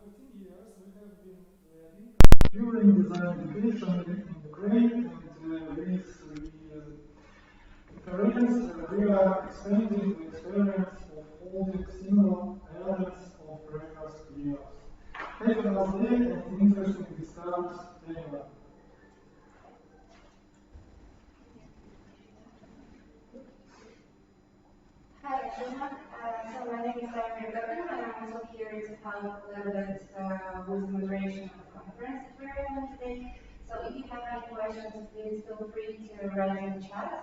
15 years, we have been leading during design education in Ukraine, and with experience, we are expanding the experience of holding single elements of reference videos. Have a nice day and interesting discussions anyone. Hi everyone, so my name is Raineri and I'm also here to help a little bit with the moderation of the conference that we're having today. So if you have any questions, please feel free to write in the chat.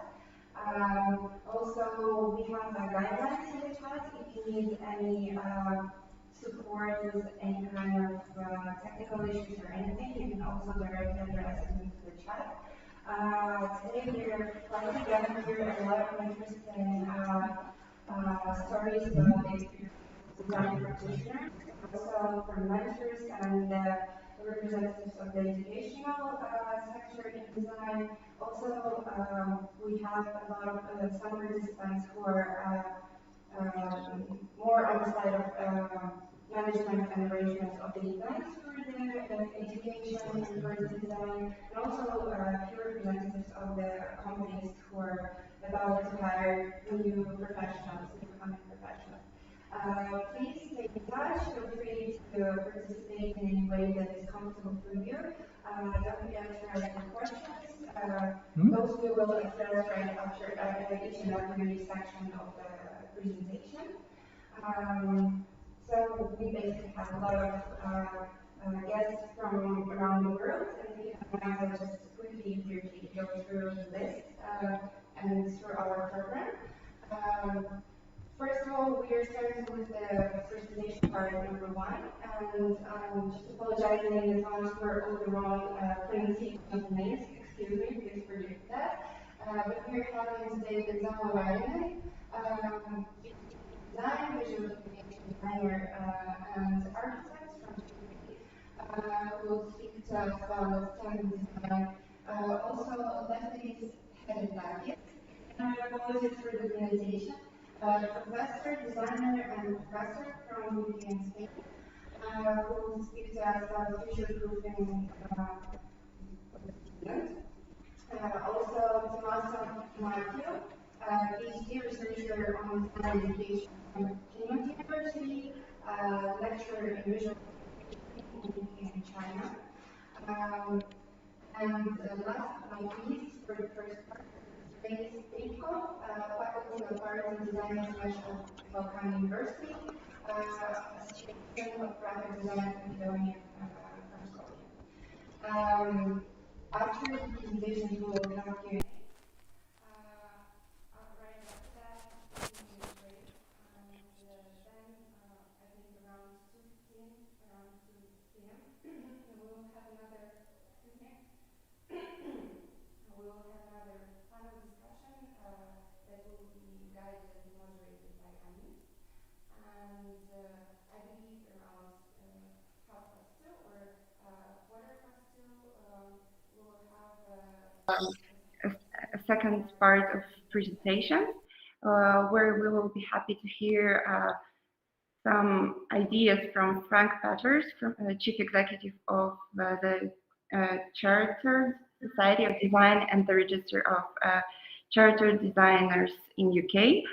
Also, we have guidelines in the chat. If you need any support with any kind of technical issues or anything, you can also directly address it into the chat. Today we're planning to gather here a lot of interesting stories about the design practitioners, also from mentors and representatives of the educational sector in design. Also, we have a lot of some participants who are more on the side of management and arrangement of the events for the education and for the design, and also few representatives of the companies who are about to hire new professionals, new coming professionals. Please stay in touch, feel free to participate in any way that is comfortable for you. Don't forget to write any questions. Those we will address right after each and every section of the presentation. So we basically have a lot of guests from around the world, and we have just quickly go through the list and through our program. First of all, we are starting with the presentation part number 1, and just apologizing in advance for all the wrong pronunciation of the names. Excuse me, please forgive that. But we are having today Gonzalo Raineri, design, visual designer and architect from Sudebi, who will speak to us about standard design. Also, Lefteris Heretakis, and I apologize for the pronunciation. Professor, designer, and professor from VUCA in Spain, who will speak to us about future-proofing students. Also, Tommaso, Maggio, PhD researcher on design education from Cambridge University, lecturer in visual in China. And last but not least, for the first part, Tripkov, faculty of art and design international Balkan University, Association of Graphic Design from Macedonia, from Scotland. After the presentation, we will have Q&A. Right after that, we will break, and then I think around 2:15, around 2 p.m., we will have another. We will have another panel discussion that will be guided and moderated by Annie. And I believe around 2:30 or 2:45, we'll have a second part of presentation where we will be happy to hear some ideas from Frank Peters, from Chief Executive of the Chartered Society of Design and the Register of Chartered Designers in UK.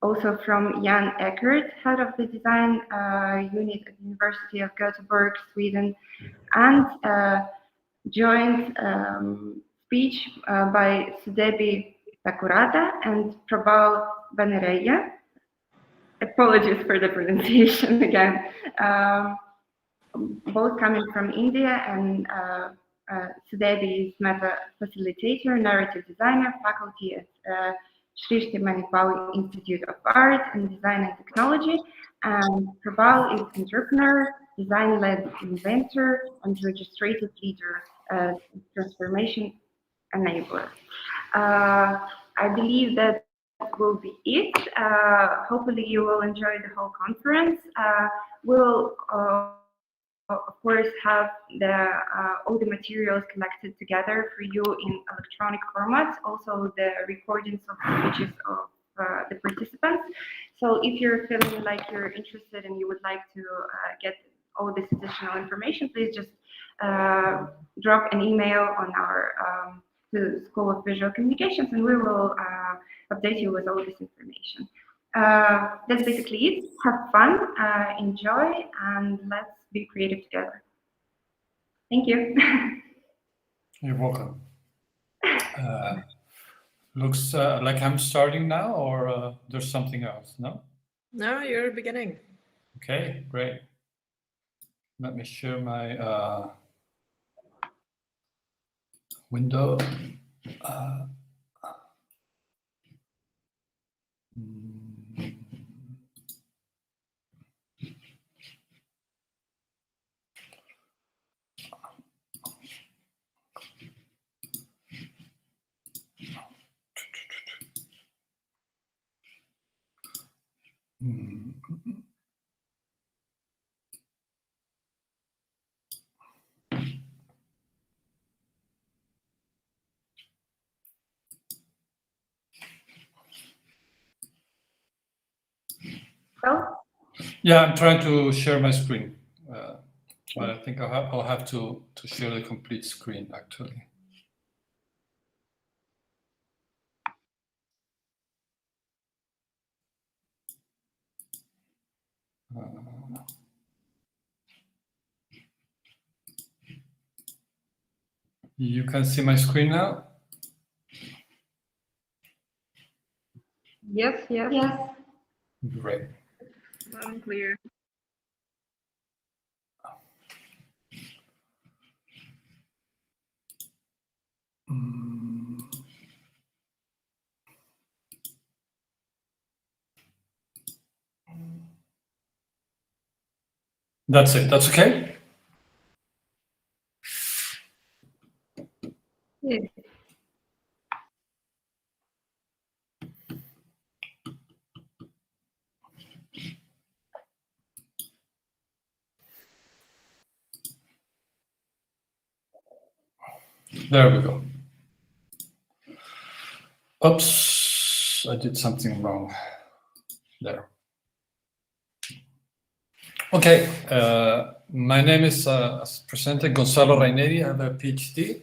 Also from Jan Eckert, head of the design unit at the University of Gothenburg, Sweden, and joint speech by Sudebi Thakurata and Probal Banerjee. Apologies for the pronunciation again. Both coming from India, and Sudebi is meta facilitator, narrative designer, faculty at Srishti Manipal Institute of Art and Design and Technology, and Probal is entrepreneur, design-led inventor, and registered leader, transformation enabler. I believe that will be it. Hopefully you will enjoy the whole conference. We'll of course have all the materials collected together for you in electronic format, also the recordings of the speeches of the participants. So if you're feeling like you're interested and you would like to get all this additional information, please just drop an email on our to School of Visual Communications, and we will update you with all this information. That's basically it. Have fun, enjoy, and let's be creative together. Thank you. You're welcome. Looks like I'm starting now, or there's something else, no? No, you're beginning. Okay, great. Let me share my window. Well, Yeah, I'm trying to share my screen, but I think I'll have to share the complete screen actually. You can see my screen now? yes. Great. Loud and clear. That's it. That's okay? Yes. There we go. Oops, I did something wrong there. Okay, my name is, as presented, Gonzalo Raineri. I have a PhD.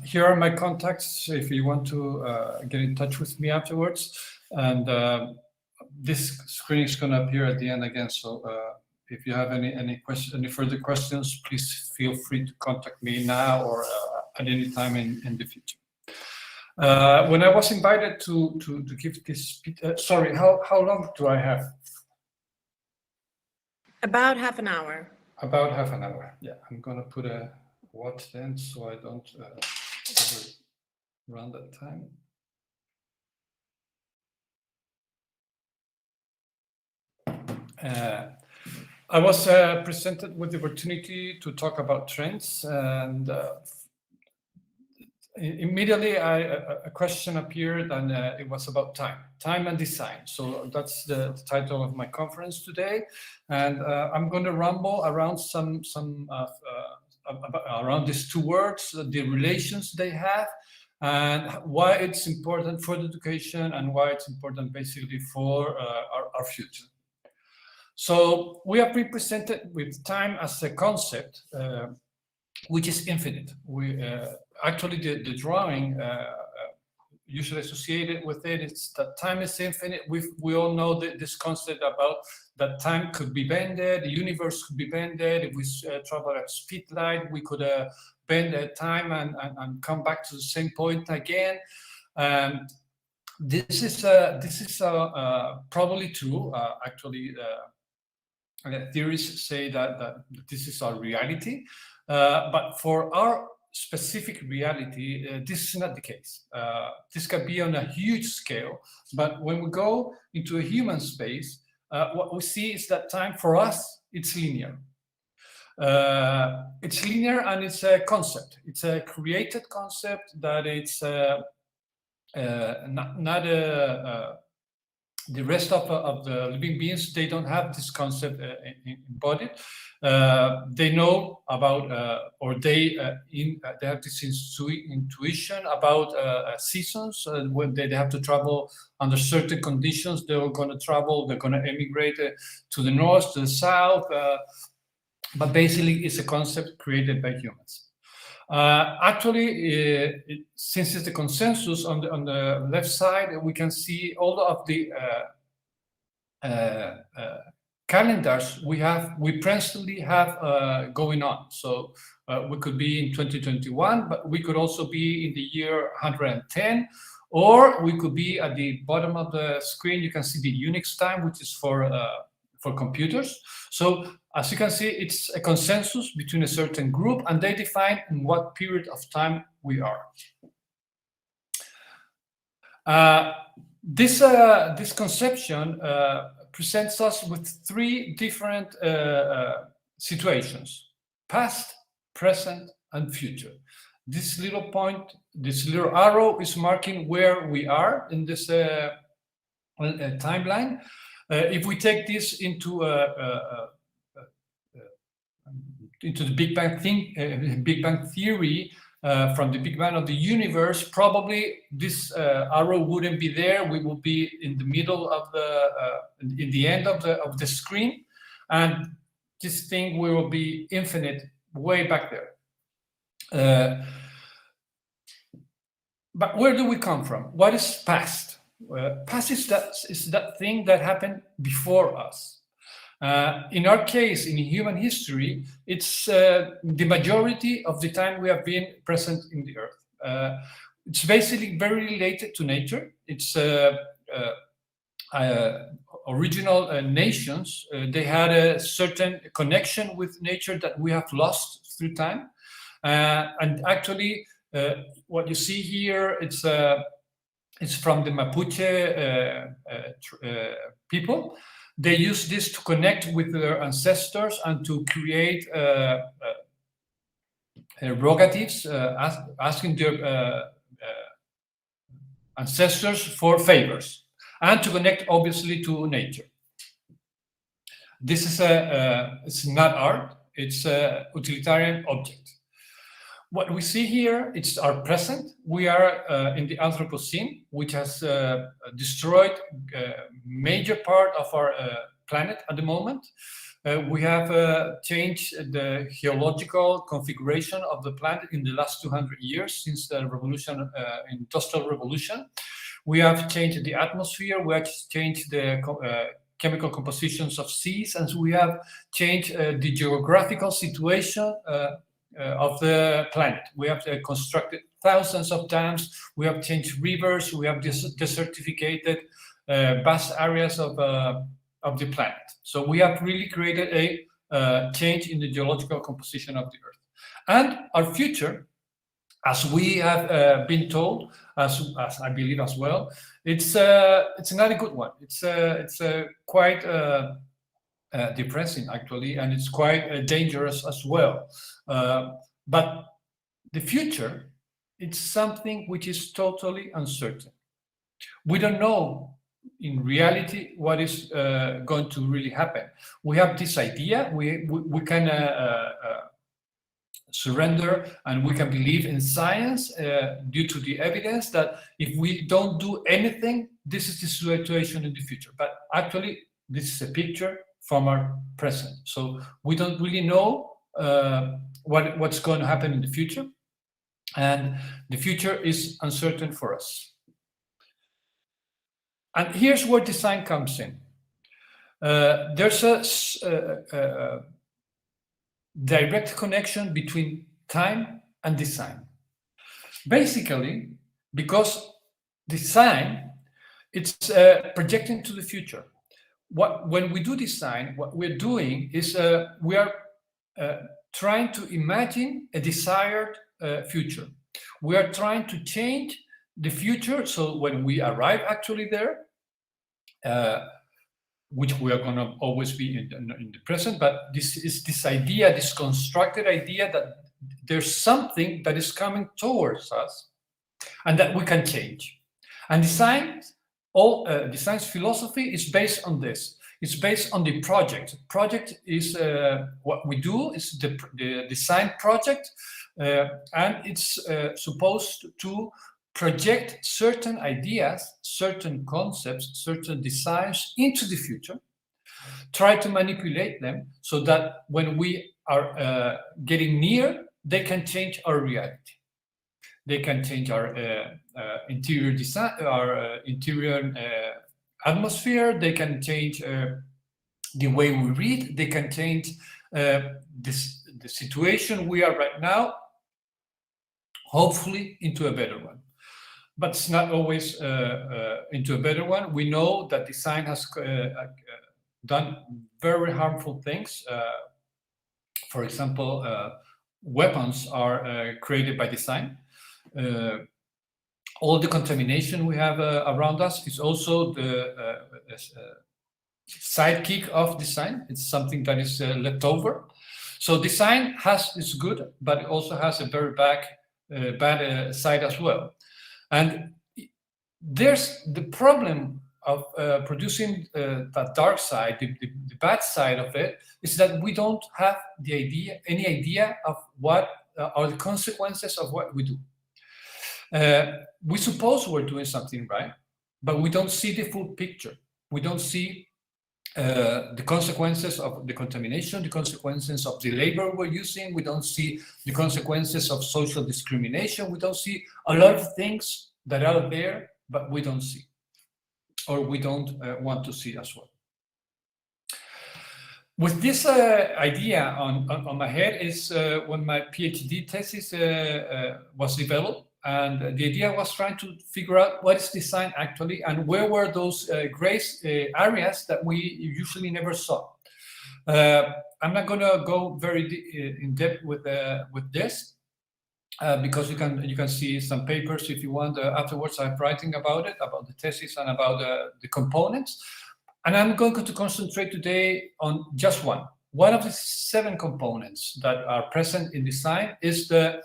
Here are my contacts if you want to get in touch with me afterwards. And this screen is going to appear at the end again. So if you have any further questions, please feel free to contact me now or at any time in the future. When I was invited to give this speech, sorry, how long do I have? About half an hour. About half an hour. Yeah, I'm gonna put a watch then so I don't run that time. I was presented with the opportunity to talk about trends, and immediately a question appeared, and it was about time and design. So that's the title of my conference today, and I'm going to ramble around around these two words, the relations they have, and why it's important for the education and why it's important basically for our future. So we have been presented with time as a concept, which is infinite. We actually the drawing usually associated with it is that time is infinite. We all know that this concept about that time could be bended, the universe could be bended. If we travel at speed light, we could bend time and come back to the same point again. This is probably true. Actually, theories say that this is our reality, but for our specific reality, this is not the case. This can be on a huge scale, but when we go into a human space, what we see is that time for us, it's linear. It's linear and it's a concept. It's a created concept that it's not the rest of the living beings, they don't have this concept embodied. They know about, or they have this intuition about seasons. When they have to travel under certain conditions, they're going to travel. They're going to emigrate to the north, to the south. But basically, it's a concept created by humans. Actually, since it's the consensus on the left side, we can see all of the calendars we presently have going on. So we could be in 2021, but we could also be in the year 110, or we could be at the bottom of the screen. You can see the Unix time, which is for computers. So as you can see, it's a consensus between a certain group, and they define in what period of time we are. This conception presents us with three different situations: past, present, and future. This little point, this little arrow is marking where we are in this timeline. If we take this into the Big Bang Big Bang theory, from the Big Bang of the universe, probably this arrow wouldn't be there. We will be in the middle of in the end of the screen, and this thing will be infinite, way back there. But where do we come from? What is past? Past is that thing that happened before us. In our case, in human history, it's the majority of the time we have been present in the Earth. It's basically very related to nature. It's original nations. They had a certain connection with nature that we have lost through time. And actually, what you see here, it's from the Mapuche people. They use this to connect with their ancestors and to create prerogatives, asking their ancestors for favors, and to connect, obviously, to nature. This is it's not art; it's a utilitarian object. What we see here, it's our present. We are in the Anthropocene, which has destroyed a major part of our planet at the moment. We have changed the geological configuration of the planet in the last 200 years since the revolution, Industrial Revolution. We have changed the atmosphere. We have changed the chemical compositions of seas, and we have changed the geographical situation of the planet. We have constructed thousands of dams. We have changed rivers. We have desertificated vast areas of the planet. So we have really created a change in the geological composition of the Earth. And our future, as we have been told, as I believe as well, it's not a good one. It's quite depressing, actually, and it's quite dangerous as well. But the future, it's something which is totally uncertain. We don't know in reality what is going to really happen. We have this idea. We can surrender, and we can believe in science due to the evidence that if we don't do anything, this is the situation in the future. But actually, this is a picture from our present. So we don't really know what's going to happen in the future. And the future is uncertain for us. And here's where design comes in. There's a direct connection between time and design. Basically, because design, it's projecting to the future. When we do design, what we're doing is we are trying to imagine a desired future. We are trying to change the future, so when we arrive actually there, which we are going to always be in the present, but this is this idea, this constructed idea that there's something that is coming towards us and that we can change. And design all design's philosophy is based on this. It's based on the project. Project is what we do is the design project, and it's supposed to project certain ideas, certain concepts, certain designs into the future, try to manipulate them so that when we are getting near, they can change our reality. They can change our interior design, our interior atmosphere. They can change the way we read. They can change the situation we are right now, hopefully into a better one. But it's not always into a better one. We know that design has done very harmful things. For example, weapons are created by design. All the contamination we have around us is also the sidekick of design. It's something that is left over. So design is good, but it also has a very bad side as well. And there's the problem of producing that dark side, the bad side of it, is that we don't have any idea of what are the consequences of what we do. We suppose we're doing something right, but we don't see the full picture. We don't see the consequences of the contamination, the consequences of the labor we're using. We don't see the consequences of social discrimination. We don't see a lot of things that are there, but we don't see, or we don't want to see as well. With this idea on my head is when my PhD thesis was developed. And the idea was trying to figure out what is design actually, and where were those gray areas that we usually never saw. I'm not going to go very in depth with this because you can see some papers if you want afterwards. I'm writing about it, about the thesis and about the components. And I'm going to concentrate today on just one. One of the 7 components that are present in design is the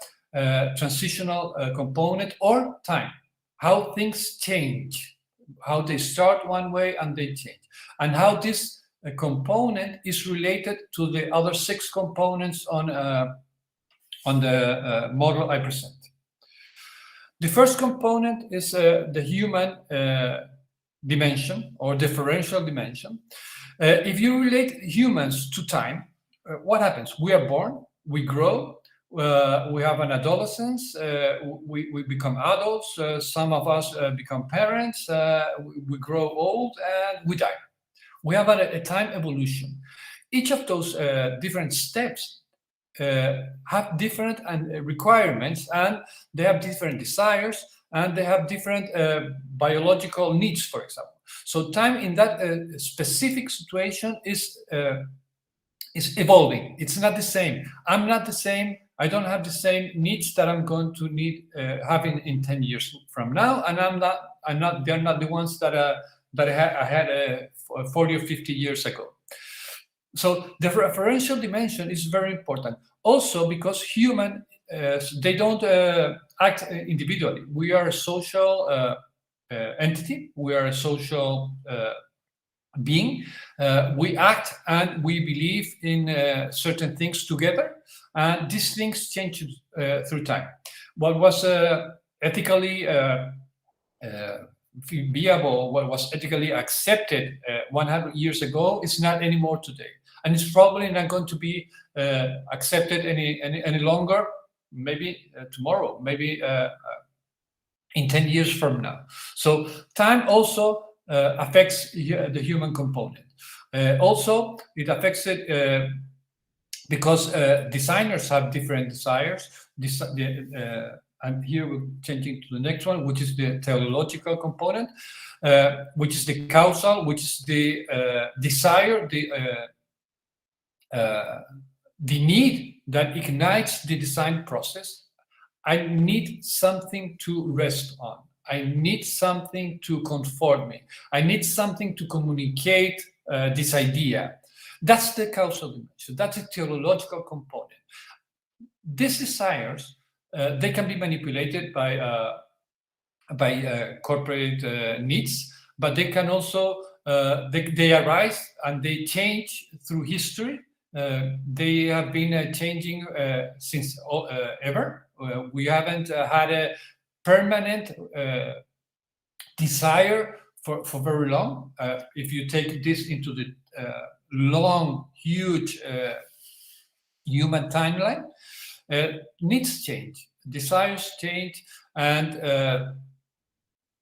transitional component, or time, how things change, how they start one way and they change, and how this component is related to the other 6 components on the model I present. The first component is the human dimension or differential dimension. If you relate humans to time, what happens? We are born, we grow, we have an adolescence, we become adults, some of us become parents, we grow old, and we die. We have a time evolution. Each of those different steps have different requirements, and they have different desires, and they have different biological needs, for example. So time in that specific situation is evolving. It's not the same. I'm not the same. I don't have the same needs that I'm going to need having in 10 years from now, and they're not the ones that I had 40 or 50 years ago. So the referential dimension is very important. Also because human, they don't act individually. We are a social entity. We are a social being. We act and we believe in certain things together, and these things change through time. What was ethically viable, what was ethically accepted 100 years ago is not anymore today, and it's probably not going to be accepted any longer. Maybe tomorrow, maybe in 10 years from now. So time also affects the human component. Also, it affects it because designers have different desires. And here we're changing to the next one, which is the teleological component, which is the causal, which is the desire, the need that ignites the design process. I need something to rest on. I need something to comfort me. I need something to communicate this idea. That's the causal dimension. That's a teleological component. These desires, they can be manipulated by corporate needs, but they can also they arise and they change through history. They have been changing since ever. We haven't had a permanent desire for very long. If you take this into the long, huge human timeline, needs change, desires change, and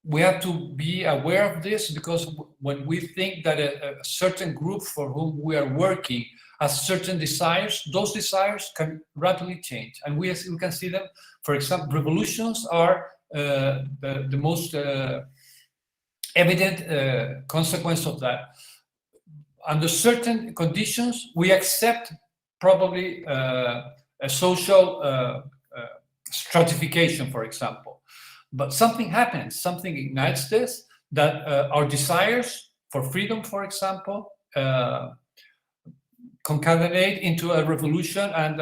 we have to be aware of this, because when we think that a certain group for whom we are working has certain desires, those desires can rapidly change. And we can see them, for example, revolutions are the most evident consequence of that. Under certain conditions, we accept probably a social stratification, for example. But something happens, something ignites this, that our desires for freedom, for example, concatenate into a revolution, and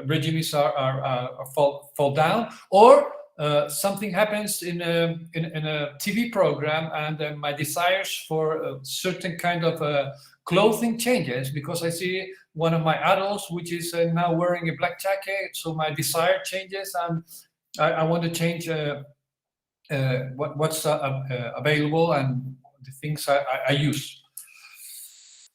regimes fall down, or something happens in a TV program, and my desires for a certain kind of clothing changes, because I see one of my adults which is now wearing a black jacket, so my desire changes, and I want to change what's available and the things I use.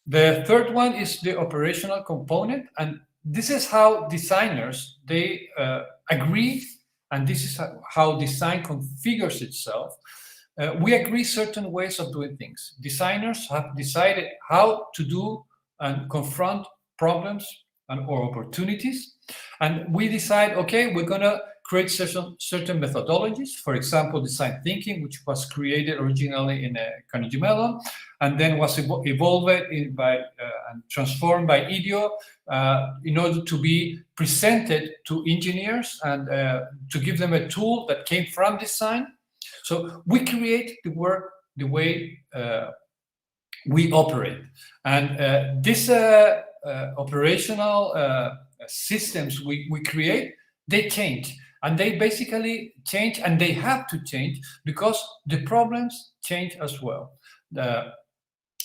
The third one is the operational component, and this is how designers, they agree, and this is how design configures itself. We agree certain ways of doing things. Designers have decided how to do and confront problems or opportunities, and we decide, okay, we're going to create certain methodologies. For example, design thinking, which was created originally in Carnegie Mellon, and then was evolved and transformed by IDEO in order to be presented to engineers and to give them a tool that came from design. So we create the work the way we operate. And these operational systems we create, they change. And they basically change, and they have to change, because the problems change as well.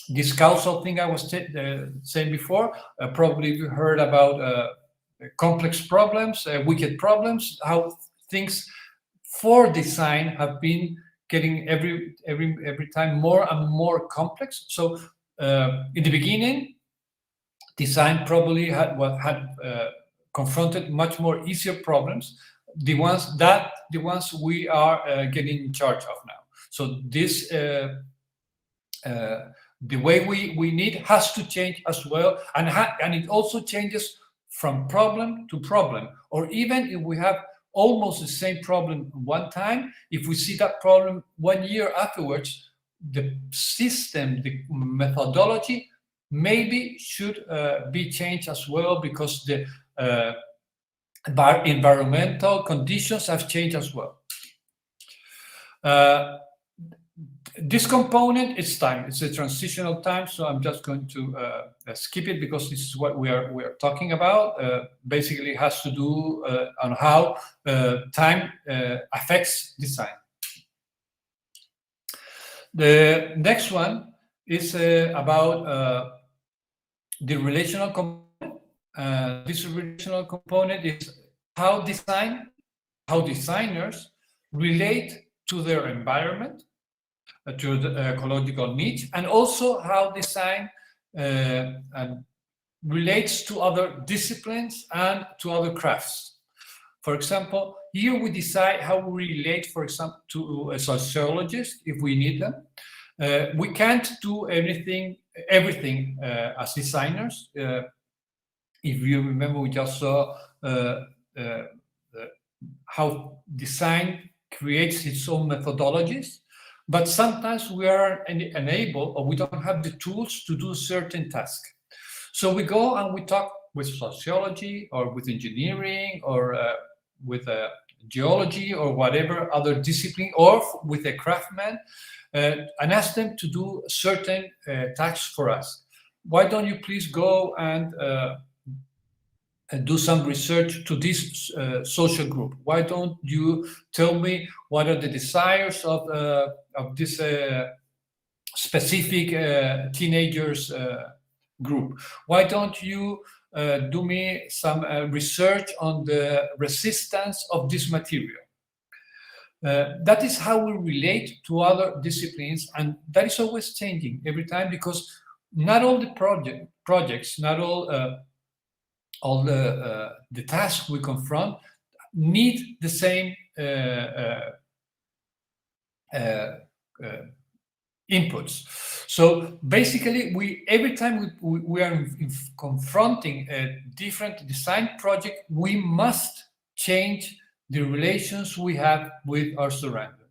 This causal thing I was saying before, probably you heard about complex problems, wicked problems, how things for design have been getting every time more and more complex. So in the beginning, design probably had confronted much more easier problems, the ones we are getting in charge of now. So this the way we need has to change as well, and it also changes from problem to problem. Or even if we have almost the same problem one time, if we see that problem 1 year afterwards, the system, the methodology maybe should be changed as well, because the environmental conditions have changed as well. This component is time. It's a transitional time, so I'm just going to skip it, because this is what we are talking about. Basically, it has to do on how time affects design. The next one is about the relational component. This relational component is how designers relate to their environment, to the ecological needs, and also how design relates to other disciplines and to other crafts. For example, here we decide how we relate, for example, to a sociologist if we need them. We can't do everything as designers. If you remember, we just saw how design creates its own methodologies, but sometimes we are unable, or we don't have the tools to do certain tasks. So we go and we talk with sociology, or with engineering, or with geology, or whatever other discipline, or with a craftsman, and ask them to do certain tasks for us. Why don't you please go and do some research to this social group? Why don't you tell me what are the desires of this specific teenagers group. Why don't you do me some research on the resistance of this material? That is how we relate to other disciplines, and that is always changing every time, because not all the projects, not all the tasks we confront need the same inputs. So basically, every time we are confronting a different design project, we must change the relations we have with our surrounding.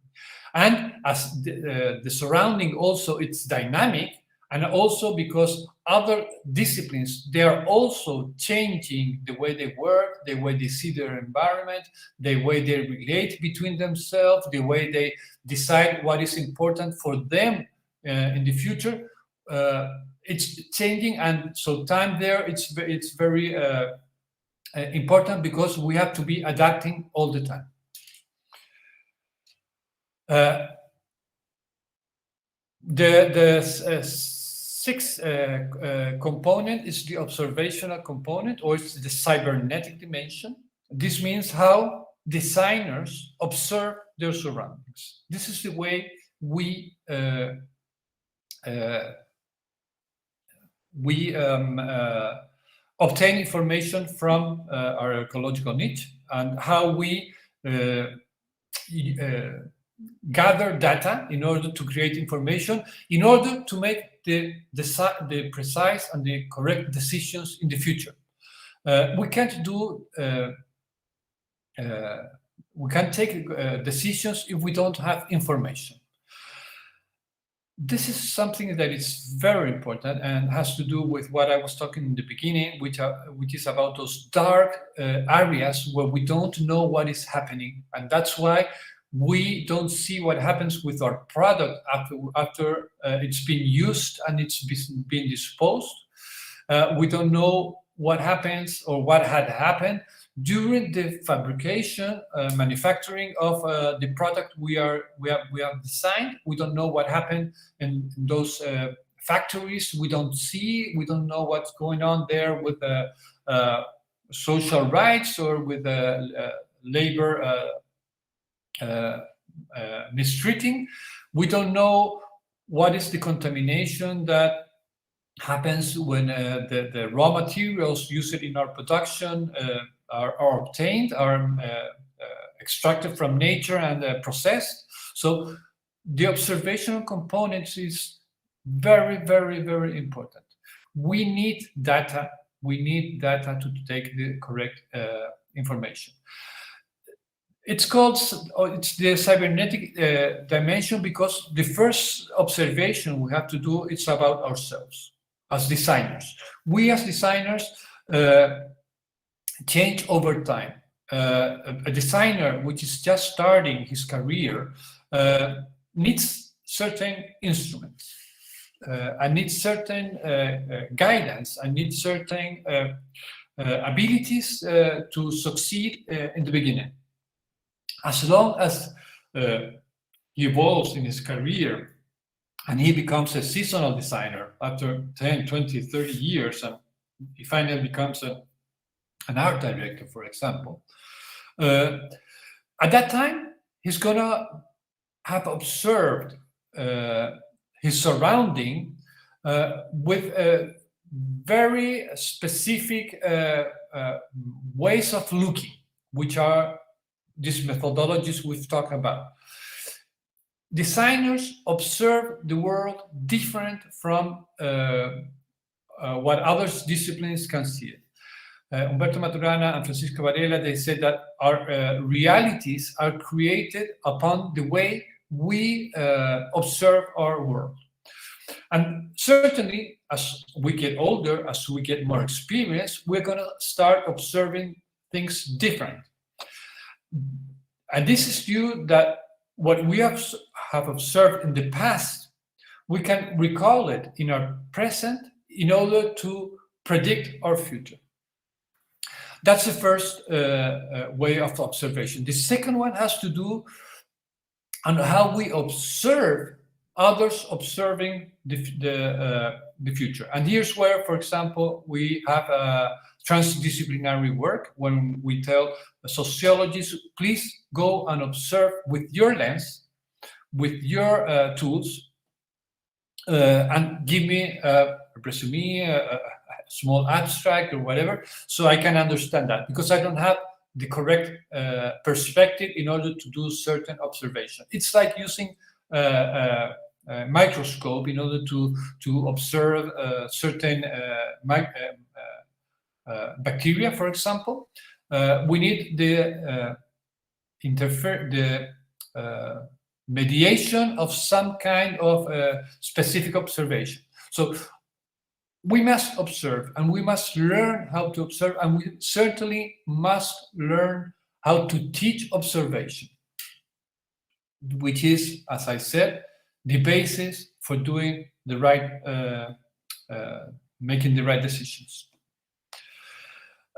And as the surrounding also, it's dynamic, and also because other disciplines, they are also changing the way they work, the way they see their environment, the way they relate between themselves, the way they decide what is important for them in the future. It's changing, and so time there, it's very important, because we have to be adapting all the time. The sixth component is the observational component, or it's the cybernetic dimension. This means how designers observe their surroundings. This is the way we obtain information from our ecological niche, and how we gather data in order to create information, in order to make the precise and the correct decisions in the future. We can't take decisions if we don't have information. This is something that is very important and has to do with what I was talking in the beginning, which is about those dark areas where we don't know what is happening, and that's why we don't see what happens with our product after it's been used and it's been disposed. We don't know what happens or what had happened during the fabrication, manufacturing of the product we have designed. We don't know what happened in those factories. We don't know what's going on there with social rights or with labor mistreating. We don't know what is the contamination that happens when the raw materials used in our production are obtained, are extracted from nature and processed. So the observational component is very, very, very important. We need data. We need data to take the correct information. It's the cybernetic dimension, because the first observation we have to do is about ourselves as designers. We as designers change over time. A designer which is just starting his career needs certain instruments, and needs certain guidance, and needs certain abilities to succeed in the beginning. As long as he evolves in his career and he becomes a seasonal designer after 10, 20, 30 years, and he finally becomes an art director, for example, at that time, he's going to have observed his surrounding with very specific ways of looking, which are these methodologies we've talked about. Designers observe the world different from what other disciplines can see it. Umberto Maturana and Francisco Varela, they said that our realities are created upon the way we observe our world. And certainly, as we get older, as we get more experience, we're going to start observing things different. And this is due that what we have observed in the past, we can recall it in our present in order to predict our future. That's the first way of observation. The second one has to do on how we observe others observing the future. And here's where, for example, we have a transdisciplinary work when we tell sociologists, please go and observe with your lens, with your tools, and give me a resume, a small abstract or whatever, so I can understand that, because I don't have the correct perspective in order to do certain observation. It's like using a microscope in order to observe certain bacteria, for example. We need the mediation of some kind of specific observation. So we must observe, and we must learn how to observe, and we certainly must learn how to teach observation, which is, as I said, the basis for doing the right, making the right decisions.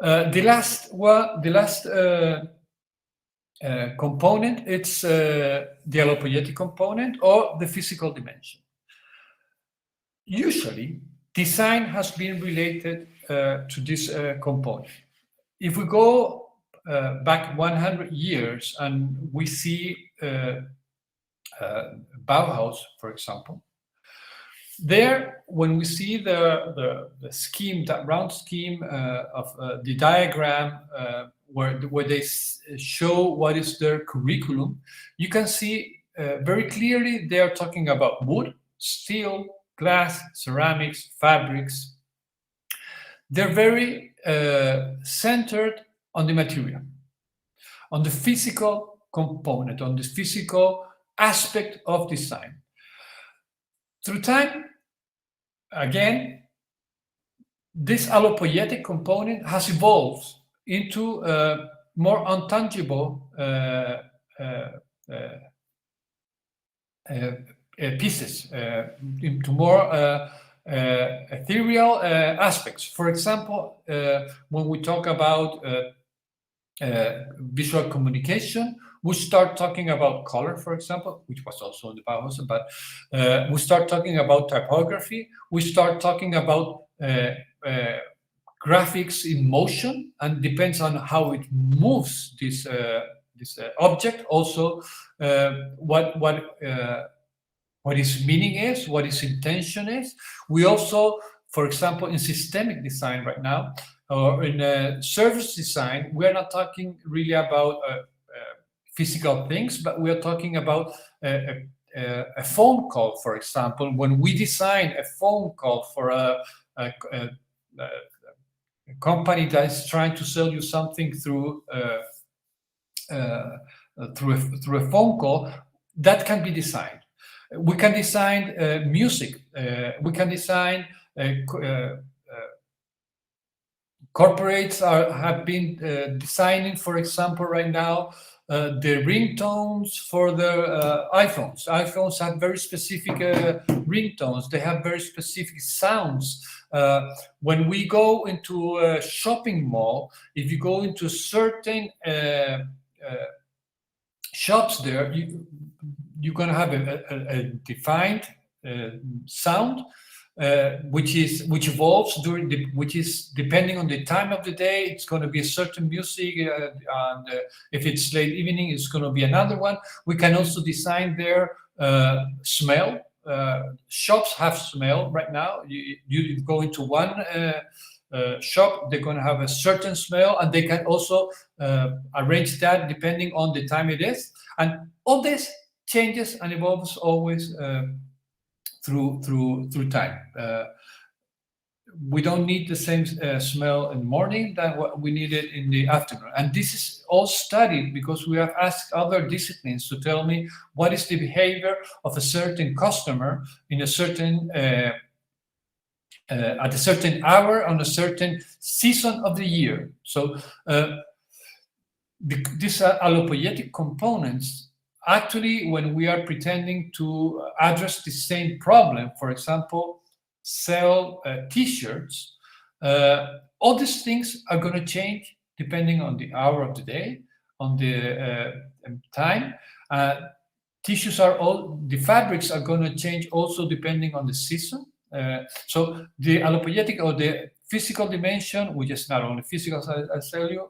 The last component, it's the allopoietic component, or the physical dimension. Usually, design has been related to this component. If we go back 100 years and we see Bauhaus, for example, there, when we see the scheme, that round scheme of the diagram, where they show what is their curriculum, you can see very clearly they are talking about wood, steel, glass, ceramics, fabrics. They're very centered on the material, on the physical component, on the physical aspect of design. Through time, again, this allopoietic component has evolved into more untangible pieces, into more ethereal aspects. For example, when we talk about visual communication, we start talking about color, for example, which was also in the Bauhaus, but we start talking about typography, we start talking about graphics in motion, and depends on how it moves this object. Also, what its meaning is, what its intention is. We also, for example, in systemic design right now, or in service design, we are not talking really about physical things, but we are talking about a phone call, for example. When we design a phone call for a company that is trying to sell you something through a phone call, that can be designed. We can design music. We can design corporates have been designing, for example, right now, the ringtones for the iPhones. iPhones have very specific ringtones. They have very specific sounds. When we go into a shopping mall, if you go into certain shops there, you're going to have a defined sound, which evolves which is depending on the time of the day. It's going to be a certain music, and if it's late evening, it's going to be another one. We can also design their smell. Shops have smell right now. You go into one shop, they're going to have a certain smell, and they can also arrange that depending on the time it is. And all this changes and evolves always through time. We don't need the same smell in the morning than what we needed in the afternoon. And this is all studied because we have asked other disciplines to tell me what is the behavior of a certain customer in a certain at a certain hour on a certain season of the year. So these allopoietic components, actually, when we are pretending to address the same problem, for example, sell T-shirts, all these things are going to change depending on the hour of the day, on the time. tissues are all, the fabrics are going to change also depending on the season. So the allopoietic or the physical dimension, which is not only physical, as I tell you,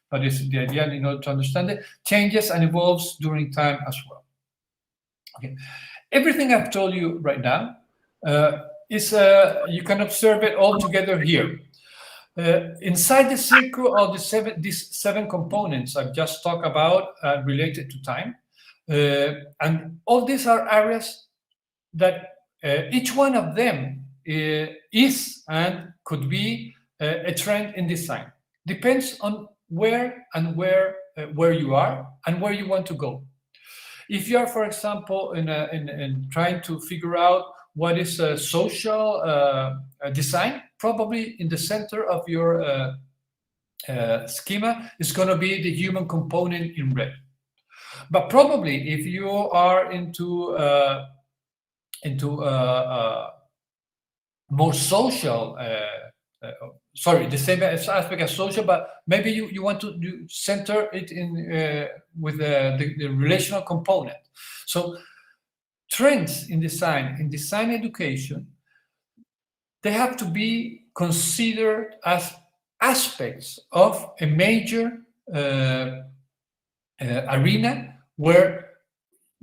but it's the idea in order to understand it, changes and evolves during time as well. Okay. Everything I've told you right now is, you can observe it all together here. Inside the circle of these seven components I've just talked about related to time, and all these are areas that each one of them is and could be a trend in design. Depends on where you are and where you want to go. If you are, for example, in trying to figure out what is a social design, probably in the center of your schema is going to be the human component in red. But probably if you are into more social, the same aspect as social, but maybe you want to center it in with the relational component. So trends in design education, they have to be considered as aspects of a major arena where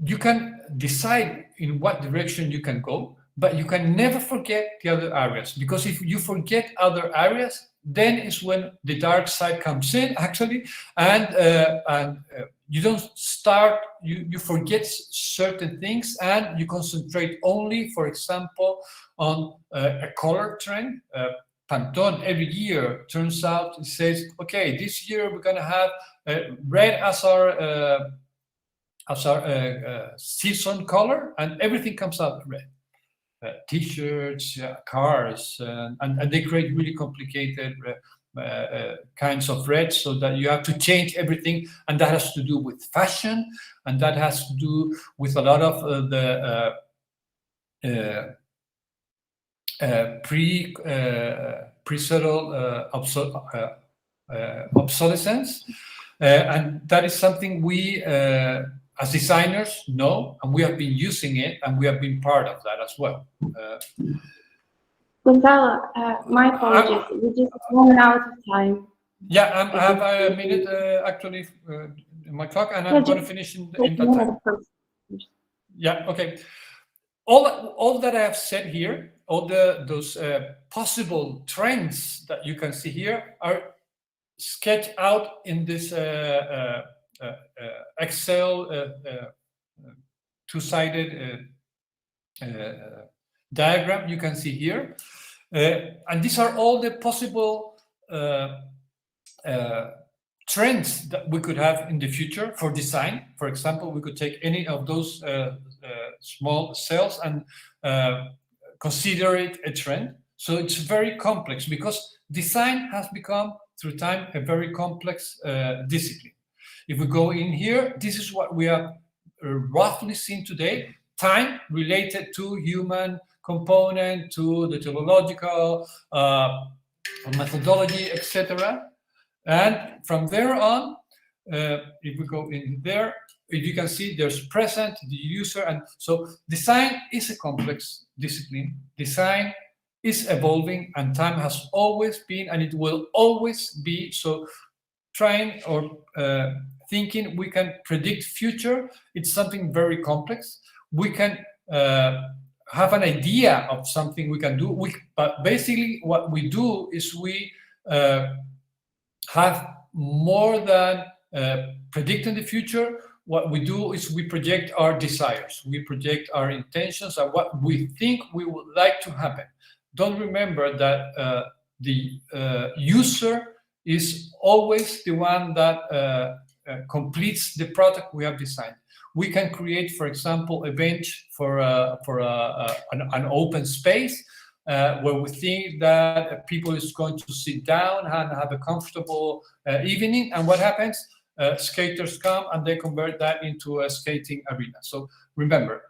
you can decide in what direction you can go, but you can never forget the other areas, because if you forget other areas, then is when the dark side comes in, actually, and you don't start, you forget certain things, and you concentrate only, for example, on a color trend. Pantone every year turns out, it says, okay, this year we're going to have red as our season color, and everything comes out red. T-shirts, cars, and they create really complicated kinds of red, so that you have to change everything, and that has to do with fashion, and that has to do with a lot of the pre-settled obsolescence, and that is something we as designers know, and we have been using it, and we have been part of that as well. Gonzalo, my apologies, we just run out of time. Yeah, I have a minute actually in my clock, and I'm going to finish in that time. Yeah, okay. All that I have said here, all those possible trends that you can see here are sketched out in this Excel two-sided diagram you can see here, and these are all the possible trends that we could have in the future for design. For example, we could take any of those small cells and consider it a trend. So it's very complex, because design has become through time a very complex discipline. If we go in here, this is what we have roughly seen today: time related to human component, to the teleological methodology, etc. And from there on, if we go in there, you can see there's present, the user, and so design is a complex discipline. Design is evolving, and time has always been, and it will always be. So trying or thinking we can predict future, it's something very complex. We can have an idea of something we can do, but basically what we do is we have more than predicting the future. What we do is we project our desires, we project our intentions, and what we think we would like to happen. Don't remember that the user is always the one that completes the product we have designed. We can create, for example, a bench for an open space where we think that people is going to sit down and have a comfortable evening. And what happens? Skaters come and they convert that into a skating arena. So remember,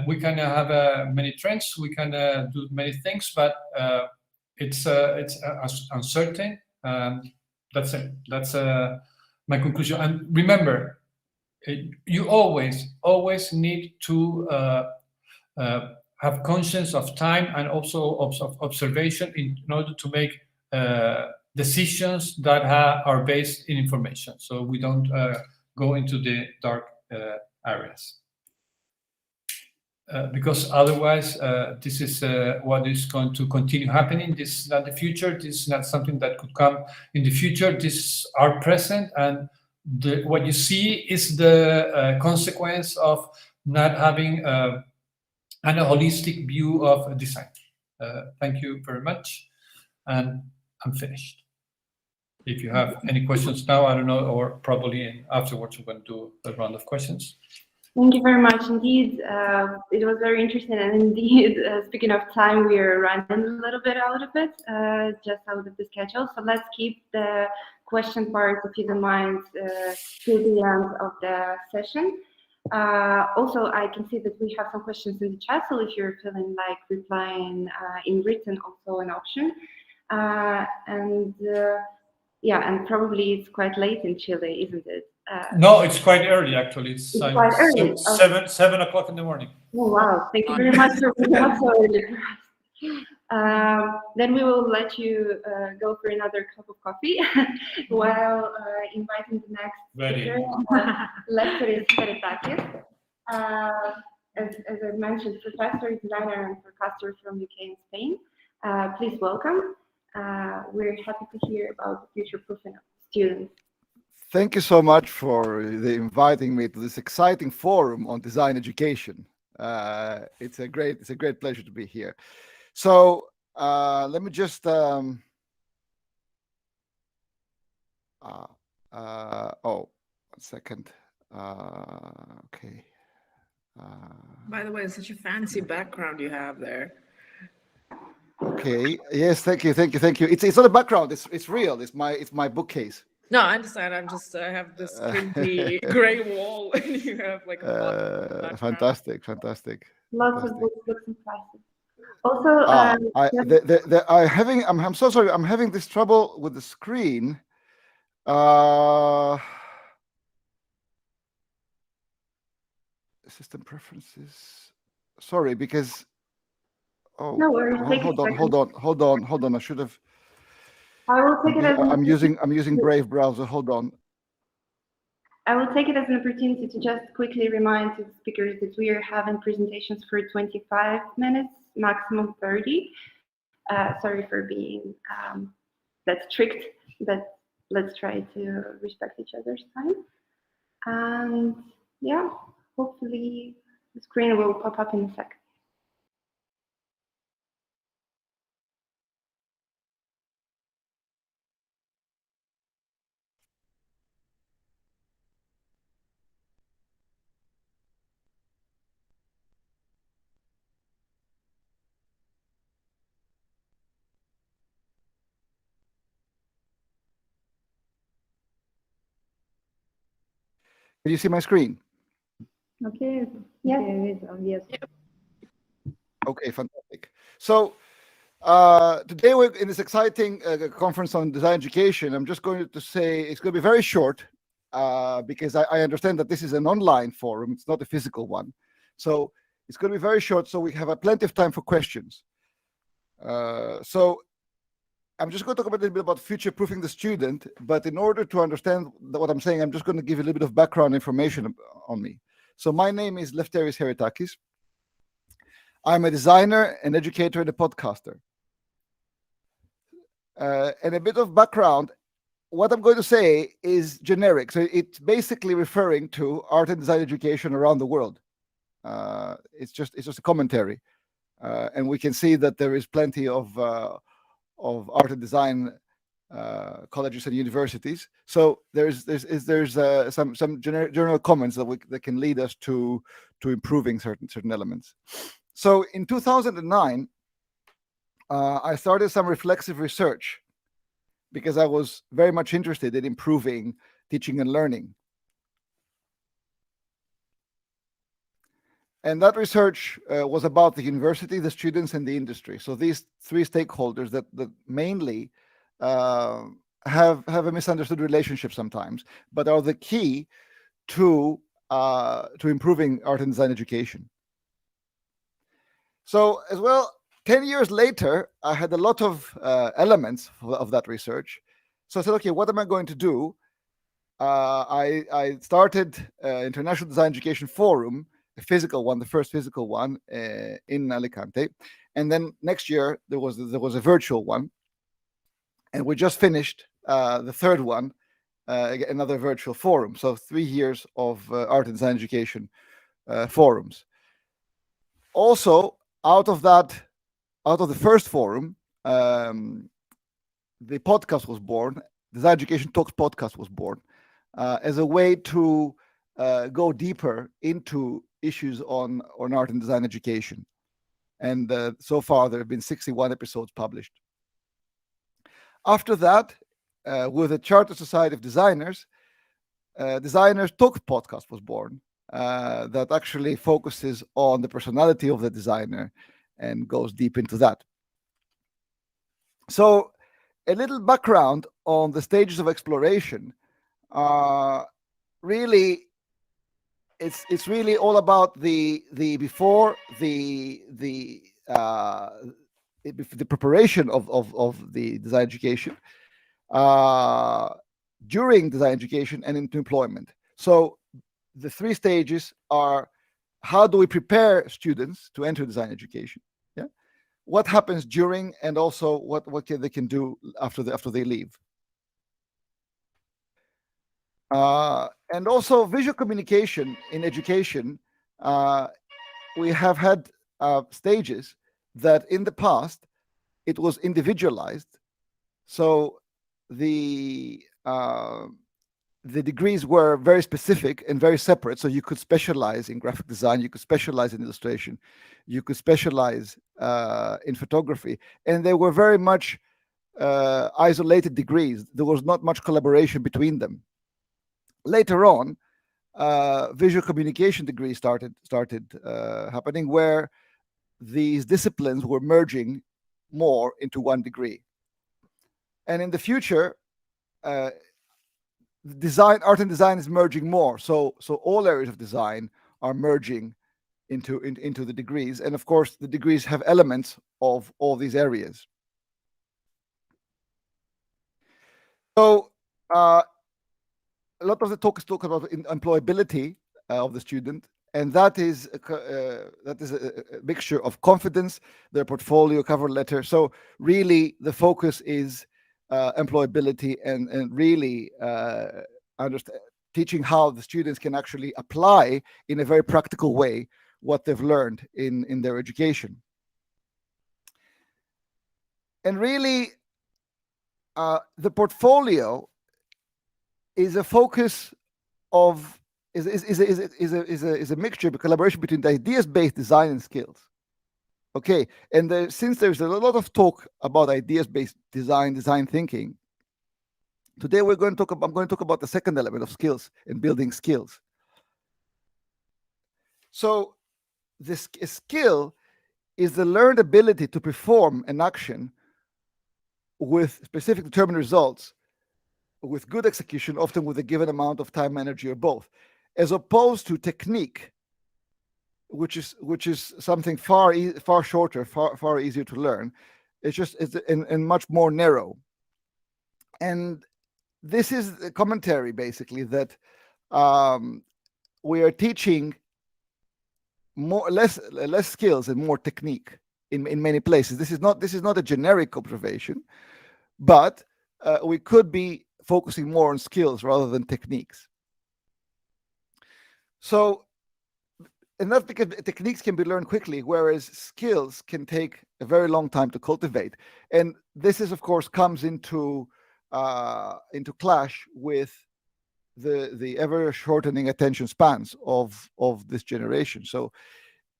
we can have many trends, we can do many things, but it's uncertain. That's it. That's my conclusion. And remember, you always need to have conscience of time and also of observation in order to make decisions that are based in information. So we don't go into the dark areas. Because otherwise, this is what is going to continue happening. This is not the future. This is not something that could come in the future. This is our present, and what you see is the consequence of not having a holistic view of design. Thank you very much, and I'm finished. If you have any questions now, I don't know, or probably afterwards we're going to do a round of questions. Thank you very much indeed. It was very interesting, and indeed, speaking of time, we are running a little bit out of it, just out of the schedule. So let's keep the question part, if you don't mind, to the end of the session. Also, I can see that we have some questions in the chat, so if you're feeling like replying in written, also an option. Yeah, and probably it's quite late in Chile, isn't it? No, it's quite early actually. It's quite early. 7 o'clock in the morning. Oh, wow, thank you very much for being up so early for us. Then we will let you go for another cup of coffee while inviting the next speaker, Lefteris Heretakis. As I mentioned, professor, designer, and forecaster from UK and Spain. Please welcome. We're happy to hear about the future-proofing of students. Thank you so much for inviting me to this exciting forum on design education. It's a great pleasure to be here. So let me just oh, 1 second. Okay. By the way, it's such a fancy background you have there. Okay. Yes. Thank you. It's not a background. It's real. It's my bookcase. No, I understand. I have this creepy gray wall, and you have like a fantastic. Lots of books, looks impressive. Also, I'm so sorry. I'm having this trouble with the screen. System preferences. Sorry, because. Oh, no worries. Hold on. I should have. I will take it as I'm using Brave browser. Hold on. I will take it as an opportunity to just quickly remind the speakers that we are having presentations for 25 minutes, maximum 30. Sorry for being that strict, but let's try to respect each other's time. And yeah, hopefully the screen will pop up in a second. Can you see my screen? Okay. Yes. Yes. Okay, fantastic. So today we're in this exciting conference on design education. I'm just going to say it's going to be very short because I understand that this is an online forum. It's not a physical one. So it's going to be very short so we have plenty of time for questions. So I'm just going to talk a little bit about future-proofing the student, but in order to understand what I'm saying, I'm just going to give you a little bit of background information on me. So my name is Lefteris Heretakis. I'm a designer, an educator, and a podcaster. And a bit of background, what I'm going to say is generic. So it's basically referring to art and design education around the world. It's just a commentary. And we can see that there is plenty of art and design colleges and universities. So there's some general comments that can lead us to improving certain elements. So in 2009, I started some reflexive research because I was very much interested in improving teaching and learning. And that research was about the university, the students, and the industry. So these three stakeholders that mainly have a misunderstood relationship sometimes, but are the key to to improving art and design education. So as well, 10 years later, I had a lot of elements of that research. So I said, okay, what am I going to do? I started International Design Education Forum, a physical one, the first physical one in Alicante. And then next year, there was a virtual one. And we just finished the third one, another virtual forum. So 3 years of art and design education forums. Also, out of the first forum, the podcast was born. Design Education Talks podcast was born as a way to go deeper into issues on art and design education. And so far, there have been 61 episodes published. After that, with the Charter Society of Designers, Designers Talk podcast was born. That actually focuses on the personality of the designer and goes deep into that. So a little background on the stages of exploration. Really, it's really all about the before the preparation of the design education, during design education, and into employment. So the 3 stages are: how do we prepare students to enter design education? Yeah, what happens during, and also what they can do after they leave. And also visual communication in education. We have had stages that in the past it was individualized. So the degrees were very specific and very separate. So you could specialize in graphic design, you could specialize in illustration, you could specialize in photography, and they were very much isolated degrees. There was not much collaboration between them. Later on, visual communication degrees started happening, where these disciplines were merging more into one degree. And in the future, art and design is merging more. So all areas of design are merging into the degrees. And of course, the degrees have elements of all these areas. So a lot of the talk is talking about employability of the student, and that is a mixture of confidence, their portfolio, cover letter. So really, the focus is employability and really teaching how the students can actually apply in a very practical way what they've learned in their education. And really, the portfolio is a focus of is a mixture of a collaboration between the ideas-based design and skills. Okay, and since there's a lot of talk about ideas-based design thinking, today I'm going to talk about the second element of skills and building skills. So this skill is the learned ability to perform an action with specific determined results, with good execution, often with a given amount of time, energy, or both, as opposed to technique, which is something far shorter, far easier to learn. It's much more narrow. And this is a commentary, basically, that we are teaching less skills and more technique in many places. This is not a generic observation, but we could be focusing more on skills rather than techniques. So, and that's because techniques can be learned quickly, whereas skills can take a very long time to cultivate. And this is, of course, comes into clash with the ever shortening attention spans of this generation. So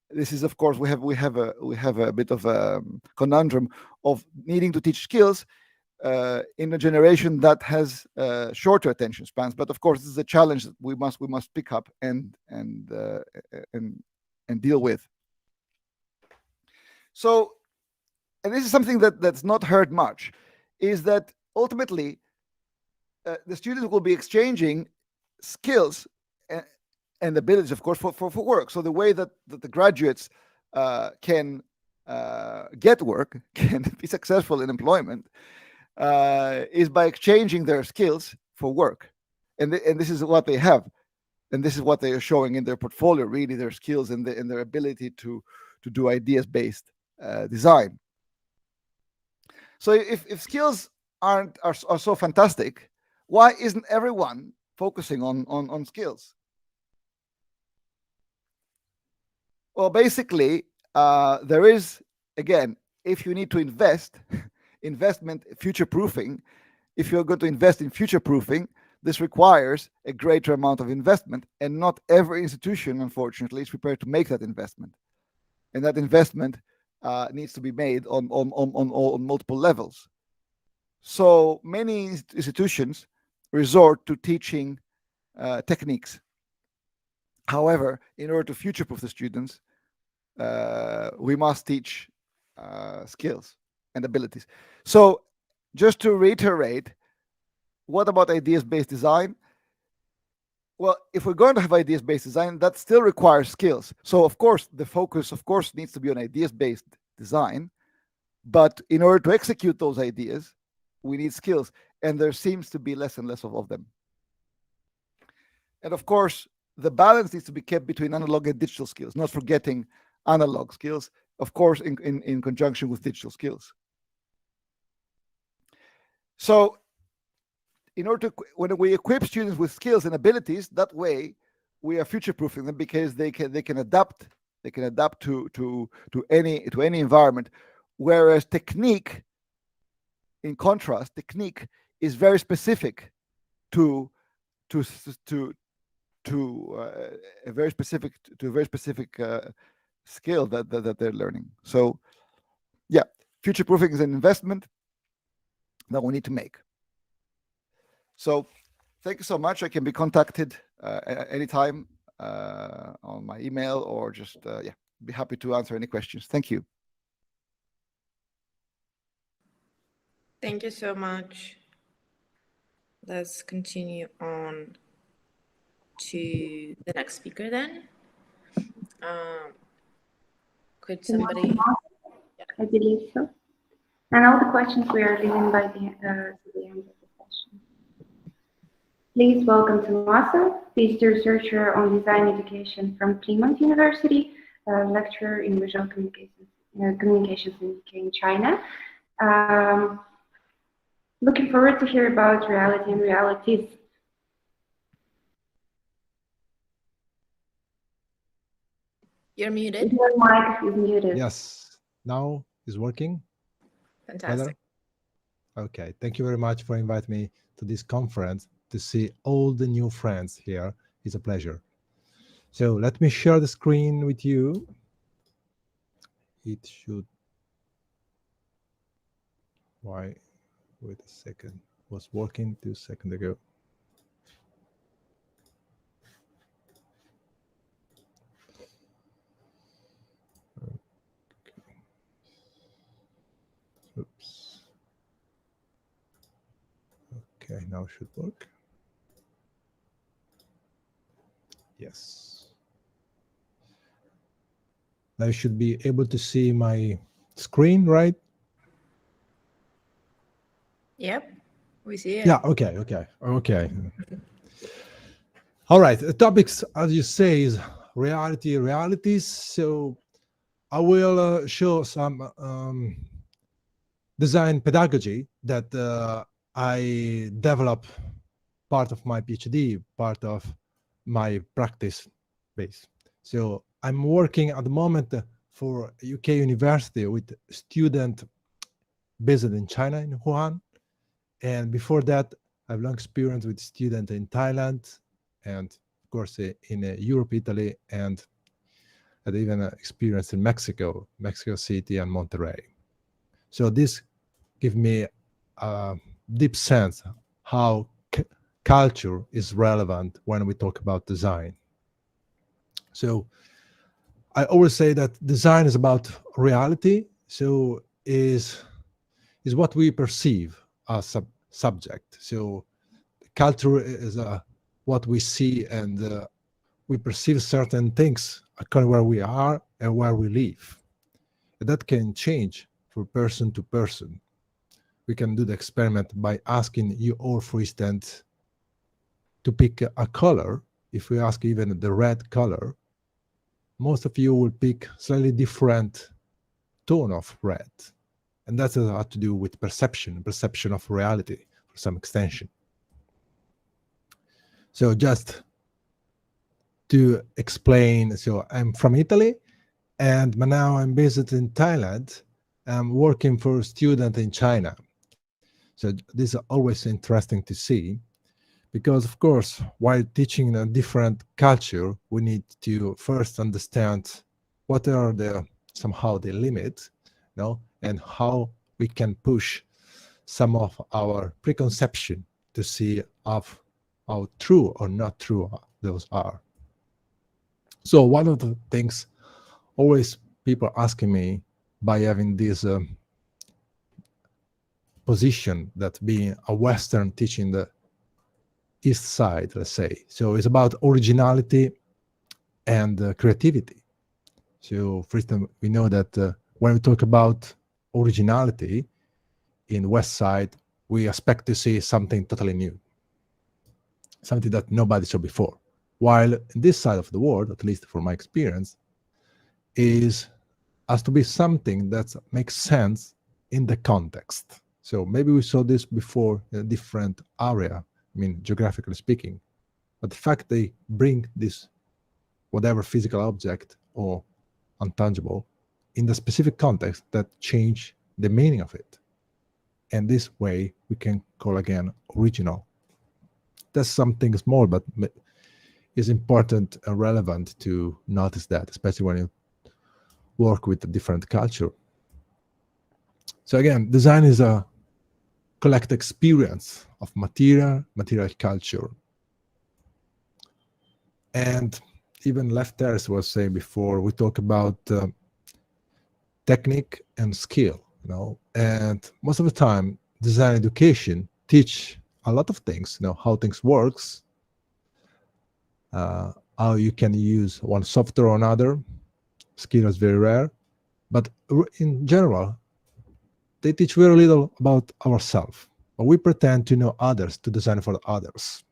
this is, of course, we have a bit of a conundrum of needing to teach skills in a generation that has shorter attention spans. But of course, this is a challenge that we must pick up and deal with. So, and this is something that's not heard much, is that ultimately the students will be exchanging skills and abilities, of course, for work. So the way that the graduates can get work, can be successful in employment, is by exchanging their skills for work. And this is what they have. And this is what they are showing in their portfolio, really, their skills and their ability to do ideas-based design. So if skills are so fantastic, why isn't everyone focusing on skills? Well, basically, there is, again, if you need to investment, future-proofing, if you're going to invest in future-proofing, this requires a greater amount of investment, and not every institution, unfortunately, is prepared to make that investment. And that investment needs to be made on multiple levels. So many institutions resort to teaching techniques. However, in order to future-proof the students, we must teach skills and abilities. So just to reiterate, what about ideas-based design? Well, if we're going to have ideas-based design, that still requires skills. So of course, the focus, needs to be on ideas-based design. But in order to execute those ideas, we need skills. And there seems to be less and less of them. And of course, the balance needs to be kept between analog and digital skills, not forgetting analog skills, of course, in conjunction with digital skills. So in order to, when we equip students with skills and abilities, that way we are future-proofing them, because they can adapt to any environment. Whereas technique, in contrast, technique is very specific to a very specific skill that they're learning. So yeah, future-proofing is an investment that we need to make. So thank you so much. I can be contacted anytime on my email, or just be happy to answer any questions. Thank you. Thank you so much. Let's continue on to the next speaker then. Could somebody? I believe so. And all the questions we are leaving by the end of the session. Please welcome Tommaso, PhD researcher on design education from Plymouth University, lecturer in visual communications in China. Looking forward to hear about reality and realities. You're muted. Your mic is muted. Yes, now is working. Fantastic. Better? Okay, thank you very much for inviting me to this conference to see all the new friends here. It's a pleasure. So let me share the screen with you. It should. Why? Wait a second. Was working 2 seconds ago. Oops. Okay, now it should work. Yes. Now you should be able to see my screen, right? Yep, we see it. Yeah, okay. All right, the topics, as you say, is reality, realities. So I will show some design pedagogy that I develop part of my PhD, part of my practice base. So I'm working at the moment for a UK university with student based in China, in Wuhan. And before that, I have long experience with students in Thailand, and of course in Europe, Italy, and I even experience in Mexico City and Monterrey. So this gives me a deep sense how culture is relevant when we talk about design. So I always say that design is about reality. So is what we perceive as a subject. So culture is what we see and we perceive certain things according to where we are and where we live. And that can change from person to person. We can do the experiment by asking you all, for instance, to pick a color. If we ask even the red color, most of you will pick slightly different tone of red. And that has a lot to do with perception of reality for some extension. So just to explain, so I'm from Italy, and now I'm based in Thailand. I'm working for a student in China. So this is always interesting to see, because of course, while teaching a different culture, we need to first understand what are somehow the limits, and how we can push some of our preconception to see of how true or not true those are. So one of the things always people asking me by having this position that being a Western teaching the East side, let's say. So it's about originality and creativity. So for instance, we know that when we talk about originality in West side, we expect to see something totally new, something that nobody saw before. While in this side of the world, at least from my experience, has to be something that makes sense in the context. So maybe we saw this before in a different area, geographically speaking, but the fact they bring this whatever physical object or intangible in the specific context that change the meaning of it. And this way we can call again original. That's something small, but is important and relevant to notice that, especially when you work with a different culture. So again, design is a collective experience of material culture. And even Lefteris was saying before, we talk about technique and skill, and most of the time, design education teach a lot of things, how things works, how you can use one software or another. Skill is very rare, but in general, they teach very little about ourselves. But we pretend to know others, to design for others.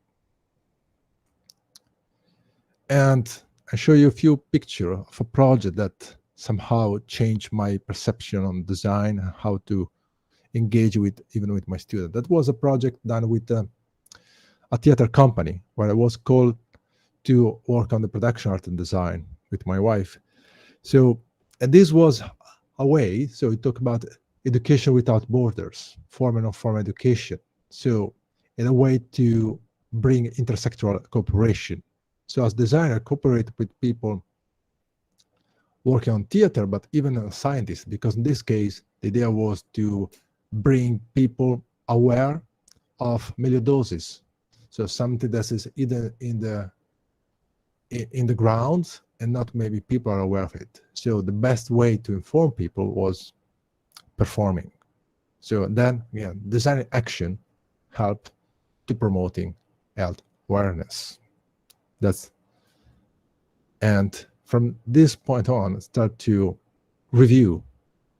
And I show you a few pictures of a project that somehow changed my perception on design, how to engage even with my student. That was a project done with a theater company where I was called to work on the production art and design with my wife. So, and this was a way, so we talk about education without borders, formal and non-formal education. So in a way to bring intersectoral cooperation. So as designer, cooperate with people working on theater, but even scientists, because in this case, the idea was to bring people aware of melioidosis. So something that is either in the ground and not maybe people are aware of it. So the best way to inform people was performing. So then, design action helped to promoting health awareness. And from this point on, start to review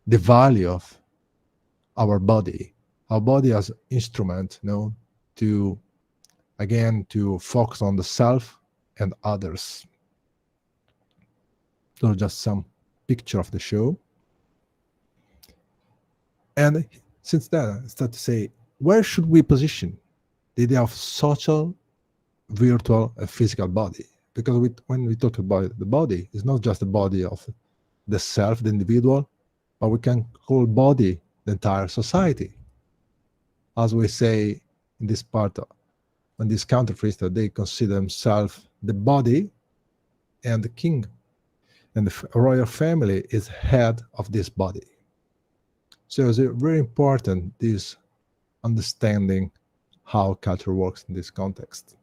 the value of our body as instrument, to focus on the self and others. So just some picture of the show. And since then, I start to say, where should we position the idea of social, virtual, and physical body? Because when we talk about the body, it's not just the body of the self, the individual, but we can call body the entire society. As we say in this part, on this country, for instance, they consider themselves the body and the king. And the royal family is head of this body. So it's very important, this understanding how culture works in this context,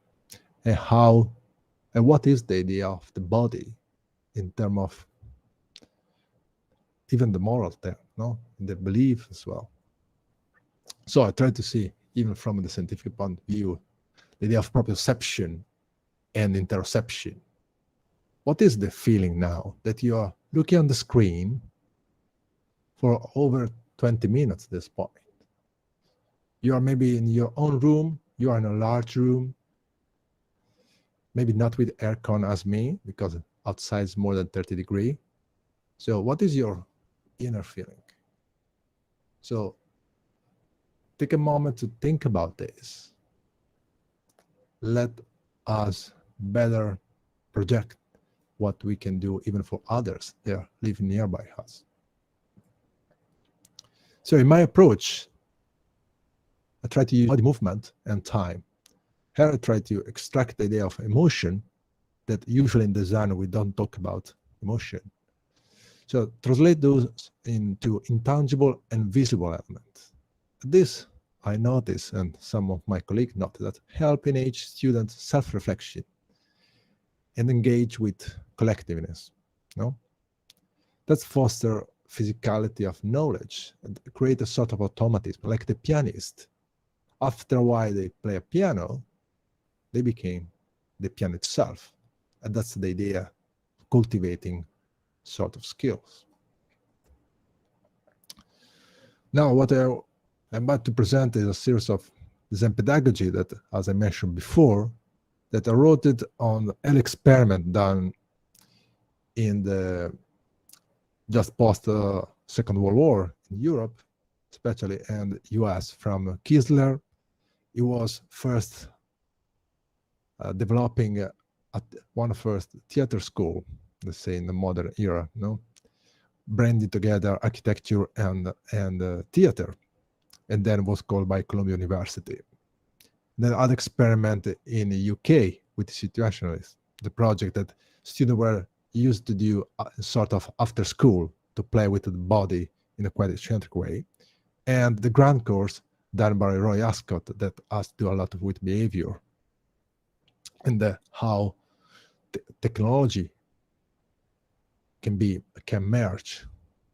and what is the idea of the body in terms of even the moral term, the belief as well. So I try to see, even from the scientific point of view, the idea of proprioception and interoception. what is the feeling now that you are looking on the screen for over 20 minutes at this point? You are maybe in your own room, you are in a large room, maybe not with aircon as me, because outside is more than 30 degrees. So what is your inner feeling? So take a moment to think about this. Let us better project what we can do even for others that are living nearby us. So in my approach, I try to use body movement and time. Here I try to extract the idea of emotion that usually in design we don't talk about emotion. So translate those into intangible and visible elements. This I notice, and some of my colleagues noted, that help encourage students self-reflection and engage with collectiveness. No? That's foster physicality of knowledge and create a sort of automatism, like the pianist. After a while they play a piano, they became the piano itself. And that's the idea of cultivating sort of skills. Now, what I'm about to present is a series of design pedagogy that, as I mentioned before, that I wrote it on an experiment done in the just post Second World War in Europe, especially, and US from Kisler. It was first developing at one first theater school, let's say in the modern era, no, blending together architecture and theater, and then was called by Columbia University. Then other experiment in the UK with situationalists, the project that students were used to do a sort of after school to play with the body in a quite eccentric way, and the grand course done by Roy Ascott that has to do a lot with behavior and how technology can merge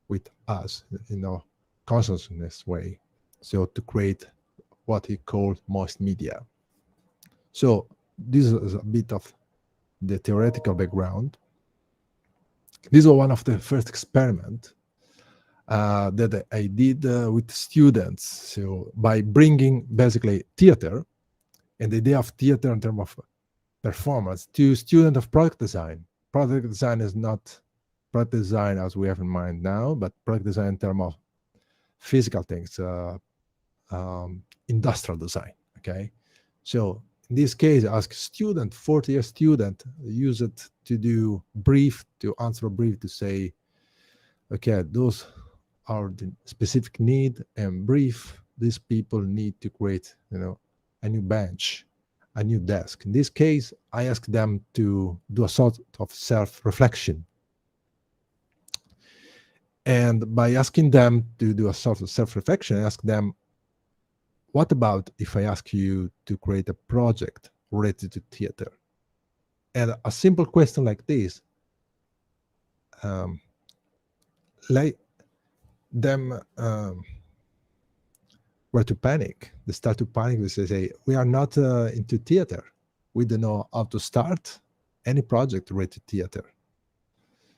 with us in a consciousness way, so to create what he called most media. So this is a bit of the theoretical background. This was one of the first experiments that I did with students. So by bringing basically theater and the idea of theater in terms of performance to students of product design. Product design is not product design as we have in mind now, but product design in terms of physical things, industrial design, okay? So in this case, I ask student, 40-year student, use it to do brief, to answer a brief to say, okay, those are the specific need and brief. These people need to create, a new bench, a new desk. In this case, I ask them to do a sort of self-reflection. And by asking them to do a sort of self-reflection, I ask them, what about if I ask you to create a project related to theater? And a simple question like this, let them were to panic. They start to panic. They say, we are not into theater. We don't know how to start any project related to theater.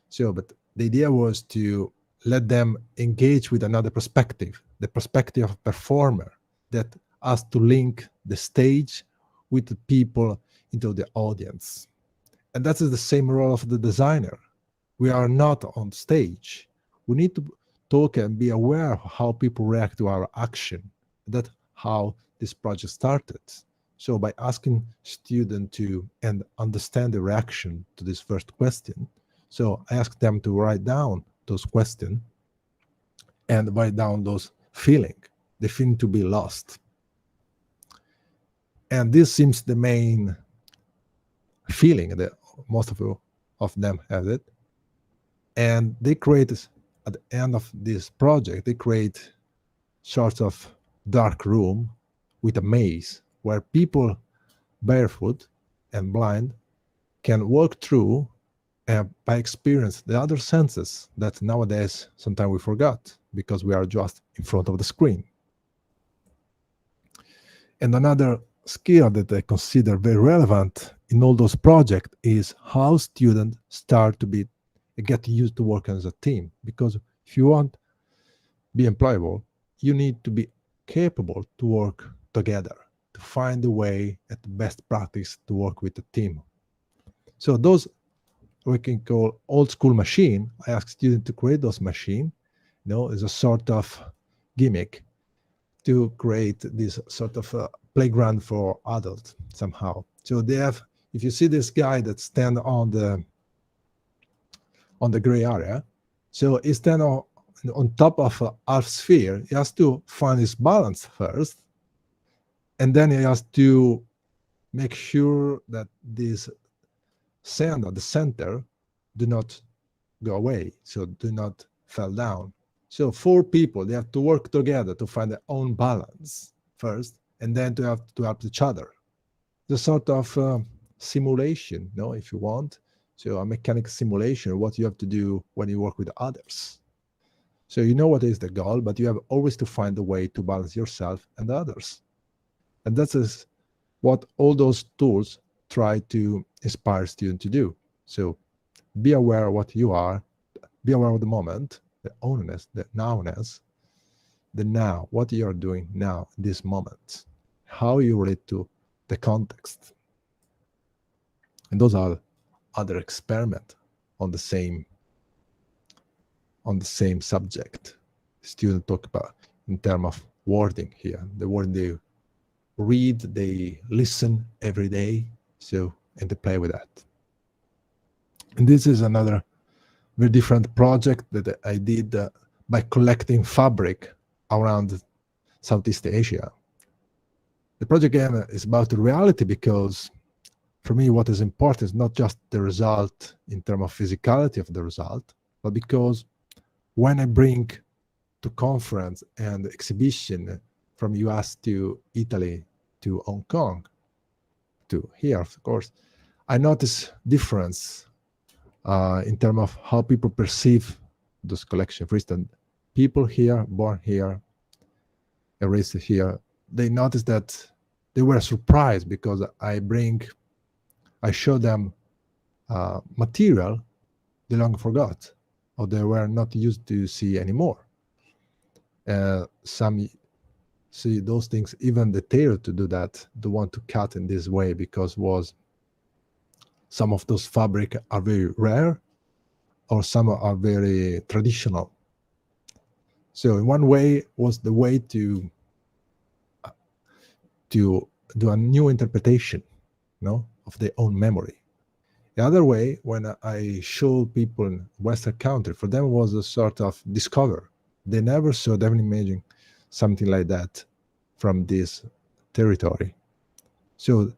So, but the idea was to let them engage with another perspective, the perspective of performer that has to link the stage with the people into the audience. And that is the same role of the designer. We are not on stage. We need to talk and be aware of how people react to our action. That's how this project started. So by asking students to and understand the reaction to this first question, so I asked them to write down those questions and write down those feelings, the feeling to be lost. And this seems the main feeling that most of them have it. And they create, at the end of this project, they create sorts of dark room with a maze where people barefoot and blind can walk through and by experience the other senses that nowadays sometimes we forgot because we are just in front of the screen. And another skill that I consider very relevant in all those projects is how students start to get used to work as a team. Because if you want to be employable, you need to be capable to work together, to find a way at the best practice to work with a team. So those we can call old school machine. I ask students to create those machine, as a sort of gimmick to create this sort of playground for adults somehow. So they have, if you see this guy that stand on the gray area, so he stand on top of a half sphere. He has to find his balance first, and then he has to make sure that this sand at the center do not go away, so do not fall down. So 4 people, they have to work together to find their own balance first, and then to have to help each other. The sort of simulation, if you want. So a mechanical simulation, what you have to do when you work with others. So you know what is the goal, but you have always to find a way to balance yourself and others. And that is what all those tools try to inspire students to do. So be aware of what you are, be aware of the moment, the ownness, the nowness, the now, what you are doing now, this moment, how you relate to the context. And those are other experiments on the same subject. Students talk about in terms of wording here. The word they read, they listen every day, and they play with that. And this is another very different project that I did by collecting fabric around Southeast Asia. The project again is about the reality, because for me what is important is not just the result in terms of physicality of the result, but because when I bring to conference and exhibition from US to Italy to Hong Kong to here, of course, I notice difference in terms of how people perceive those collections. For instance, people here, born here, raised here, they noticed that they were surprised because I show them material they long forgot, or they were not used to see anymore. Some see those things, even the tailor to do that, they want to cut in this way because some of those fabric are very rare, or some are very traditional. So in one way was the way to do a new interpretation, of their own memory. The other way, when I show people in Western country, for them was a sort of discover. They never saw, they haven't imagined something like that from this territory. So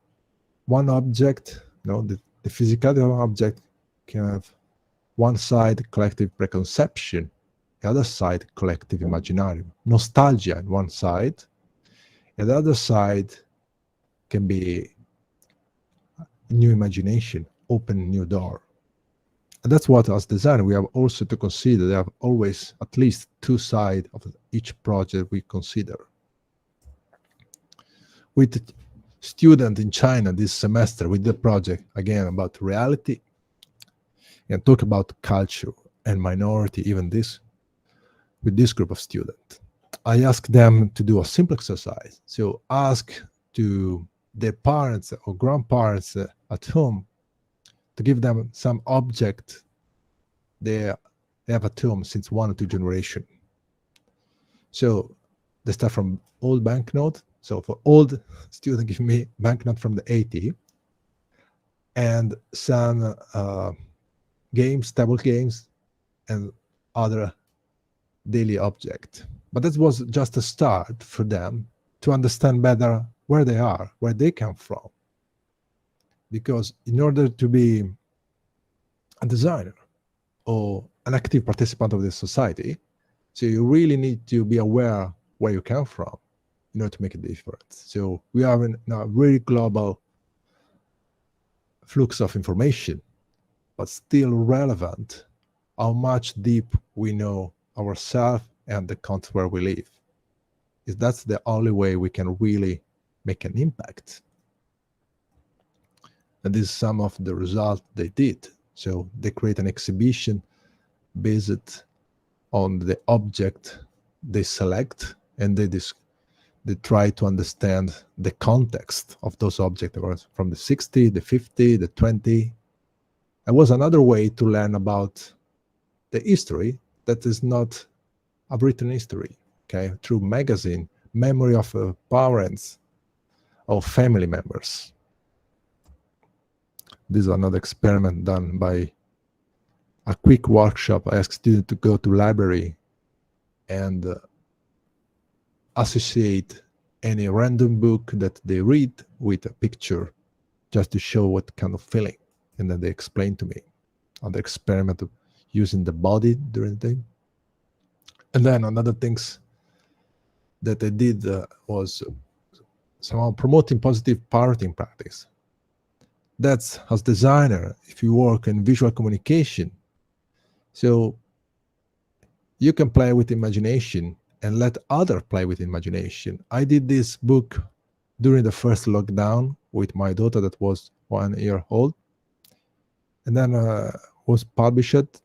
one object, the physicality of an object can have one side collective preconception, the other side collective imaginarium. Nostalgia on one side, and the other side can be new imagination, open new door. And that's what as designer we have also to consider. There have always at least 2 sides of each project we consider. With student in China this semester, we did a project again about reality and talk about culture and minority, even this, with this group of students. I asked them to do a simple exercise. So ask to their parents or grandparents at home to give them some object they have at home since 1 or 2 generations. So they start from old banknote. So for old student, give me banknote from the 80s and some games, table games, and other daily object. But that was just a start for them to understand better where they are, where they come from. Because in order to be a designer or an active participant of this society, so you really need to be aware where you come from in order to make a difference. So we are in a very global flux of information, but still relevant how much deep we know ourselves and the country where we live. That's the only way we can really make an impact. And this is some of the result they did. So they create an exhibition based on the object they select, and they try to understand the context of those objects from the 60, the 50, the 20. It was another way to learn about the history that is not a written history, okay, through magazine, memory of parents or family members. This is another experiment done by a quick workshop. I asked students to go to library and associate any random book that they read with a picture, just to show what kind of feeling. And then they explained to me on the experiment of using the body during the day. And then another things that I did was somehow promoting positive parenting practice. That's as designer, if you work in visual communication, so you can play with imagination and let others play with imagination. I did this book during the first lockdown with my daughter that was 1 year old, and then was published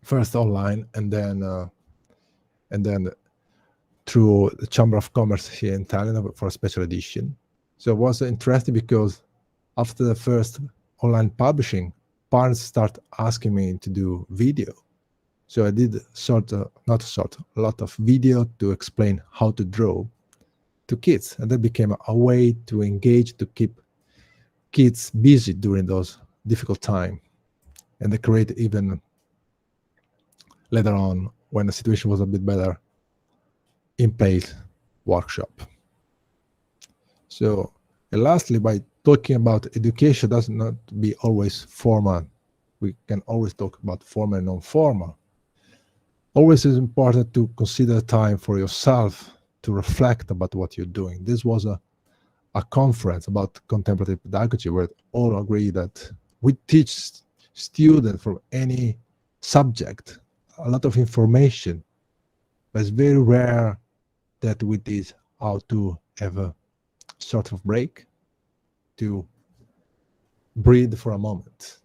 first online and then through the Chamber of Commerce here in Thailand for a special edition. So it was interesting because after the first online publishing, parents start asking me to do video. So I did a lot of video to explain how to draw to kids. And that became a way to engage, to keep kids busy during those difficult times. And they create even later on, when the situation was a bit better, in-place workshop. So, and lastly, by talking about education does not be always formal. We can always talk about formal and non-formal. Always is important to consider time for yourself to reflect about what you're doing. This was a conference about contemplative pedagogy where all agree that we teach students from any subject a lot of information, but it's very rare that we teach how to have a sort of break, to breathe for a moment.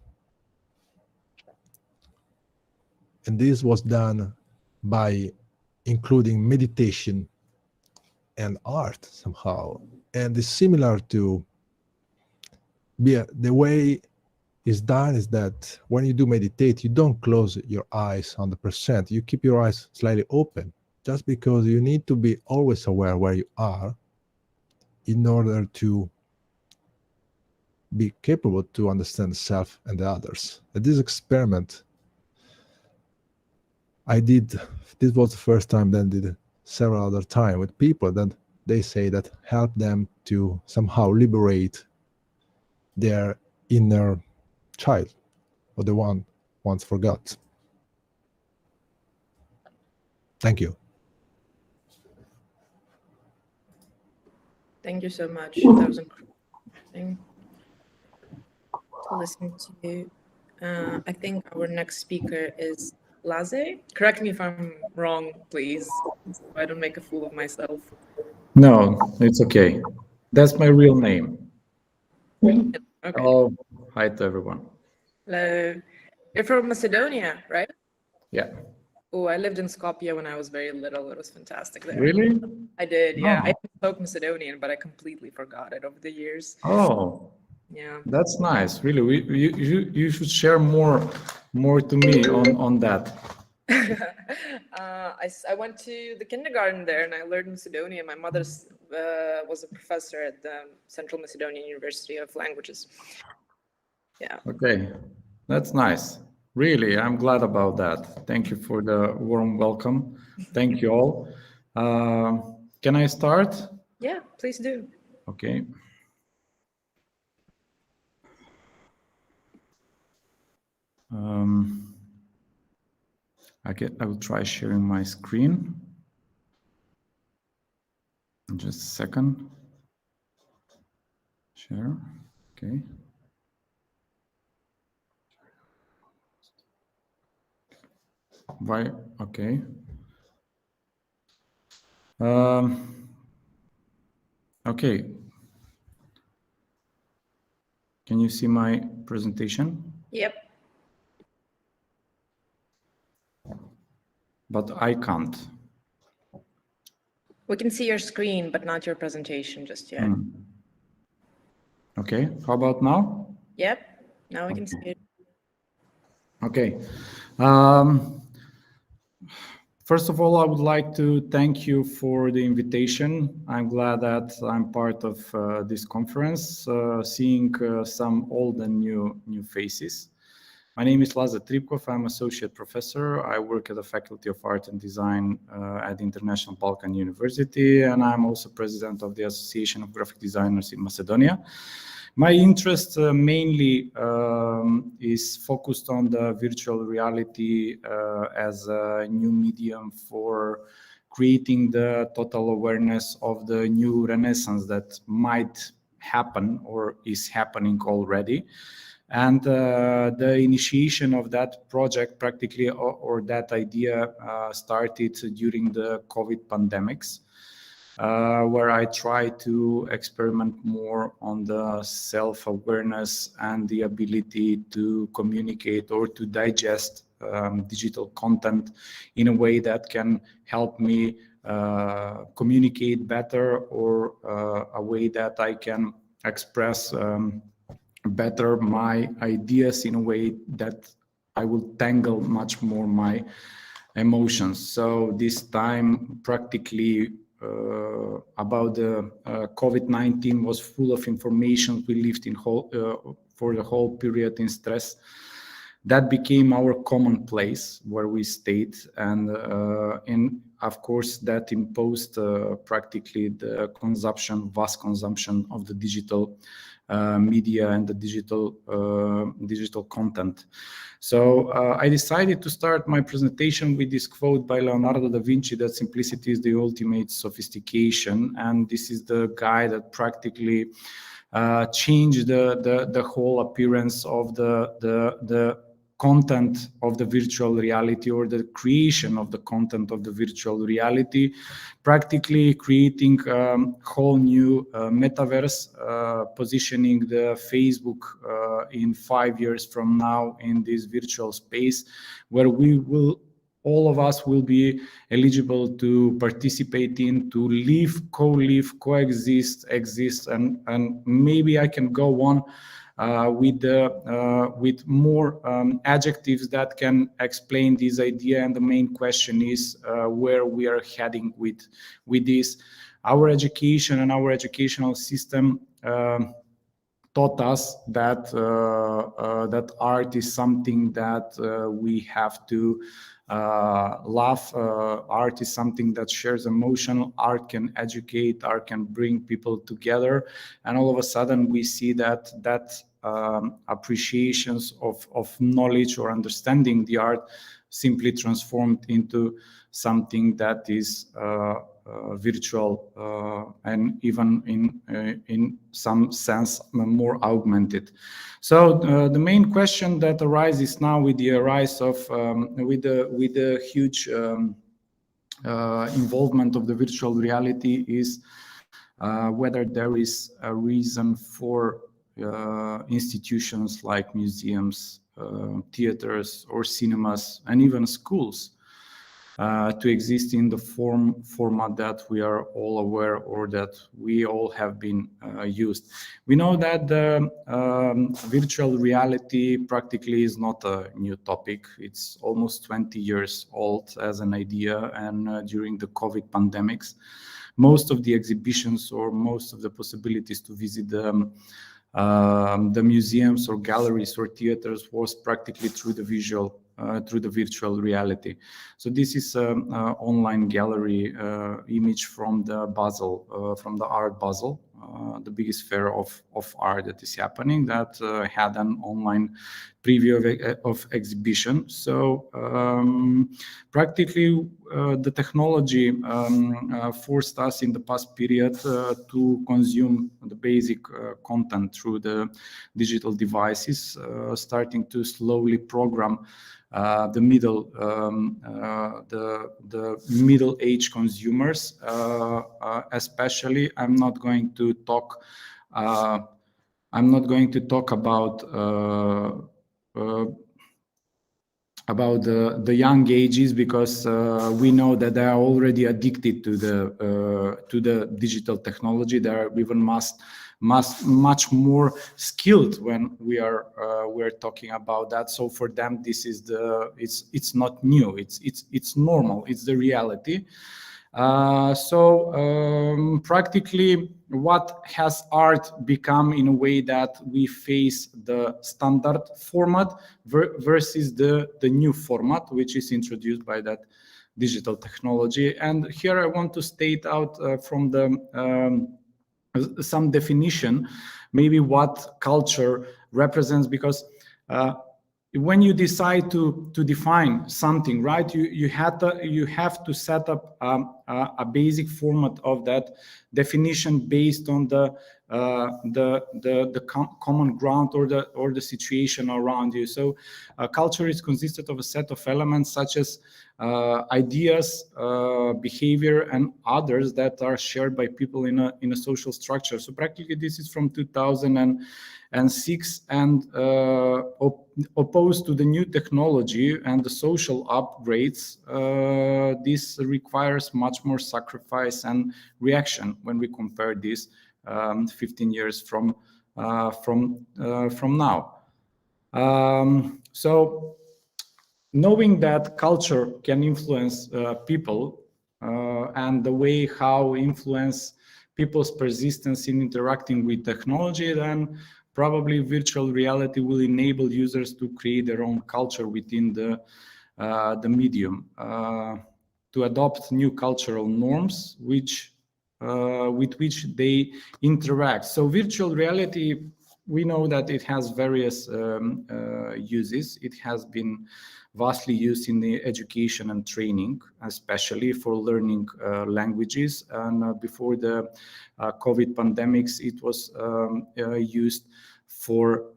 And this was done by including meditation and art somehow. And it's similar to the way it's done is that when you do meditate, you don't close your eyes 100%. You keep your eyes slightly open, just because you need to be always aware where you are in order to be capable to understand the self and the others. At this experiment, I did, this was the first time, then did several other times with people that they say that help them to somehow liberate their inner child, or the one once forgot. Thank you. Thank you so much. That was interesting to listen to. I think our next speaker is Laze. Correct me if I'm wrong, please, so I don't make a fool of myself. No, it's okay. That's my real name. Okay. Oh, hi to everyone. Hello. You're from Macedonia, right? Yeah. Oh, I lived in Skopje when I was very little. It was fantastic there. Really? I did, yeah. Oh. I spoke Macedonian, but I completely forgot it over the years. Oh, yeah. That's nice. Really, you should share more to me on that. I went to the kindergarten there and I learned Macedonian. My mother was a professor at the Central Macedonian University of Languages. Yeah. Okay, that's nice. Really, I'm glad about that. Thank you for the warm welcome. Thank you all. Can I start? Yeah, please do. Okay. I will try sharing my screen. Just a second. Share. Okay. Why? Okay. Okay. Can you see my presentation? Yep. But I can't. We can see your screen, but not your presentation just yet. Okay, how about now? Yep, now we can see it. Okay. First of all, I would like to thank you for the invitation. I'm glad that I'm part of this conference, seeing some old and new faces. My name is Laze Tripkov. I'm associate professor. I work at the Faculty of Art and Design at the International Balkan University, and I'm also president of the Association of Graphic Designers in Macedonia. My interest mainly is focused on the virtual reality as a new medium for creating the total awareness of the new renaissance that might happen or is happening already. And the initiation of that project practically, or that idea started during the COVID pandemics, where I try to experiment more on the self-awareness and the ability to communicate or to digest digital content in a way that can help me communicate better, or a way that I can express better my ideas in a way that I will tangle much more my emotions. So this time practically about the COVID-19 was full of information. We lived in for the whole period in stress. That became our common place where we stayed, and of course that imposed practically the vast consumption of the digital media and the digital content. So I decided to start my presentation with this quote by Leonardo da Vinci, that simplicity is the ultimate sophistication. And this is the guy that practically changed the whole appearance of the content of the virtual reality, or the creation of the content of the virtual reality, practically creating a whole new metaverse, positioning the Facebook in 5 years from now in this virtual space, where all of us will be eligible to participate in, to live, co-live, coexist, exist, and maybe I can go on with more adjectives that can explain this idea. And the main question is where we are heading with this. Our education and our educational system taught us that that art is something that we have to love. Art is something that shares emotion. Art can educate. Art can bring people together. And all of a sudden, we see that appreciations of knowledge or understanding the art simply transformed into something that is virtual and even in some sense more augmented. So the main question that arises now with the rise of with the huge involvement of the virtual reality is whether there is a reason for institutions like museums, theaters, or cinemas, and even schools to exist in the format that we are all aware, or that we all have been used. We know that the virtual reality practically is not a new topic. It's almost 20 years old as an idea, and during the COVID pandemics, most of the exhibitions or most of the possibilities to visit the museums or galleries or theaters was practically through the virtual reality. So this is an online gallery image from the Basel, from the Art Basel, the biggest fair of art that is happening, that had an online preview of exhibition. So practically the technology forced us in the past period to consume the basic content through the digital devices, starting to slowly program the middle-aged consumers, especially. I'm not going to talk I'm not going to talk about the young ages, because we know that they are already addicted to the digital technology. They are even much more skilled when we're talking about that. So for them, this is it's not new. It's normal. It's the reality. Practically, what has art become in a way that we face the standard format versus the new format, which is introduced by that digital technology. And here I want to state out from the some definition, maybe what culture represents, because when you decide to define something, right, you have to set up a basic format of that definition based on the common ground or the situation around you. So culture is consisted of a set of elements such as ideas, behavior, and others that are shared by people in a social structure. So practically, this is from 2006, and opposed to the new technology and the social upgrades, this requires much more sacrifice and reaction when we compare this 15 years from now. So knowing that culture can influence people and the way how influence people's persistence in interacting with technology, then probably virtual reality will enable users to create their own culture within the medium, to adopt new cultural norms with which they interact. So virtual reality, we know that it has various uses. It has been vastly used in the education and training, especially for learning languages. And before the COVID pandemics, it was used for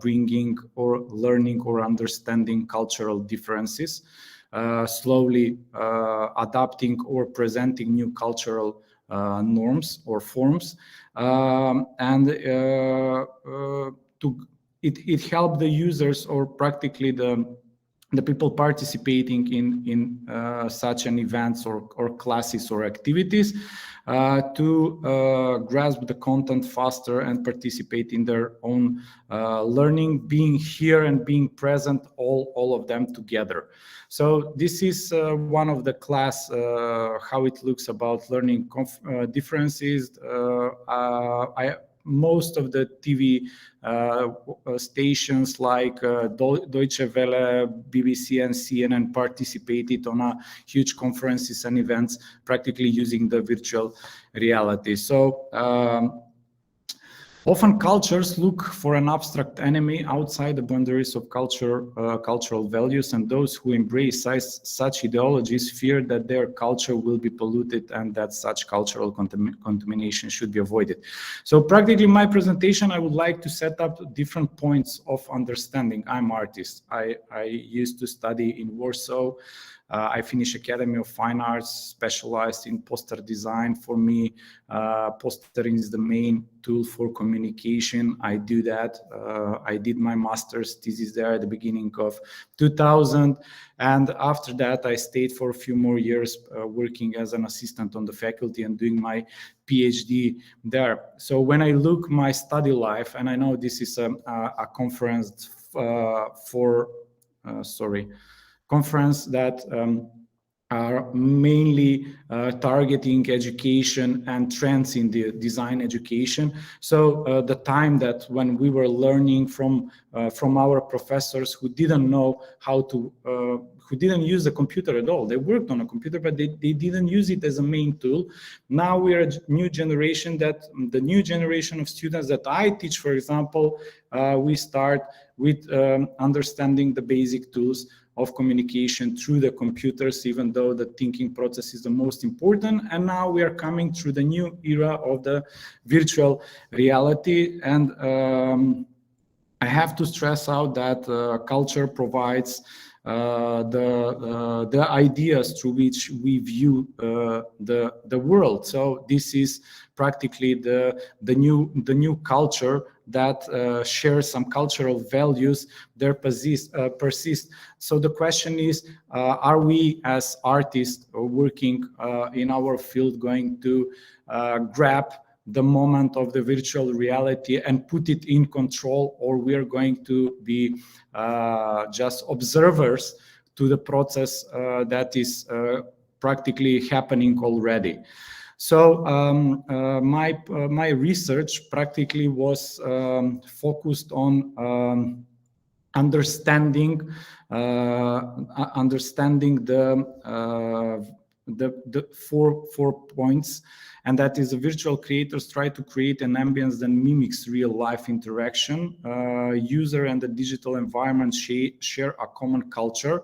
bringing or learning or understanding cultural differences, slowly adapting or presenting new cultural norms or forms, and it helped the users, or practically the people participating in such an events or classes or activities to grasp the content faster and participate in their own learning, being here and being present, all of them together. So this is one of the class, how it looks about learning differences. Most of the TV stations like Deutsche Welle, BBC, and CNN participated on huge conferences and events, practically using the virtual reality. So often cultures look for an abstract enemy outside the boundaries of cultural values, and those who embrace such ideologies fear that their culture will be polluted and that such cultural contamination should be avoided. So practically my presentation, I would like to set up different points of understanding. I'm artist. I used to study in Warsaw. I finished Academy of Fine Arts, specialized in poster design. For me, postering is the main tool for communication. I do that. I did my master's thesis there at the beginning of 2000. And after that, I stayed for a few more years working as an assistant on the faculty and doing my PhD there. So when I look my study life, and I know this is a conference conference that are mainly targeting education and trends in the design education. So the time that when we were learning from our professors who didn't know how to, who didn't use the computer at all. They worked on a computer, but they didn't use it as a main tool. Now we are a new generation the new generation of students that I teach, for example, we start with understanding the basic tools of communication through the computers, even though the thinking process is the most important. And now we are coming through the new era of the virtual reality. And I have to stress out that culture provides the ideas through which we view the world. So this is practically the new culture that shares some cultural values there persist. So the question is, are we as artists working in our field going to grab the moment of the virtual reality and put it in control, or we are going to be just observers to the process that is practically happening already? So my research practically was focused on understanding the four points, and that is the virtual creators try to create an ambience that mimics real life interaction. User and the digital environment share a common culture.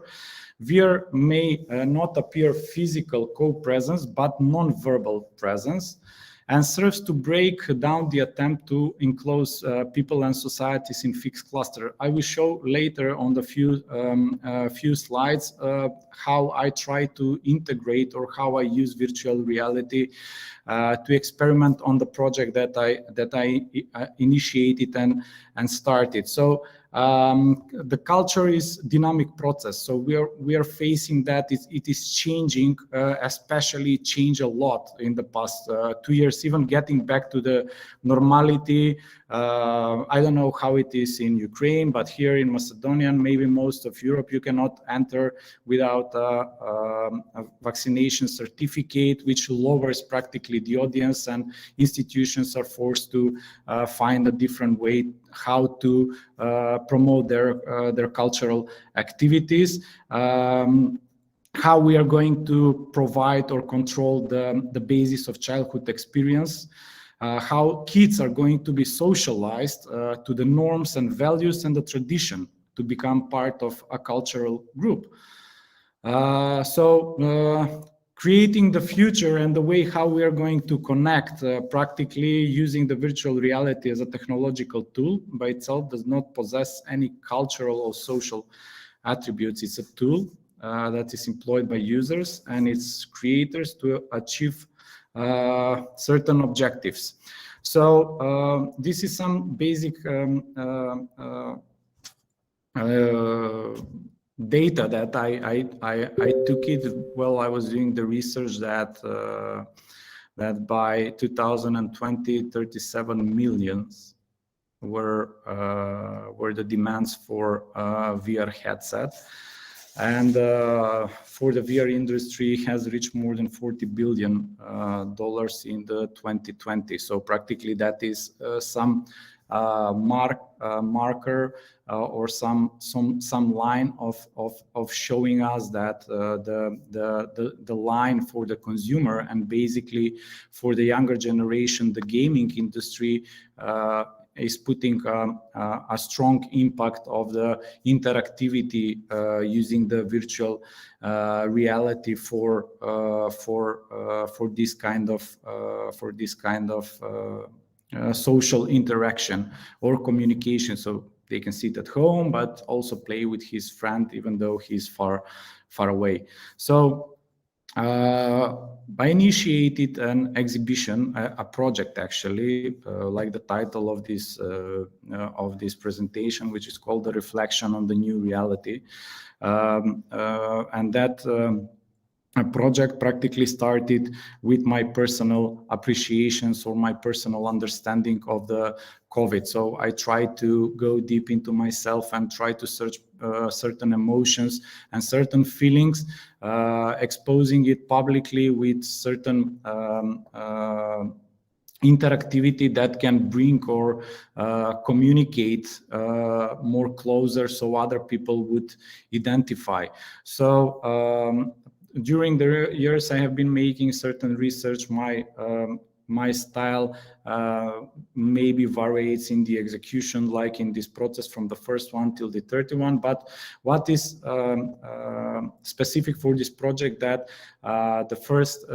VR may not appear physical co-presence, but non-verbal presence, and serves to break down the attempt to enclose people and societies in fixed cluster. I will show later on the few slides how I try to integrate, or how I use virtual reality to experiment on the project that I initiated and started. So the culture is dynamic process. So we are facing that it is changing, especially change a lot in the past 2 years, even getting back to the normality. I don't know how it is in Ukraine, but here in Macedonia and maybe most of Europe, you cannot enter without a vaccination certificate, which lowers practically the audience, and institutions are forced to find a different way how to promote their cultural activities. How we are going to provide or control the basis of childhood experience, how kids are going to be socialized to the norms and values and the tradition to become part of a cultural group. Creating the future and the way how we are going to connect practically using the virtual reality as a technological tool by itself does not possess any cultural or social attributes. It's a tool that is employed by users and its creators to achieve certain objectives. So this is some basic data that I took it while I was doing the research that by 2020, 37 millions were the demands for VR headset, and for the VR industry has reached more than $40 billion in the 2020. So practically that is some marker or some line of showing us that the line for the consumer and basically for the younger generation, the gaming industry is putting a strong impact of the interactivity using the virtual reality for this kind of social interaction or communication. So they can sit at home, but also play with his friend, even though he's far away. So I initiated an exhibition, a project actually, like the title of this presentation, which is called "The Reflection on the New Reality," and that project practically started with my personal appreciations or my personal understanding of the COVID. So I tried to go deep into myself and try to search certain emotions and certain feelings, exposing it publicly with certain interactivity that can bring or communicate more closer so other people would identify. So during the years, I have been making certain research. My style maybe varies in the execution, like in this process from the first one till the 31. But what is specific for this project, that the first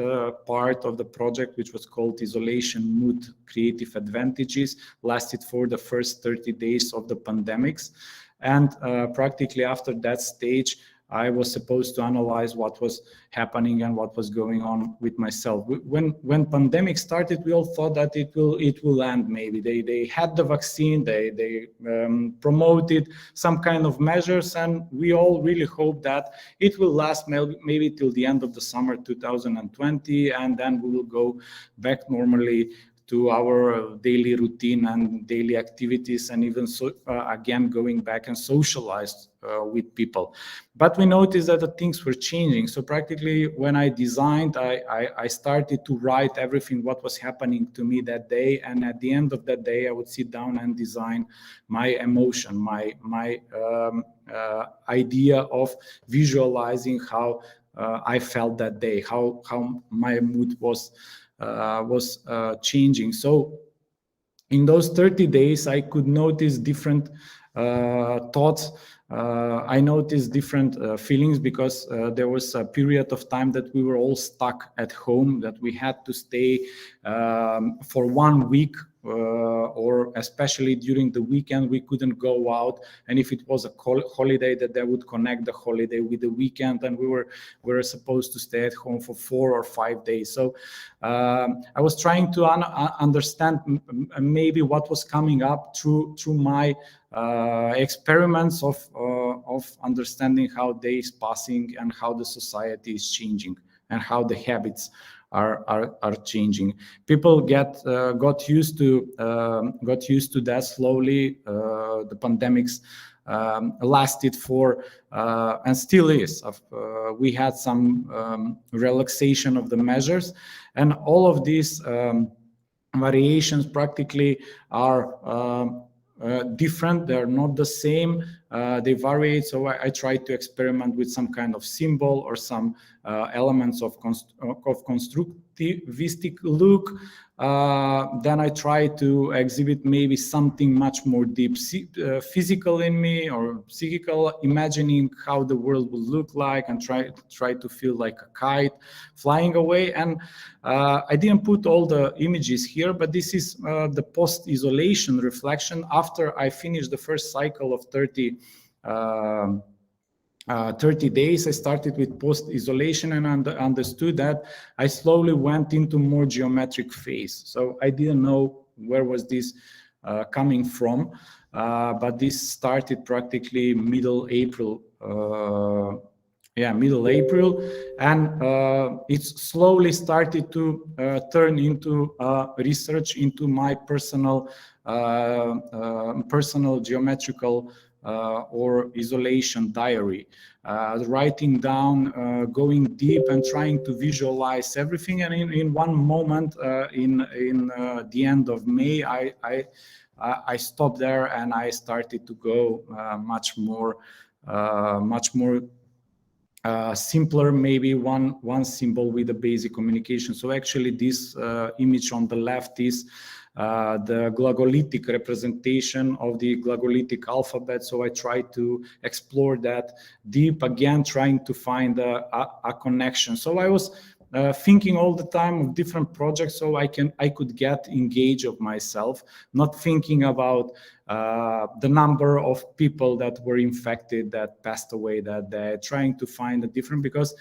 part of the project, which was called Isolation, Mood, Creative Advantages, lasted for the first 30 days of the pandemics. And practically after that stage, I was supposed to analyze what was happening and what was going on with myself. When pandemic started, we all thought that it will end. Maybe they had the vaccine, they promoted some kind of measures, and we all really hope that it will last maybe till the end of the summer 2020, and then we will go back normally to our daily routine and daily activities, and even again going back and socialize with people. But we noticed that the things were changing. So practically when I designed, I started to write everything what was happening to me that day, and at the end of that day I would sit down and design my emotion, my idea of visualizing how I felt that day, how my mood was changing. So in those 30 days, I could notice different thoughts. I noticed different feelings, because there was a period of time that we were all stuck at home, that we had to stay for 1 week, or especially during the weekend, we couldn't go out. And if it was a holiday, that they would connect the holiday with the weekend, and we were supposed to stay at home for 4 or 5 days. So I was trying to understand maybe what was coming up through my experiments of understanding how days passing and how the society is changing and how the habits are changing. People got used to that slowly. The pandemics lasted for and still is. We had some relaxation of the measures, and all of these variations practically are different. They're not the same. They vary. So I try to experiment with some kind of symbol or some elements of constructivistic look. Then I try to exhibit maybe something much more deep, physical in me, or psychical, imagining how the world will look like, and try to feel like a kite flying away. And I didn't put all the images here, but this is the post-isolation reflection after I finished the first cycle of 30 days. I started with post-isolation and understood that I slowly went into more geometric phase. So I didn't know where was this coming from, but this started practically middle April. Middle April, and it slowly started to turn into research into my personal geometrical or isolation diary, writing down, going deep and trying to visualize everything. And in one moment, in the end of May, I stopped there and I started to go much more simpler, maybe one symbol with a basic communication. So actually this image on the left is the glagolitic representation of the glagolitic alphabet. So I try to explore that deep, again trying to find a connection. So I was thinking all the time of different projects, so I could get engaged of myself, not thinking about the number of people that were infected, that passed away that day, trying to find a different, because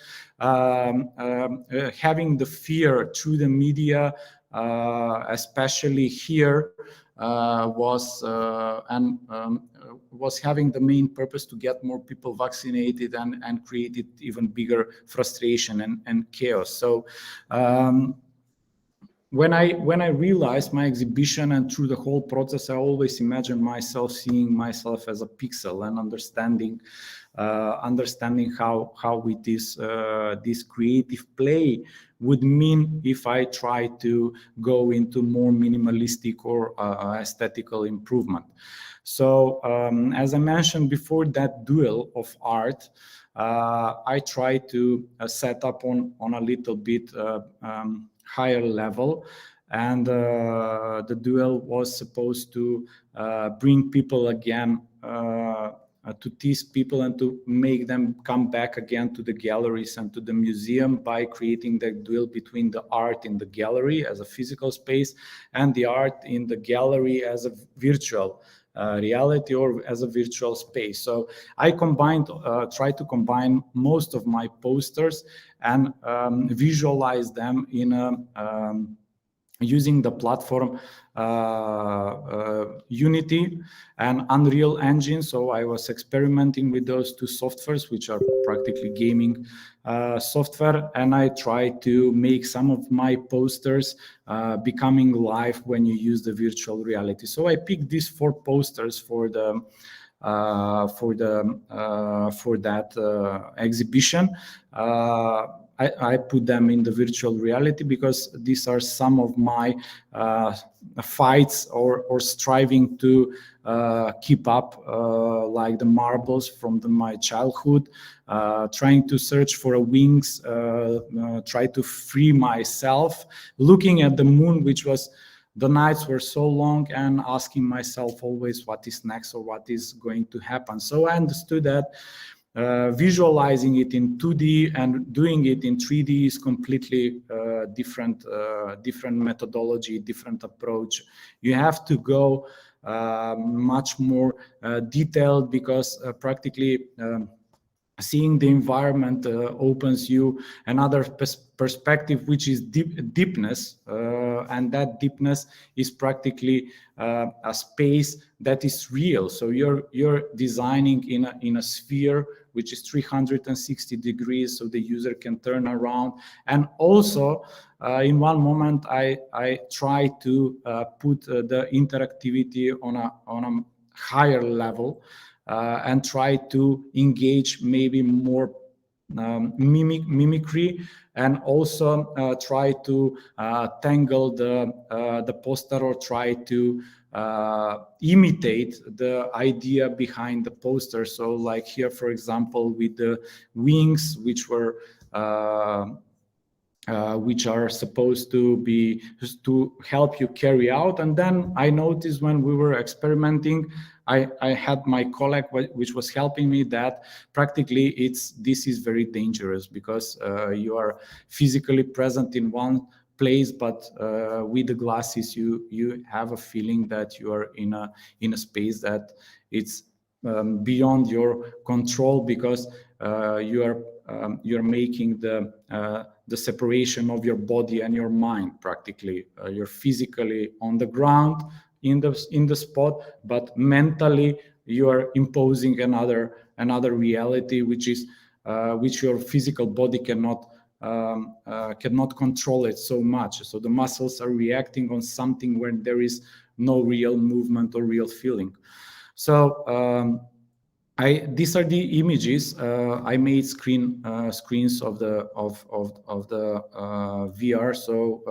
having the fear through the media, especially here, was having the main purpose to get more people vaccinated and created even bigger frustration and chaos. So when I realized my exhibition, and through the whole process, I always imagined myself seeing myself as a pixel and understanding how with this creative play would mean if I try to go into more minimalistic or aesthetical improvement. So as I mentioned before, that duel of art, I try to set up on a little bit higher level, and the duel was supposed to bring people again, to tease people and to make them come back again to the galleries and to the museum by creating the duel between the art in the gallery as a physical space and the art in the gallery as a virtual reality or as a virtual space. So I try to combine most of my posters and visualize them in a using the platform Unity and Unreal Engine. So I was experimenting with those two softwares, which are practically gaming software, and I try to make some of my posters becoming live when you use the virtual reality. So I picked these 4 posters for that exhibition. I put them in the virtual reality because these are some of my fights or striving to keep up, like the marbles from my childhood, trying to search for wings, try to free myself, looking at the moon, which was, the nights were so long, and asking myself always what is next or what is going to happen. So I understood that visualizing it in 2D and doing it in 3D is completely different methodology, different approach. You have to go much more detailed, because practically seeing the environment opens you another perspective, which is deepness, and that deepness is practically a space that is real. So you're designing in a sphere which is 360 degrees, so the user can turn around. And also in one moment I try to put the interactivity on a higher level, and try to engage maybe more mimicry, and also try to tangle the poster, or try to imitate the idea behind the poster. So like here, for example, with the wings, which are supposed to be to help you carry out. And then I noticed when we were experimenting, I had my colleague which was helping me, that practically this is very dangerous, because you are physically present in one place, but with the glasses you have a feeling that you are in a space that it's beyond your control, because you're making the separation of your body and your mind. Practically you're physically on the ground in the spot, but mentally you are imposing another reality, which your physical body cannot control it so much. So the muscles are reacting on something when there is no real movement or real feeling. So these are the images. I made screens of the VR, so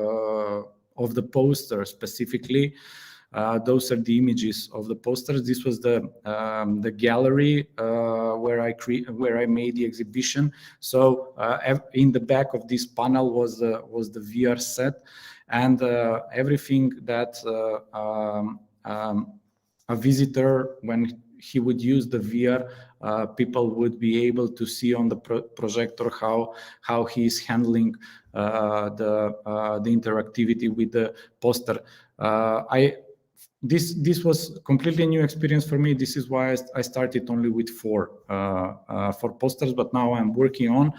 of the poster specifically. Those are the images of the posters. This was the gallery where I made the exhibition. So in the back of this panel was the VR set, and everything that a visitor, when he would use the VR, people would be able to see on the projector how he is handling the interactivity with the poster. This was completely new experience for me. This is why I started only with four posters, but now I'm working on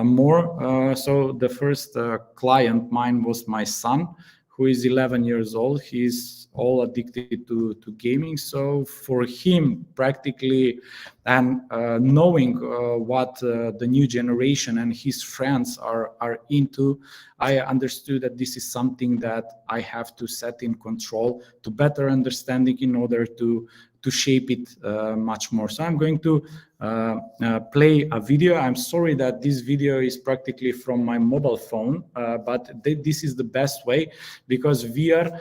more. So the first client mine was my son, who is 11 years old. He's all addicted to gaming. So for him, practically, and knowing what the new generation and his friends are into, I understood that this is something that I have to set in control to better understanding in order to shape it much more. So I'm going to play a video. I'm sorry that this video is practically from my mobile phone, but this is the best way, because VR,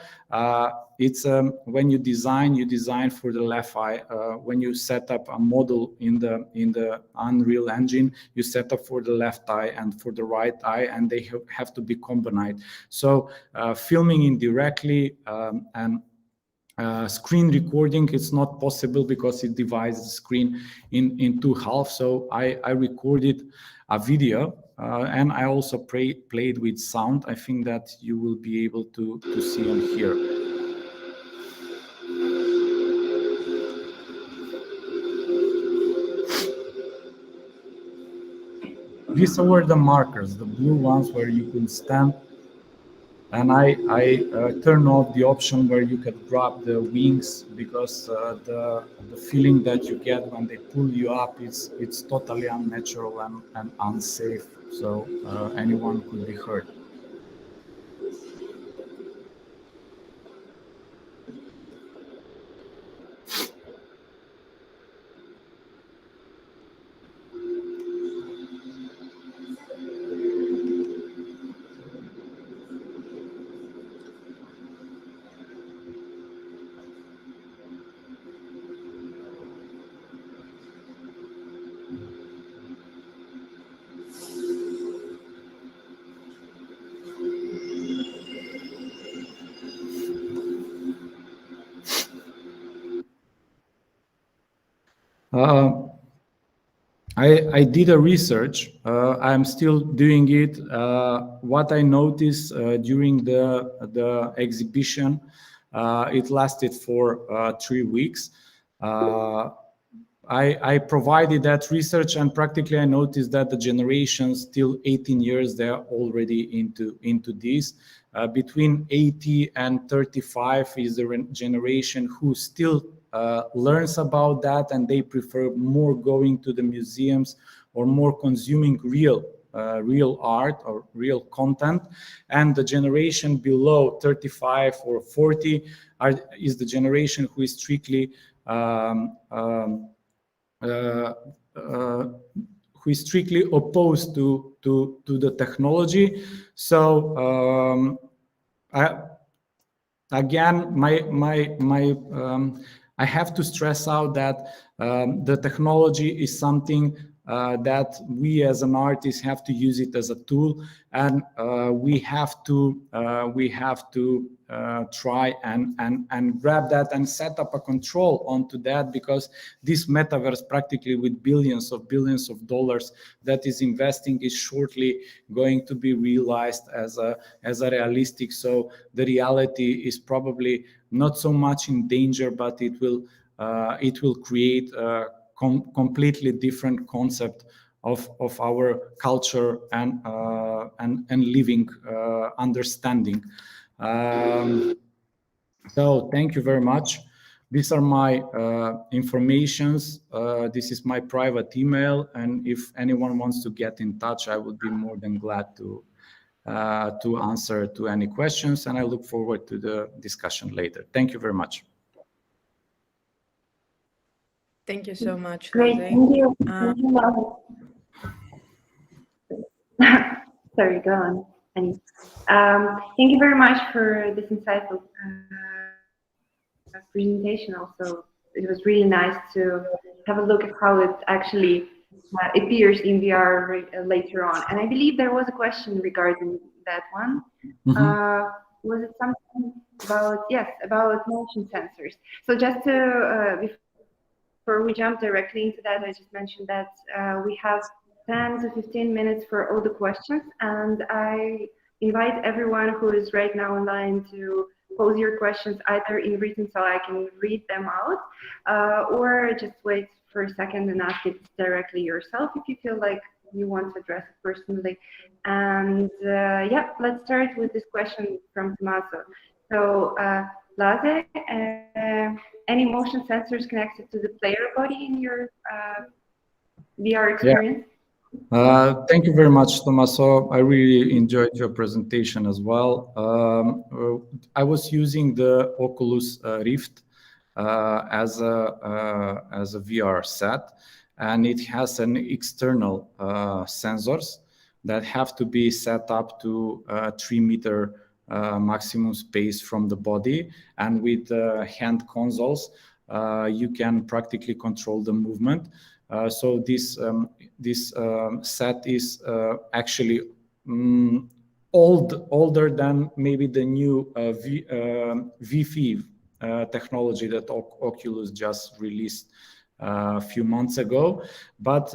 it's when you design for the left eye. When you set up a model in the Unreal Engine, you set up for the left eye and for the right eye, and they have to be combined. So filming indirectly and screen recording, it's not possible because it divides the screen in two halves. So I recorded a video and I also played with sound. I think that you will be able to see and hear. these were the markers, the blue ones where you could stand. And I turn off the option where you could grab the wings, because the feeling that you get when they pull you up, it's totally unnatural and unsafe. So anyone could be hurt. I did a research. I'm still doing it. What I noticed during the exhibition, it lasted for 3 weeks. I provided that research, and practically I noticed that the generations still 18 years, they're already into this. Between 80 and 35 is the generation who still learns about that, and they prefer more going to the museums or more consuming real art or real content. And the generation below 35 or 40 is the generation who is strictly opposed to the technology. So I have to stress out that the technology is something that we as an artist have to use it as a tool, and we have to try and grab that and set up a control onto that, because this metaverse, practically with billions of dollars that is investing, is shortly going to be realized as a realistic. So the reality is probably not so much in danger, but it will create a completely different concept of our culture and living understanding. So thank you very much. These are my informations. This is my private email, and if anyone wants to get in touch, I would be more than glad to answer to any questions, and I look forward to the discussion later. Thank you very much. Thank you so much, Great, Laze. thank you. Sorry, go on, Annie. Thank you very much for this insightful presentation. Also, it was really nice to have a look at how it actually appears in VR later on. And I believe there was a question regarding that one. Was it something about, yes, about motion sensors? So just to, before we jump directly into that, I just mentioned that we have 10 to 15 minutes for all the questions, and I invite everyone who is right now online to pose your questions either in written so I can read them out, or just wait for a second and ask it directly yourself if you feel like you want to address it personally. And yeah, let's start with this question from Tommaso. So Laze, any motion sensors connected to the player body in your VR experience? Yeah. Thank you very much, Tommaso. I really enjoyed your presentation as well. I was using the Oculus Rift as a VR set, and it has an external sensors that have to be set up to 3 meter maximum space from the body, and with hand consoles you can practically control the movement. So this set is actually older than maybe the new Wi-Fi technology that Oculus just released a few months ago, but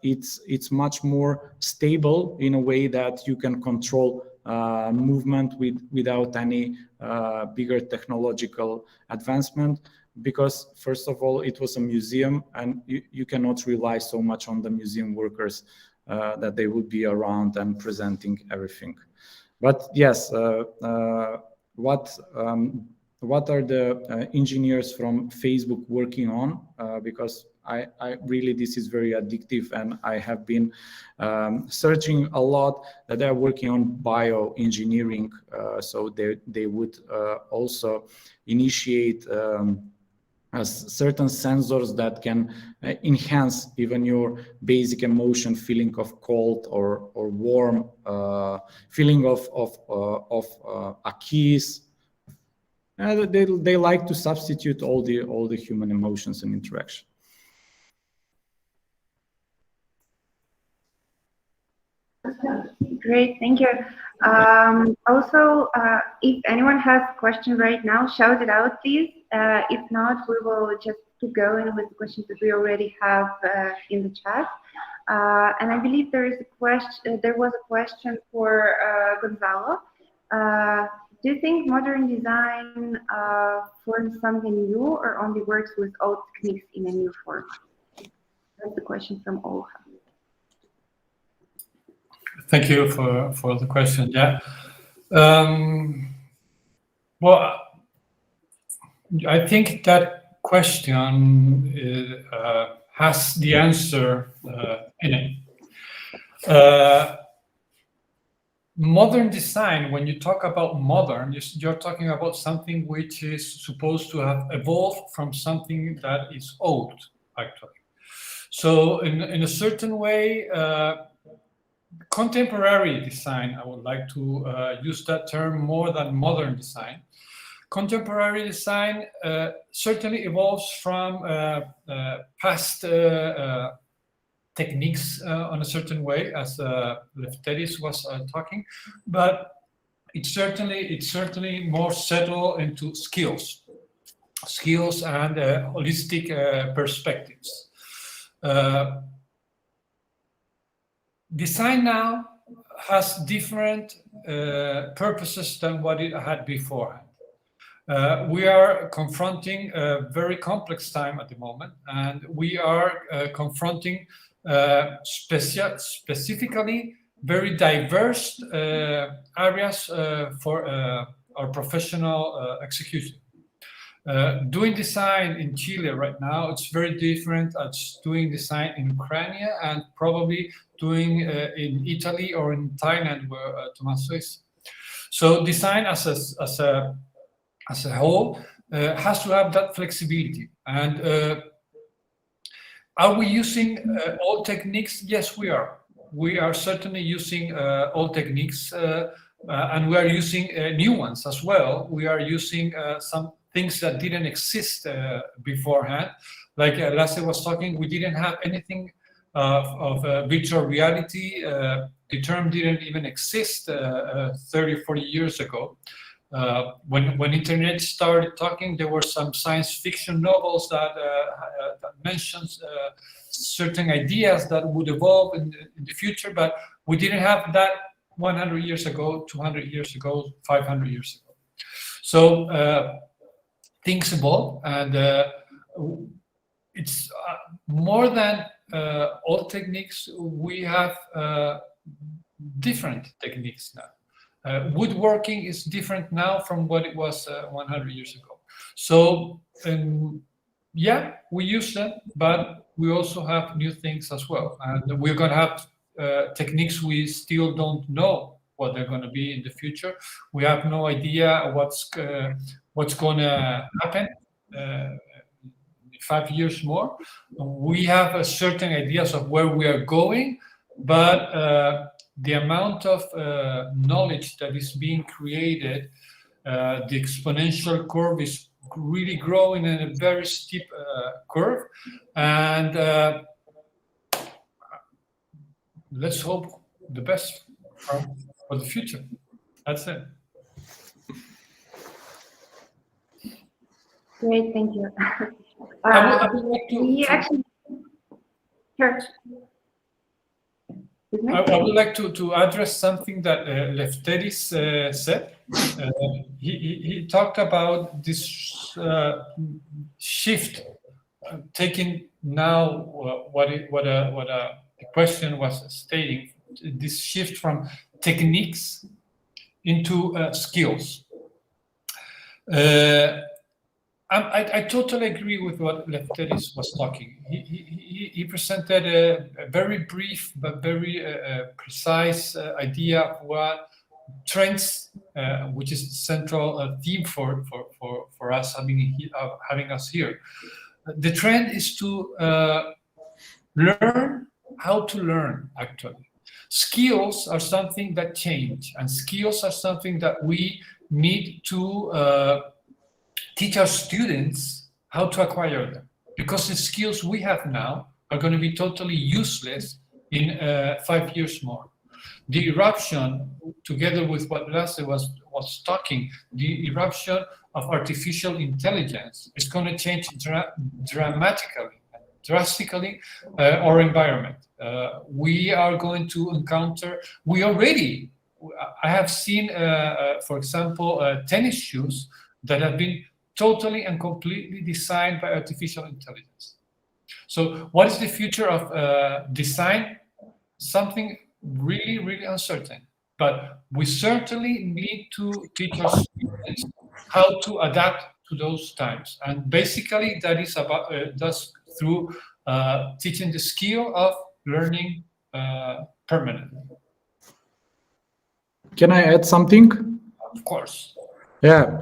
it's much more stable in a way that you can control movement without any bigger technological advancement. Because first of all, it was a museum, and you cannot rely so much on the museum workers that they would be around and presenting everything. But yes, what are the engineers from Facebook working on? Because I really, this is very addictive, and I have been searching a lot that they're working on bioengineering. So they would also initiate certain sensors that can enhance even your basic emotion, feeling of cold or warm, feeling of a kiss. They like to substitute all the human emotions and interaction. Great, thank you. Also, if anyone has a question right now, shout it out, please. If not, we will just keep going with the questions that we already have in the chat. And I believe there is a question. There was a question for Gonzalo. Do you think modern design forms something new, or only works with old techniques in a new format? That's the question from Olga. Thank you for the question. Yeah. Well, I think that question has the answer in it. Modern design, when you talk about modern, you're talking about something which is supposed to have evolved from something that is old, actually. So in a certain way, contemporary design, I would like to use that term more than modern design. Contemporary design certainly evolves from past techniques on a certain way, as Lefteris was talking, but it's certainly more settled into skills and holistic perspectives. Design now has different purposes than what it had beforehand. We are confronting a very complex time at the moment, and we are confronting specifically very diverse areas for our professional execution. Doing design in Chile right now, it's very different as doing design in Ukraine and probably doing in Italy or in Thailand, where Tommaso is. So design as a whole has to have that flexibility. And are we using old techniques? Yes, we are. We are certainly using old techniques, and we are using new ones as well. We are using some things that didn't exist beforehand. Like Laze was talking, we didn't have anything of virtual reality. The term didn't even exist 30, 40 years ago. When internet started talking, there were some science fiction novels that mentions certain ideas that would evolve in the future, but we didn't have that 100 years ago, 200 years ago, 500 years ago. So things evolve, and it's more than old techniques. We have different techniques now. Woodworking is different now from what it was 100 years ago. So yeah, we use them, but we also have new things as well. And we're going to have techniques we still don't know what they're going to be in the future. We have no idea what's going to happen in 5 years more. We have certain ideas of where we are going, but the amount of knowledge that is being created, the exponential curve is really growing in a very steep curve. And let's hope the best for the future. That's it. Great, thank you. I would like to actually, sure. I would like to address something that Lefteris said. He talked about this shift, taking now what the question was stating this shift from techniques into skills. I totally agree with what Lefteris was talking. He presented a very brief but very precise idea of what trends, which is the central theme for us having us here. The trend is to learn how to learn, actually. Skills are something that change, and skills are something that we need to teach our students how to acquire them, because the skills we have now are going to be totally useless in 5 years more. The eruption, together with what Laze was talking, the eruption of artificial intelligence is going to change drastically our environment. We are going to encounter, I have seen, for example, tennis shoes that have been totally and completely designed by artificial intelligence. So what is the future of design? Something really, really uncertain. But we certainly need to teach our students how to adapt to those times. And basically that is about that's through teaching the skill of learning permanently. Can I add something? Of course. Yeah,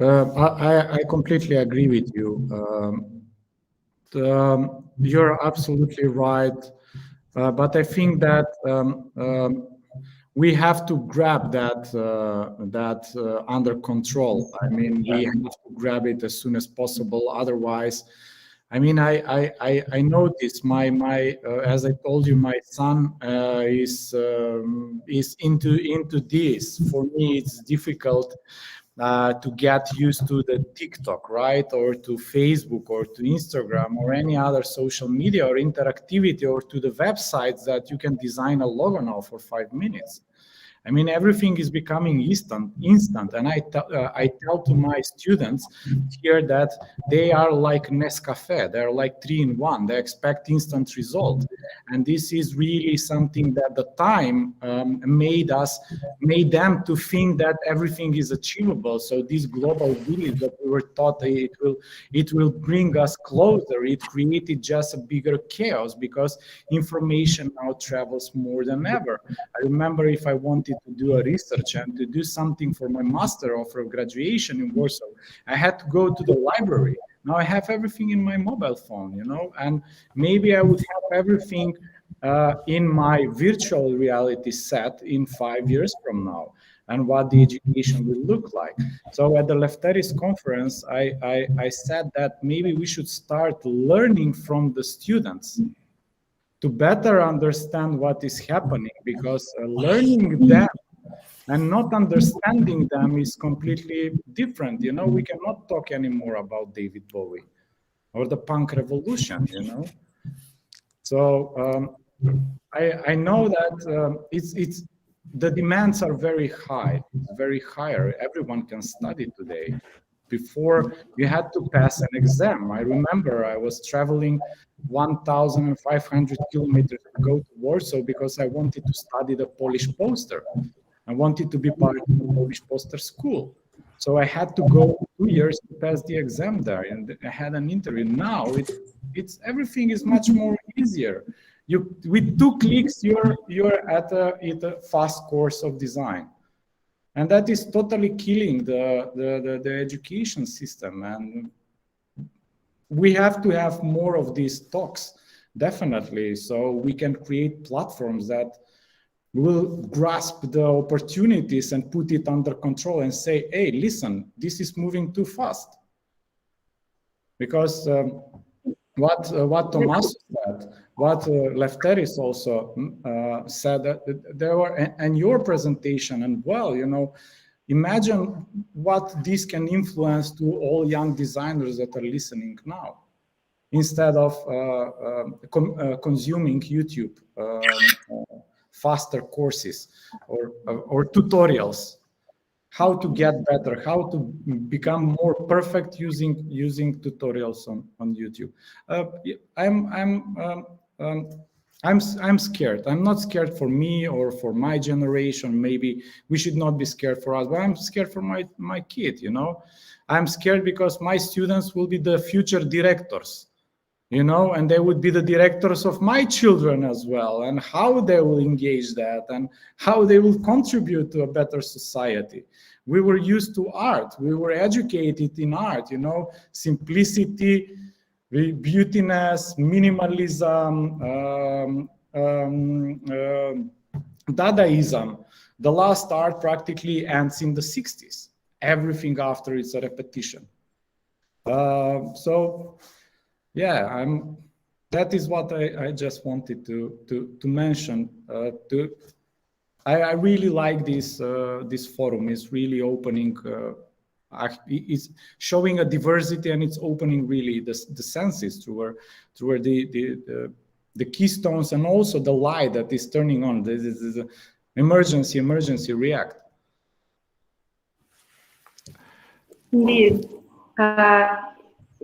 I completely agree with you. You're absolutely right. But I think that we have to grab that under control. I mean, we have to grab it as soon as possible. Otherwise, I mean, I noticed my as I told you, my son is into this. For me, it's difficult to get used to the TikTok, right? Or to Facebook or to Instagram or any other social media or interactivity, or to the websites that you can design a logo now for 5 minutes. I mean, everything is becoming instant. And I tell to my students here that they are like Nescafe. They're like 3-in-1. They expect instant result. And this is really something that the time made them to think that everything is achievable. So this global village that we were taught, it will bring us closer. It created just a bigger chaos because information now travels more than ever. I remember if I wanted to do a research and to do something for my master or for graduation in Warsaw, I had to go to the library. Now I have everything in my mobile phone, you know, and maybe I would have everything in my virtual reality set in 5 years from now, and what the education will look like. So at the Lefteris conference, I said that maybe we should start learning from the students to better understand what is happening, because learning them and not understanding them is completely different. You know, we cannot talk anymore about David Bowie or the punk revolution, you know. So I know that it's the demands are very high, very higher. Everyone can study today. Before, you had to pass an exam. I remember I was traveling 1,500 kilometers to go to Warsaw because I wanted to study the Polish poster. I wanted to be part of the Polish poster school. So I had to go 2 years to pass the exam there, and I had an interview. Now it's everything is much more easier. With 2 clicks, you're at a fast course of design. And that is totally killing the education system. And we have to have more of these talks, definitely, so we can create platforms that will grasp the opportunities and put it under control and say, hey, listen, this is moving too fast. Because what Tommaso said, what Lefteris also said, that there were, and your presentation, and well, you know, imagine what this can influence to all young designers that are listening now, instead of consuming YouTube faster courses or tutorials, how to get better, how to become more perfect using tutorials on YouTube. I'm scared. I'm not scared for me or for my generation. Maybe we should not be scared for us, but I'm scared for my kid, you know. I'm scared because my students will be the future directors, you know, and they would be the directors of my children as well, and how they will engage that and how they will contribute to a better society. We were used to art. We were educated in art, you know, simplicity, beautiness, minimalism, Dadaism. The last art practically ends in the 60s. Everything after is a repetition. So, yeah, that is what I just wanted to mention. I really like this forum. It's really opening. It's showing a diversity, and it's opening really the senses through the keystones, and also the light that is turning on. This is emergency react. Indeed.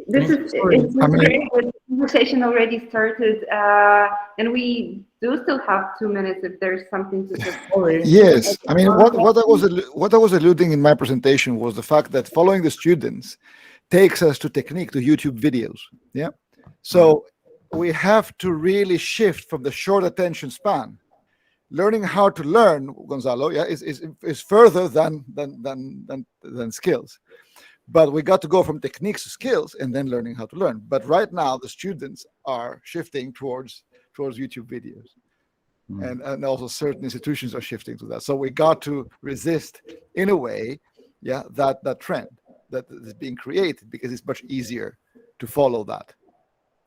It's great that the conversation already started, and we do still have 2 minutes if there's something to say. Yes, I mean, what I was alluding in my presentation was the fact that following the students takes us to technique, to YouTube videos. Yeah, so we have to really shift from the short attention span. Learning how to learn, Gonzalo, yeah, is further than skills. But we got to go from techniques to skills and then learning how to learn. But right now, the students are shifting towards YouTube videos. And also certain institutions are shifting to that. So we got to resist, in a way, yeah, that trend that is being created, because it's much easier to follow that.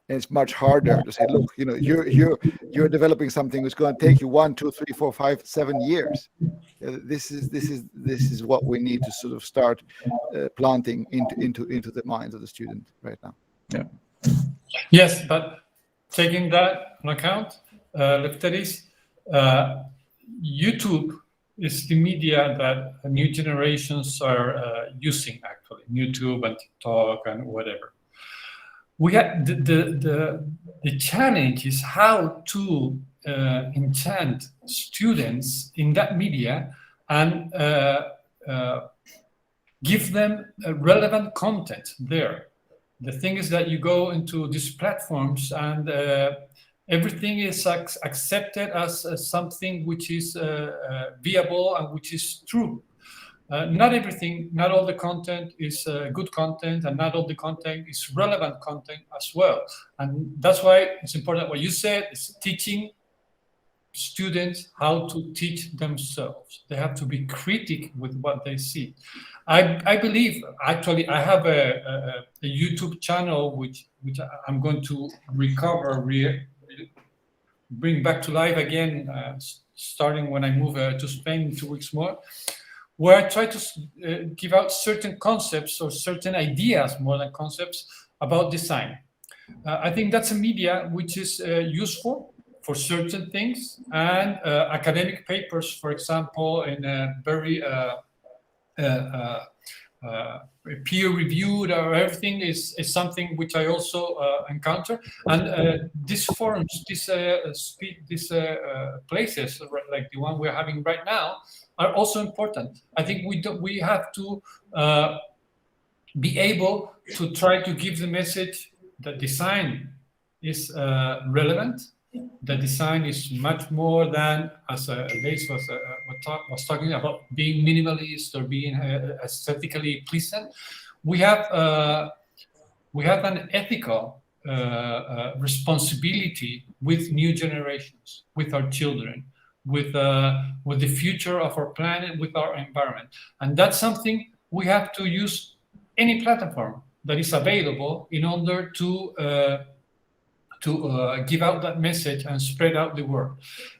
And it's much harder to say, look, you know, you're developing something that's going to take you 1, 2, 3, 4, 5, 7 years. This is what we need to sort of start planting into the minds of the student right now. Yeah. Yes, but taking that on account, Lefteris, YouTube is the media that new generations are using, actually, YouTube and TikTok and whatever. We have the challenge is how to enchant students in that media and give them relevant content there. The thing is that you go into these platforms and everything is accepted as something which is viable and which is true. Not everything, not all the content is good content, and not all the content is relevant content as well. And that's why it's important what you said, is teaching students how to teach themselves. They have to be critical with what they see. I believe, actually, I have a YouTube channel which I'm going to recover, bring back to life again, starting when I move to Spain in 2 weeks more, where I try to give out certain concepts or certain ideas, more than concepts, about design. I think that's a media which is useful for certain things, and academic papers, for example, in a very peer-reviewed or everything is something which I also encounter. And these forums, these places like the one we're having right now are also important. I think we have to be able to try to give the message that design is relevant. The design is much more than, as Laze was talking about, being minimalist or being aesthetically pleasant. We have an ethical responsibility with new generations, with our children, with the future of our planet, with our environment, and that's something we have to use any platform that is available in order to give out that message and spread out the word.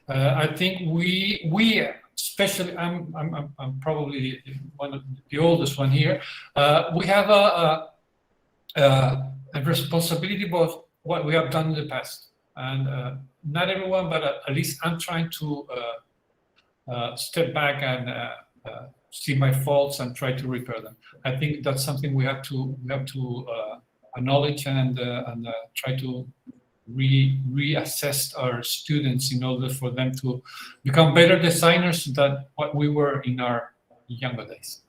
I think we especially, I'm probably one of the oldest one here. We have a responsibility of what we have done in the past, and not everyone, but at least I'm trying to step back and see my faults and try to repair them. I think that's something we have to acknowledge and try to reassessed our students in order for them to become better designers than what we were in our younger days.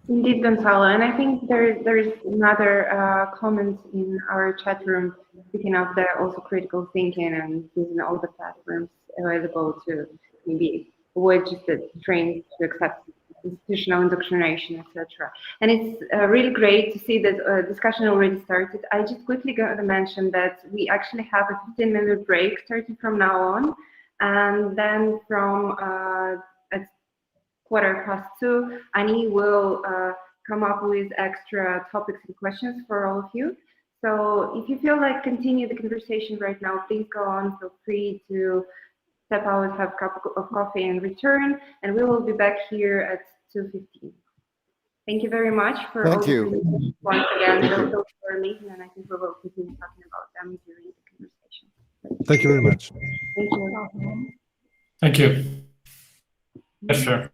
Indeed, Gonzalo, and I think there's another comment in our chat room, speaking of the also critical thinking and using all the platforms available to maybe avoid just the train to accept institutional indoctrination, etc. And it's really great to see that discussion already started. I just quickly going to mention that we actually have a 15-minute break starting from now on, and then from at 2:15, Annie will come up with extra topics and questions for all of you. So if you feel like continue the conversation right now, please go on. Feel free to step out, have a cup of coffee and return. And we will be back here at 2:15. Thank you very much for all Thank you. the once again. Thank you. Those were amazing, and I think we will continue talking about them during the conversation. Thank you very much. Thank you. Thank you. Yes, sure.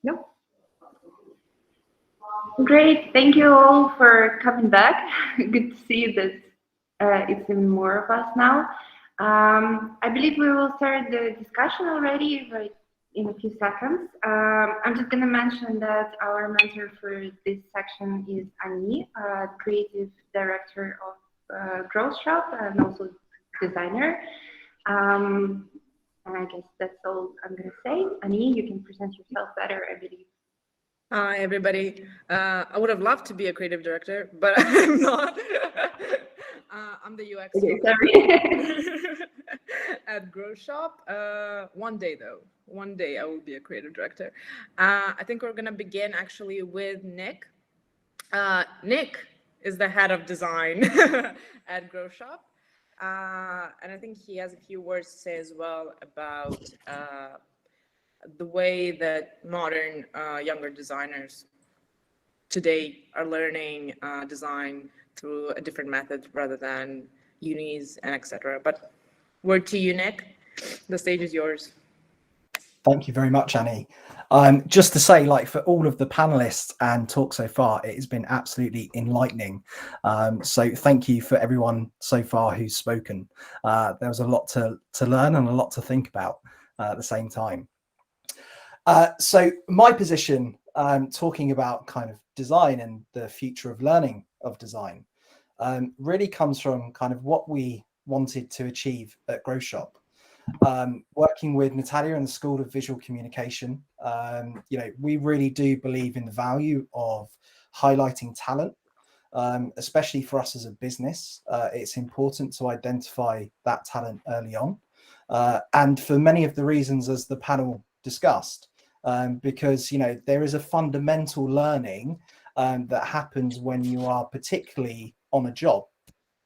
No. Great, thank you all for coming back. Good to see that it's even more of us now. I believe we will start the discussion already right in a few seconds. I'm just going to mention that our mentor for this section is Ani, creative director of Growth Shop and also designer. And I guess that's all I'm going to say. Ani, you can present yourself better, I believe. Hi, everybody. I would have loved to be a creative director, but I'm not. I'm the UX at Grow Shop. One day, though. One day I will be a creative director. I think we're going to begin actually with Nick. Nick is the head of design at Grow Shop. And I think he has a few words to say as well about the way that modern younger designers today are learning design through a different method rather than unis and etc. But word to you, Nick. The stage is yours. Thank you very much, Annie. Just to say, like, for all of the panelists and talk so far, it has been absolutely enlightening. So thank you for everyone so far who's spoken. There was a lot to learn and a lot to think about at the same time. So my position, talking about kind of design and the future of learning of design, really comes from kind of what we wanted to achieve at Grow Shop. Working with Natalia in the School of Visual Communication, we really do believe in the value of highlighting talent, especially for us as a business. It's important to identify that talent early on, and for many of the reasons as the panel discussed. Because there is a fundamental learning that happens when you are particularly on a job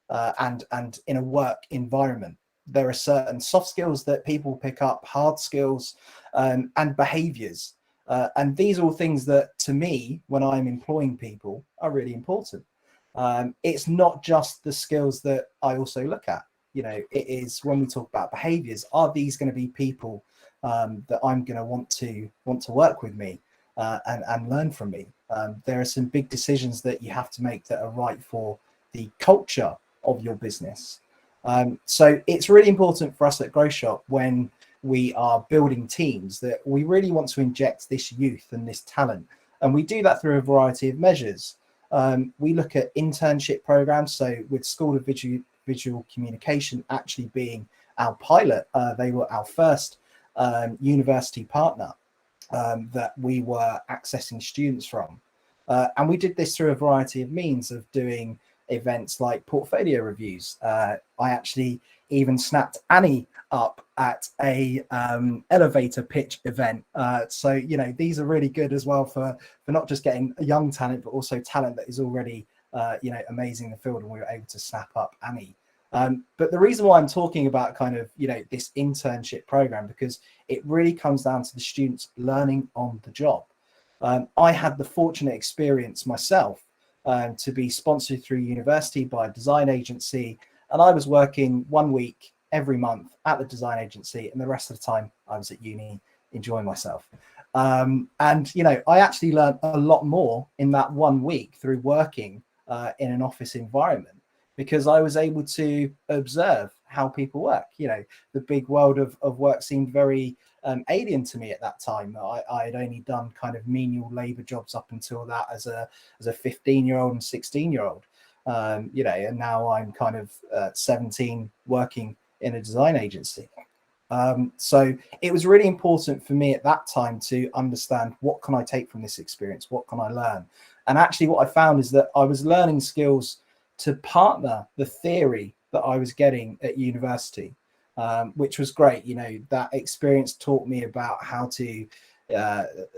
and in a work environment. There are certain soft skills that people pick up, hard skills, and behaviors. And these are all things that, to me, when I'm employing people, are really important. It's not just the skills that I also look at. It is when we talk about behaviors, are these going to be people that I'm going to want to work with me and learn from me? There are some big decisions that you have to make that are right for the culture of your business. So it's really important for us at Grow Shop when we are building teams that we really want to inject this youth and this talent. And we do that through a variety of measures. We look at internship programs. So with School of Visual Communication actually being our pilot, they were our first university partner that we were accessing students from. And we did this through a variety of means of doing events like portfolio reviews. I actually even snapped Annie up at a elevator pitch event. So these are really good as well for not just getting a young talent, but also talent that is already amazing in the field, and we were able to snap up Annie. But the reason why I'm talking about kind of this internship program, because it really comes down to the students learning on the job. I had the fortunate experience myself to be sponsored through university by a design agency, and I was working 1 week every month at the design agency, and the rest of the time I was at uni enjoying myself. And I actually learned a lot more in that 1 week through working in an office environment, because I was able to observe how people work. The big world of work seemed very alien to me at that time. I had only done kind of menial labor jobs up until that as a 15-year-old and 16-year-old, and now I'm kind of 17 working in a design agency. So it was really important for me at that time to understand, what can I take from this experience? What can I learn? And actually what I found is that I was learning skills to partner the theory that I was getting at university, which was great. That experience taught me about how to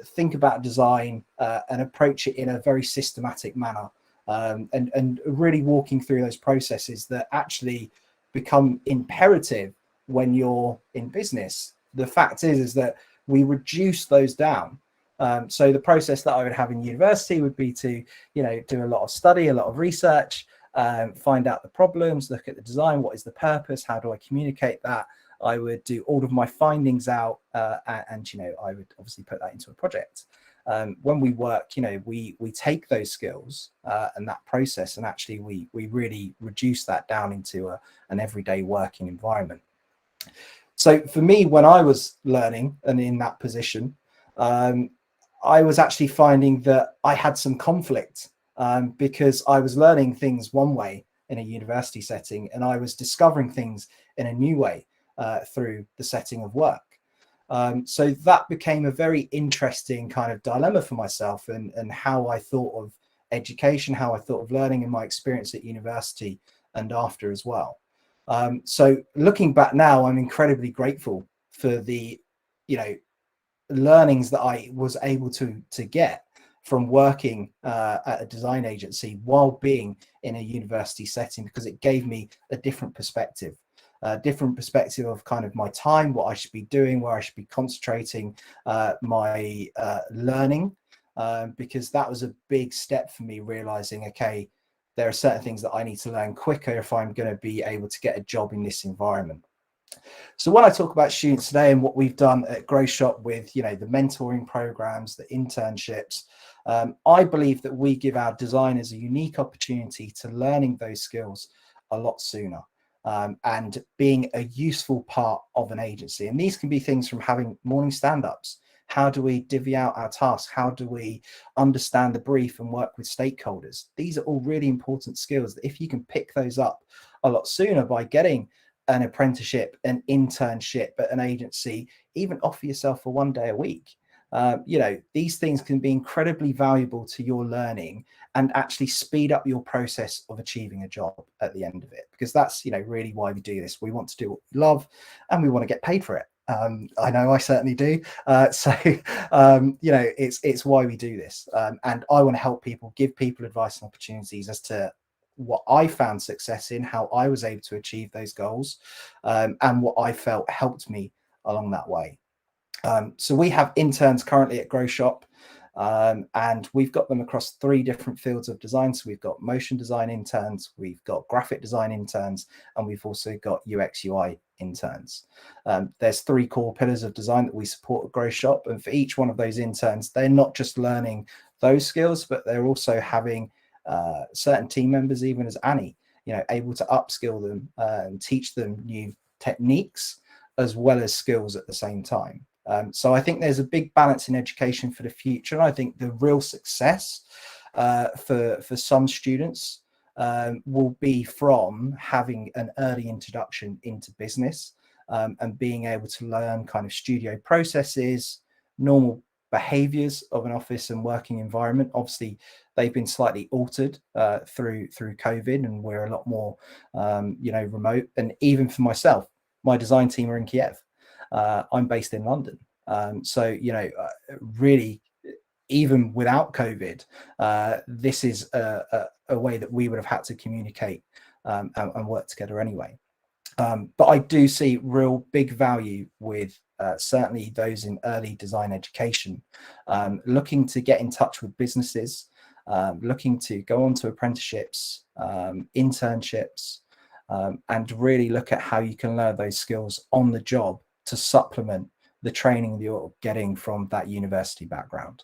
think about design and approach it in a very systematic manner, and really walking through those processes that actually become imperative when you're in business. The fact is that we reduce those down. So the process that I would have in university would be to, do a lot of study, a lot of research, find out the problems, look at the design, what is the purpose, how do I communicate that. I would do all of my findings out, and I would obviously put that into a project. When we work, we take those skills and that process, and actually we really reduce that down into an everyday working environment. So for me, when I was learning and in that position, I was actually finding that I had some conflict because I was learning things one way in a university setting, and I was discovering things in a new way through the setting of work. So that became a very interesting kind of dilemma for myself, and how I thought of education, how I thought of learning, and my experience at university and after as well. So looking back now, I'm incredibly grateful for the, learnings that I was able to get from working at a design agency while being in a university setting, because it gave me a different perspective of kind of my time, what I should be doing, where I should be concentrating my learning, because that was a big step for me, realizing, okay, there are certain things that I need to learn quicker if I'm going to be able to get a job in this environment. So when I talk about students today and what we've done at Grow Shop with, the mentoring programs, the internships, I believe that we give our designers a unique opportunity to learning those skills a lot sooner, and being a useful part of an agency. And these can be things from having morning stand-ups. How do we divvy out our tasks? How do we understand the brief and work with stakeholders? These are all really important skills that if you can pick those up a lot sooner by getting an apprenticeship, an internship at an agency, even offer yourself for 1 day a week. These things can be incredibly valuable to your learning and actually speed up your process of achieving a job at the end of it, because that's, really why we do this. We want to do what we love and we want to get paid for it. I know I certainly do. It's why we do this. And I want to help people, give people advice and opportunities as to what I found success in, how I was able to achieve those goals, and what I felt helped me along that way. So we have interns currently at Grow Shop, and we've got them across 3 different fields of design. So we've got motion design interns, we've got graphic design interns, and we've also got UX UI interns. There's 3 core pillars of design that we support at Grow Shop, and for each one of those interns, they're not just learning those skills, but they're also having certain team members, even as Annie, able to upskill them and teach them new techniques as well as skills at the same time. So I think there's a big balance in education for the future. And I think the real success for some students will be from having an early introduction into business, and being able to learn kind of studio processes, normal behaviors of an office and working environment. Obviously, they've been slightly altered through COVID, and we're a lot more remote. And even for myself, my design team are in Kiev. I'm based in London. So really, even without COVID, this is a way that we would have had to communicate and work together anyway. But I do see real big value with certainly those in early design education, looking to get in touch with businesses, looking to go on to apprenticeships, internships, and really look at how you can learn those skills on the job to supplement the training that you're getting from that university background.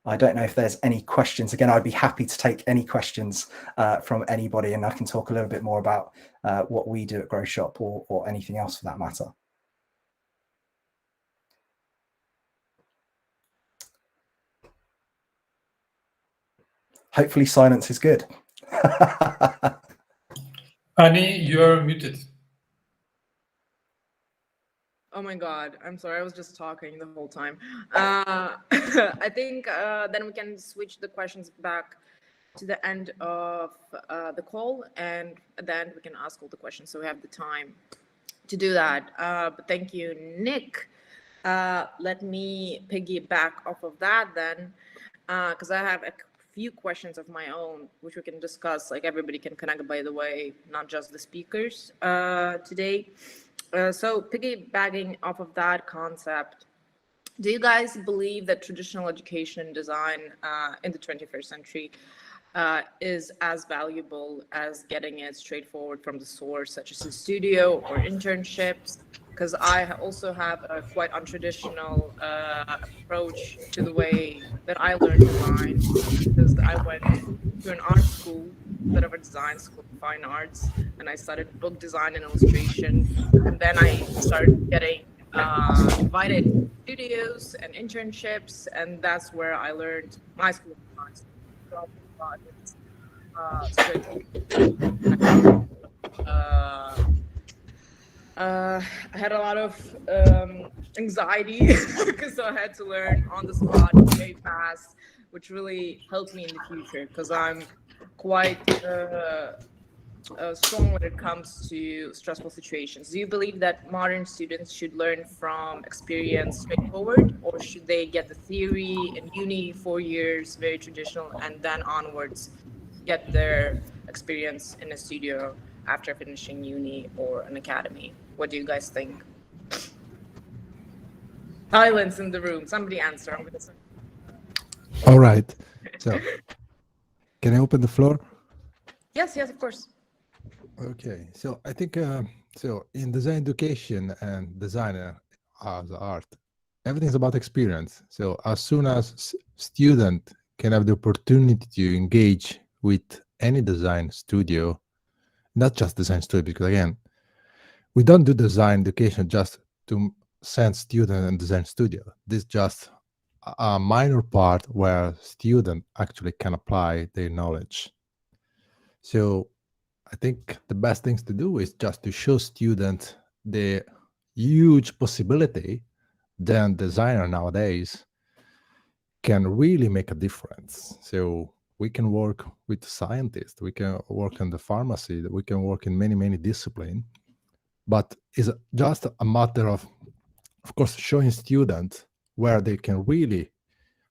I don't know if there's any questions. Again, I'd be happy to take any questions from anybody, and I can talk a little bit more about what we do at Grow Shop, or anything else for that matter. Hopefully silence is good. Annie, you're muted. Oh my God, I'm sorry, I was just talking the whole time. I think then we can switch the questions back to the end of the call, and then we can ask all the questions, so we have the time to do that. But thank you, Nick. Let me piggyback off of that then, because I have a few questions of my own, which we can discuss. Like, everybody can connect, by the way, not just the speakers today. So piggybacking off of that concept, Do you guys believe that traditional education and design in the 21st century is as valuable as getting it straightforward from the source, such as a studio or internships? Because I also have a quite untraditional approach to the way that I learned design, because I went to an art school instead of a design school, fine arts, and I studied book design and illustration, and then I started getting invited to studios and internships, and that's where I learned my school of design. I had a lot of anxiety because I had to learn on the spot very fast, which really helped me in the future because I'm quite strong when it comes to stressful situations. Do you believe that modern students should learn from experience straightforward, or should they get the theory in uni 4 years, very traditional, and then onwards get their experience in a studio after finishing uni or an academy? What do you guys think? Silence in the room. Somebody answer. I'm gonna say. All right. So, can I open the floor? Yes, of course. Okay. So I think so in design education and design as art, everything's about experience. So as soon as student can have the opportunity to engage with any design studio, not just design studio, because again, we don't do design education just to send student and design studio. This is just a minor part where student actually can apply their knowledge. So I think the best things to do is just to show students the huge possibility that designer nowadays can really make a difference. So we can work with scientists, we can work in the pharmacy, we can work in many disciplines, but it's just a matter of course, showing students where they can really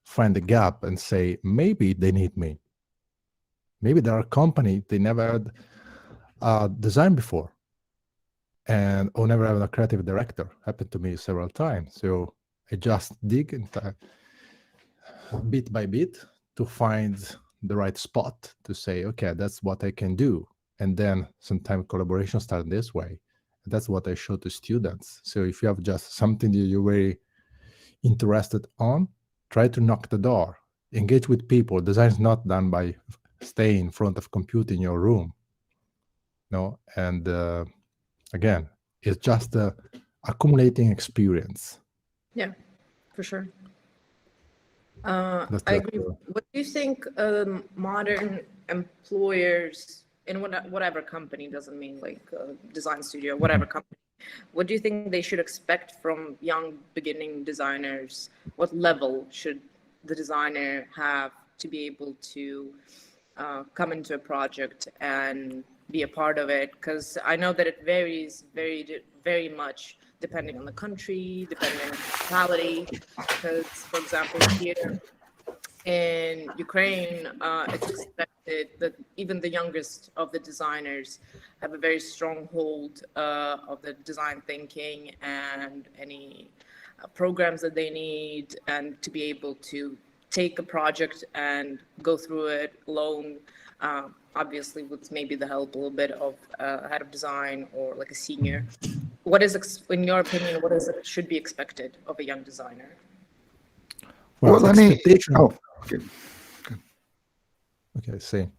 find the gap and say, maybe they need me. Maybe there are companies they never had design before, and or never had a creative director. Happened to me several times. So I just dig into bit by bit to find the right spot to say, okay, that's what I can do. And then sometimes collaboration starts this way. That's what I show to students. So if you have just something that you're very interested on, try to knock the door, engage with people. Design is not done by staying in front of computer in your room. No, and again, it's just accumulating experience. Yeah, for sure. I agree. What do you think modern employers in whatever company, doesn't mean like design studio, whatever company, what do you think they should expect from young beginning designers? What level should the designer have to be able to come into a project and be a part of it? Because I know that it varies very much depending on the country, depending on the locality. Because, for example, here in Ukraine, it's expected that even the youngest of the designers have a very strong hold of the design thinking and any programs that they need, and to be able to take a project and go through it alone, obviously with maybe the help a little bit of a head of design or like a senior. What is, in your opinion, what is should be expected of a young designer? Well, let me. Oh, okay. Okay, same.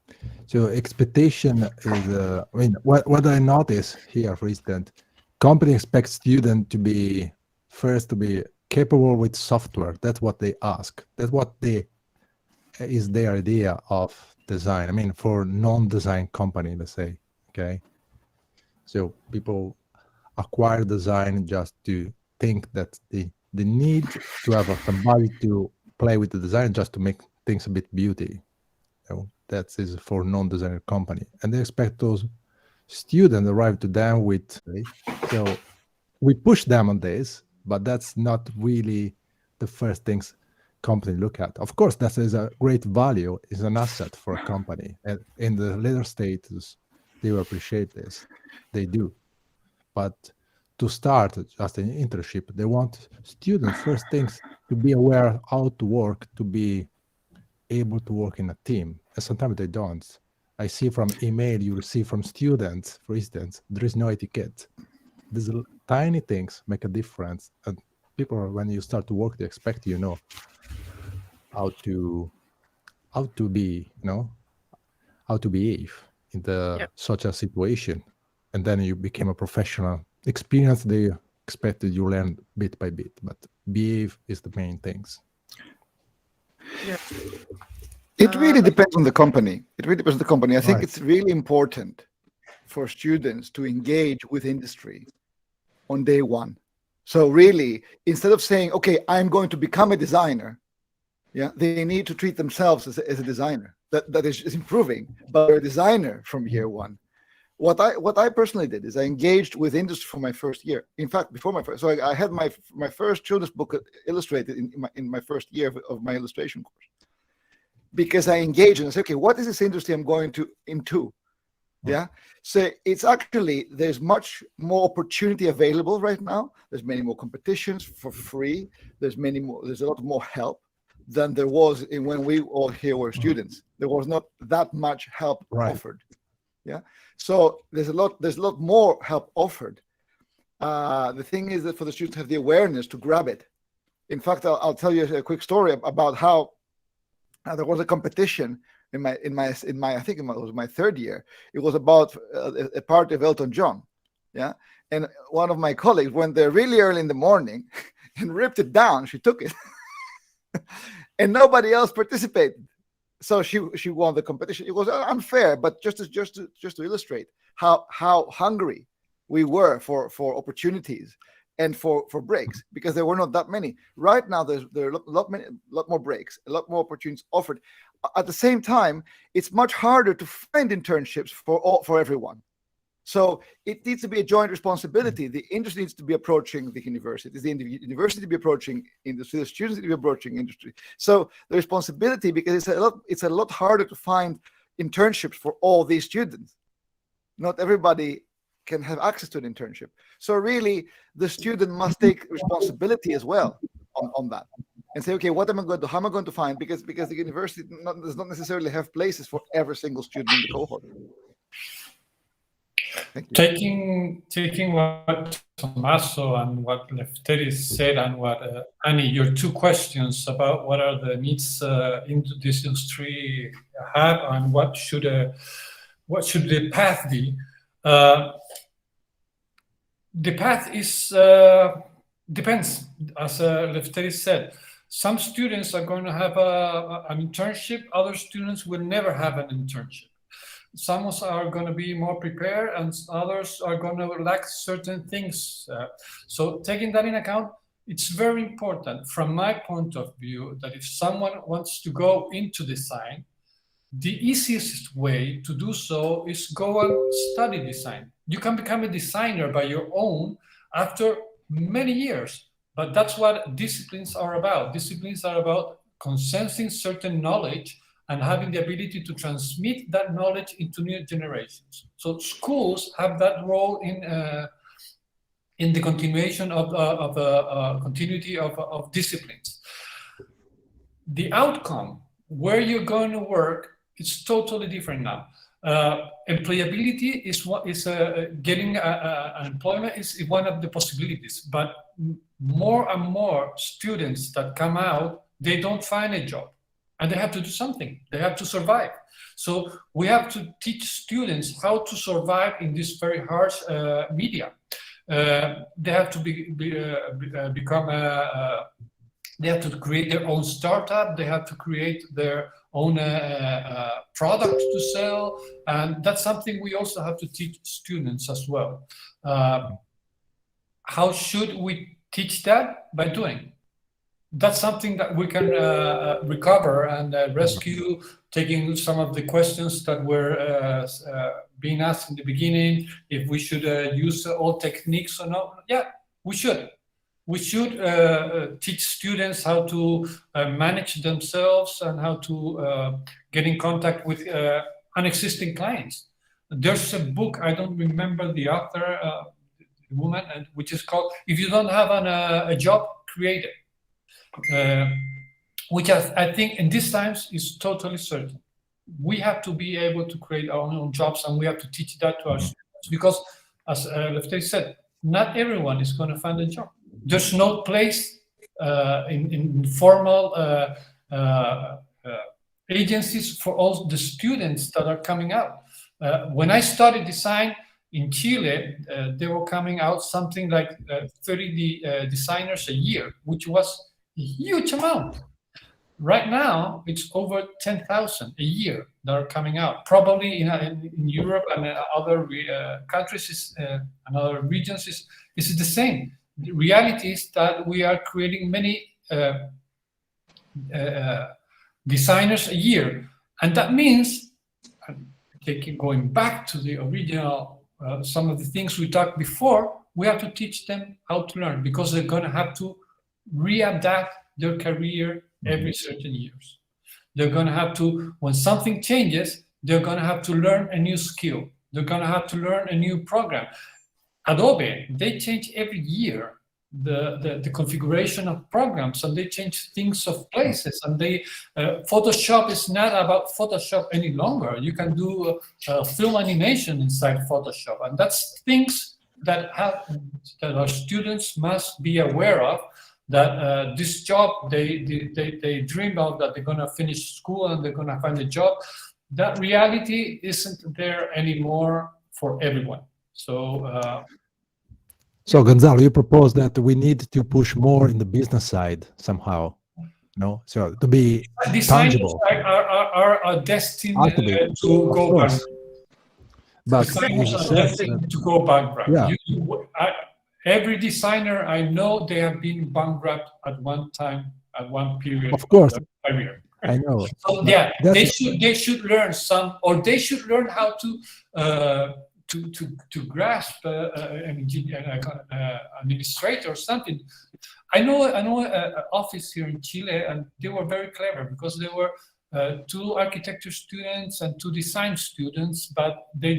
So expectation is, I mean, what I notice here, for instance, company expects student to be first to be capable with software. That's what they ask. That's what is their idea of design. I mean, for non-design company, let's say, okay. So people acquire design just to think that they need to have somebody to play with the design just to make things a bit beauty. So that is for non-designer company, and they expect those students arrive to them with. So we push them on this, but that's not really the first things company look at. Of course, that is a great value, is an asset for a company, and in the later stages, they will appreciate this. They do, but to start just an internship, they want students first things to be aware how to work, to be able to work in a team. And sometimes they don't. I see from email you receive from students, for instance, there is no etiquette. These tiny things make a difference. And people, when you start to work, they expect you know how to be, how to behave in the such a situation. And then you became a professional. Experience they expected you learn bit by bit, but behave is the main things. Yeah. It really depends on the company. It really depends on the company. I think Right. it's really important for students to engage with industry on day one. So really, instead of saying, okay, I'm going to become a designer, they need to treat themselves as a designer. That is improving, but they're a designer from year one. What I personally did is I engaged with industry for my first year. In fact, before my first, so I had my first children's book illustrated in my first year of my illustration course, because I engaged and I said, okay, what is this industry I'm going into? Yeah. So it's actually, there's much more opportunity available right now. There's many more competitions for free. There's a lot more help than there was when we all here were students. There was not that much help offered. Yeah. So there's a lot more help offered. The thing is that for the students to have the awareness to grab it. In fact, I'll tell you a quick story about how there was a competition in my I think it was my third year. It was about a part of Elton John. Yeah. And one of my colleagues went there really early in the morning and ripped it down. She took it. And nobody else participated. So she won the competition. It was unfair, but just to illustrate how hungry we were for opportunities and for breaks, because there were not that many. Right now, there are a lot more breaks, a lot more opportunities offered. At the same time, it's much harder to find internships for everyone. So it needs to be a joint responsibility. The industry needs to be approaching the universities, the university to be approaching industry, the students to be approaching industry. So the responsibility, because it's a lot harder to find internships for all these students. Not everybody can have access to an internship. So really, the student must take responsibility as well on that, and say, okay, what am I going to? How am I going to find? Because the university does not necessarily have places for every single student in the cohort. Taking what Tommaso and what Lefteris said, and what Annie, your two questions about what are the needs into this industry have, and what should the path be? The path is depends, as Lefteris said. Some students are going to have an internship. Other students will never have an internship. Some are going to be more prepared, and others are going to lack certain things. So taking that in account, it's very important from my point of view that if someone wants to go into design, the easiest way to do so is go and study design. You can become a designer by your own after many years, but that's what disciplines are about. Disciplines are about consensing certain knowledge and having the ability to transmit that knowledge into new generations. So schools have that role in the continuation of continuity of disciplines. The outcome, where you're going to work, it's totally different now. Employability is what is getting employment is one of the possibilities, but more and more students that come out, they don't find a job. And they have to do something. They have to survive. So we have to teach students how to survive in this very harsh media. They have to become. They have to create their own startup. They have to create their own product to sell, and that's something we also have to teach students as well. How should we teach that? By doing. That's something that we can recover and rescue, taking some of the questions that were being asked in the beginning, if we should use all techniques or not. Yeah, we should. We should teach students how to manage themselves and how to get in contact with unexisting clients. There's a book, I don't remember the author, the woman, which is called, If You Don't Have a Job, Create It. which I think in these times is totally certain. We have to be able to create our own jobs, and we have to teach that to our students, because as Lefteris said, not everyone is going to find a job. There's no place in formal agencies for all the students that are coming out. When I studied design in Chile, they were coming out something like 30 designers a year, which was a huge amount. Right now, it's over 10,000 a year that are coming out. Probably in Europe and other countries and other regions is the same. The reality is that we are creating many designers a year, and that means, going back to the original, some of the things we talked before, we have to teach them how to learn, because they're going to have to readapt their career every certain years. They're going to have to, when something changes, they're going to have to learn a new skill. They're going to have to learn a new program. Adobe, they change every year the configuration of programs, and they change things of places, and they Photoshop is not about Photoshop any longer. You can do film animation inside Photoshop, and that's things that our students must be aware of, that this job they dream of, that they're going to finish school and they're going to find a job, that reality isn't there anymore for everyone. So Gonzalo, you propose that we need to push more in the business side somehow, no? So to be tangible. Are destined to go bankrupt. But designers are destined to go bankrupt. Yeah. Every designer I know, they have been bankrupt at one time, at one period. Of course, of their career. I know. So yeah, they should learn some, or they should learn how to grasp an administrator or something. I know an office here in Chile, and they were very clever, because they were 2 architecture students and 2 design students, but they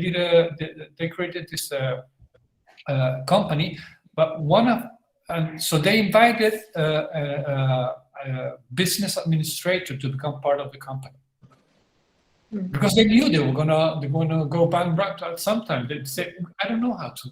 created this company. But so they invited a business administrator to become part of the company. Because they knew they were gonna go bankrupt at some time. They'd say, I don't know how to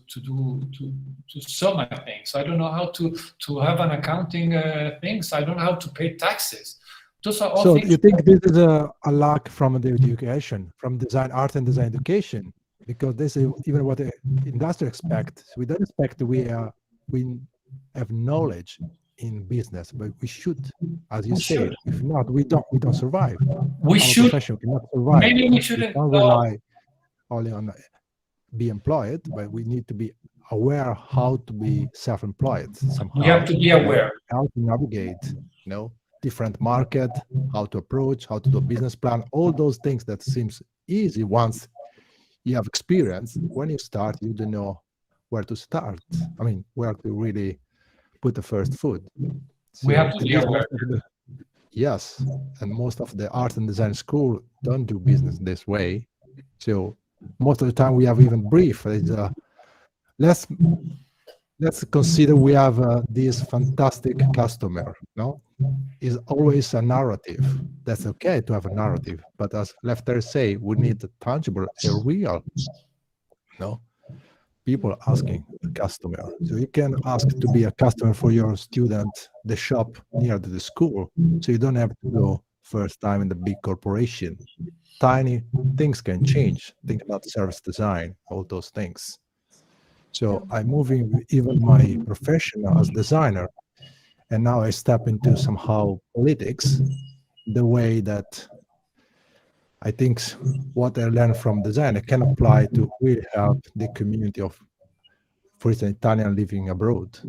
sell my things. I don't know how to have an accounting things. I don't know how to pay taxes. Those are all so things. You think this is a lack from the education, from design, art and design education? Because this is even what the industry expects. We don't expect we have knowledge in business, but we should, as you say. If not, we don't survive. We should. Profession cannot survive. Maybe we shouldn't rely only on be employed, but we need to be aware how to be self-employed somehow. We have to be aware how to navigate, different market, how to approach, how to do a business plan. All those things that seems easy once you have experience. When you start, you don't know where to start. I mean, where to really put the first foot. So we have to be aware. Yes, and most of the art and design school don't do business this way. So most of the time we have even brief. Let's consider we have this fantastic customer. No, is always a narrative. That's okay to have a narrative, but as Lefteris say, we need a tangible, a real. No, people asking the customer. So you can ask to be a customer for your student, the shop near the school. So you don't have to go first time in the big corporation. Tiny things can change. Think about service design, all those things. So I'm moving even my profession as designer, and now I step into somehow politics, the way that I think what I learned from design I can apply to really help the community of, for instance, Italian living abroad.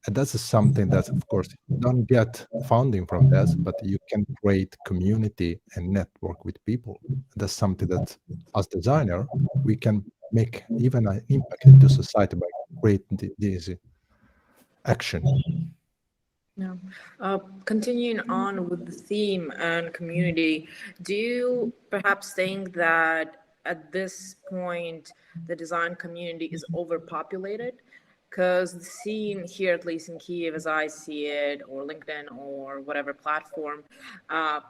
And that's something that, of course, you don't get funding from this, but you can create community and network with people. That's something that, as designer, we can make even an impact into society by creating this action. Yeah. Continuing on with the theme and community, do you perhaps think that at this point the design community is overpopulated? Because the scene here, at least in Kiev, as I see it, or LinkedIn, or whatever platform,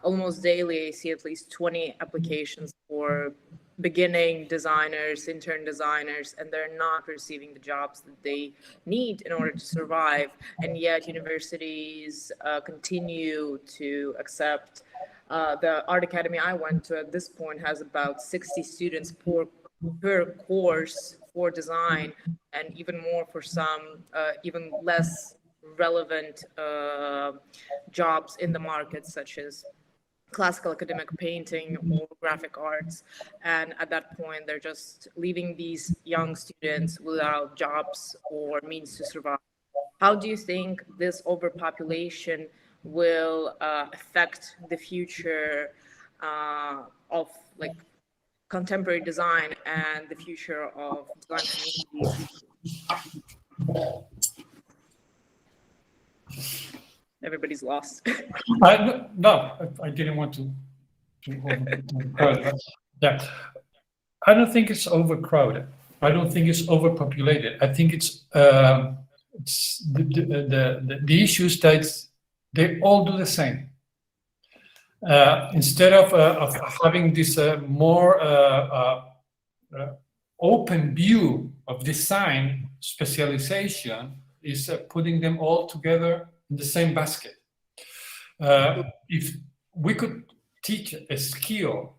almost daily I see at least 20 applications for beginning designers, intern designers, and they're not receiving the jobs that they need in order to survive. And yet universities continue to accept. The art academy I went to at this point has about 60 students per course for design, and even more for some even less relevant jobs in the market, such as classical academic painting or graphic arts. And at that point, they're just leaving these young students without jobs or means to survive. How do you think this overpopulation will affect the future of like contemporary design and the future of design communities? Everybody's lost. I didn't want to yeah. I don't think it's overcrowded. I don't think it's overpopulated. I think it's the issues that they all do the same. Instead of having this more open view of design specialization, is putting them all together in the same basket. If we could teach a skill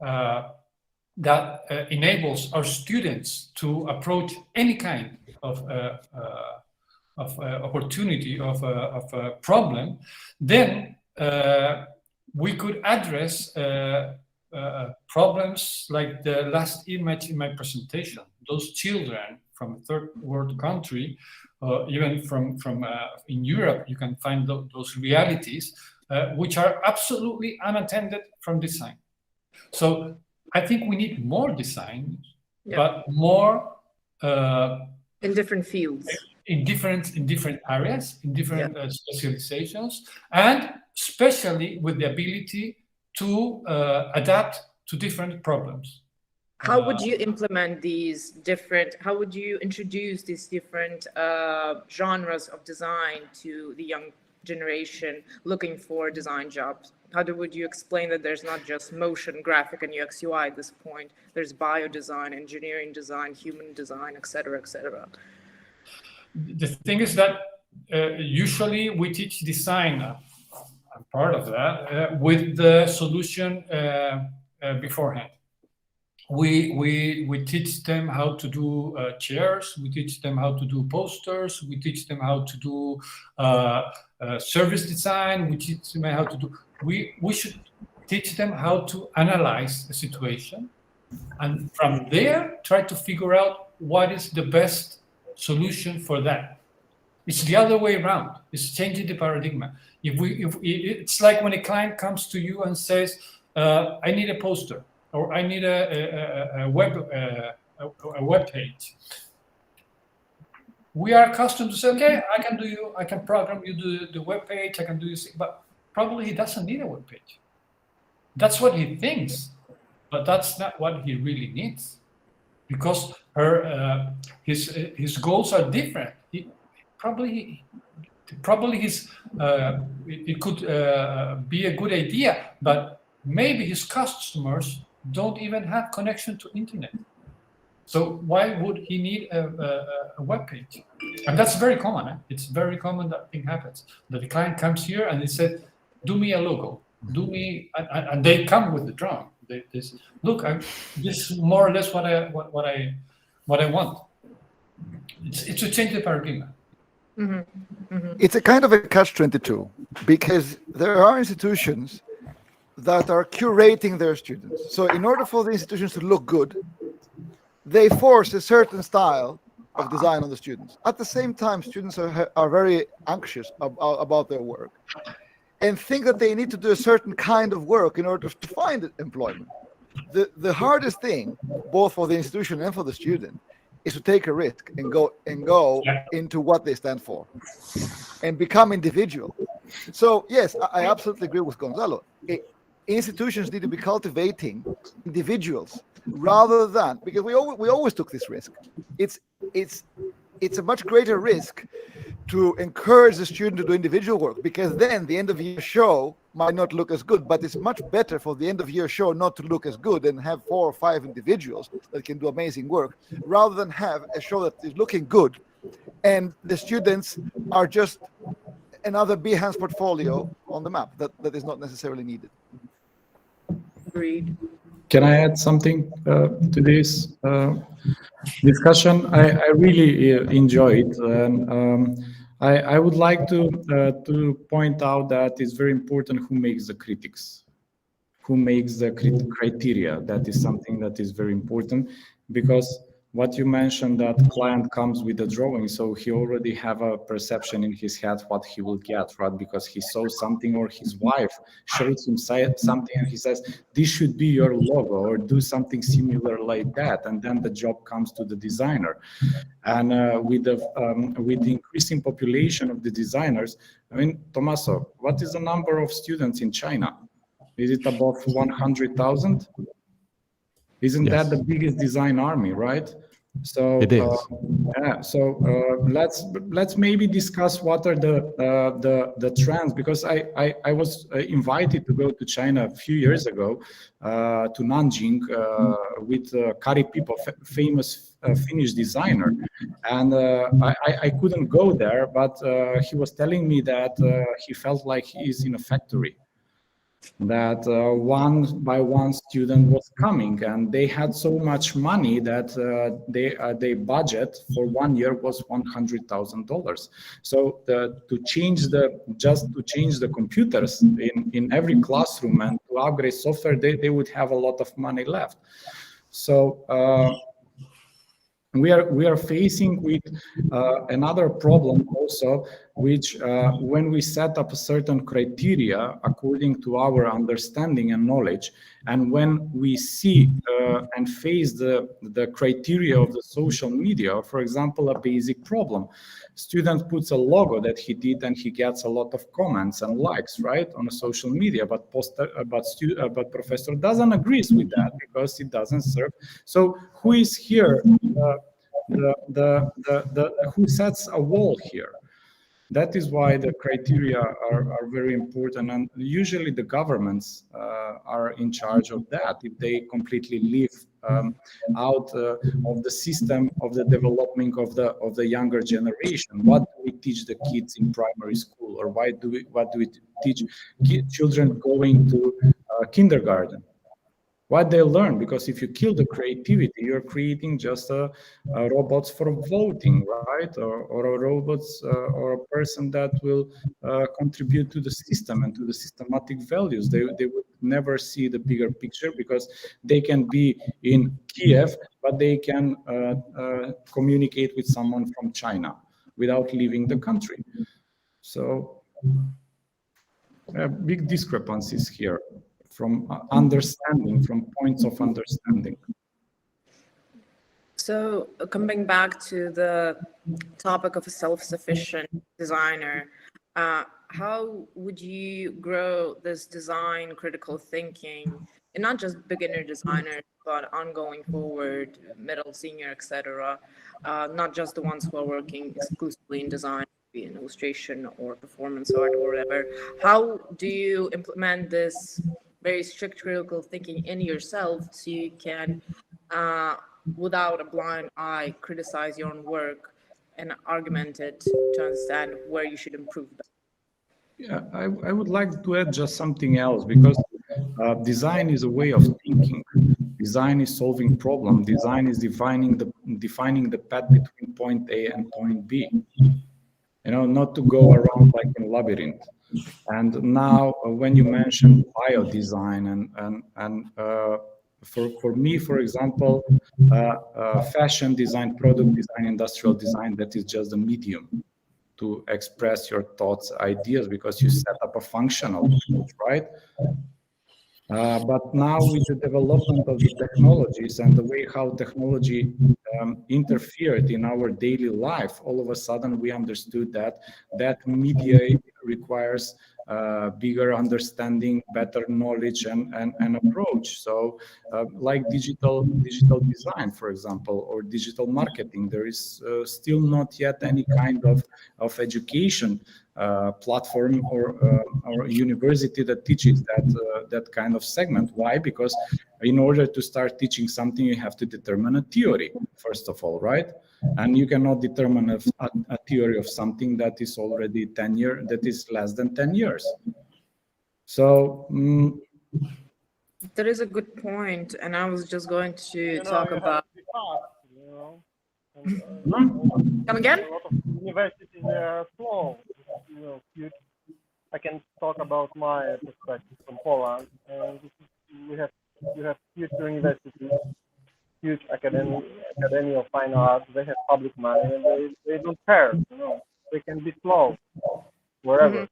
that enables our students to approach any kind of opportunity, of a problem, then we could address problems like the last image in my presentation. Those children from a third world country, even from in Europe, you can find those realities which are absolutely unattended from design. So I think we need more design, but more in different fields, in different areas, in different specializations, and especially with the ability to adapt to different problems. How would you implement these different, how would you introduce these different genres of design to the young generation looking for design jobs? How would you explain that there's not just motion, graphic, and UX UI at this point? There's bio design, engineering design, human design, et cetera, et cetera. The thing is that usually we teach design, I'm part of that, with the solution beforehand. We teach them how to do chairs, we teach them how to do posters, we teach them how to do service design, we teach them how to do, we should teach them how to analyze the situation, and from there try to figure out what is the best solution for that. It's the other way around. It's changing the paradigm. It's like when a client comes to you and says, I need a poster, or I need a web page. We are accustomed to say, okay, I can program you the web page, I can do this, but probably he doesn't need a web page. That's what he thinks, but that's not what he really needs, because his goals are different. It could be a good idea, but maybe his customers don't even have connection to internet. So why would he need a web page? And that's very common. Eh? It's very common that thing happens. That the client comes here and they said, do me a logo, do me, and they come with the drawing. They say, look, this is more or less what I want. It's to change the paradigm. Mm-hmm. Mm-hmm. It's a kind of a catch-22, because there are institutions that are curating their students. So in order for the institutions to look good, they force a certain style of design on the students. At the same time, students are very anxious about their work and think that they need to do a certain kind of work in order to find employment. The hardest thing, both for the institution and for the student, is to take a risk and go into what they stand for and become individual. So yes, I absolutely agree with Gonzalo. Institutions need to be cultivating individuals rather than, because we always took this risk. It's it's a much greater risk to encourage the student to do individual work, because then the end of year show might not look as good, but it's much better for the end of year show not to look as good and have 4 or 5 individuals that can do amazing work, rather than have a show that is looking good and the students are just another Behance portfolio on the map that is not necessarily needed. Agreed. Can I add something to this discussion? I really enjoy it, and I would like to point out that it's very important who makes the critics, who makes the criteria. That is something that is very important, because what you mentioned, that client comes with a drawing, so he already have a perception in his head what he will get, right? Because he saw something, or his wife showed him something, and he says, this should be your logo, or do something similar like that, and then the job comes to the designer. And with the increasing population of the designers, I mean, Tommaso, what is the number of students in China? Is it above 100,000? Isn't Yes. that the biggest design army, right? So It is. yeah. So let's maybe discuss what are the trends, because I was invited to go to China a few years ago to Nanjing with Kari Pipo, famous Finnish designer, and I couldn't go there, but he was telling me that he felt like he is in a factory, that one by one student was coming, and they had so much money that their budget for 1 year was $100,000. So to change the computers in every classroom and to upgrade software, they would have a lot of money left. So we are facing with another problem also, which when we set up a certain criteria according to our understanding and knowledge, and when we see and face the criteria of the social media, for example, a basic problem. Student puts a logo that he did, and he gets a lot of comments and likes, right, on a social media. But professor doesn't agree with that because it doesn't serve. So who is here? Who sets a wall here? That is why the criteria are very important, and usually the governments are in charge of that. If they completely leave out of the system of the development of the younger generation, what do we teach the kids in primary school, or what do we teach children going to kindergarten? What they learn, because if you kill the creativity, you're creating just robots for voting, right? Or a robots or a person that will contribute to the system and to the systematic values. They would never see the bigger picture, because they can be in Kiev, but they can communicate with someone from China without leaving the country. So big discrepancies here. From understanding, from points of understanding. So coming back to the topic of a self-sufficient designer, how would you grow this design critical thinking, and not just beginner designers, but ongoing forward, middle, senior, etc., not just the ones who are working exclusively in design, be in illustration or performance art or whatever. How do you implement this very strict critical thinking in yourself, so you can, without a blind eye, criticize your own work and argument it to understand where you should improve them? Yeah, I would like to add just something else, because design is a way of thinking. Design is solving problems. Design is defining the path between point A and point B. You know, not to go around like in a labyrinth. And now, when you mention bio design and for me, for example, fashion design, product design, industrial design, that is just a medium to express your thoughts, ideas, because you set up a functional approach, right? But now with the development of the technologies and the way how technology interfered in our daily life, all of a sudden we understood that media requires bigger understanding, better knowledge and approach. So like digital design, for example, or digital marketing, there is still not yet any kind of education platform or university that teaches that kind of segment. Why? Because in order to start teaching something, you have to determine a theory, first of all, right? And you cannot determine a theory of something that is already 10 years, that is less than 10 years. So That is a good point, and I was just going to talk about. Come again? A lot of universities are slow. I can talk about my perspective from Poland, and we have huge universities, huge academy of fine arts. They have public money, and they don't care. They can be slow wherever.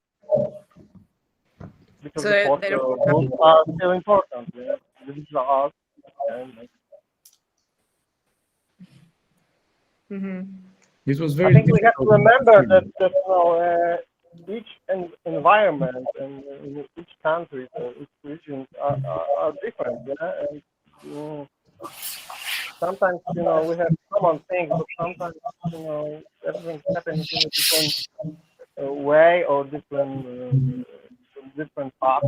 Because So the books are still important. The digital art. it was very I think we have to difficult. remember that each environment and in each country, each region are different. And sometimes we have common things, but sometimes everything's happening in a different way or different path,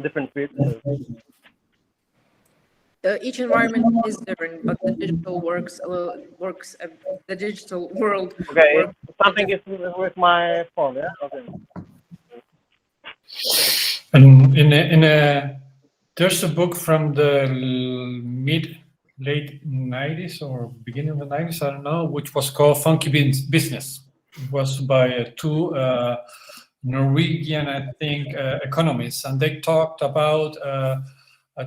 different pictures. Each environment is different, but the digital the digital world. Okay, something is with my phone. Yeah. Okay. And there's a book from the late 90s or beginning of the 90s, I don't know, which was called Funky Business. It was by two Norwegian, I think, economists, and they talked about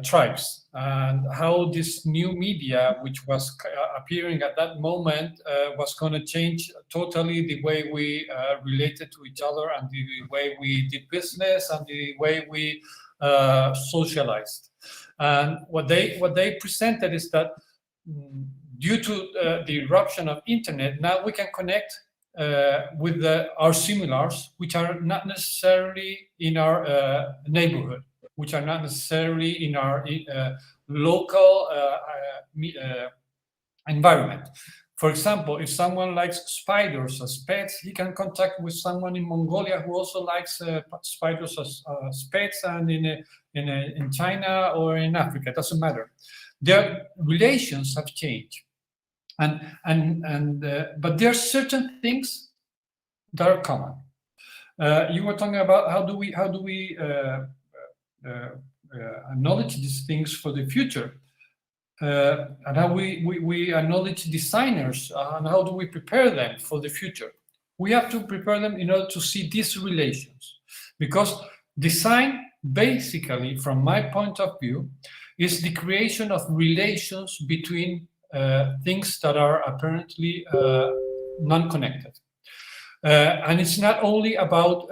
tribes and how this new media, which was appearing at that moment, was going to change totally the way we related to each other and the way we did business and the way we socialized. And what they presented is that due to the eruption of internet, now we can connect with our similars, which are not necessarily in our neighborhood, which are not necessarily in our local environment. For example, if someone likes spiders as pets, he can contact with someone in Mongolia who also likes spiders as pets, and in China or in Africa. It doesn't matter. Their relations have changed, but there are certain things that are common. You were talking about how do we acknowledge these things for the future, and how we acknowledge designers, and how do we prepare them for the future. We have to prepare them in order to see these relations, because design, basically, from my point of view, is the creation of relations between things that are apparently non-connected. And it's not only about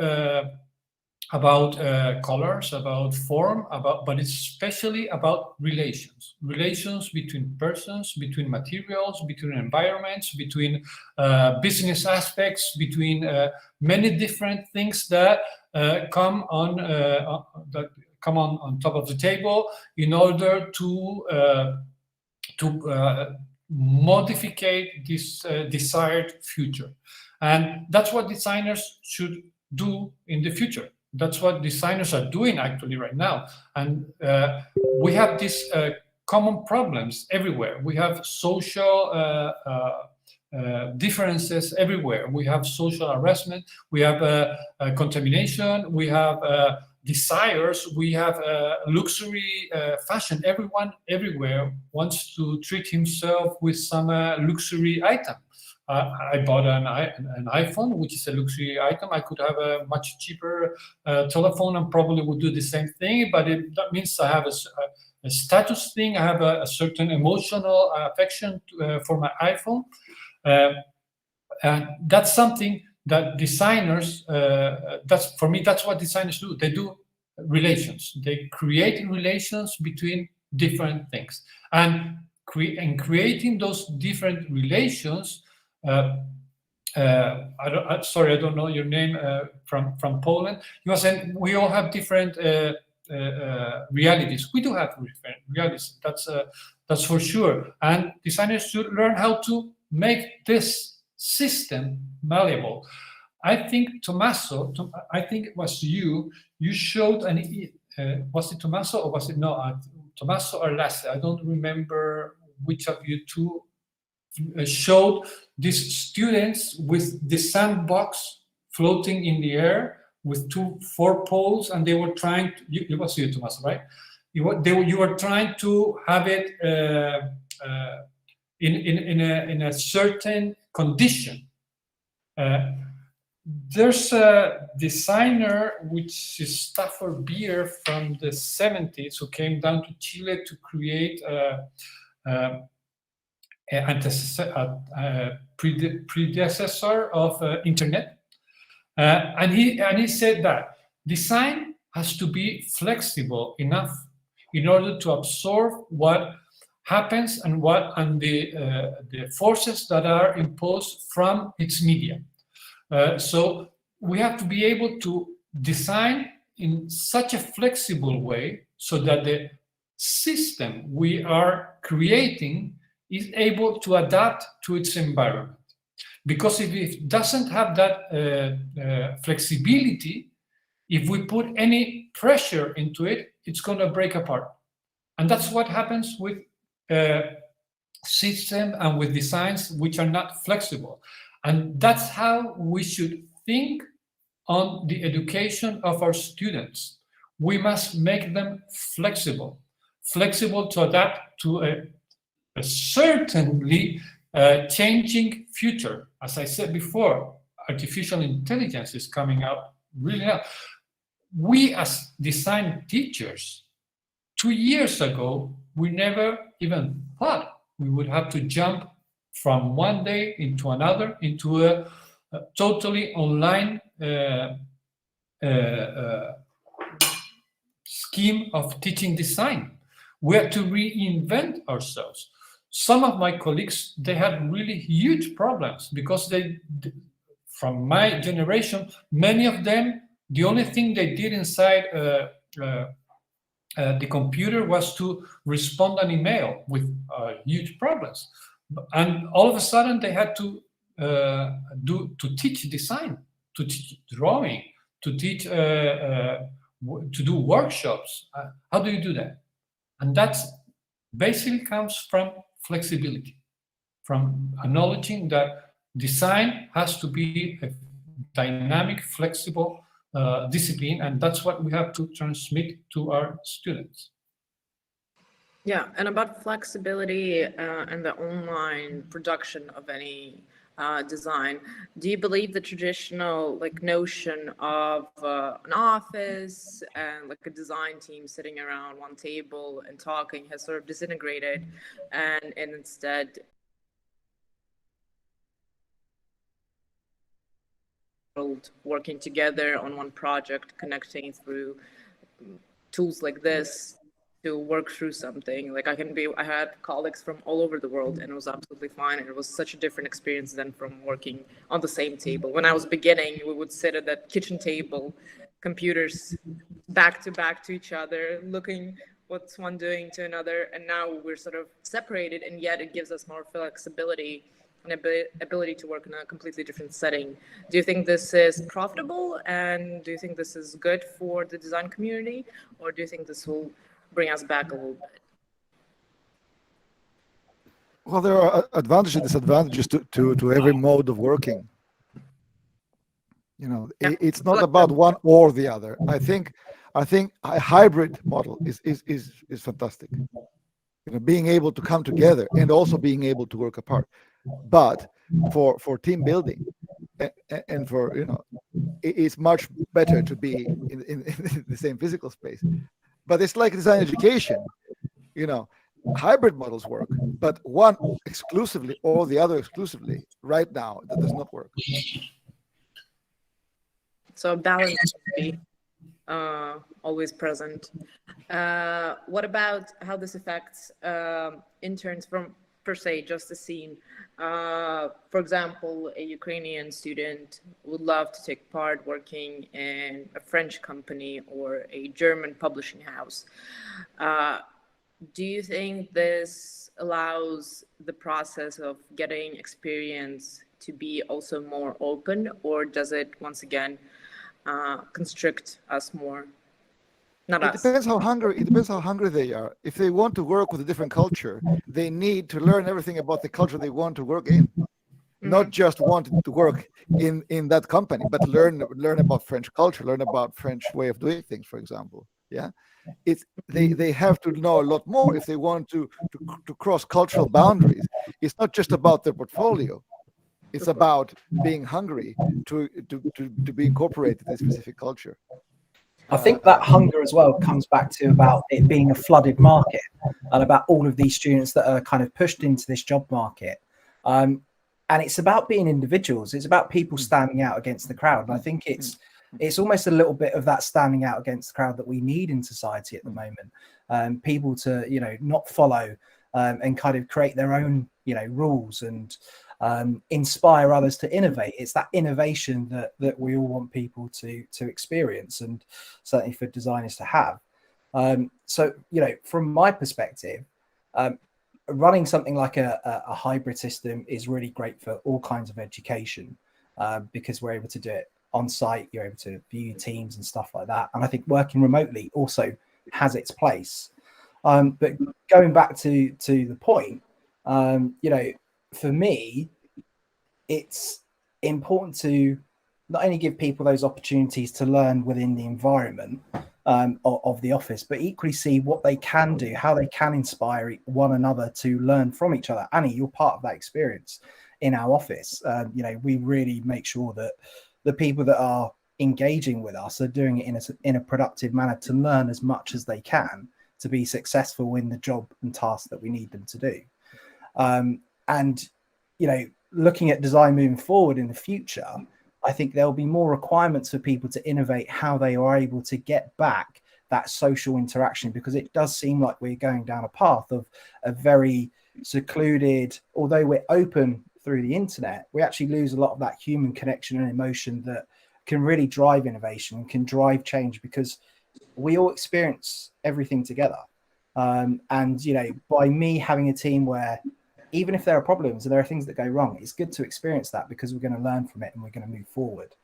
colors, about form, but it's especially about relations between persons, between materials, between environments, between business aspects, between many different things that come on top of the table in order to modify this desired future. And that's what designers should do in the future. That's what designers are doing actually right now. And we have these common problems everywhere. We have social differences everywhere. We have social harassment. We have contamination. We have desires. We have luxury fashion. Everyone everywhere wants to treat himself with some luxury item. I bought an iPhone, which is a luxury item. I could have a much cheaper telephone and probably would do the same thing, but that means I have a status thing. I have a certain emotional affection for my iPhone. And that's something that designers, for me, that's what designers do. They do relations. They create relations between different things. And creating those different relations, sorry, I don't know your name, from Poland. You were saying we all have different realities. We do have different realities. That's for sure. And designers should learn how to make this system malleable. I think Tommaso, I think it was you showed was it Tommaso or was it Tommaso or Laze? I don't remember which of you two showed these students with the sandbox floating in the air with 4 poles, and they were trying to, it was you, Tommaso, right? You were trying to have it in a certain condition. There's a designer, which is Stafford Beer from the 70s, who came down to Chile to create predecessor of internet, and he said that design has to be flexible enough in order to absorb what happens and the forces that are imposed from its media. So we have to be able to design in such a flexible way so that the system we are creating is able to adapt to its environment. Because if it doesn't have that flexibility, if we put any pressure into it, it's going to break apart. And that's what happens with systems and with designs which are not flexible. And that's how we should think on the education of our students. We must make them flexible to adapt to a certainly changing future. As I said before, artificial intelligence is coming out really now. We as design teachers, 2 years ago, we never even thought we would have to jump from one day into another, into a totally online scheme of teaching design. We had to reinvent ourselves. Some of my colleagues, they had really huge problems because from my generation, many of them, the only thing they did inside the computer was to respond an email with huge problems. And all of a sudden they had to teach design, to teach drawing, to teach, to do workshops. How do you do that? And that's basically comes from flexibility, from acknowledging that design has to be a dynamic, flexible discipline, and that's what we have to transmit to our students. Yeah, and about flexibility and the online production of any design, do you believe the traditional notion of an office and a design team sitting around one table and talking has sort of disintegrated, and instead working together on one project, connecting through tools like this to work through something? I had colleagues from all over the world, and it was absolutely fine. And it was such a different experience than from working on the same table. When I was beginning, we would sit at that kitchen table, computers back to each other, looking what's one doing to another. And now we're sort of separated, and yet it gives us more flexibility and ability to work in a completely different setting. Do you think this is profitable? And do you think this is good for the design community? Or do you think this will bring us back a little bit? Well, there are advantages and disadvantages to every mode of working. It's not about one or the other. I think a hybrid model is fantastic. Being able to come together and also being able to work apart. But for team building and for it's much better to be in the same physical space. But it's like design education, hybrid models work, but one exclusively or the other exclusively right now, that does not work. So balance should be always present. What about how this affects interns from per se, just a scene. For example, a Ukrainian student would love to take part working in a French company or a German publishing house. Do you think this allows the process of getting experience to be also more open, or does it once again constrict us more? Not It us. depends how hungry they are. If they want to work with a different culture, they need to learn everything about the culture they want to work in. Not just want to work in that company, but learn about French culture, learn about French way of doing things, for example. Yeah, they have to know a lot more if they want to cross cultural boundaries. It's not just about their portfolio. It's about being hungry to be incorporated in a specific culture. I think that hunger as well comes back to about it being a flooded market and about all of these students that are kind of pushed into this job market. And it's about being individuals. It's about people standing out against the crowd. And I think it's almost a little bit of that standing out against the crowd that we need in society at the moment. People to, not follow and kind of create their own, rules and inspire others to innovate. It's that innovation that we all want people to experience, and certainly for designers to have. So, from my perspective, running something like a hybrid system is really great for all kinds of education, because we're able to do it on site. You're able to view teams and stuff like that. And I think working remotely also has its place. But going back to the point, for me, it's important to not only give people those opportunities to learn within the environment of the office, but equally see what they can do, how they can inspire one another to learn from each other. Annie, you're part of that experience in our office. We really make sure that the people that are engaging with us are doing it in a productive manner to learn as much as they can to be successful in the job and task that we need them to do. And looking at design moving forward in the future, I think there'll be more requirements for people to innovate how they are able to get back that social interaction, because it does seem like we're going down a path of a very secluded, although we're open through the internet, we actually lose a lot of that human connection and emotion that can really drive innovation and can drive change, because we all experience everything together. And by me having a team where even if there are problems and there are things that go wrong, it's good to experience that, because we're going to learn from it and we're going to move forward.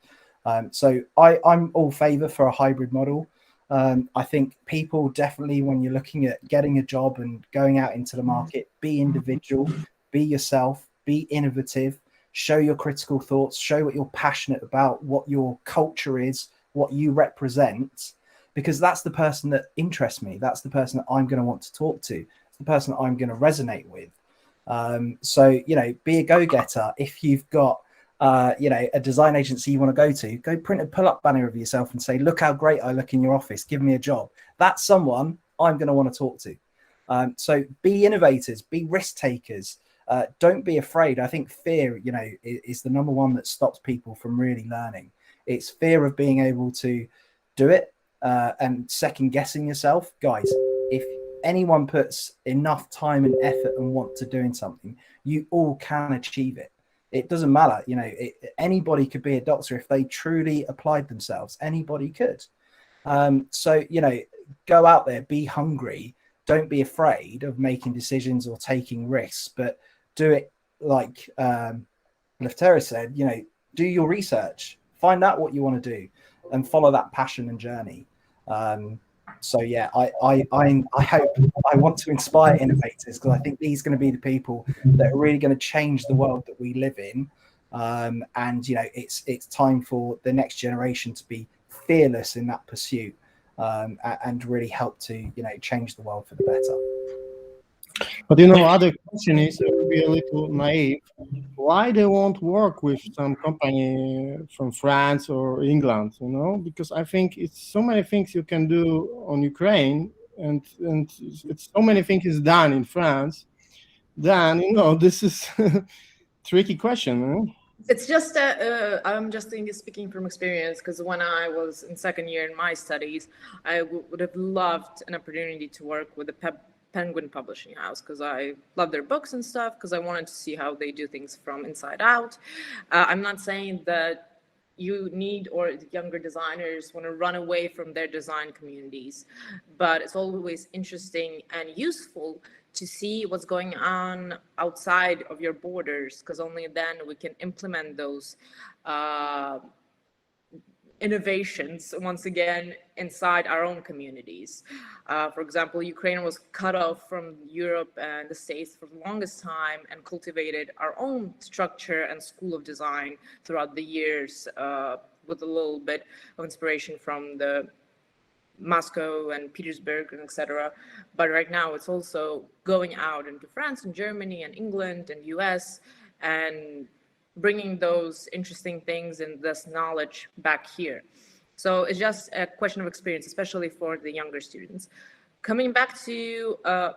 So I'm all favor for a hybrid model. I think people definitely, when you're looking at getting a job and going out into the market, be individual, be yourself, be innovative, show your critical thoughts, show what you're passionate about, what your culture is, what you represent, because that's the person that interests me. That's the person that I'm going to want to talk to. It's the person that I'm going to resonate with. So, be a go-getter. If you've got, a design agency you want to go print a pull-up banner of yourself and say, look how great I look in your office, give me a job. That's someone I'm going to want to talk to. So be innovators, be risk takers. Don't be afraid. I think fear, is the number one that stops people from really learning. It's fear of being able to do it and second guessing yourself. Guys, if anyone puts enough time and effort and want to doing something, you all can achieve it. It doesn't matter, anybody could be a doctor if they truly applied themselves. Anybody could. So go out there, be hungry, don't be afraid of making decisions or taking risks, but do it like Lefteris said, do your research, find out what you want to do and follow that passion and journey. So yeah, I hope, I want to inspire innovators, because I think these are going to be the people that are really going to change the world that we live in. And it's time for the next generation to be fearless in that pursuit, and really help to change the world for the better. But other question is, it will be a little naive. Why they won't work with some company from France or England? Because I think it's so many things you can do on Ukraine, and it's so many things is done in France. Then this is tricky question. It's just I'm just speaking from experience, because when I was in second year in my studies, I would have loved an opportunity to work with a Penguin Publishing House because I love their books and stuff, because I wanted to see how they do things from inside out. I'm not saying that you need, or the younger designers want to run away from their design communities, but it's always interesting and useful to see what's going on outside of your borders, because only then we can implement those innovations once again inside our own communities. For example, Ukraine was cut off from Europe and the States for the longest time and cultivated our own structure and school of design throughout the years, with a little bit of inspiration from the Moscow and Petersburg and etc. But right now it's also going out into France and Germany and England and US and bringing those interesting things and this knowledge back here. So it's just a question of experience, especially for the younger students. Coming back to, hello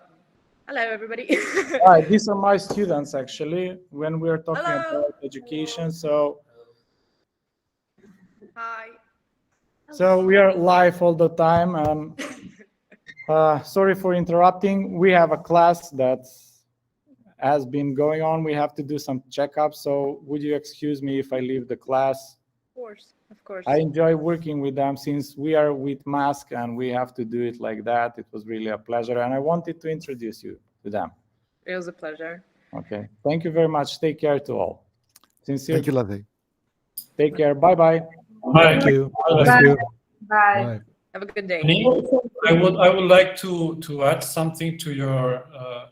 everybody. Hi, these are my students actually, when we're talking Hello. about education. So Hi. So we are live all the time, and sorry for interrupting. We have a class that has been going on. We have to do some checkups. So would you excuse me if I leave the class? Of course. I enjoy working with them since we are with mask and we have to do it like that. It was really a pleasure, and I wanted to introduce you to them. It was a pleasure. Okay. Thank you very much. Take care to all. Sincerely. Thank you, Laze. Take care. Bye-bye. Thank you. Bye. Thank you. Bye. Bye. Have a good day. I would like to add something to your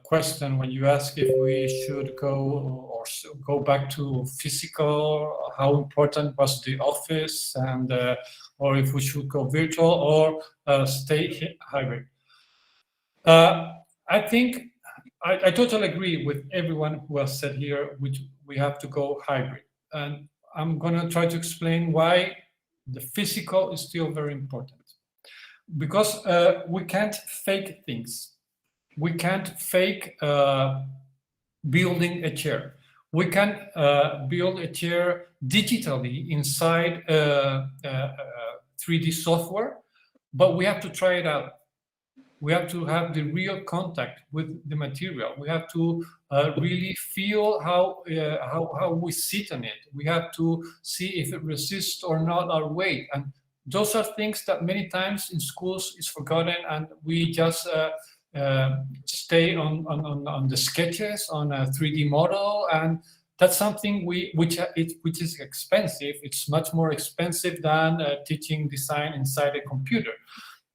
question when you ask if we should go back to physical, how important was the office, and or if we should go virtual or stay hybrid. I think I totally agree with everyone who has said here we have to go hybrid, and I'm going to try to explain why the physical is still very important. Because we can't fake things. We can't fake building a chair. We can build a chair digitally inside 3D software, but we have to try it out. We have to have the real contact with the material. We have to really feel how we sit on it. We have to see if it resists or not our weight. And those are things that many times in schools is forgotten, and we just stay on the sketches, on a 3D model, and that's something which is expensive. It's much more expensive than teaching design inside a computer.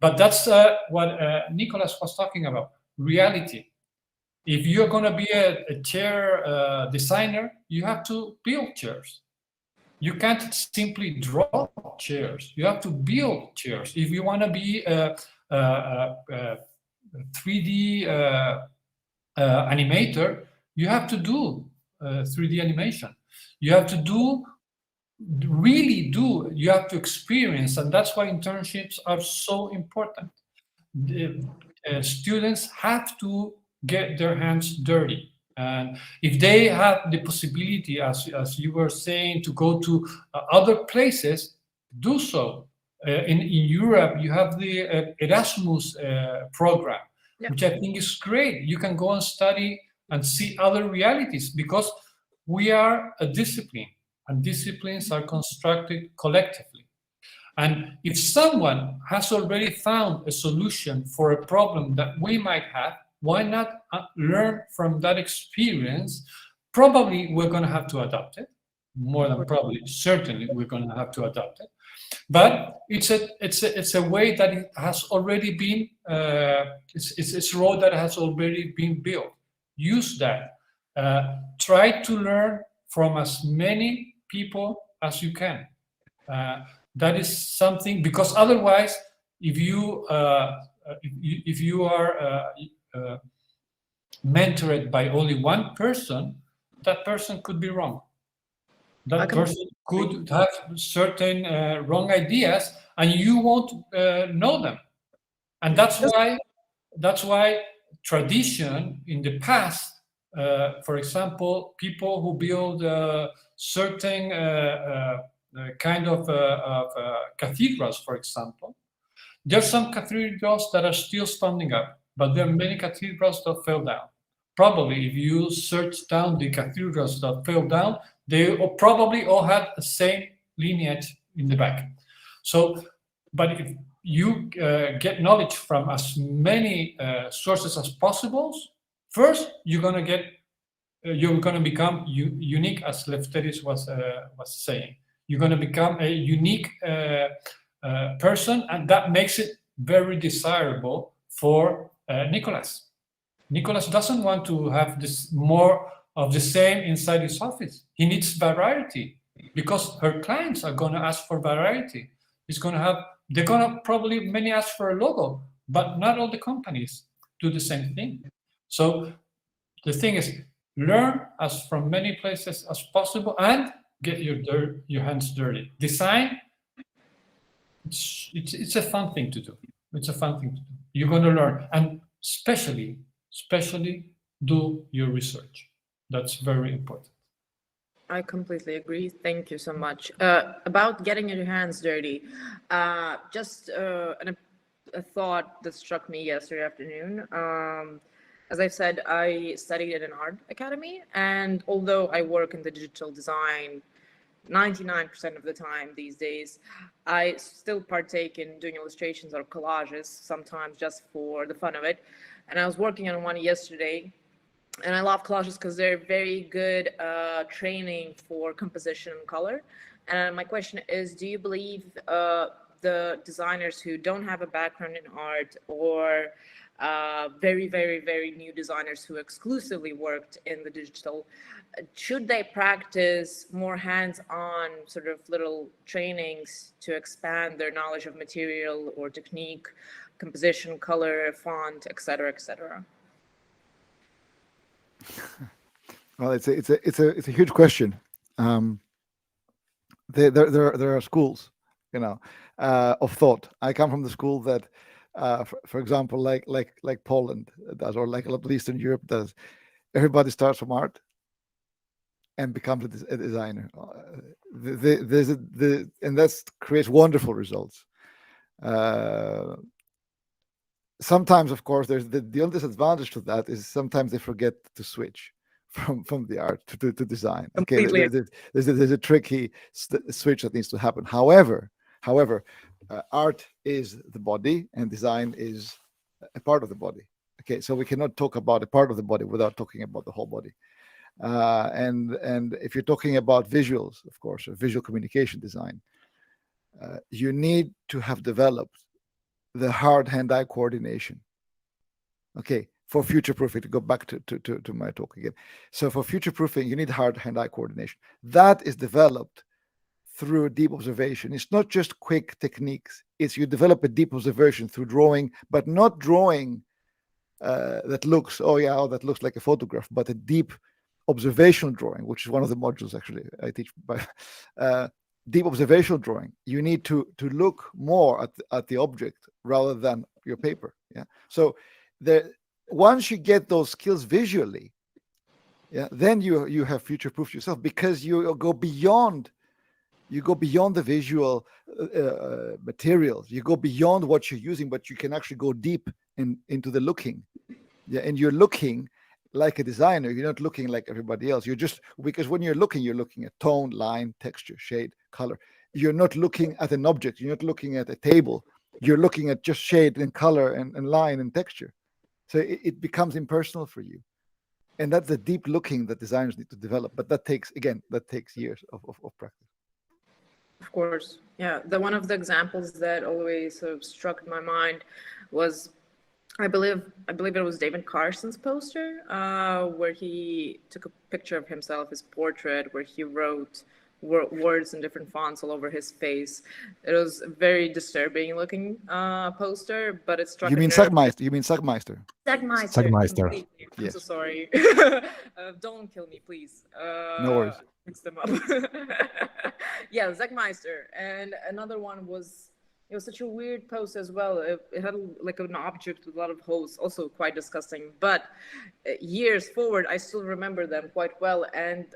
But that's what Nicholas was talking about, reality. If you're going to be a chair designer, you have to build chairs. You can't simply draw chairs. You have to build chairs. If you want to be a 3D animator, you have to do 3D animation. You have to you have to experience, and that's why internships are so important. The students have to get their hands dirty. And if they have the possibility, as you were saying, to go to other places, do so. In Europe, you have the Erasmus program, which I think is great. You can go and study and see other realities, because we are a discipline, and disciplines are constructed collectively. And if someone has already found a solution for a problem that we might have, why not learn from that experience? Probably we're going to have to adapt it. More than probably, certainly we're going to have to adapt it. But it's a way that it has already been. It's a road that has already been built. Use that. Try to learn from as many people as you can. That is something, because otherwise, if you are mentored by only one person, that person could be wrong. That person could have certain wrong ideas, and you won't know them. And that's why tradition in the past, for example, people who build certain kind of cathedrals, for example, there's some cathedrals that are still standing up. but there are many cathedrals that fell down. Probably if you search down the cathedrals that fell down, they probably all had the same lineage in the back. So, but if you get knowledge from as many sources as possible, first you're gonna become unique, as Lefteris was saying. You're gonna become a unique person, and that makes it very desirable for Nicholas. Nicholas doesn't want to have this more of the same inside his office. He needs variety, because her clients are going to ask for variety. They're going to probably many ask for a logo, but not all the companies do the same thing. So the thing is, learn as from many places as possible and get your hands dirty. Design, it's a fun thing to do. It's a fun thing to do. You're going to learn, and especially do your research. That's very important. I completely agree. Thank you so much. About getting your hands dirty, just a thought that struck me yesterday afternoon. As I've said, I studied at an art academy, and although I work in the digital design 99% of the time these days, I still partake in doing illustrations or collages, sometimes just for the fun of it. And I was working on one yesterday, and I love collages because they're very good training for composition and color. And my question is, do you believe the designers who don't have a background in art, or very, very, very new designers who exclusively worked in the digital, should they practice more hands-on sort of little trainings to expand their knowledge of material or technique, composition, color, font, etc., etc.? Well, it's a huge question. There are schools, of thought. I come from the school that, for example, like Poland does, or like a lot of Eastern Europe does. Everybody starts from art and becomes a designer. And that creates wonderful results. Sometimes, of course, there's the only disadvantage to that is sometimes they forget to switch from the art to design. Okay, there's a tricky switch that needs to happen. However, art is the body and design is a part of the body. Okay, so we cannot talk about a part of the body without talking about the whole body. And if you're talking about visuals, of course, or visual communication design, you need to have developed the hard hand-eye coordination. Okay, for future-proofing, to go back to my talk again. So for future-proofing, you need hard hand-eye coordination. That is developed through deep observation. It's not just quick techniques. It's you develop a deep observation through drawing, but not drawing that looks, that looks like a photograph, but a deep observational drawing, which is one of the modules actually I teach. By deep observational drawing, you need to look more at the object rather than your paper. Yeah. So once you get those skills visually, then you have future-proofed yourself, because you go beyond the visual materials. You go beyond what you're using, but you can actually go deep into the looking. Yeah, and you're looking like a designer. You're not looking like everybody else. Because when you're looking at tone, line, texture, shade, color. You're not looking at an object. You're not looking at a table. You're looking at just shade and color and line and texture. So it becomes impersonal for you. And that's the deep looking that designers need to develop. But that takes years of practice. Of course. Yeah. One of the examples that always sort of struck my mind was, I believe it was David Carson's poster, where he took a picture of himself, his portrait, where he wrote words in different fonts all over his face. It was a very disturbing looking poster, but it struck. You mean Sackmeister? Sackmeister. I'm so sorry. Don't kill me, please. No worries. Mix them up. Yeah, Sackmeister. And another one was, it was such a weird post as well. It had like an object with a lot of holes, also quite disgusting. But years forward, I still remember them quite well. And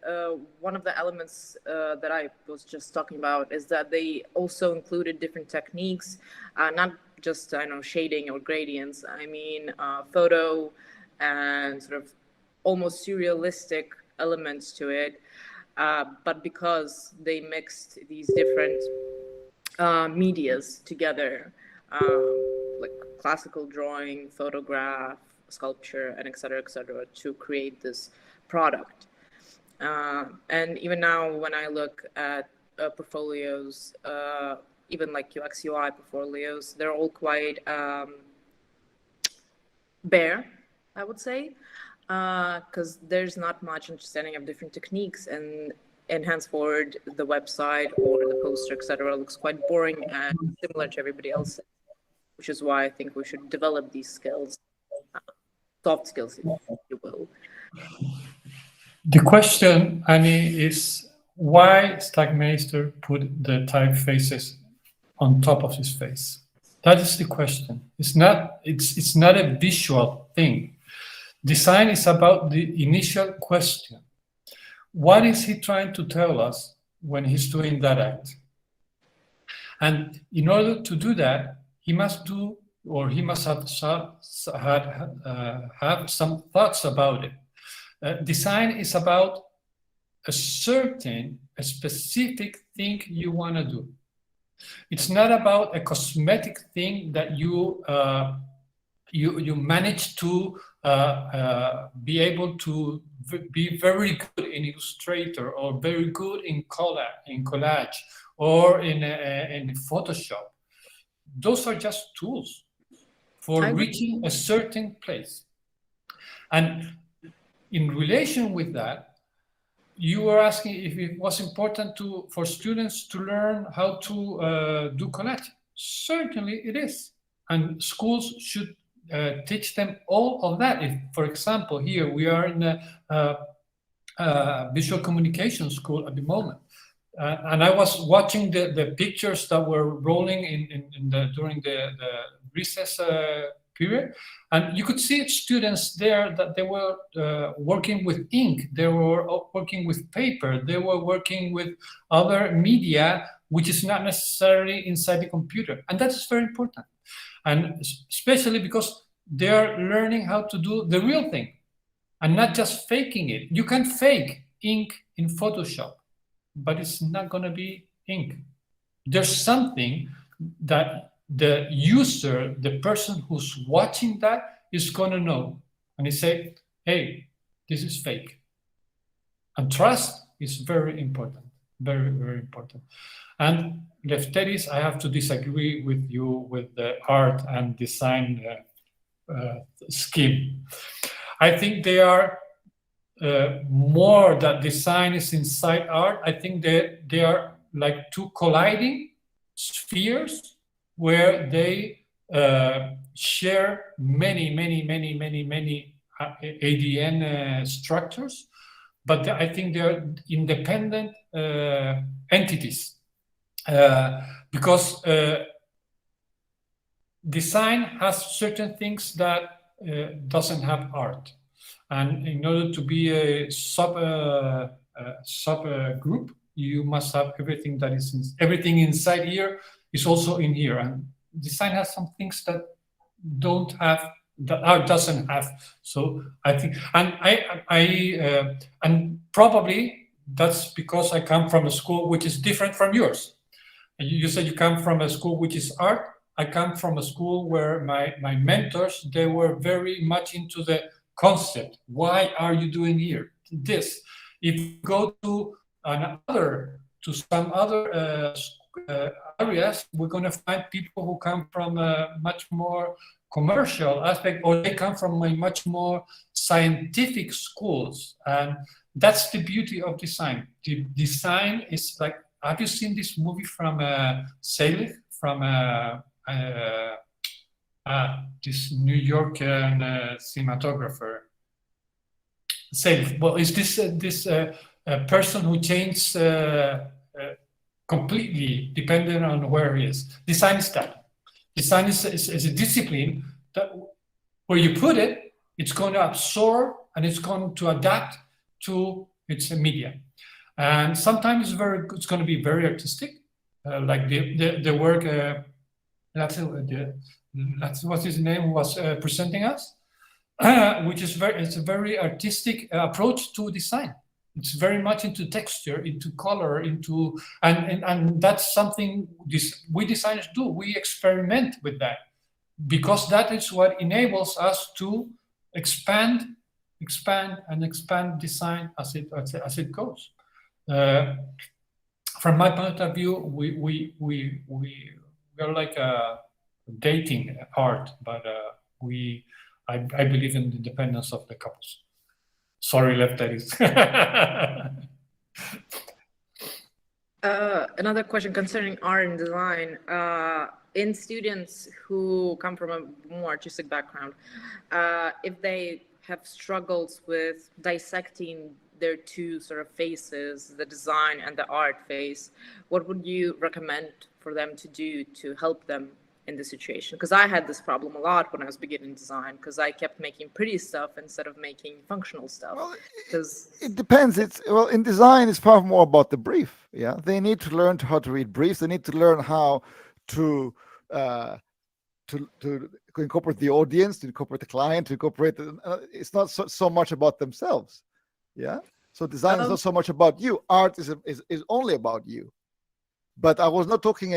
one of the elements that I was just talking about is that they also included different techniques, not just, I know, shading or gradients. I mean photo and sort of almost surrealistic elements to it. But because they mixed these different medias together, like classical drawing, photograph, sculpture, and et cetera, to create this product. And even now, when I look at portfolios, even like UX UI portfolios, they're all quite bare, I would say, because there's not much understanding of different techniques, and henceforward the website or the poster, etc., looks quite boring and similar to everybody else, which is why I think we should develop these skills, soft skills, if you will. The question, Annie, is why Stagmeister put the typefaces on top of his face? That is the question. It's not a visual thing. Design is about the initial question. What is he trying to tell us when he's doing that act? And in order to do that, he must have some thoughts about it. Design is about a specific thing you want to do. It's not about a cosmetic thing that you manage to be able to be very good in Illustrator or very good in collage or in Photoshop. Those are just tools for reaching a certain place. And in relation with that, you were asking if it was important for students to learn how to do collage. Certainly it is. And schools should teach them all of that. If, for example, here we are in a visual communication school at the moment. And I was watching the pictures that were rolling during the recess period, and you could see students there that they were working with ink, they were working with paper, they were working with other media, which is not necessarily inside the computer, and that's very important. And especially because they are learning how to do the real thing and not just faking it. You can fake ink in Photoshop, but it's not going to be ink. There's something that the user, the person who's watching that, is going to know. And he say, hey, this is fake. And trust is very important, very, very important. And Lefteris, I have to disagree with you with the art and design scheme. I think they are more that design is inside art. I think that they are like two colliding spheres where they share many ADN structures, but I think they are independent entities because design has certain things that doesn't have art. And in order to be a sub group, you must have everything that is everything inside here is also in here. And design has some things that don't have, that art doesn't have. So I think, and and probably that's because I come from a school which is different from yours. You said you come from a school which is art. I come from a school where my mentors, they were very much into the concept. Why are you doing here this? If you go to some other areas, we're going to find people who come from a much more commercial aspect, or they come from a much more scientific schools. And that's the beauty of design. The design is like, have you seen this movie from Selig, from this New Yorker cinematographer? Selig. Well, is this person who changed completely depending on where he is? Design is that. Design is a discipline that where you put it, it's going to absorb and it's going to adapt to its media. And sometimes it's going to be very artistic, like the work That's what his name was presenting us, which is it's a very artistic approach to design. It's very much into texture, into color, and that's something we designers do. We experiment with that because that is what enables us to expand design as it goes. From my point of view, we are like dating art, but I believe in the independence of the couples. Sorry, Lefteris. Another question concerning art and design. In students who come from a more artistic background, if they have struggles with dissecting their two sort of phases, the design and the art phase, what would you recommend for them to do to help them in this situation? Because I had this problem a lot when I was beginning design, because I kept making pretty stuff instead of making functional stuff. Well, it depends. In design, it's far more about the brief. Yeah, they need to learn how to read briefs. They need to learn how to incorporate the audience, to incorporate the client, to incorporate. It's not so much about themselves. Yeah. So design is not so much about you. Art is only about you. But I was not talking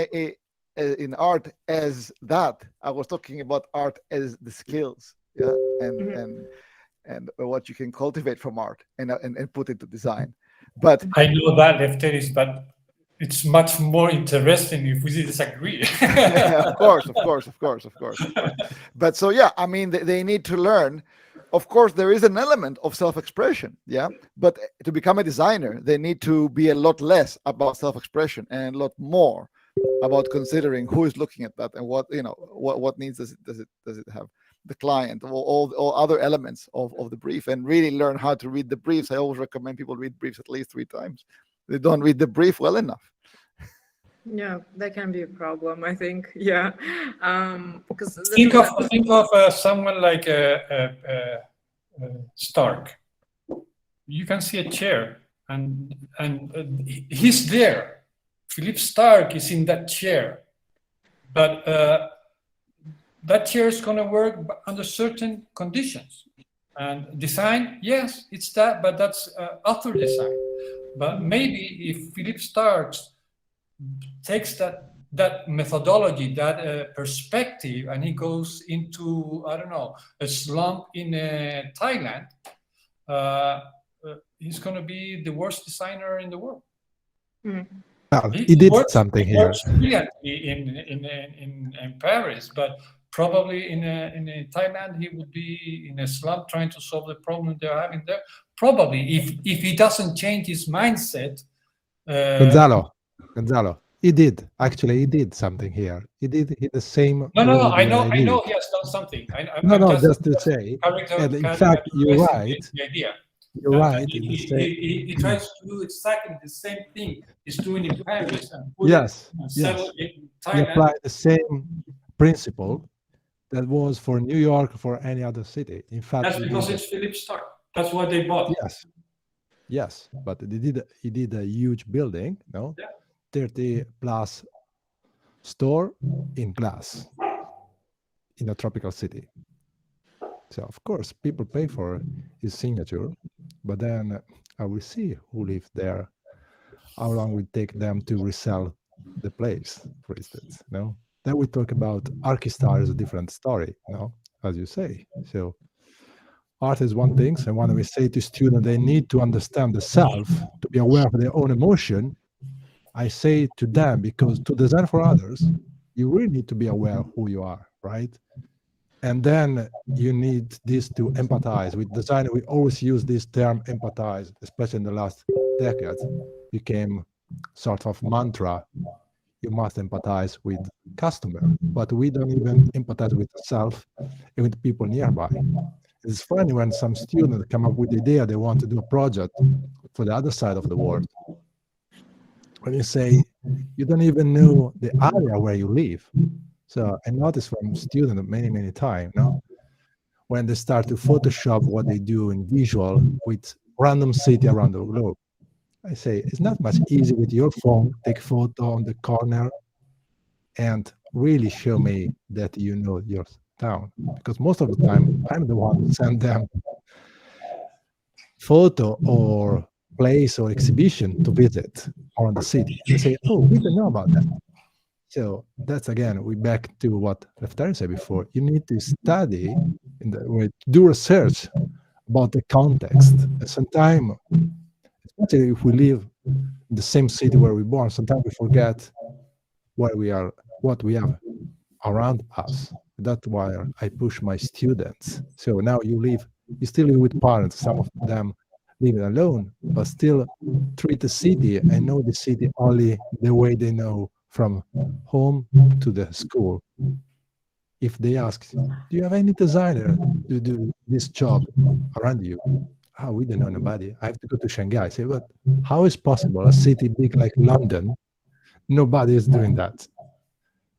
in art as that. I was talking about art as the skills, yeah, and what you can cultivate from art and put into design. But I know that, Lefteris, but it's much more interesting if we disagree. Yeah, of course. But so yeah, I mean, they need to learn. Of course, there is an element of self-expression, yeah. But to become a designer, they need to be a lot less about self-expression and a lot more about considering who is looking at that and what needs does it have, the client, all other elements of the brief, and really learn how to read the briefs. I always recommend people read briefs at least 3 times. They don't read the brief well enough. Yeah, that can be a problem, I think. Yeah, because think of someone like Stark. You can see a chair, and he's there. Philip Stark is in that chair, but that chair is going to work under certain conditions. And design, yes, it's that, but that's author design. But maybe if Philip Stark takes that methodology, that perspective, and he goes into, I don't know, a slum in Thailand, he's going to be the worst designer in the world. Mm. Well, he did something he here. works brilliantly in Paris, but probably in Thailand he would be in a slum trying to solve the problem they're having there. Probably, if he doesn't change his mindset. Gonzalo, he did something here. He did the same. No, I know he has done something. Just to say, and in fact, you're right. The idea. You're right. He tries to do exactly the same thing he's doing in Paris. And yes. In Thailand. He applied the same principle that was for New York, for any other city. In fact, that's because it's Philip Stark. That's what they bought. Yes, but he did a huge building, 30 plus store in glass in a tropical city. So of course people pay for his signature, but then I will see who lives there, how long will it take them to resell the place, for instance. Then we talk about Archistar is a different story, as you say. So art is one thing, and when we say to students they need to understand the self, to be aware of their own emotion, I say to them, because to design for others, you really need to be aware of who you are, right? And then you need this to empathize with design. We always use this term empathize, especially in the last decades, became sort of mantra. You must empathize with customer, but we don't even empathize with ourselves and with people nearby. It's funny when some students come up with the idea they want to do a project for the other side of the world. When you say you don't even know the area where you live. So I noticed from students many times, when they start to Photoshop what they do in visual with random city around the globe. I say it's not much easy with your phone, take photo on the corner and really show me that you know your town, because most of the time I'm the one who send them photo or place or exhibition to visit around the city. They say, oh, we don't know about that. So that's again, we back to what Lefteris said before. You need to study do research about the context. And sometimes, especially if we live in the same city where we're born, sometimes we forget where we are, what we have around us. That's why I push my students. So now you still live with parents, some of them living alone, but still treat the city and know the city only the way they know from home to the school. If they ask, do you have any designer to do this job around you? Oh, we don't know nobody. I have to go to Shanghai. I say, but how is possible? A city big like London, nobody is doing that.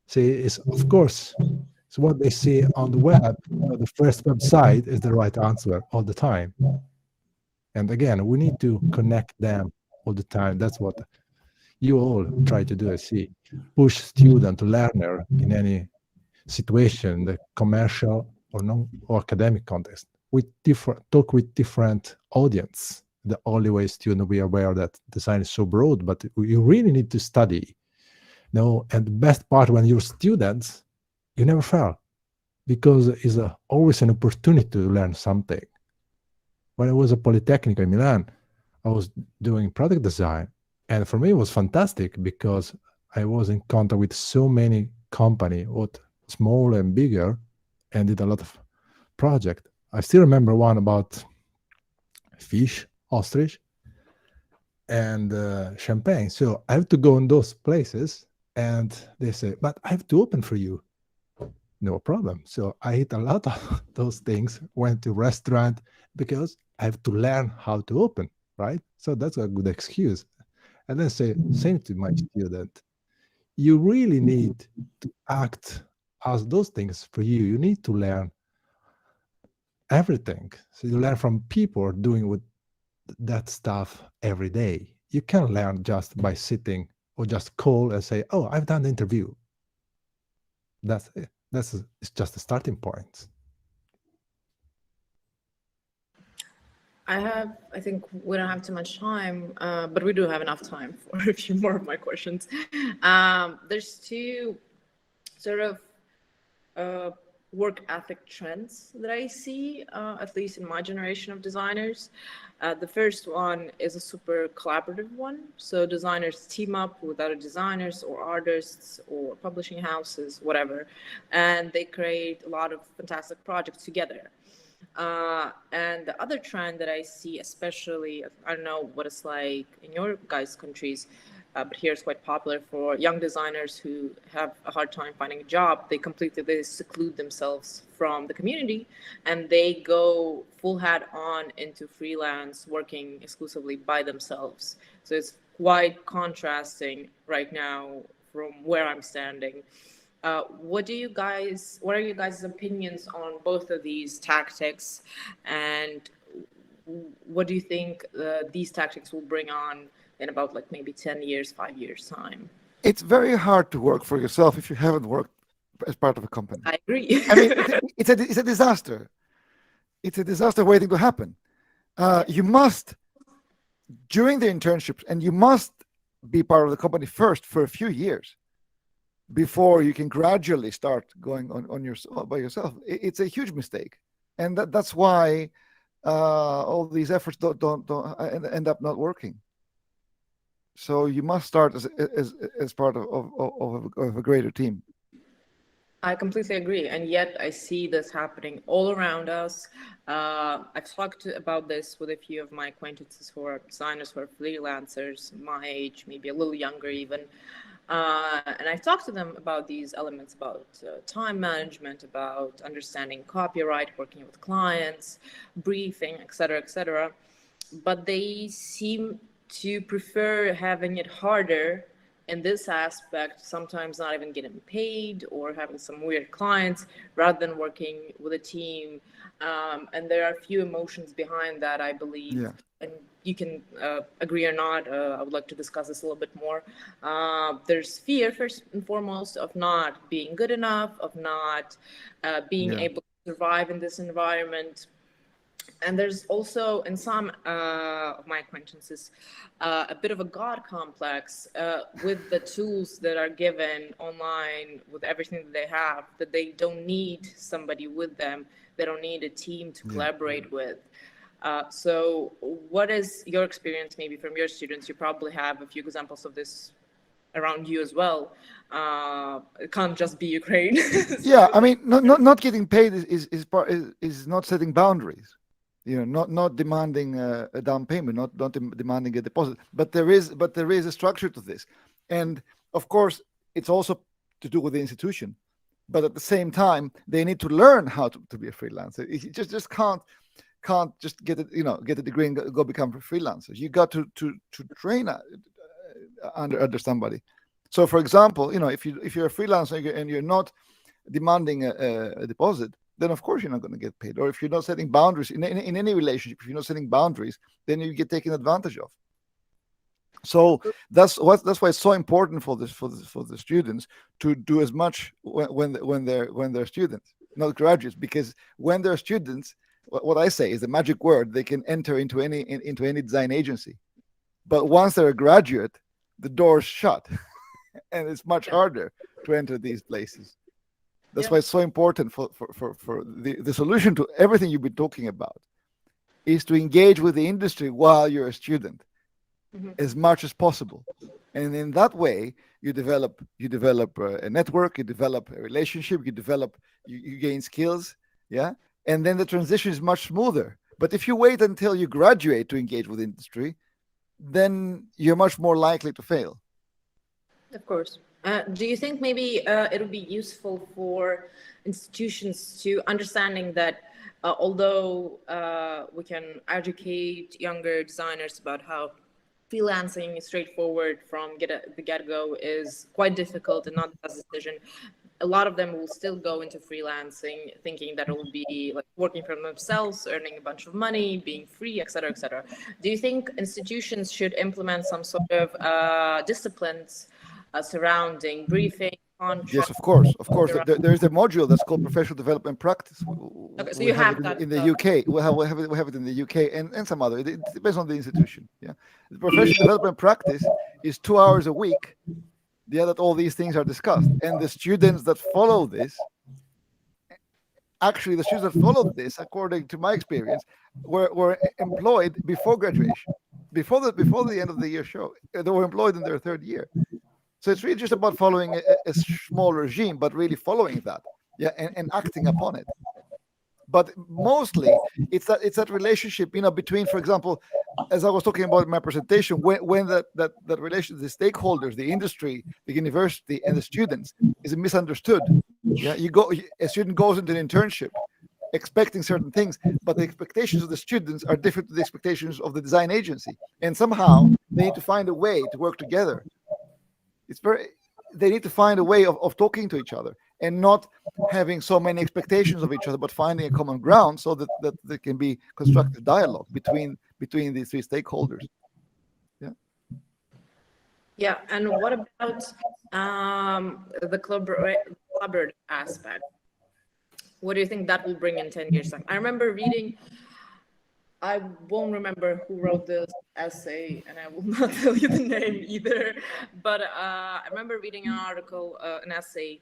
See, it's of course, it's what they see on the web. The first website is the right answer all the time. And again, we need to connect them all the time. That's what you all try to do. I see, push student, learner in any situation, the commercial or non or academic context, with talk with different audience. The only way student will be aware that design is so broad, but you really need to study. No, and the best part when you're students, you never fail, because it's always an opportunity to learn something. When I was at Polytechnic in Milan, I was doing product design, and for me it was fantastic because I was in contact with so many companies, both small and bigger, and did a lot of projects. I still remember one about fish, ostrich, and champagne. So I have to go in those places, and they say, but I have to open for you. No problem. So I ate a lot of those things, went to restaurant, because I have to learn how to open, right? So that's a good excuse. And then say, same to my student, you really need to act as those things for you. You need to learn everything. So you learn from people doing with that stuff every day. You can't learn just by sitting or just call and say, oh, I've done the interview. That's it. It's just a starting point. I think we don't have too much time, but we do have enough time for a few more of my questions. There's two sort of work ethic trends that I see, at least in my generation of designers. The first one is a super collaborative one. So designers team up with other designers or artists or publishing houses, whatever, and they create a lot of fantastic projects together. And the other trend that I see, especially, I don't know what it's like in your guys' countries, but here it's quite popular for young designers who have a hard time finding a job. They seclude themselves from the community and they go full hat on into freelance, working exclusively by themselves. So it's quite contrasting right now from where I'm standing. What are you guys' opinions on both of these tactics, and what do you think these tactics will bring on in about like maybe 10 years, 5 years time? It's very hard to work for yourself if you haven't worked as part of a company. I agree. I mean, it's a disaster. It's a disaster waiting to happen. You must, during the internships, and you must be part of the company first for a few years before you can gradually start going on by yourself. It's a huge mistake, and that's why all these efforts don't end up not working. So you must start as part of a greater team. I completely agree, and yet I see this happening all around us. I've talked about this with a few of my acquaintances who are designers, who are freelancers, my age, maybe a little younger even. And I've talked to them about these elements, about time management, about understanding copyright, working with clients, briefing, etc., etc. But they seem to prefer having it harder in this aspect, sometimes not even getting paid or having some weird clients rather than working with a team. And there are a few emotions behind that, I believe. Yeah. And you can agree or not. I would like to discuss this a little bit more. There's fear, first and foremost, of not being good enough, of not being able to survive in this environment. And there's also, in some of my acquaintances, a bit of a God complex with the tools that are given online, with everything that they have, that they don't need somebody with them. They don't need a team to collaborate with. So what is your experience maybe from your students? You probably have a few examples of this around you as well. It can't just be Ukraine. Yeah, I mean, not getting paid is not setting boundaries. You know, not demanding a down payment, not demanding a deposit. But there is a structure to this, and of course, it's also to do with the institution. But at the same time, they need to learn how to be a freelancer. You just can't just get a degree and go become freelancers. You got to train under somebody. So, for example, you know, if you're a freelancer and you're not demanding a deposit, then of course you're not going to get paid. Or if you're not setting boundaries in any relationship, if you're not setting boundaries, then you get taken advantage of. So that's why it's so important for the students to do as much when they're students, not graduates, because when they're students, what I say is the magic word: they can enter into any design agency. But once they're a graduate, the door's shut, and it's much harder to enter these places. That's why it's so important for the solution to everything you've been talking about is to engage with the industry while you're a student as much as possible. And in that way, you develop a network, you develop a relationship, you gain skills, and then the transition is much smoother. But if you wait until you graduate to engage with industry, then you're much more likely to fail. Of course. Do you think maybe it would be useful for institutions to understanding that although we can educate younger designers about how freelancing is straightforward from the get-go is quite difficult and not the best decision, a lot of them will still go into freelancing thinking that it will be like working for themselves, earning a bunch of money, being free, et cetera, et cetera. Do you think institutions should implement some sort of disciplines surrounding briefing, contract? Yes, of course. There is a module that's called professional development practice. Okay, so you have that in the UK. We have it in the UK and some other. It depends on the institution. Yeah, the professional development practice is 2 hours a week. That all these things are discussed, and the students that follow this, according to my experience, were employed before graduation, before the end of the year show. They were employed in their third year. So it's really just about following a small regime, but really following that, and acting upon it. But mostly, it's that relationship, between, for example, as I was talking about in my presentation, when that relation, the stakeholders, the industry, the university, and the students is misunderstood. A student goes into an internship expecting certain things, but the expectations of the students are different to the expectations of the design agency, and somehow they need to find a way to work together. They need to find a way of talking to each other and not having so many expectations of each other, but finding a common ground so that there can be constructive dialogue between these three stakeholders. Yeah, and what about the collaborative aspect? What do you think that will bring in 10 years' time? I remember reading, I won't remember who wrote this essay, and I will not tell you the name either, but I remember reading an article, an essay,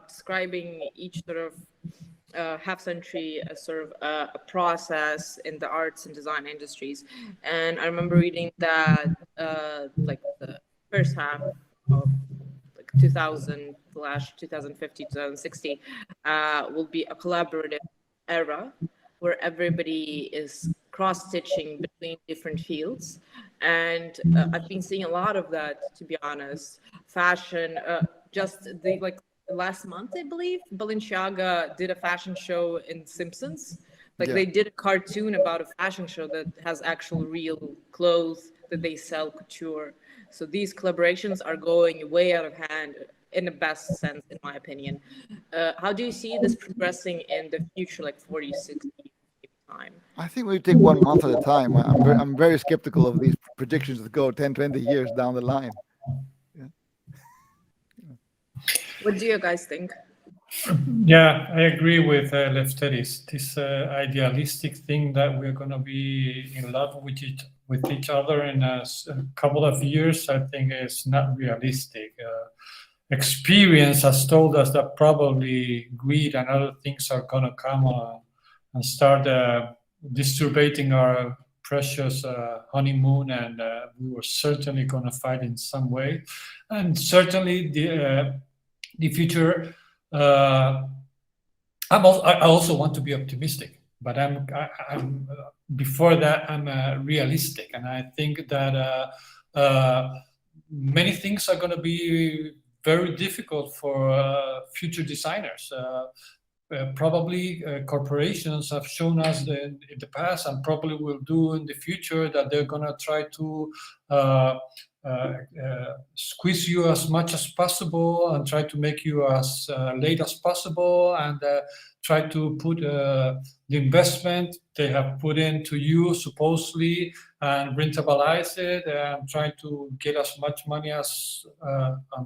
describing each sort of half century as sort of a process in the arts and design industries. And I remember reading that like the first half of like 2000 / 2050, 2060 will be a collaborative era where everybody is cross-stitching between different fields. And I've been seeing a lot of that, to be honest. Fashion, last month, I believe, Balenciaga did a fashion show in Simpsons. They did a cartoon about a fashion show that has actual real clothes that they sell couture. So these collaborations are going way out of hand in the best sense, in my opinion. How do you see this progressing in the future, like 40, 60 time? I think we take 1 month at a time. I'm very skeptical of these predictions that go 10, 20 years down the line. Yeah. What do you guys think? Yeah, I agree with Lefteris. This idealistic thing that we're going to be in love with each other in a couple of years, I think is not realistic. Experience has told us that probably greed and other things are going to come and start disturbing our precious honeymoon, and we were certainly going to fight in some way. And certainly the future. I also want to be optimistic, but I'm before that I'm realistic, and I think that many things are going to be very difficult for future designers. Probably corporations have shown us in the past, and probably will do in the future, that they're going to try to squeeze you as much as possible and try to make you as late as possible, and try to put the investment they have put into you supposedly and rentabilize it, and try to get as much money as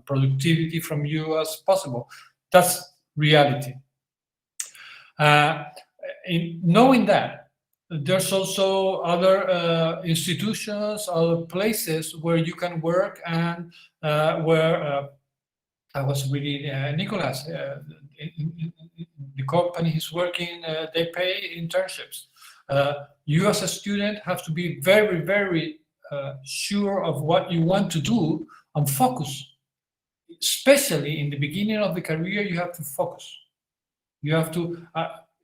productivity from you as possible. That's reality. In knowing that, there's also other institutions, other places where you can work, and where I was reading Nicholas, in the company he's working, they pay internships. You as a student have to be very, very sure of what you want to do and focus. Especially in the beginning of the career, you have to focus. You have to,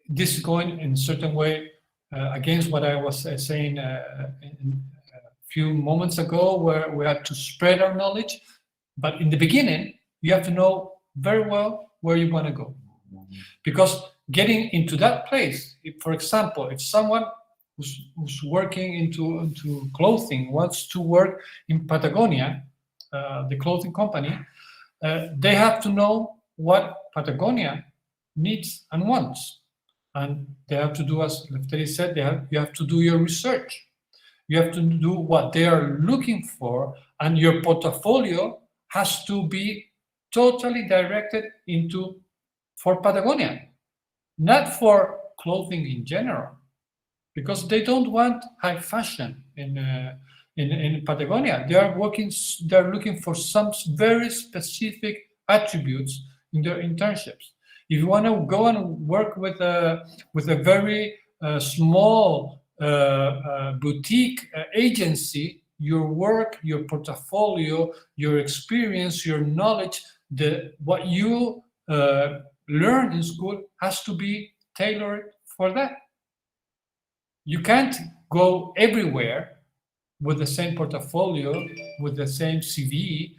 this is going in a certain way against what I was saying a few moments ago, where we have to spread our knowledge. But in the beginning, you have to know very well where you want to go. Because getting into that place, if, for example, if someone who's working into clothing wants to work in Patagonia, the clothing company, they have to know what Patagonia needs and wants. And they have to do, as Lefteris said, you have to do your research. You have to do what they are looking for, and your portfolio has to be totally directed for Patagonia, not for clothing in general, because they don't want high fashion in Patagonia. They're looking for some very specific attributes in their internships. If you want to go and work with a very small boutique agency, your work, your portfolio, your experience, your knowledge, what you learn in school has to be tailored for that. You can't go everywhere with the same portfolio, with the same CV,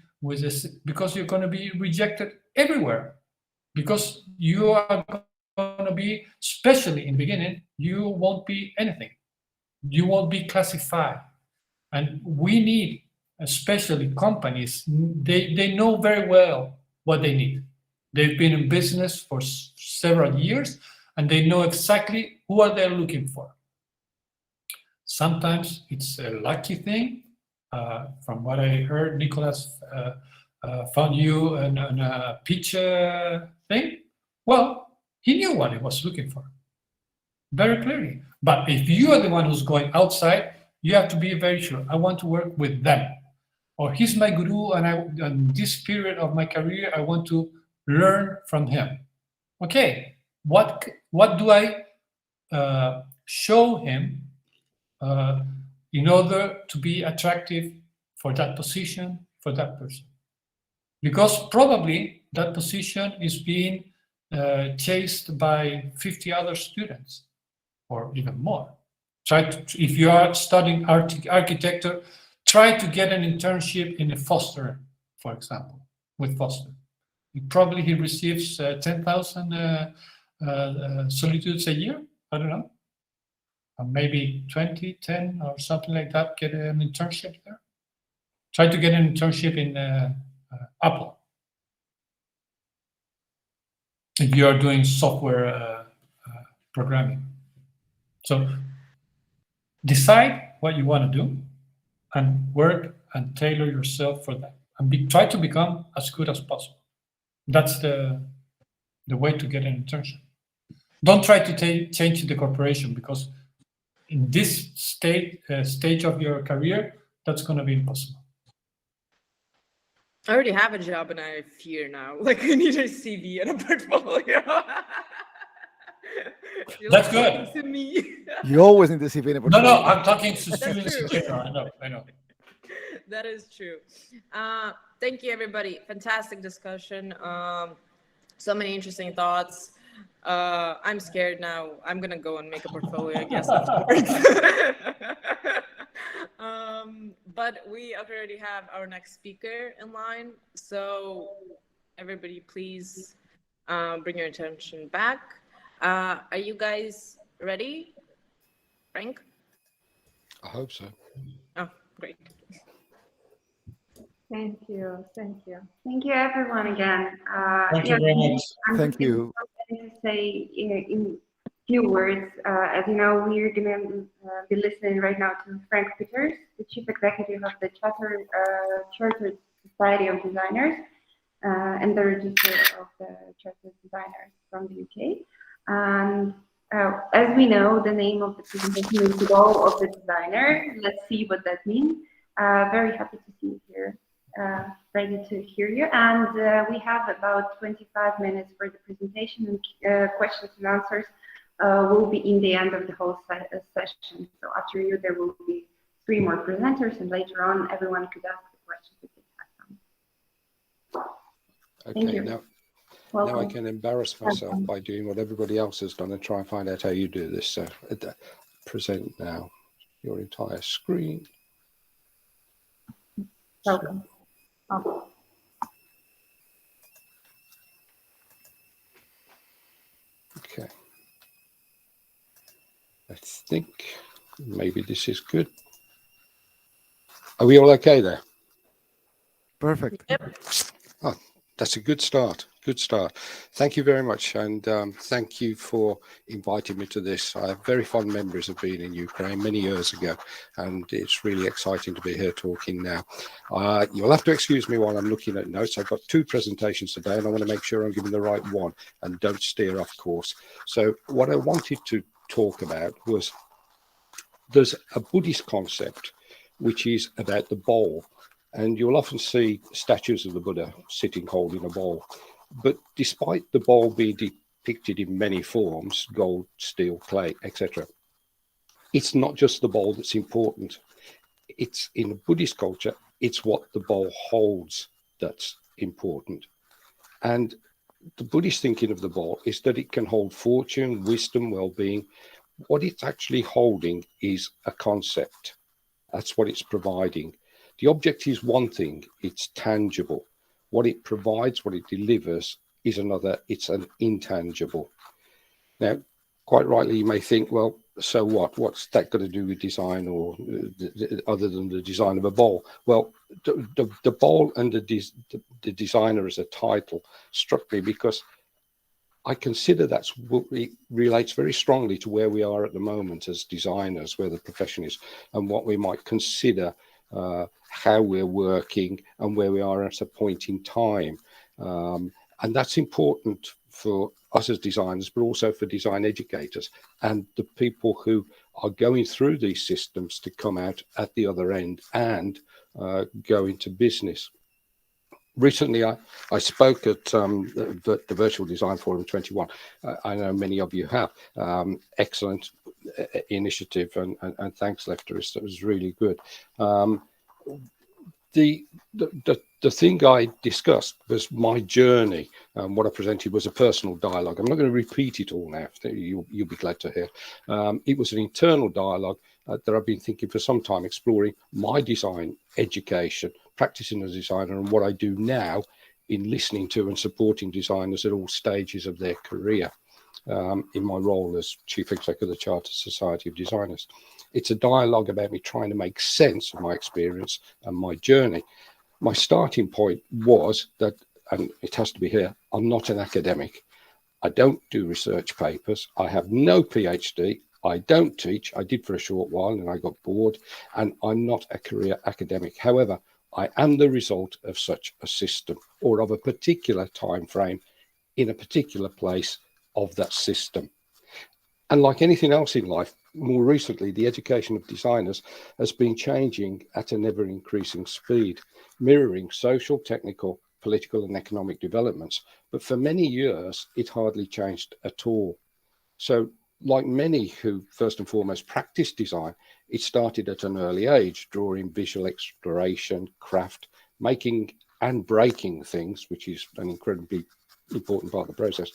because you're going to be rejected everywhere. Because you are going to be, especially in the beginning, you won't be anything. You won't be classified. And we need, especially companies, they know very well what they need. They've been in business for several years, and they know exactly who are they looking for. Sometimes it's a lucky thing. From what I heard, Nicholas found you in a pitch thing. Well, he knew what he was looking for very clearly. But if you are the one who's going outside, you have to be very sure. I want to work with them, or he's my guru, and in this period of my career, I want to learn from him. Okay, what do I show him in order to be attractive for that position, for that person? Because probably that position is being chased by 50 other students, or even more. If you are studying architecture, try to get an internship in a Foster, for example, with Foster. Probably he receives 10,000 solitudes a year. I don't know. Or maybe 10 or something like that, get an internship there. Try to get an internship in Apple. If you are doing software programming. So decide what you want to do and work and tailor yourself for that. And try to become as good as possible. That's the way to get an internship. Don't try to change the corporation, because in this stage of your career, that's going to be impossible. I already have a job and I fear now. Like, I need a CV and a portfolio. That's good. To me. You always need the CV in a No, portfolio. I'm talking to students in general. I know. That is true. Thank you, everybody. Fantastic discussion. So many interesting thoughts. I'm scared now. I'm gonna go and make a portfolio, I guess, afterwards. But we already have our next speaker in line. So everybody, please bring your attention back. Are you guys ready? Frank? I hope so. Oh, great. Thank you. Thank you. Thank you, everyone, again. Thank you very much. Thank you. To say in few words, as you know, we're going to be listening right now to Frank Peters, the Chief Executive of the Chartered Society of Designers and the Register of the Chartered Designers from the UK. And as we know, the name of the presentation is The Goal of the Designer. Let's see what that means. Very happy to see you here. Ready to hear you, and we have about 25 minutes for the presentation, and questions and answers will be in the end of the whole session. So after you, there will be 3 more presenters, and later on, everyone could ask the questions if they have some. Okay, Thank you. Now I can embarrass myself by doing what everybody else has done and try and find out how you do this. So present now your entire screen. Welcome. Okay. I think maybe this is good. Are we all okay there? Perfect. Yep. Oh, that's a good start. Good start. Thank you very much. And thank you for inviting me to this. I have very fond memories of being in Ukraine many years ago, and it's really exciting to be here talking now. You'll have to excuse me while I'm looking at notes. I've got 2 presentations today, and I want to make sure I'm giving the right one and don't steer off course. So what I wanted to talk about was there's a Buddhist concept, which is about the bowl. And you'll often see statues of the Buddha sitting holding a bowl. But despite the bowl being depicted in many forms, gold, steel, clay, etc., it's not just the bowl that's important. It's in the Buddhist culture, it's what the bowl holds that's important. And the Buddhist thinking of the bowl is that it can hold fortune, wisdom, well-being. What it's actually holding is a concept. That's what it's providing. The object is one thing, it's tangible. What it provides, what it delivers is another, it's an intangible. Now, quite rightly, you may think, well, so what? What's that got to do with design or other than the design of a bowl? Well, the bowl and the designer as a title struck me because I consider that's what relates very strongly to where we are at the moment as designers, where the profession is, and what we might consider how we're working and where we are at a point in time. And that's important for us as designers, but also for design educators and the people who are going through these systems to come out at the other end and go into business. Recently, I spoke at the Virtual Design Forum 21. I know many of you have. Excellent initiative, and thanks, Lefteris. That was really good. The thing I discussed was my journey. What I presented was a personal dialogue. I'm not going to repeat it all now. You'll be glad to hear. It was an internal dialogue that I've been thinking for some time, exploring my design education, practicing as a designer, and what I do now in listening to and supporting designers at all stages of their career. in my role as Chief Executive of the Chartered Society of Designers. It's a dialogue about me trying to make sense of my experience and my journey. My starting point was that, and it has to be here, I'm not an academic. I don't do research papers. I have no PhD. I don't teach. I did for a short while and I got bored, and I'm not a career academic. However, I am the result of such a system, or of a particular time frame in a particular place of that system. And like anything else in life, more recently, the education of designers has been changing at an ever increasing speed, mirroring social, technical, political and economic developments. But for many years, it hardly changed at all. So like many who first and foremost practice design, it started at an early age, drawing visual exploration, craft, making and breaking things, which is an incredibly important part of the process,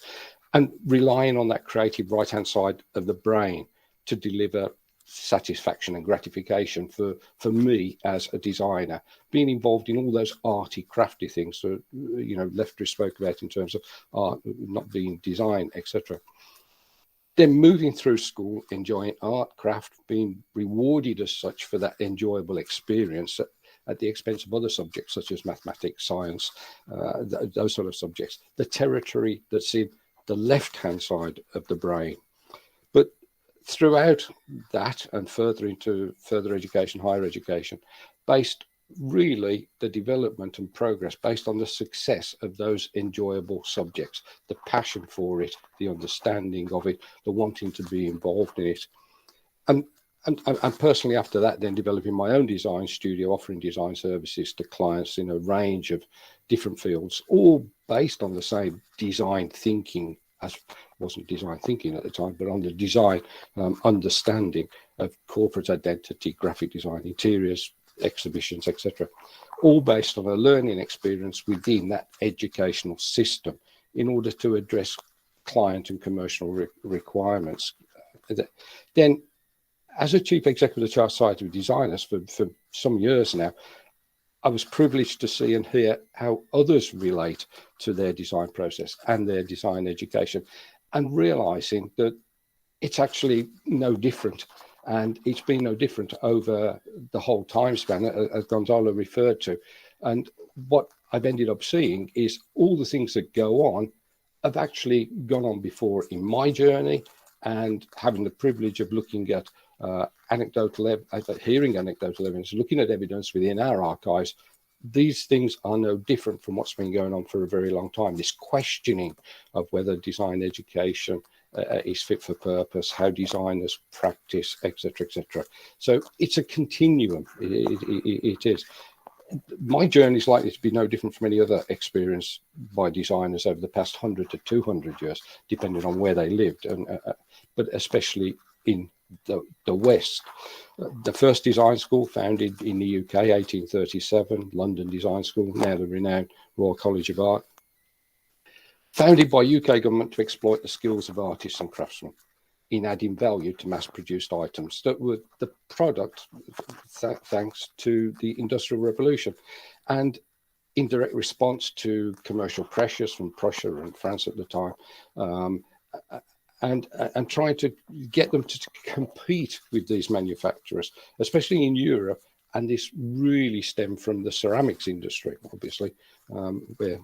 and relying on that creative right-hand side of the brain to deliver satisfaction and gratification for me as a designer, being involved in all those arty, crafty things that, you know, Lefteris spoke about in terms of art not being design, etc. Then moving through school, enjoying art, craft, being rewarded as such for that enjoyable experience at the expense of other subjects such as mathematics, science, those sort of subjects, the territory that's in the left-hand side of the brain. But throughout that and further into further education, higher education, based really the development and progress based on the success of those enjoyable subjects, the passion for it, the understanding of it, the wanting to be involved in it. And personally after that, then developing my own design studio, offering design services to clients in a range of different fields, all based on the same design thinking, as wasn't design thinking at the time, but on the design understanding of corporate identity, graphic design, interiors, exhibitions, etc., all based on a learning experience within that educational system in order to address client and commercial requirements. Then, as a Chief Executive of the Chartered Society of Designers for some years now, I was privileged to see and hear how others relate to their design process and their design education, and realizing that it's actually no different. And it's been no different over the whole time span, as Gonzalo referred to. And what I've ended up seeing is all the things that go on have actually gone on before in my journey, and having the privilege of looking at hearing anecdotal evidence, looking at evidence within our archives. These things are no different from what's been going on for a very long time. This questioning of whether design education is fit for purpose, how designers practice, etc., etc. So it's a continuum. It is. My journey is likely to be no different from any other experience by designers over the past 100 to 200 years, depending on where they lived, but especially in the West. The first design school founded in the UK, 1837, London Design School, now the renowned Royal College of Art, founded by UK government to exploit the skills of artists and craftsmen in adding value to mass-produced items that were the product thanks to the Industrial Revolution, and in direct response to commercial pressures from Prussia and France at the time, and trying to get them to compete with these manufacturers, especially in Europe. And this really stemmed from the ceramics industry, obviously, where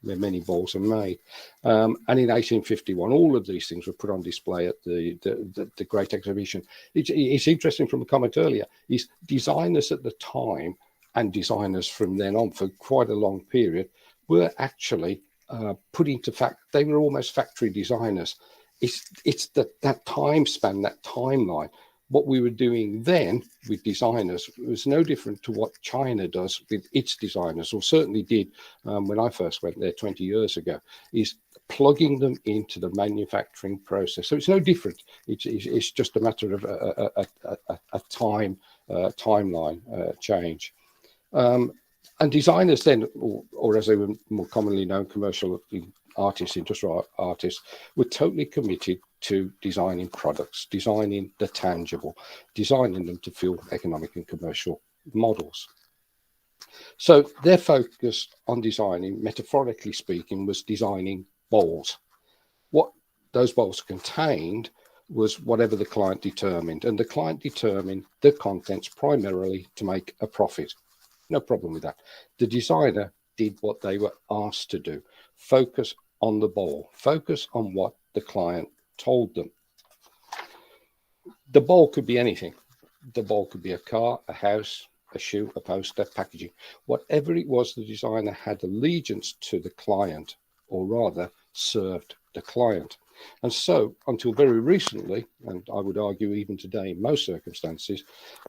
many bowls are made. And in 1851, all of these things were put on display at the Great Exhibition. It's interesting from a comment earlier, is designers at the time and designers from then on for quite a long period were actually put into fact, they were almost factory designers. It's that time span, that timeline. What we were doing then with designers was no different to what China does with its designers, or certainly did when I first went there 20 years ago, is plugging them into the manufacturing process. So it's no different. It's just a matter of a timeline change. And designers then, or as they were more commonly known, commercial artists, industrial artists, were totally committed to designing products, designing the tangible, designing them to fill economic and commercial models. So their focus on designing, metaphorically speaking, was designing bowls. What those bowls contained was whatever the client determined, and the client determined the contents primarily to make a profit. No problem with that. The designer did what they were asked to do. Focus on the bowl. Focus on what the client told them. The bowl could be anything. The bowl could be a car, a house, a shoe, a poster, packaging. Whatever it was, the designer had allegiance to the client, or rather served the client. And so, until very recently, and I would argue even today in most circumstances,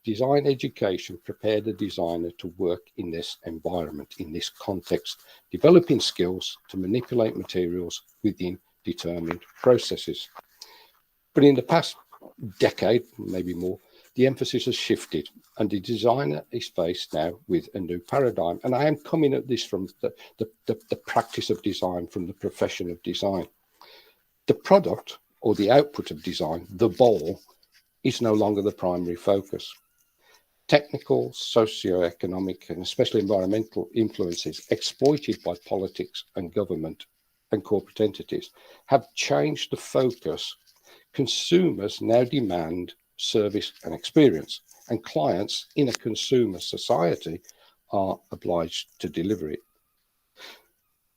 design education prepared the designer to work in this environment, in this context, developing skills to manipulate materials within determined processes. But in the past decade, maybe more, the emphasis has shifted, and the designer is faced now with a new paradigm. And I am coming at this from the practice of design, from the profession of design. The product or the output of design, the bowl, is no longer the primary focus. Technical, socio-economic, and especially environmental influences exploited by politics and government and corporate entities have changed the focus. Consumers now demand service and experience, and clients in a consumer society are obliged to deliver it.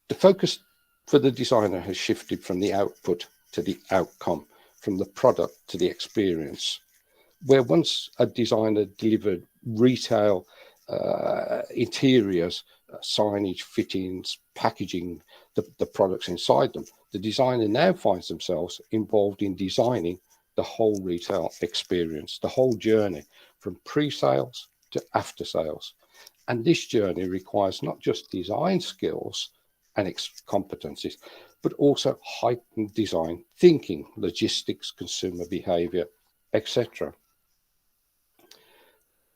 The focus for the designer has shifted from the output to the outcome, from the product to the experience. Where once a designer delivered retail interiors, signage, fittings, packaging, the products inside them, the designer now finds themselves involved in designing the whole retail experience, the whole journey, from pre-sales to after sales. And this journey requires not just design skills and competencies, but also heightened design thinking, logistics, consumer behavior, etc.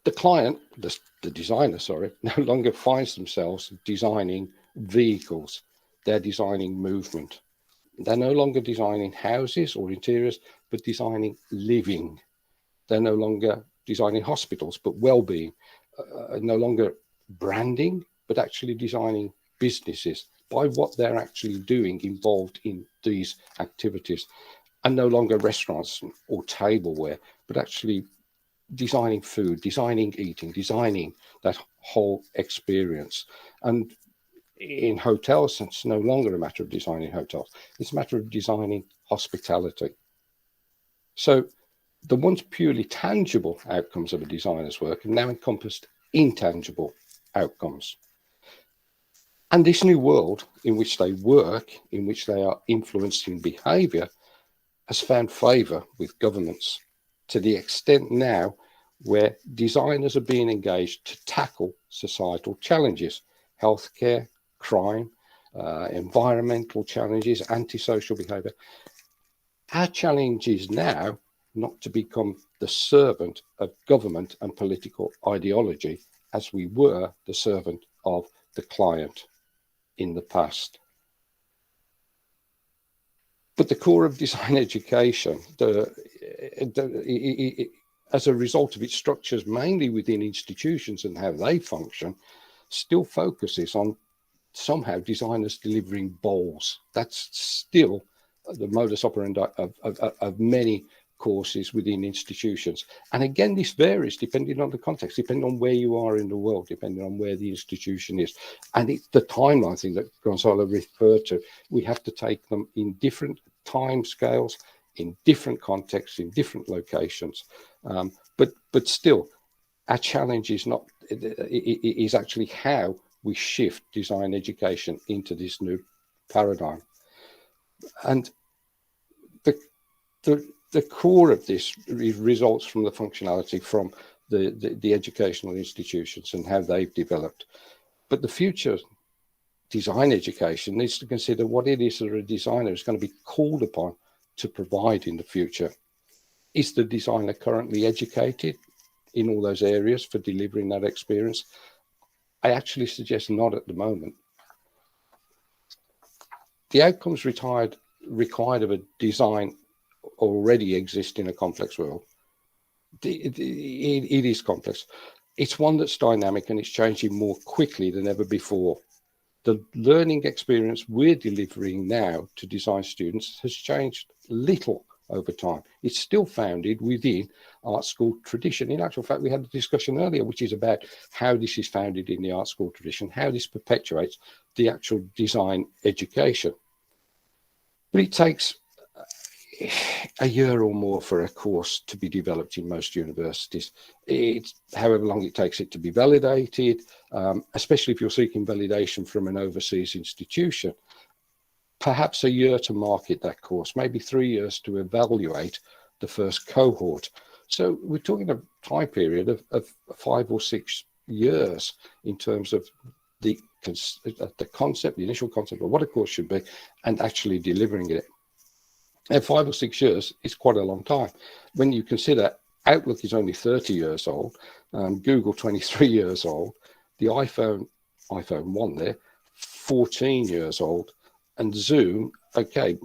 The client, the designer, no longer finds themselves designing vehicles. They're designing movement. They're no longer designing houses or interiors, but designing living. They're no longer designing hospitals, but well-being. No longer branding, but actually designing businesses by what they're actually doing involved in these activities. And no longer restaurants or tableware, but actually designing food, designing eating, designing that whole experience. And in hotels, it's no longer a matter of designing hotels. It's a matter of designing hospitality. So the once purely tangible outcomes of a designer's work have now encompassed intangible outcomes. And this new world in which they work, in which they are influencing behavior, has found favor with governments to the extent now where designers are being engaged to tackle societal challenges, healthcare, crime, environmental challenges, antisocial behavior. Our challenge is now not to become the servant of government and political ideology as we were the servant of the client in the past. But the core of design education, as a result of its structures mainly within institutions and how they function, still focuses on somehow designers delivering bowls. That's still the modus operandi of many courses within institutions. And again, this varies depending on the context, depending on where you are in the world, depending on where the institution is. And it's the timeline thing that Gonzalo referred to. We have to take them in different time scales, in different contexts, in different locations. But still, our challenge is not, is actually how we shift design education into this new paradigm. And the core of this results from the functionality from the educational institutions and how they've developed. But the future design education needs to consider what it is that a designer is going to be called upon to provide in the future. Is the designer currently educated in all those areas for delivering that experience? I actually suggest not at the moment. The outcomes required of a design already exist in a complex world. It is complex. It's one that's dynamic and it's changing more quickly than ever before. The learning experience we're delivering now to design students has changed little over time. It's still founded within art school tradition. In actual fact, we had a discussion earlier, which is about how this is founded in the art school tradition, how this perpetuates the actual design education. But it takes a year or more for a course to be developed in most universities. It's however long it takes it to be validated, especially if you're seeking validation from an overseas institution. Perhaps a year to market that course, maybe 3 years to evaluate the first cohort. So we're talking a time period of 5 or 6 years in terms of the concept, the initial concept of what a course should be, and actually delivering it. And 5 or 6 years is quite a long time. When you consider Outlook is only 30 years old, Google 23 years old, the iPhone 1 there, 14 years old, and Zoom, okay,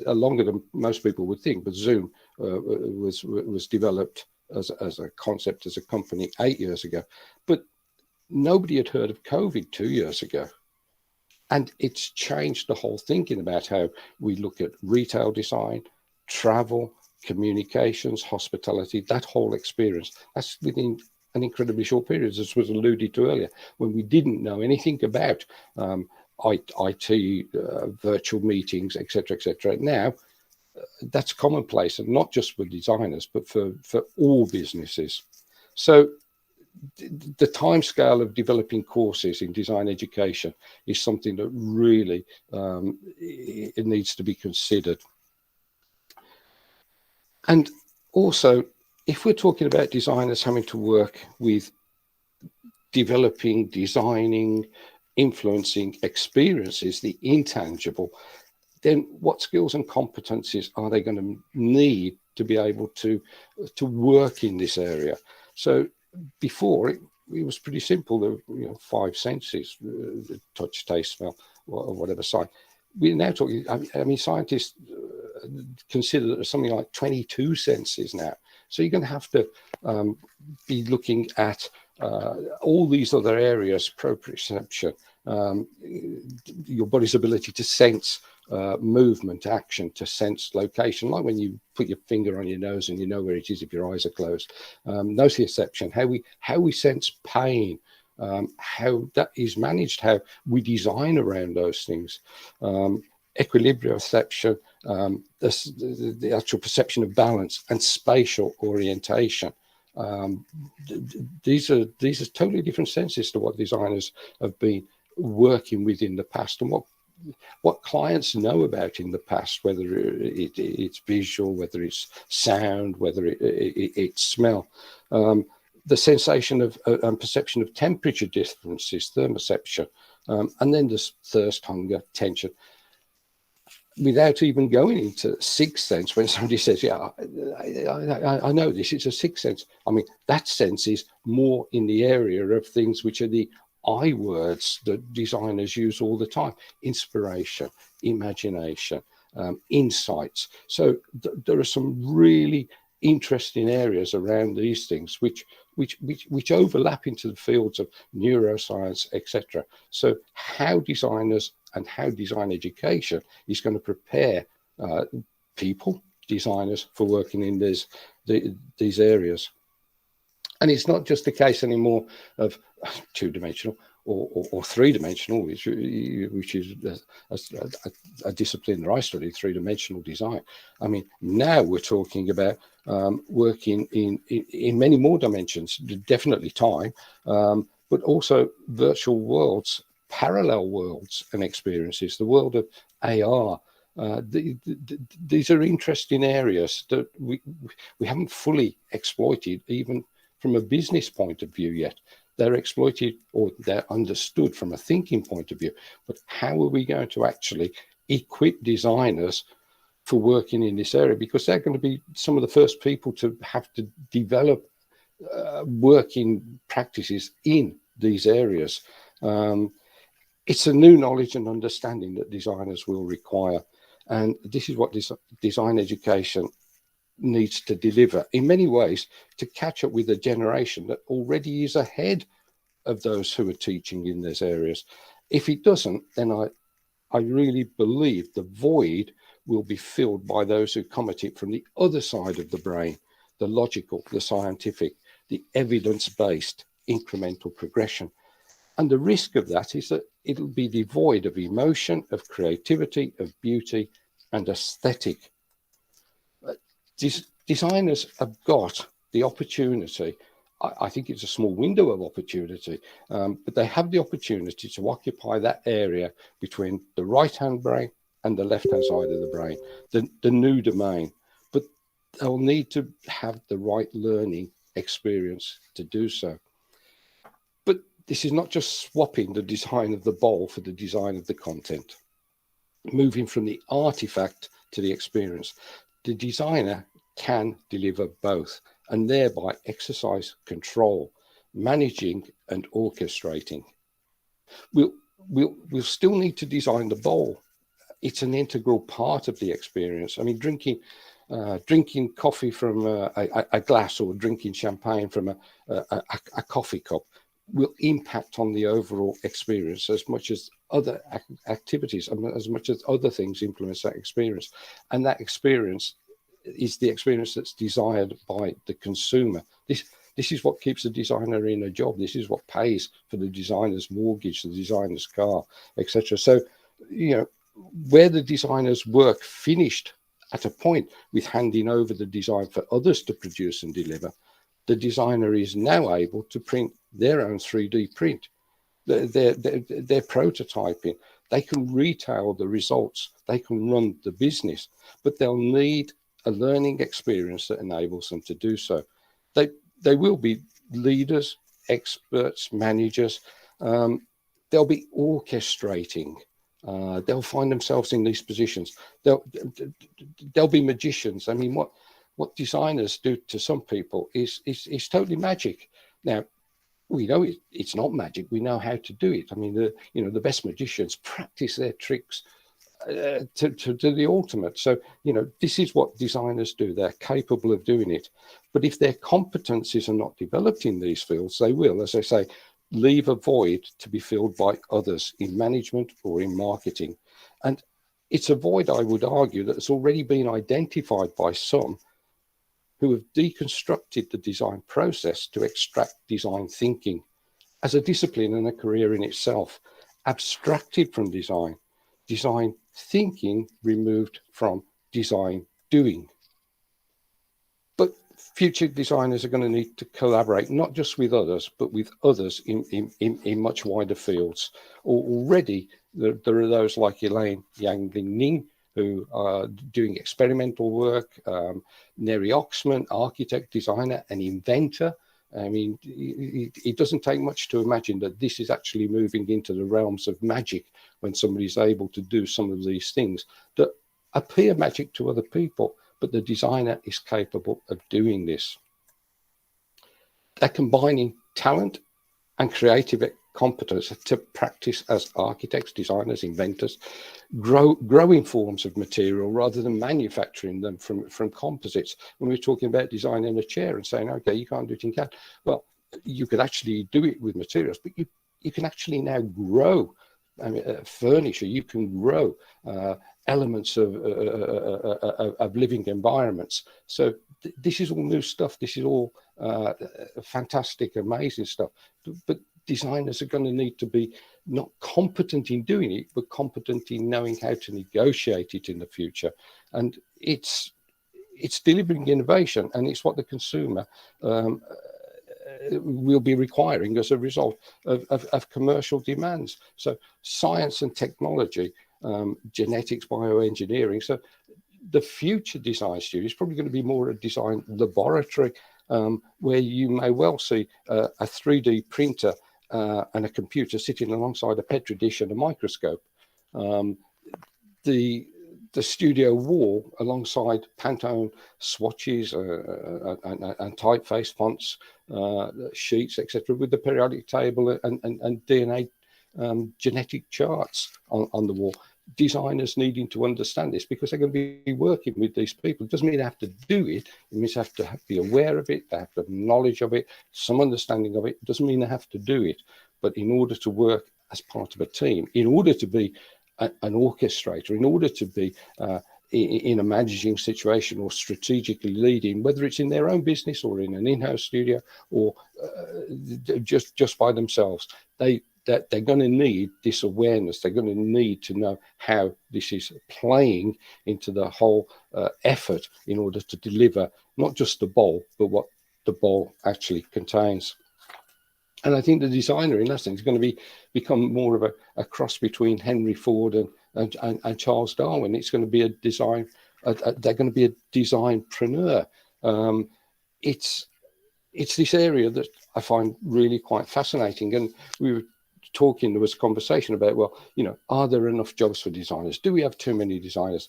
longer than most people would think, but Zoom was developed as a concept, as a company 8 years ago. But nobody had heard of COVID 2 years ago. And it's changed the whole thinking about how we look at retail design, travel, communications, hospitality, that whole experience. That's within an incredibly short period, as was alluded to earlier, when we didn't know anything about IT, virtual meetings, etc., etc. Now, that's commonplace, and not just for designers, but for all businesses. So the timescale of developing courses in design education is something that really it needs to be considered. And also, if we're talking about designers having to work with developing, designing, influencing experiences, the intangible, then what skills and competencies are they going to need to be able to work in this area? So before, it was pretty simple. There were 5 senses, touch, taste, smell, or whatever side. We're now talking, I mean, scientists consider that there's something like 22 senses now. So you're going to have to be looking at all these other areas, proprioception, your body's ability to sense movement, action, to sense location, like when you put your finger on your nose and you know where it is if your eyes are closed. Nociception, how we sense pain, how that is managed, how we design around those things. Equilibrioception, the actual perception of balance, and spatial orientation. These are totally different senses to what designers have been working with in the past, and what clients know about in the past, whether it's visual, whether it's sound, whether it's smell. The sensation of and perception of temperature differences, thermoception, and then there's thirst, hunger, tension. Without even going into sixth sense, when somebody says, yeah, I know this, it's a sixth sense. I mean, that sense is more in the area of things which are the I words that designers use all the time: inspiration, imagination, insights. So there are some really interesting areas around these things which overlap into the fields of neuroscience, etc. So how designers and how design education is going to prepare people, designers, for working in these areas. And it's not just a case anymore of two-dimensional or three-dimensional, which is a discipline that I studied, three-dimensional design. I mean, now we're talking about working in many more dimensions, definitely time, but also virtual worlds, parallel worlds and experiences, the world of AR. These are interesting areas that we haven't fully exploited, even from a business point of view yet. They're exploited, or they're understood from a thinking point of view. But how are we going to actually equip designers for working in this area? Because they're going to be some of the first people to have to develop working practices in these areas. It's a new knowledge and understanding that designers will require. And this is what design education needs to deliver in many ways, to catch up with a generation that already is ahead of those who are teaching in these areas. If it doesn't, then I really believe the void will be filled by those who come at it from the other side of the brain, the logical, the scientific, the evidence-based incremental progression. And the risk of that is that it'll be devoid of emotion, of creativity, of beauty, and aesthetic. Designers have got the opportunity, I think it's a small window of opportunity, but they have the opportunity to occupy that area between the right-hand brain and the left-hand side of the brain, the new domain. But they'll need to have the right learning experience to do so. But this is not just swapping the design of the bowl for the design of the content, moving from the artifact to the experience. The designer can deliver both and thereby exercise control, managing and orchestrating. We'll still need to design the bowl. It's an integral part of the experience. I mean, drinking coffee from a glass or drinking champagne from a coffee cup will impact on the overall experience as much as other activities, as much as other things influence that experience. And that experience is the experience that's desired by the consumer. This is what keeps the designer in a job. This is what pays for the designer's mortgage, the designer's car, etc. So, you know, where the designer's work finished at a point with handing over the design for others to produce and deliver, the designer is now able to print their own 3D print. They're prototyping. They can retail the results. They can run the business, but they'll need a learning experience that enables them to do so. They will be leaders, experts, managers. They'll be orchestrating. They'll find themselves in these positions. They'll be magicians. I mean, what designers do to some people is totally magic. Now, we know it's not magic. We know how to do it. I mean, the best magicians practice their tricks to the ultimate. So, you know, this is what designers do. They're capable of doing it. But if their competencies are not developed in these fields, they will, as I say, leave a void to be filled by others in management or in marketing. And it's a void, I would argue, that's already been identified by some who have deconstructed the design process to extract design thinking as a discipline and a career in itself, abstracted from design thinking removed from design doing. But future designers are going to need to collaborate, not just with others, but with others in much wider fields. Already, there are those like Elaine Yang-Ling, who are doing experimental work, Neri Oxman, architect, designer, and inventor. I mean, it doesn't take much to imagine that this is actually moving into the realms of magic when somebody's able to do some of these things that appear magic to other people, but the designer is capable of doing this. They're combining talent and creative competence to practice as architects, designers, inventors, growing forms of material rather than manufacturing them from composites. When we're talking about designing a chair and saying, okay, you can't do it in CAD. Well, you could actually do it with materials, but you can actually now grow furniture. You can grow elements of living environments. So this is all new stuff. This is all fantastic, amazing stuff. But designers are going to need to be not competent in doing it, but competent in knowing how to negotiate it in the future. And it's delivering innovation, and it's what the consumer will be requiring as a result of commercial demands. So science and technology, genetics, bioengineering. So the future design studio is probably going to be more a design laboratory, where you may well see a 3D printer and a computer sitting alongside a petri dish and a microscope. The studio wall alongside Pantone swatches and typeface fonts, sheets, etc., with the periodic table and DNA genetic charts on the wall. Designers needing to understand this because they're going to be working with these people. It doesn't mean they have to do it. It means they have to be aware of it. They have to have knowledge of it, some understanding of it. It doesn't mean they have to do it. But in order to work as part of a team, in order to be an orchestrator, in order to be in a managing situation or strategically leading, whether it's in their own business or in an in-house studio or just by themselves, that they're going to need this awareness. They're going to need to know how this is playing into the whole effort in order to deliver not just the bowl, but what the bowl actually contains. And I think the designer in that sense is going to become more of a cross between Henry Ford and Charles Darwin. It's going to be a design. They're going to be a designpreneur. It's this area that I find really quite fascinating. And we were talking, there was a conversation about, well, you know, are there enough jobs for designers? Do we have too many designers?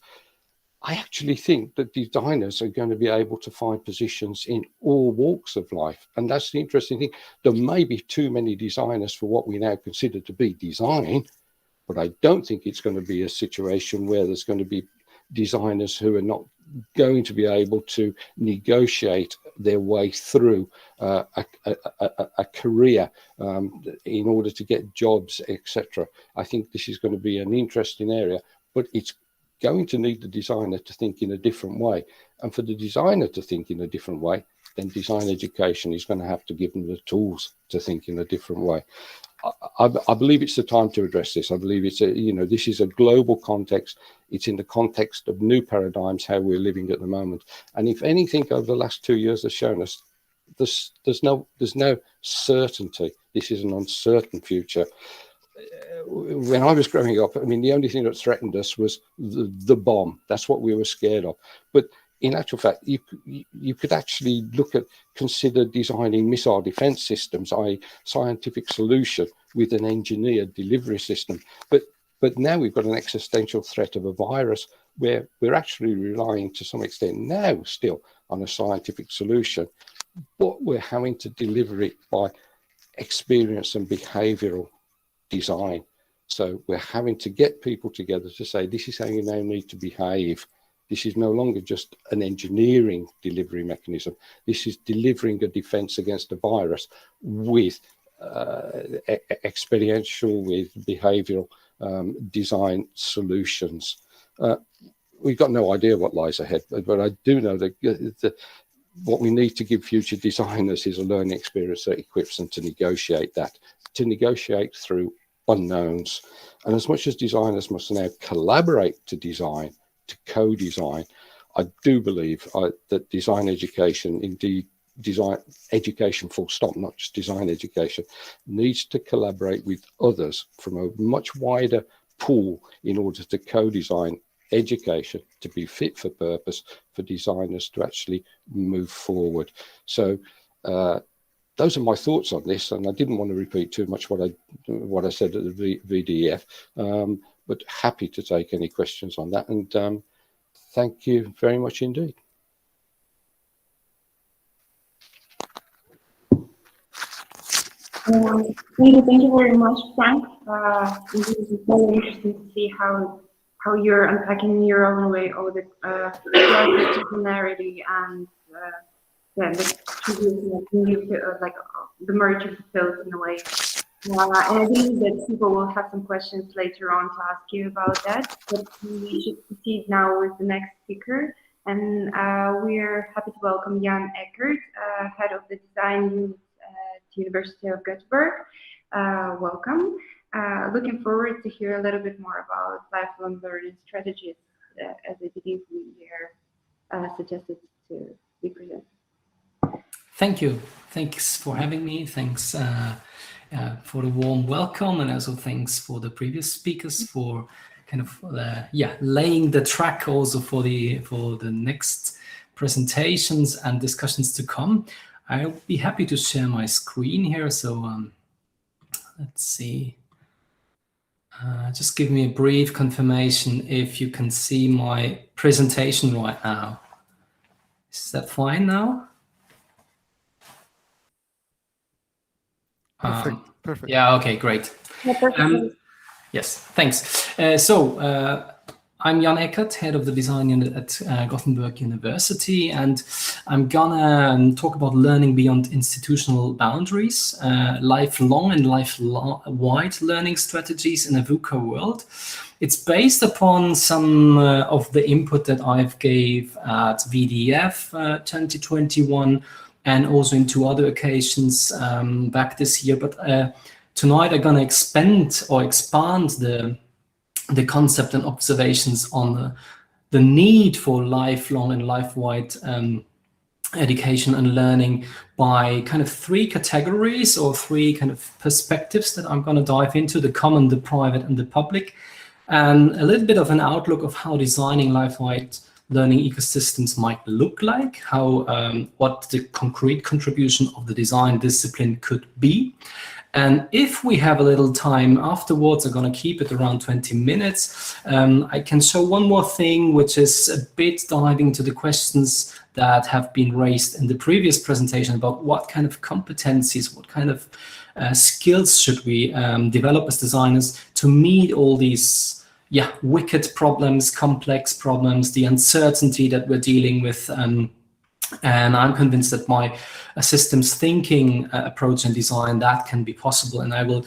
I actually think that designers are going to be able to find positions in all walks of life. And that's the interesting thing. There may be too many designers for what we now consider to be design, but I don't think it's going to be a situation where there's going to be designers who are not going to be able to negotiate their way through a career in order to get jobs, etc. I think this is going to be an interesting area, but it's going to need the designer to think in a different way. And for the designer to think in a different way, then design education is going to have to give them the tools to think in a different way. I believe it's the time to address this. I believe it's this is a global context. It's in the context of new paradigms, how we're living at the moment. And if anything over the last 2 years has shown us, there's no certainty. This is an uncertain future. When I was growing up, I mean, the only thing that threatened us was the bomb. That's what we were scared of. But in actual fact, you could actually consider designing missile defense systems, i.e. scientific solution with an engineered delivery system. But now we've got an existential threat of a virus where we're actually relying to some extent now still on a scientific solution, but we're having to deliver it by experience and behavioral design. So we're having to get people together to say, this is how you now need to behave. This is no longer just an engineering delivery mechanism. This is delivering a defense against a virus with experiential, with behavioral design solutions. We've got no idea what lies ahead, but I do know that what we need to give future designers is a learning experience that equips them to negotiate through unknowns. And as much as designers must now collaborate to design, to co-design, I do believe that design education, indeed design education full stop, not just design education, needs to collaborate with others from a much wider pool in order to co-design education to be fit for purpose for designers to actually move forward. So those are my thoughts on this, and I didn't want to repeat too much what I said at the VDF, but happy to take any questions on that. And thank you very much indeed. Thank you very much, Frank. It is very interesting to see how you're unpacking in your own way all the disciplinarity and the merge of the fields in a way. And I think that people will have some questions later on to ask you about that, but we should proceed now with the next speaker. And we're happy to welcome Jan Eckert, head of the design unit at the University of Göteborg. Welcome. Looking forward to hear a little bit more about lifelong learning strategies, as I believe we are suggested to be presented. Thank you. Thanks for having me. Thanks for the warm welcome, and also thanks for the previous speakers for kind of laying the track also for the next presentations and discussions to come. I'll be happy to share my screen here. So let's see. Just give me a brief confirmation if you can see my presentation right now. Is that fine now? Perfect. Yeah, okay, great. Yeah, perfect. Yes, thanks. So I'm Jan Eckert, head of the design unit at Gothenburg University, and I'm gonna talk about learning beyond institutional boundaries, lifelong and life-wide learning strategies in a VUCA world. It's based upon some of the input that I've gave at VDF 2021 and also in 2 other occasions back this year. But tonight I'm gonna expand the concept and observations on the need for lifelong and life-wide education and learning by kind of 3 categories or 3 kind of perspectives that I'm going to dive into: the common, the private, and the public, and a little bit of an outlook of how designing life-wide learning ecosystems might look like, how what the concrete contribution of the design discipline could be. And if we have a little time afterwards, I'm going to keep it around 20 minutes. I can show one more thing, which is a bit diving into the questions that have been raised in the previous presentation about what kind of competencies, what kind of skills should we develop as designers to meet all these wicked problems, complex problems, the uncertainty that we're dealing with. And I'm convinced that my systems thinking approach and design, that can be possible. And I will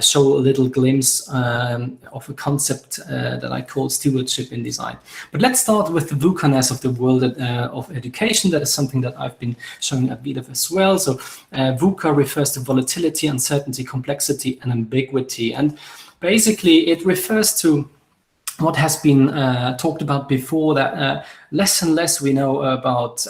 show a little glimpse of a concept that I call stewardship in design. But let's start with the VUCA-ness of the world of education. That is something that I've been showing a bit of as well. So VUCA refers to volatility, uncertainty, complexity, and ambiguity. And basically it refers to what has been talked about before, that less and less we know about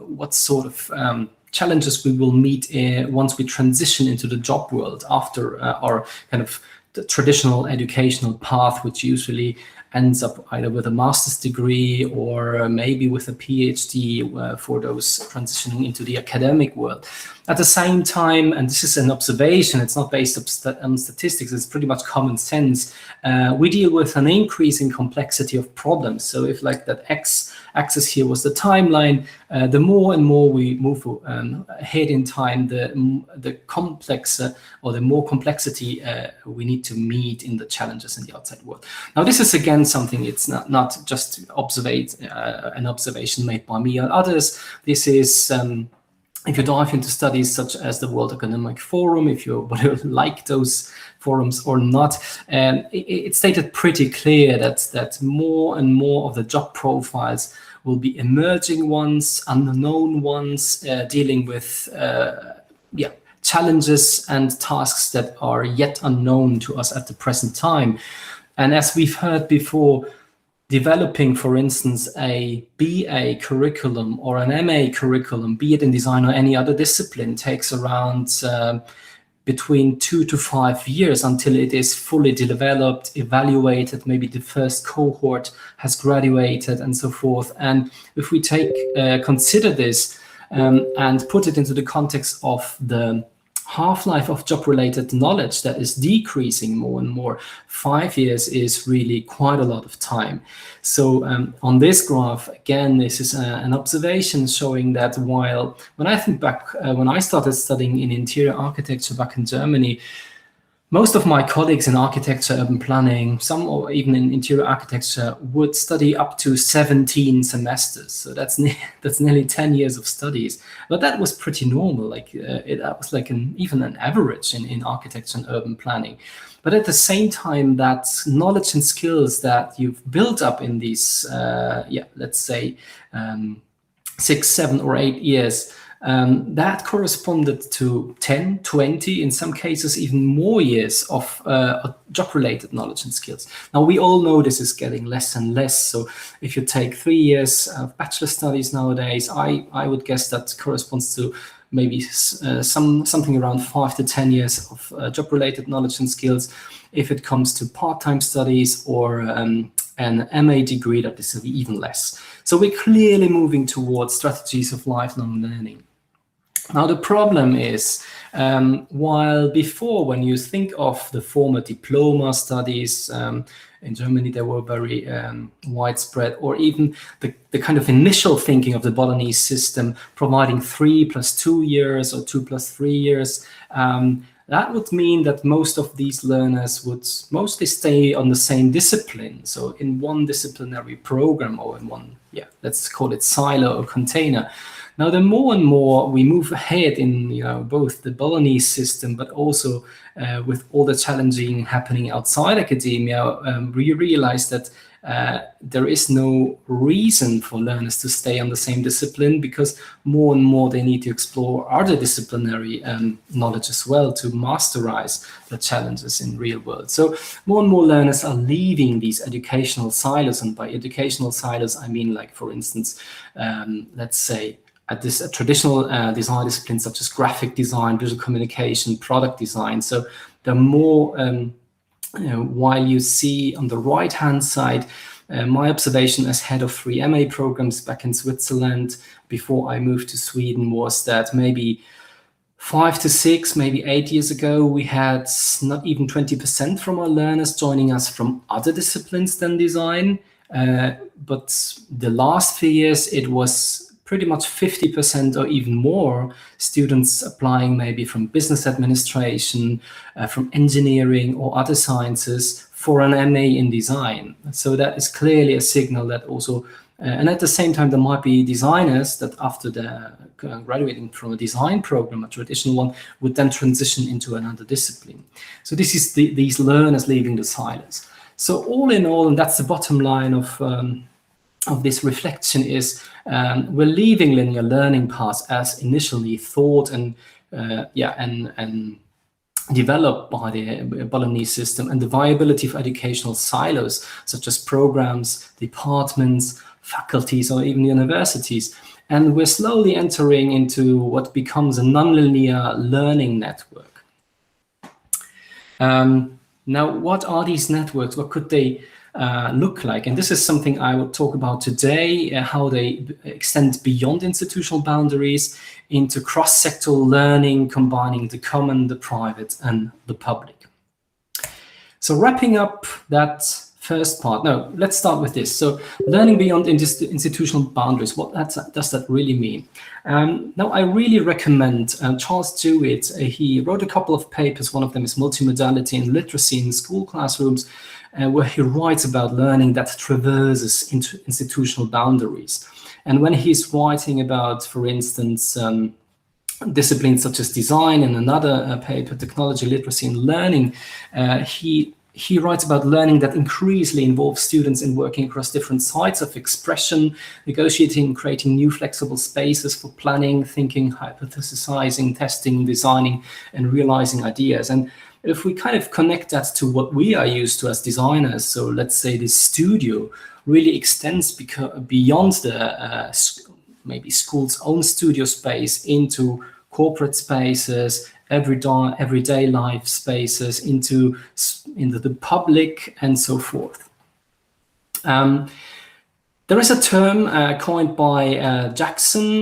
what sort of challenges we will meet once we transition into the job world after our kind of the traditional educational path, which usually ends up either with a master's degree or maybe with a PhD for those transitioning into the academic world. At the same time, and this is an observation, it's not based on statistics, it's pretty much common sense, we deal with an increasing complexity of problems. So if like that x-axis here was the timeline, the more and more we move ahead in time, the complexer or the more complexity we need to meet in the challenges in the outside world. Now this is again something, it's not just an observation made by me or others. This is if you dive into studies such as the World Economic Forum, if you like those forums or not, it's stated pretty clear that more and more of the job profiles will be emerging ones, unknown ones, dealing with challenges and tasks that are yet unknown to us at the present time. And as we've heard before, developing, for instance, a BA curriculum or an MA curriculum, be it in design or any other discipline, takes around between 2 to 5 years until it is fully developed, evaluated, maybe the first cohort has graduated and so forth. And if we consider this and put it into the context of the half-life of job-related knowledge that is decreasing more and more, 5 years is really quite a lot of time. So on this graph, again, this is an observation showing that when I think back, when I started studying in interior architecture back in Germany, most of my colleagues in architecture, urban planning, some or even in interior architecture would study up to 17 semesters. So that's nearly 10 years of studies. But that was pretty normal. That was like even an average in architecture and urban planning. But at the same time, that knowledge and skills that you've built up in these, let's say 6, 7, or 8 years, that corresponded to 10, 20, in some cases even more years of job-related knowledge and skills. Now we all know this is getting less and less. So if you take 3 years of bachelor studies nowadays, I would guess that corresponds to maybe something around 5 to 10 years of job-related knowledge and skills. If it comes to part-time studies or an MA degree, that is even less. So we're clearly moving towards strategies of lifelong learning. Now the problem is, while before, when you think of the former diploma studies, in Germany they were very widespread, or even the kind of initial thinking of the Bolognese system, providing 3 + 2 years or 2 + 3 years, that would mean that most of these learners would mostly stay on the same discipline. So in one disciplinary program, or in one, let's call it silo or container. Now, the more and more we move ahead in both the Bolognese system, but also with all the challenging happening outside academia, we realize that there is no reason for learners to stay on the same discipline, because more and more they need to explore other disciplinary knowledge as well to masterize the challenges in real world. So more and more learners are leaving these educational silos, and by educational silos I mean, like, for instance, let's say at this traditional design disciplines such as graphic design, visual communication, product design. So the more while you see on the right-hand side, my observation as head of 3 MA programs back in Switzerland before I moved to Sweden was that maybe 5 to 6, maybe 8 years ago, we had not even 20% from our learners joining us from other disciplines than design. But the last few years, it was pretty much 50% or even more students applying maybe from business administration, from engineering or other sciences for an MA in design. So that is clearly a signal that also, and at the same time, there might be designers that after graduating from a design program, a traditional one, would then transition into another discipline. So this is these learners leaving the silos. So all in all, and that's the bottom line of this reflection, is we're leaving linear learning paths as initially thought and developed by the Bolognese system, and the viability of educational silos such as programs, departments, faculties, or even universities. And we're slowly entering into what becomes a nonlinear learning network. Now, what are these networks? What could they look like? And this is something I will talk about today, how they extend beyond institutional boundaries into cross-sectoral learning, combining the common, the private, and the public. So wrapping up that first part, no, let's start with this. So learning beyond institutional boundaries, what does that really mean? Now, I really recommend Charles Jewett. He wrote a couple of papers. One of them is Multimodality and Literacy in School Classrooms, where he writes about learning that traverses into institutional boundaries. And when he's writing about, for instance, disciplines such as design, in another paper, Technology, Literacy, and Learning, he writes about learning that increasingly involves students in working across different sites of expression, negotiating, creating new flexible spaces for planning, thinking, hypothesizing, testing, designing, and realizing ideas. And if we kind of connect that to what we are used to as designers, so let's say this studio really extends beyond the maybe school's own studio space into corporate spaces, everyday life spaces, into the public, and so forth. There is a term coined by Jackson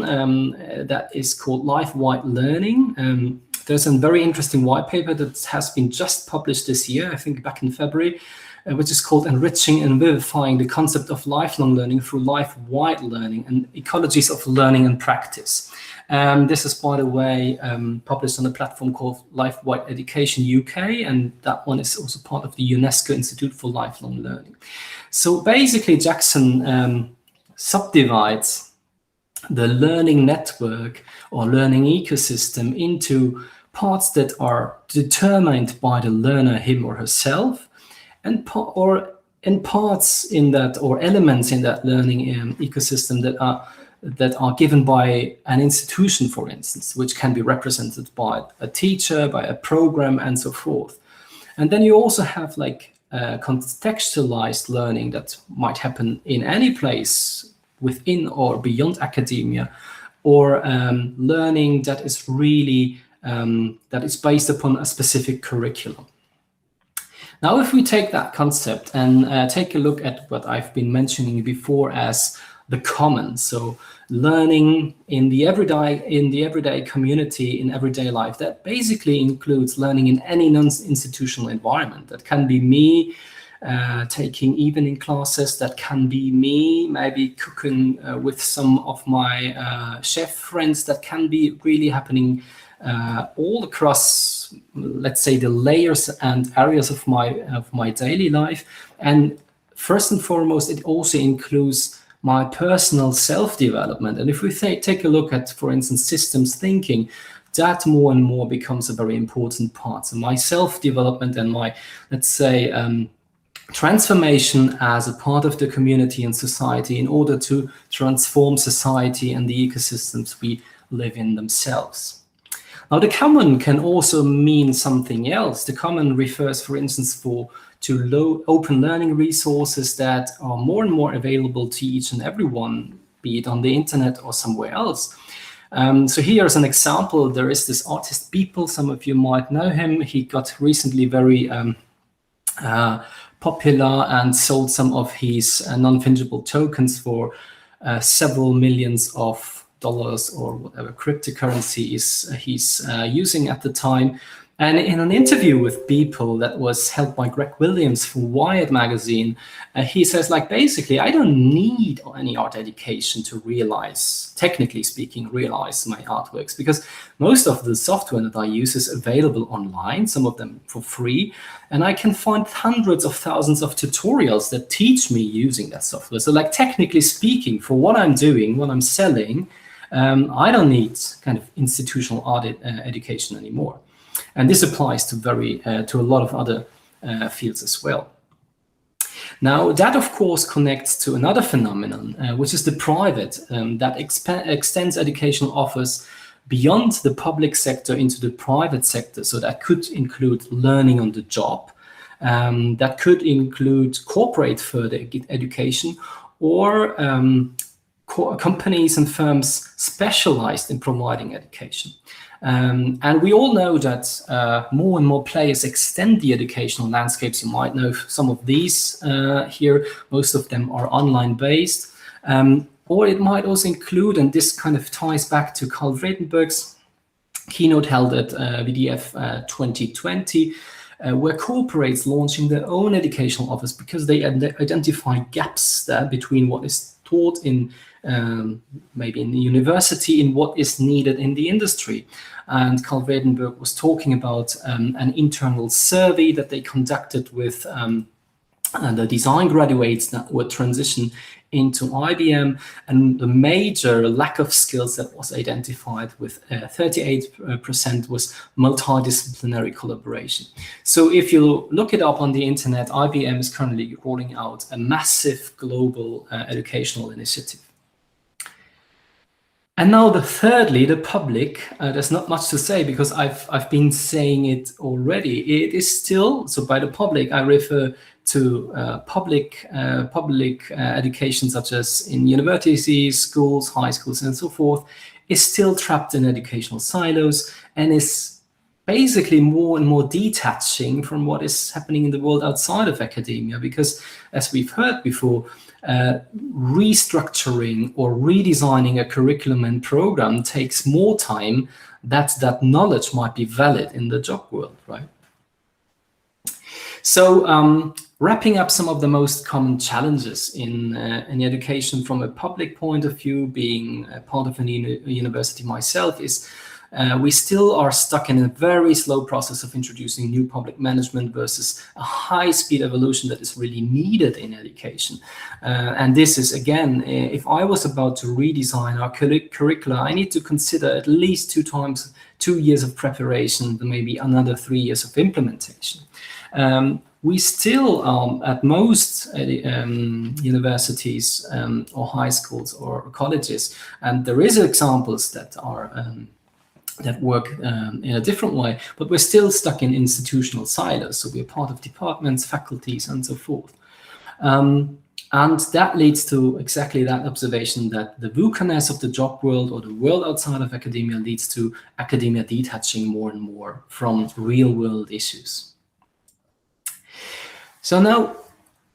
that is called life-wide learning. There's a very interesting white paper that has been just published this year, I think back in February, which is called Enriching and Vivifying the Concept of Lifelong Learning Through Life-Wide Learning and Ecologies of Learning and Practice. This is, by the way, published on a platform called Life-Wide Education UK, and that one is also part of the UNESCO Institute for Lifelong Learning. So basically, Jackson subdivides the learning network or learning ecosystem into parts that are determined by the learner, him or herself, and parts in that, or elements in that learning ecosystem that are given by an institution, for instance, which can be represented by a teacher, by a program, and so forth. And then you also have like contextualized learning that might happen in any place within or beyond academia, or learning that is really that is based upon a specific curriculum. Now, if we take that concept and take a look at what I've been mentioning before as the common, so learning in the everyday community, in everyday life, that basically includes learning in any non-institutional environment. That can be me taking evening classes, that can be me maybe cooking with some of my chef friends, that can be really happening all across let's say, the layers and areas of my daily life. And first and foremost, it also includes my personal self-development. And if we take a look at, for instance, systems thinking, that more and more becomes a very important part. So my self-development and my, let's say, transformation as a part of the community and society in order to transform society and the ecosystems we live in themselves. Now, the common can also mean something else. The common refers, for instance, to open learning resources that are more and more available to each and everyone, be it on the internet or somewhere else. So here's an example. There is this artist Beeple. Some of you might know him. He got recently very popular and sold some of his non-fungible tokens for several millions of dollars or whatever cryptocurrency he's using at the time. And in an interview with Beeple that was held by Greg Williams for Wired magazine, he says, like, basically, I don't need any art education to realize, technically speaking, realize my artworks, because most of the software that I use is available online, some of them for free, and I can find hundreds of thousands of tutorials that teach me using that software. So, like, technically speaking, for what I'm doing, what I'm selling, I don't need kind of institutional art education anymore. And this applies to a lot of other fields as well. Now, that, of course, connects to another phenomenon, which is the private, that extends educational offers beyond the public sector into the private sector. So that could include learning on the job, that could include corporate further education, or companies and firms specialized in providing education. And we all know that more and more players extend the educational landscapes. You might know some of these here. Most of them are online based. Or it might also include, and this kind of ties back to Carl Vredenberg's keynote held at VDF 2020, where corporates launching their own educational offers because they identify gaps there between what is taught in maybe in the university in what is needed in the industry. And Carl Vredenberg was talking about an internal survey that they conducted with the design graduates that would transition into IBM, and the major lack of skills that was identified with 38% was multidisciplinary collaboration. So if you look it up on the internet, IBM is currently rolling out a massive global educational initiative. And now thirdly, the public, there's not much to say because I've been saying it already. It is still, so by the public, I refer to public education, such as in universities, schools, high schools, and so forth, is still trapped in educational silos and is basically more and more detaching from what is happening in the world outside of academia. Because as we've heard before, restructuring or redesigning a curriculum and program takes more time that knowledge might be valid in the job world, right? So wrapping up some of the most common challenges in education from a public point of view, being a part of a university myself, is we still are stuck in a very slow process of introducing new public management versus a high-speed evolution that is really needed in education. And this is, again, if I was about to redesign our curricula, I need to consider at least 2 years of preparation, maybe another 3 years of implementation. We still, at most universities or high schools or colleges, and there is examples that are that work in a different way, but we're still stuck in institutional silos. So we're part of departments, faculties, and so forth. And that leads to exactly that observation that the VUCA-ness of the job world or the world outside of academia leads to academia detaching more and more from real-world issues. So now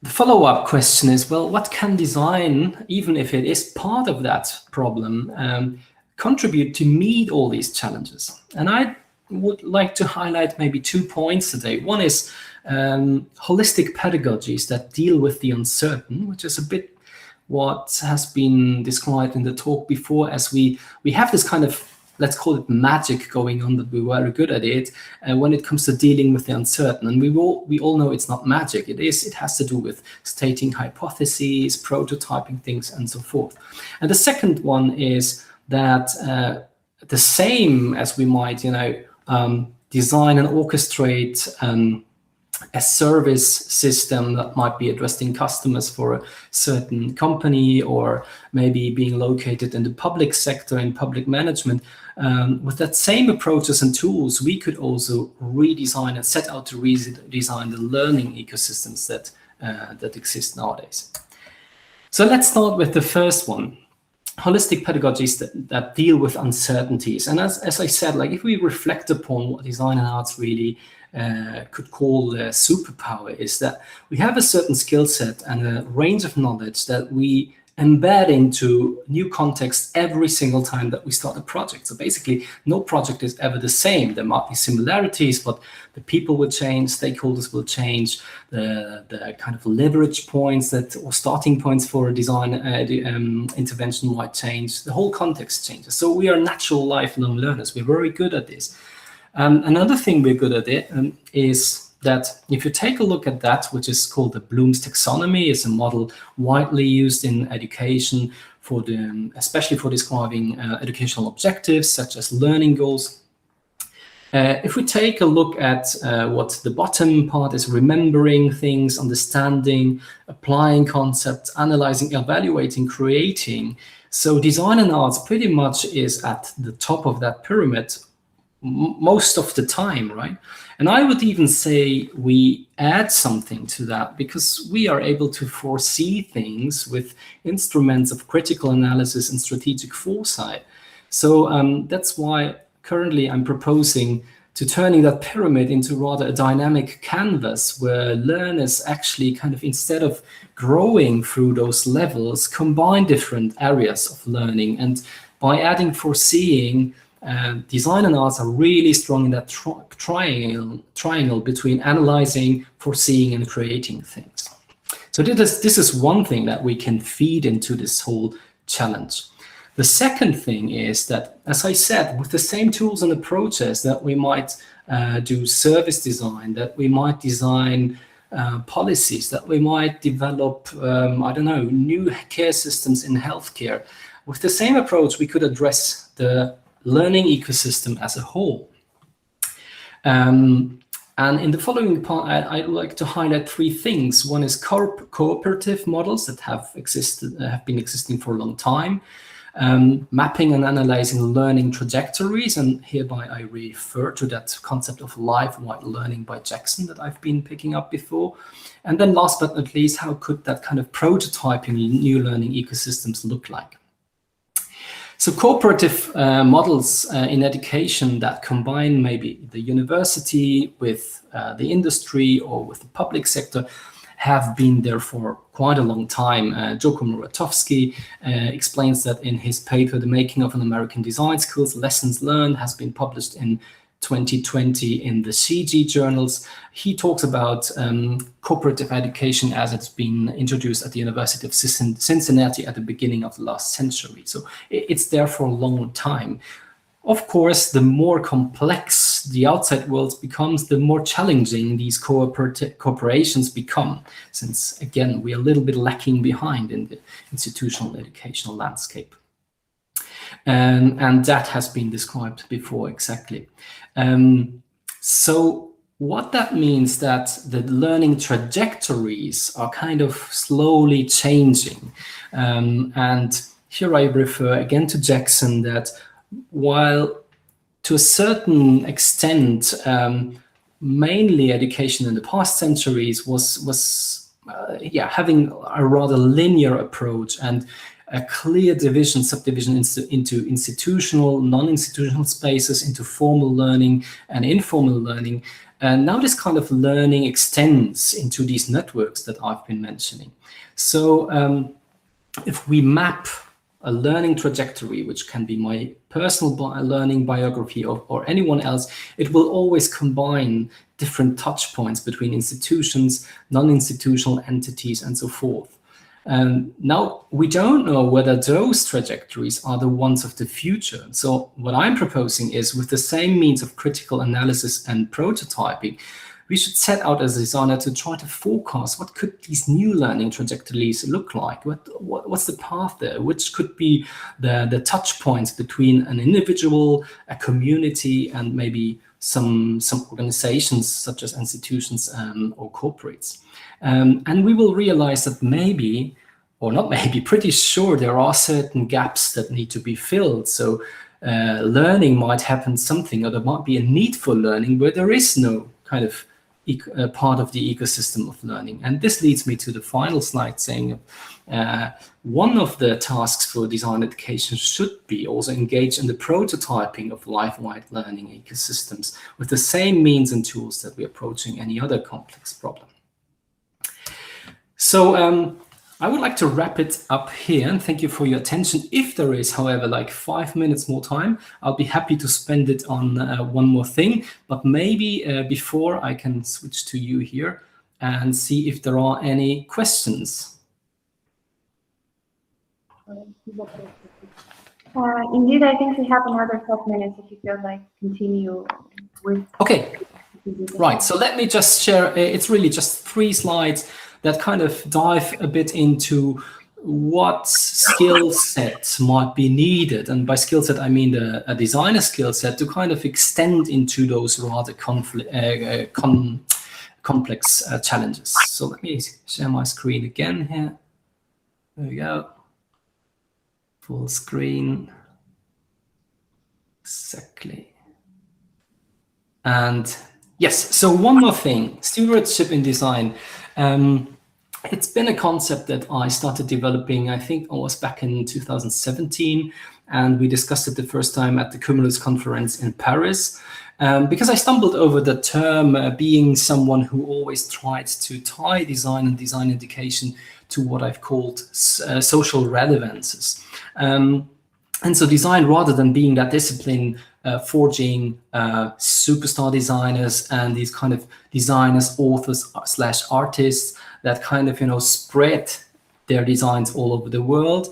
the follow-up question is, well, what can design, even if it is part of that problem, contribute to meet all these challenges? And I would like to highlight maybe 2 points today. One is holistic pedagogies that deal with the uncertain, which is a bit what has been described in the talk before, as we have this kind of let's call it magic going on, that we're very good at it when it comes to dealing with the uncertain. And we all know it's not magic. It has to do with stating hypotheses, prototyping things, and so forth. And the second one is that the same as we might, design and orchestrate a service system that might be addressing customers for a certain company, or maybe being located in the public sector, in public management. With that same approaches and tools, we could also redesign and set out to redesign the learning ecosystems that exist nowadays. So let's start with the first one. Holistic pedagogies that deal with uncertainties. And as I said, like, if we reflect upon what design and arts really could call a superpower, is that we have a certain skill set and a range of knowledge that we embed into new context every single time that we start a project. So basically, no project is ever the same. There might be similarities, but the people will change, stakeholders will change, the kind of leverage points or starting points for a design intervention might change. The whole context changes. So we are natural lifelong learners. We're very good at this. Another thing we're good at is that if you take a look at that, which is called the Bloom's taxonomy, is a model widely used in education especially for describing educational objectives such as learning goals. If we take a look at what the bottom part is, remembering things, understanding, applying concepts, analyzing, evaluating, creating. So design and arts pretty much is at the top of that pyramid most of the time, right? And I would even say we add something to that, because we are able to foresee things with instruments of critical analysis and strategic foresight. So that's why currently I'm proposing to turning that pyramid into rather a dynamic canvas, where learners actually kind of, instead of growing through those levels, combine different areas of learning. And by adding foreseeing, design and arts are really strong in that triangle between analyzing, foreseeing, and creating things. So this is one thing that we can feed into this whole challenge. The second thing is that, as I said, with the same tools and approaches that we might do service design, that we might design policies, that we might develop, new care systems in healthcare. With the same approach, we could address the learning ecosystem as a whole. And in the following part, I'd like to highlight three things. One is cooperative models that have been existing for a long time, mapping and analyzing learning trajectories, and hereby I refer to that concept of life-wide learning by Jackson that I've been picking up before. And then last but not least, how could that kind of prototyping new learning ecosystems look like? So cooperative models in education that combine maybe the university with the industry or with the public sector have been there for quite a long time. Joko Muratowski explains that in his paper, The Making of an American Design Schools, Lessons Learned, has been published in 2020 in the CG journals. He talks about cooperative education as it's been introduced at the University of Cincinnati at the beginning of the last century. So it's there for a long time. Of course, the more complex the outside world becomes, the more challenging these cooperations become, since, again, we are a little bit lacking behind in the institutional educational landscape. And that has been described before exactly. So what that means, that the learning trajectories are kind of slowly changing. And here I refer again to Jackson, that while to a certain extent, mainly education in the past centuries was having a rather linear approach and a clear subdivision into institutional, non-institutional spaces, into formal learning and informal learning. And now this kind of learning extends into these networks that I've been mentioning. So if we map a learning trajectory, which can be my personal learning biography or anyone else, it will always combine different touch points between institutions, non-institutional entities, and so forth. Now, we don't know whether those trajectories are the ones of the future. So what I'm proposing is, with the same means of critical analysis and prototyping, we should set out as a designer to try to forecast what could these new learning trajectories look like. What's the path there? Which could be the touch points between an individual, a community, and maybe some organizations such as institutions or corporates. And we will realize that maybe, or not maybe, pretty sure there are certain gaps that need to be filled. So learning might happen something, or there might be a need for learning where there is no kind of part of the ecosystem of learning. And this leads me to the final slide, saying one of the tasks for design education should be also engage in the prototyping of life-wide learning ecosystems with the same means and tools that we're approaching any other complex problem. So I would like to wrap it up here, and thank you for your attention. If there is, however, like 5 minutes more time, I'll be happy to spend it on one more thing. But maybe before, I can switch to you here and see if there are any questions. Indeed, I think we have another 12 minutes if you feel like continue with. Okay, right. So let me just share. It's really just 3 slides that kind of dive a bit into what skill set might be needed. And by skill set, I mean a designer skill set to kind of extend into those rather complex challenges. So let me share my screen again here. There we go. Full screen. Exactly. And yes, so one more thing, stewardship in design. It's been a concept that I started developing, I think it was back in 2017, and we discussed it the first time at the Cumulus conference in Paris, because I stumbled over the term being someone who always tried to tie design and design education to what I've called social relevances. And so design, rather than being that discipline forging superstar designers and these kind of designers, authors / artists that kind of, spread their designs all over the world,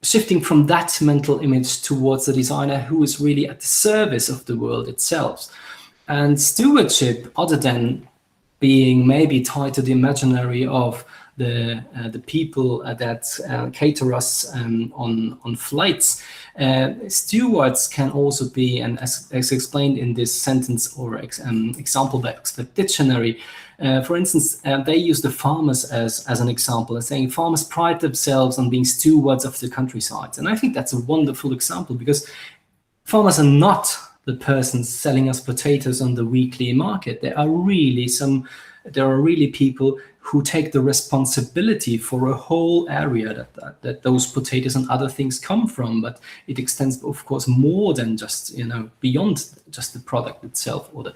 shifting from that mental image towards a designer who is really at the service of the world itself. And stewardship, other than being maybe tied to the imaginary of the people that cater us on flights, stewards can also be, and as explained in this sentence or example by Oxford Dictionary, for instance, they use the farmers as an example, as saying farmers pride themselves on being stewards of the countryside. And I think that's a wonderful example, because farmers are not the persons selling us potatoes on the weekly market. There are really people who take the responsibility for a whole area that those potatoes and other things come from. But it extends, of course, more than just, beyond just the product itself or the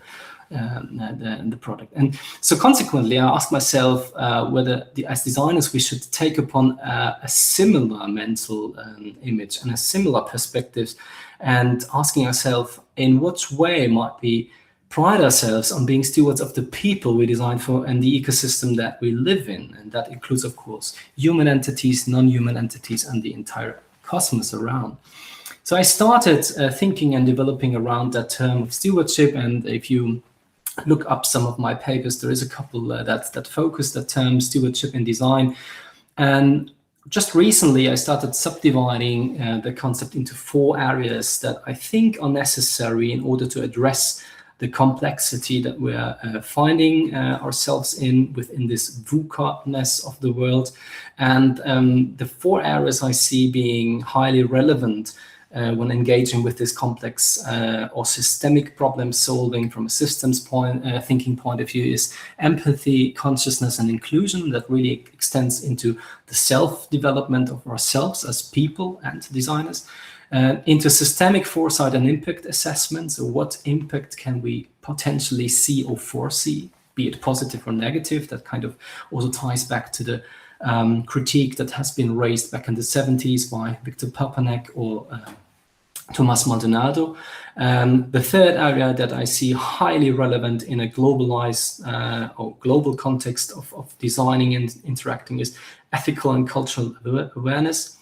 product. And so consequently, I asked myself whether as designers we should take upon a similar mental image and a similar perspective, and asking ourselves in what way might we pride ourselves on being stewards of the people we design for and the ecosystem that we live in. And that includes, of course, human entities, non-human entities, and the entire cosmos around. So I started thinking and developing around that term of stewardship. And if you look up some of my papers, there is a couple that focus that term stewardship in design. And just recently, I started subdividing the concept into 4 areas that I think are necessary in order to address the complexity that we're finding ourselves within this VUCA-ness of the world. And the 4 areas I see being highly relevant when engaging with this complex or systemic problem solving from a systems thinking point of view is empathy, consciousness, and inclusion. That really extends into the self-development of ourselves as people and designers. Into systemic foresight and impact assessment. So what impact can we potentially see or foresee, be it positive or negative? That kind of also ties back to the critique that has been raised back in the 70s by Viktor Papanek or Tommaso Maldonado. The third area that I see highly relevant in a globalized or global context of designing and interacting is ethical and cultural awareness.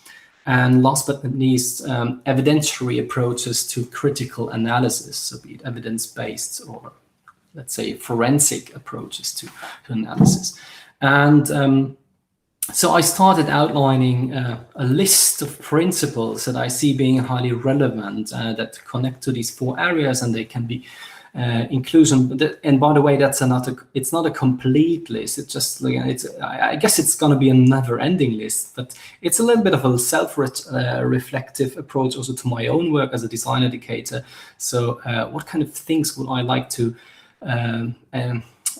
And last but not least, evidentiary approaches to critical analysis, so be it evidence-based or, let's say, forensic approaches to analysis. And so I started outlining a list of principles that I see being highly relevant that connect to these 4 areas, and they can be inclusion. And by the way, it's not a complete list. It's just I guess it's going to be a never-ending list, but it's a little bit of a self-reflective approach also to my own work as a design educator. So what kind of things would I like to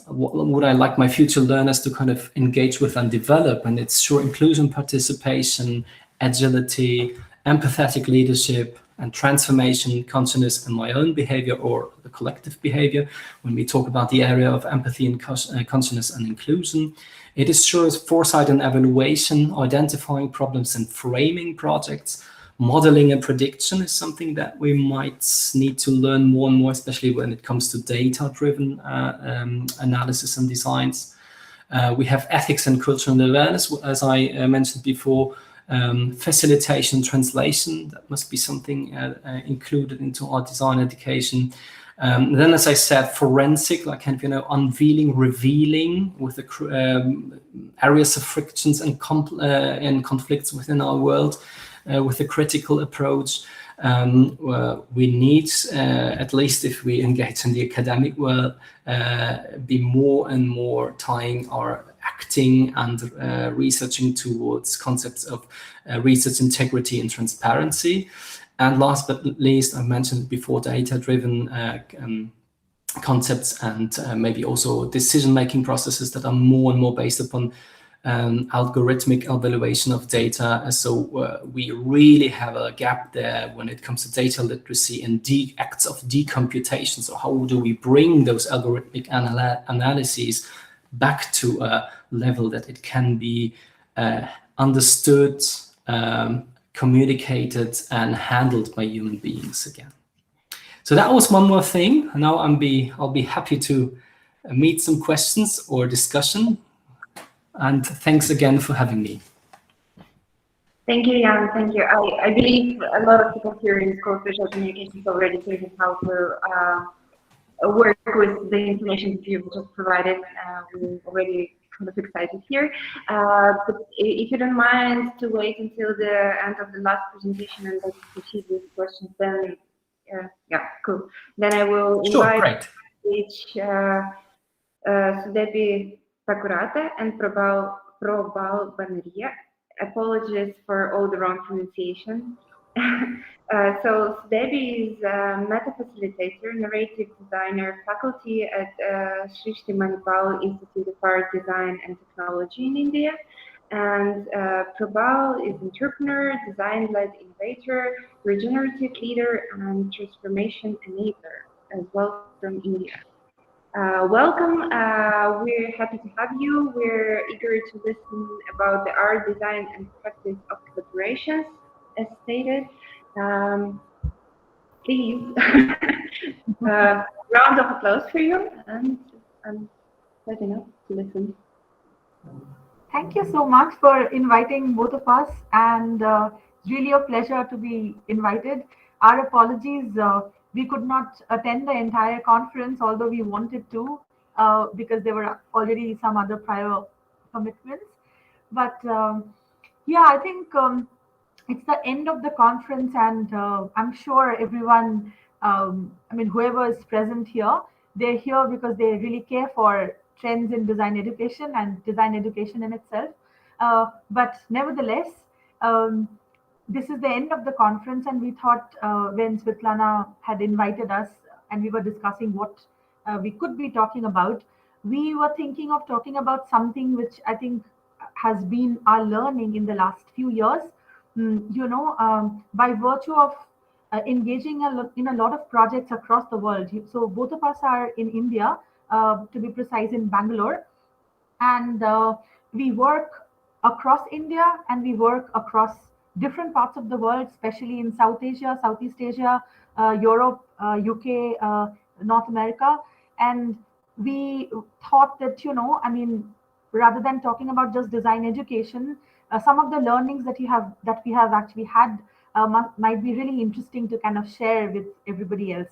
what would I like my future learners to kind of engage with and develop? And it's sure inclusion, participation, agility, empathetic leadership, and transformation, consciousness, and my own behavior or the collective behavior. When we talk about the area of empathy and consciousness and inclusion, it is sure foresight and evaluation, identifying problems and framing projects. Modeling and prediction is something that we might need to learn more and more, especially when it comes to data-driven analysis and designs. We have ethics and cultural awareness, as I mentioned before. Facilitation, translation, that must be something included into our design education. Then, as I said, forensic, like kind of, unveiling, revealing with the areas of frictions and conflicts within our world. With a critical approach, we need, at least if we engage in the academic world, be more and more tying our acting and researching towards concepts of research integrity and transparency. And last but not least, I mentioned before, data-driven concepts and maybe also decision-making processes that are more and more based upon algorithmic evaluation of data. So we really have a gap there when it comes to data literacy and acts of decomputation. So how do we bring those algorithmic analyses back to a level that it can be understood, communicated, and handled by human beings again? So that was one more thing. Now I'll be happy to meet some questions or discussion. And thanks again for having me. Thank you, Jan. Thank you. I believe a lot of people here in School of Visual Communications already figured how to work with the information that you've just provided. We're already kind of excited here. But if you don't mind to wait until the end of the last presentation and let's proceed with questions, then yeah, cool. Then I will invite each Sudebi, Thakurata, and Probal Banerjee. Apologies for all the wrong pronunciation. So Sudebi is a meta-facilitator, narrative designer, faculty at Srishti Manipal Institute of Art, Design and Technology in India. And Probal is entrepreneur, design-led innovator, regenerative leader, and transformation enabler, as well from India. Welcome. We're happy to have you. We're eager to listen about the art, design, and practice of collaborations, as stated. Please, round of applause for you, and I'm setting up to listen. Thank you so much for inviting both of us, and it's really a pleasure to be invited. Our apologies. We could not attend the entire conference, although we wanted to, because there were already some other prior commitments. But yeah, I think it's the end of the conference, and I'm sure everyone, I mean, whoever is present here, they're here because they really care for trends in design education and design education in itself. But nevertheless, this is the end of the conference, and we thought when Svetlana had invited us and we were discussing what we could be talking about, we were thinking of talking about something which I think has been our learning in the last few years. By virtue of engaging in a lot of projects across the world. So both of us are in India, to be precise, in Bangalore, and we work across India and we work across different parts of the world, especially in South Asia, Southeast Asia, Europe, UK, North America. And we thought that, I mean, rather than talking about just design education, some of the learnings that we have actually had might be really interesting to kind of share with everybody else.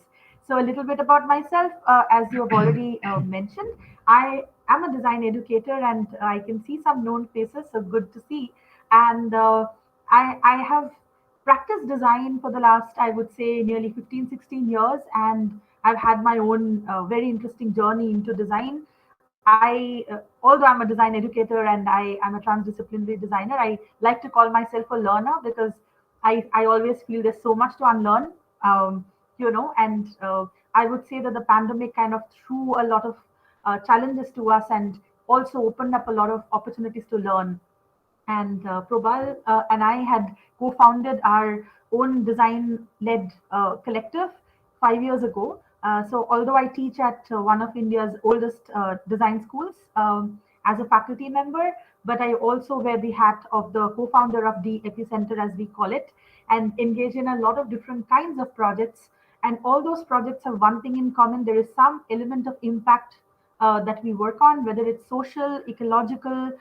So a little bit about myself, as you have already mentioned, I am a design educator, and I can see some known faces, so good to see. And I have practiced design for the last, I would say, nearly 15, 16 years, and I've had my own very interesting journey into design. Although I'm a design educator and I'm a transdisciplinary designer, I like to call myself a learner because I always feel there's so much to unlearn, and I would say that the pandemic kind of threw a lot of challenges to us and also opened up a lot of opportunities to learn. And Probal and I had co-founded our own design-led collective 5 years ago. So although I teach at one of India's oldest design schools as a faculty member, but I also wear the hat of the co-founder of the Epicenter, as we call it, and engage in a lot of different kinds of projects. And all those projects have one thing in common. There is some element of impact that we work on, whether it's social, ecological,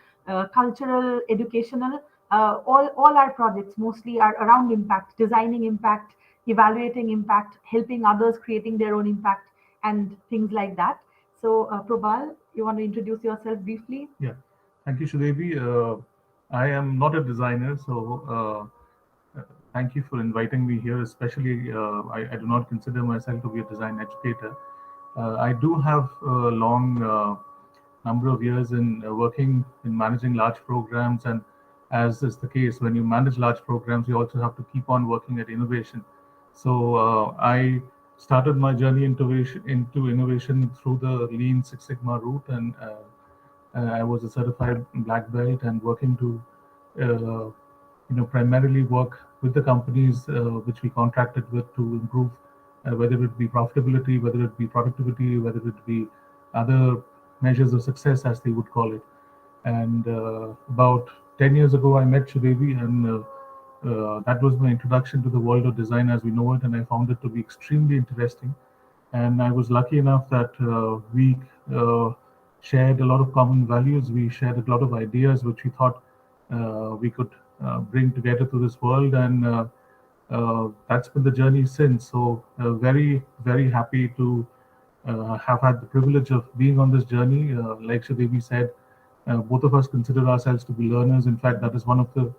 cultural, educational. All our projects mostly are around impact, designing impact, evaluating impact, helping others, creating their own impact, and things like that. So, Probal, you want to introduce yourself briefly? Yeah, thank you, Sudebi. I am not a designer, so thank you for inviting me here. Especially, I do not consider myself to be a design educator. I do have a long number of years in working in managing large programs, and as is the case, when you manage large programs, you also have to keep on working at innovation. So I started my journey into innovation through the Lean Six Sigma route, and I was a certified black belt and working to primarily work with the companies which we contracted with to improve whether it be profitability, whether it be productivity, whether it be other measures of success, as they would call it. And about 10 years ago, I met Sudebi, and that was my introduction to the world of design as we know it, and I found it to be extremely interesting. And I was lucky enough that we shared a lot of common values. We shared a lot of ideas which we thought we could bring together to this world, and that's been the journey since. So very, very happy to have had the privilege of being on this journey. Like Sudebi said, both of us consider ourselves to be learners. In fact, that is one of the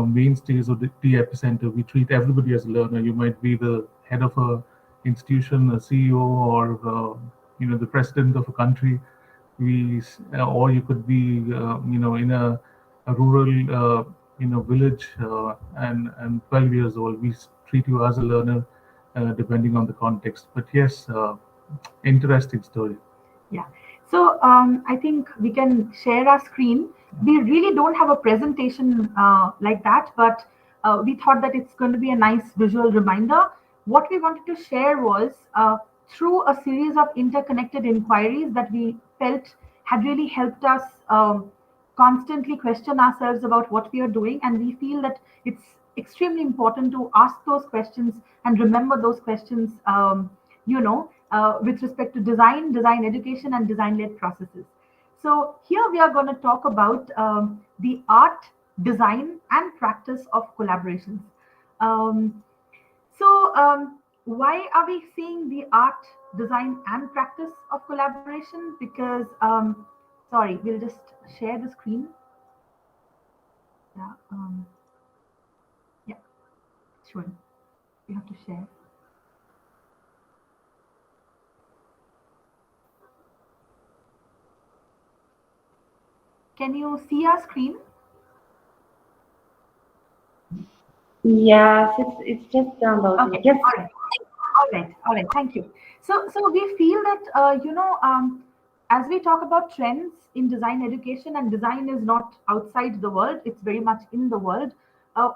mainstays of the Epicenter. We treat everybody as a learner. You might be the head of a institution, a CEO, or the president of a country. Or you could be in a rural village and 12 years old. We treat you as a learner depending on the context. But yes, interesting story. Yeah. So I think we can share our screen. We really don't have a presentation like that, but we thought that it's going to be a nice visual reminder. What we wanted to share was through a series of interconnected inquiries that we felt had really helped us constantly question ourselves about what we are doing. And we feel that it's extremely important to ask those questions and remember those questions, with respect to design education, and design-led processes. So here we are going to talk about the art, design, and practice of collaborations. Why are we seeing the art, design, and practice of collaboration? Because, sorry, we'll just share the screen. Yeah, sure. You have to share. Can you see our screen? Yes, it's just downloading. Okay. Yes. All right. Thank you. So we feel that as we talk about trends in design education, and design is not outside the world; it's very much in the world.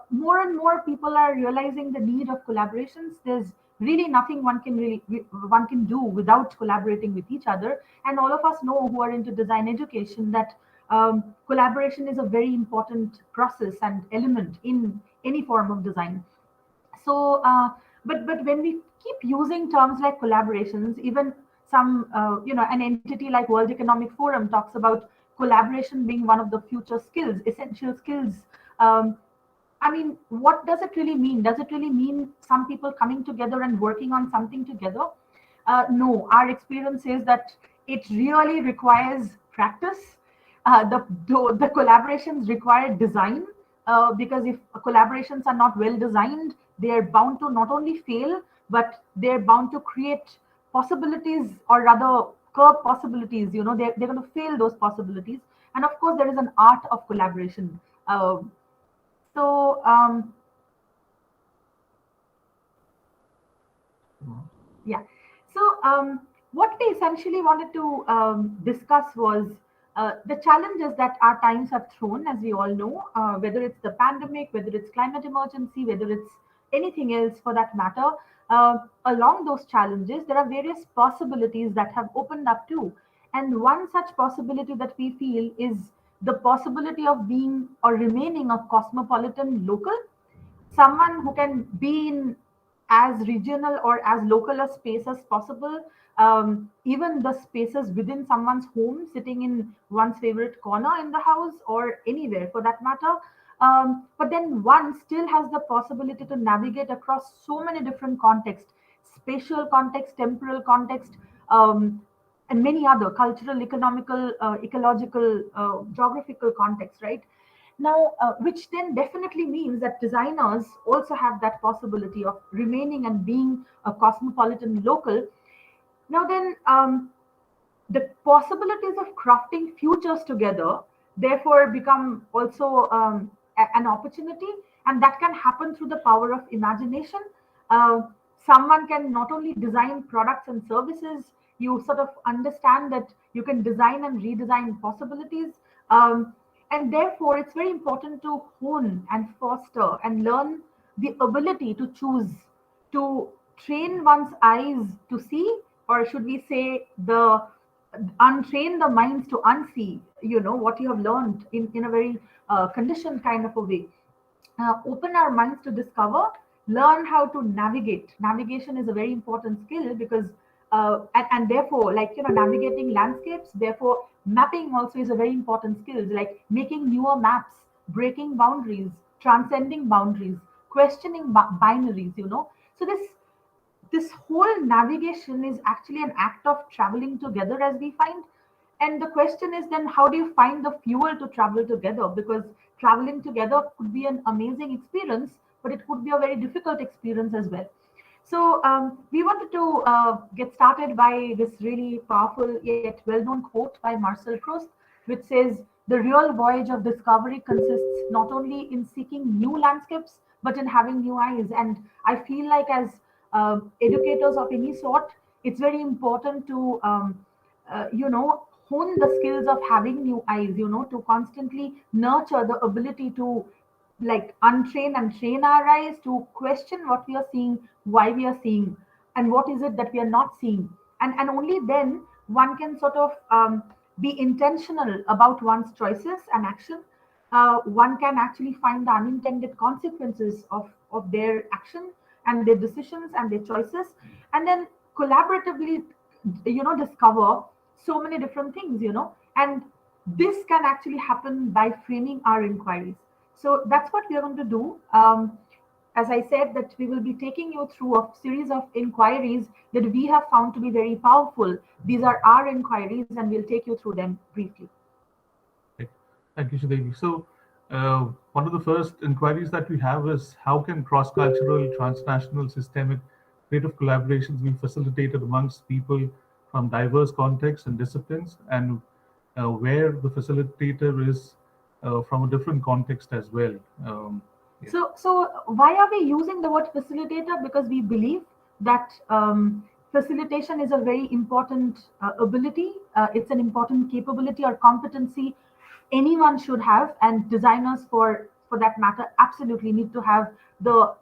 More and more people are realizing the need of collaborations. There's really nothing one can do without collaborating with each other. And all of us know, who are into design education, that collaboration is a very important process and element in any form of design. So, but when we keep using terms like collaborations, even some, an entity like World Economic Forum talks about collaboration being one of the future skills, essential skills. I mean, what does it really mean? Does it really mean some people coming together and working on something together? No, our experience is that it really requires practice. The collaborations require design, because if collaborations are not well designed, they are bound to not only fail, but they're bound to create possibilities, or rather curb possibilities. They're going to fail those possibilities. And of course, there is an art of collaboration. So yeah. So what we essentially wanted to discuss was the challenges that our times have thrown, as we all know, whether it's the pandemic, whether it's climate emergency, whether it's anything else for that matter. Along those challenges, there are various possibilities that have opened up too. And one such possibility that we feel is the possibility of being or remaining a cosmopolitan local, someone who can be in as regional or as local a space as possible, even the spaces within someone's home, sitting in one's favorite corner in the house or anywhere for that matter. But then one still has the possibility to navigate across so many different contexts, spatial context, temporal context, and many other cultural, economical, ecological, geographical contexts, right? Now, which then definitely means that designers also have that possibility of remaining and being a cosmopolitan local. Now then, the possibilities of crafting futures together therefore become also an opportunity, and that can happen through the power of imagination. Someone can not only design products and services, you sort of understand that you can design and redesign possibilities. And therefore, it's very important to hone and foster and learn the ability to choose, to train one's eyes to see, or should we say, untrain the minds to unsee, what you have learned in a very conditioned kind of a way. Open our minds to discover, learn how to navigate. Navigation is a very important skill because, and therefore, navigating landscapes, therefore, mapping also is a very important skill, like making newer maps, breaking boundaries, transcending boundaries, questioning binaries, So this whole navigation is actually an act of traveling together, as we find. And the question is then, how do you find the fuel to travel together? Because traveling together could be an amazing experience, but it could be a very difficult experience as well. So we wanted to get started by this really powerful yet well-known quote by Marcel Proust, which says, "The real voyage of discovery consists not only in seeking new landscapes, but in having new eyes." And I feel like as educators of any sort, it's very important to, hone the skills of having new eyes, to constantly nurture the ability to untrain and train our eyes to question what we are seeing, why we are seeing, and what is it that we are not seeing. And only then one can sort of be intentional about one's choices and action. One can actually find the unintended consequences of their action and their decisions and their choices, and then collaboratively, discover so many different things, and this can actually happen by framing our inquiries. So that's what we are going to do. As I said, that we will be taking you through a series of inquiries that we have found to be very powerful. These are our inquiries, and we'll take you through them briefly. Thank you, Sudebi. So one of the first inquiries that we have is, how can cross-cultural, transnational, systemic, creative collaborations be facilitated amongst people from diverse contexts and disciplines, and where the facilitator is from a different context as well. Yeah. So why are we using the word facilitator? Because we believe that facilitation is a very important ability. It's an important capability or competency anyone should have, and designers, for that matter, absolutely need to have the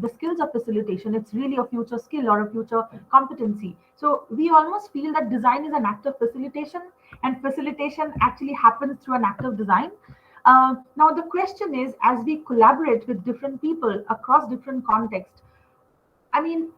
skills of facilitation. It's really a future skill or a future competency. So we almost feel that design is an act of facilitation, and facilitation actually happens through an act of design. Now, the question is, as we collaborate with different people across different contexts, I mean,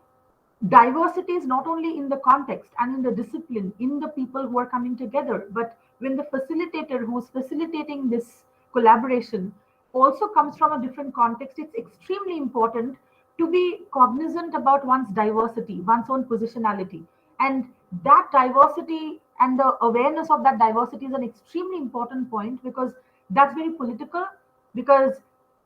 diversity is not only in the context and in the discipline, in the people who are coming together, but when the facilitator who's facilitating this collaboration also comes from a different context, it's extremely important to be cognizant about one's diversity, one's own positionality. And that diversity and the awareness of that diversity is an extremely important point, because that's very political, because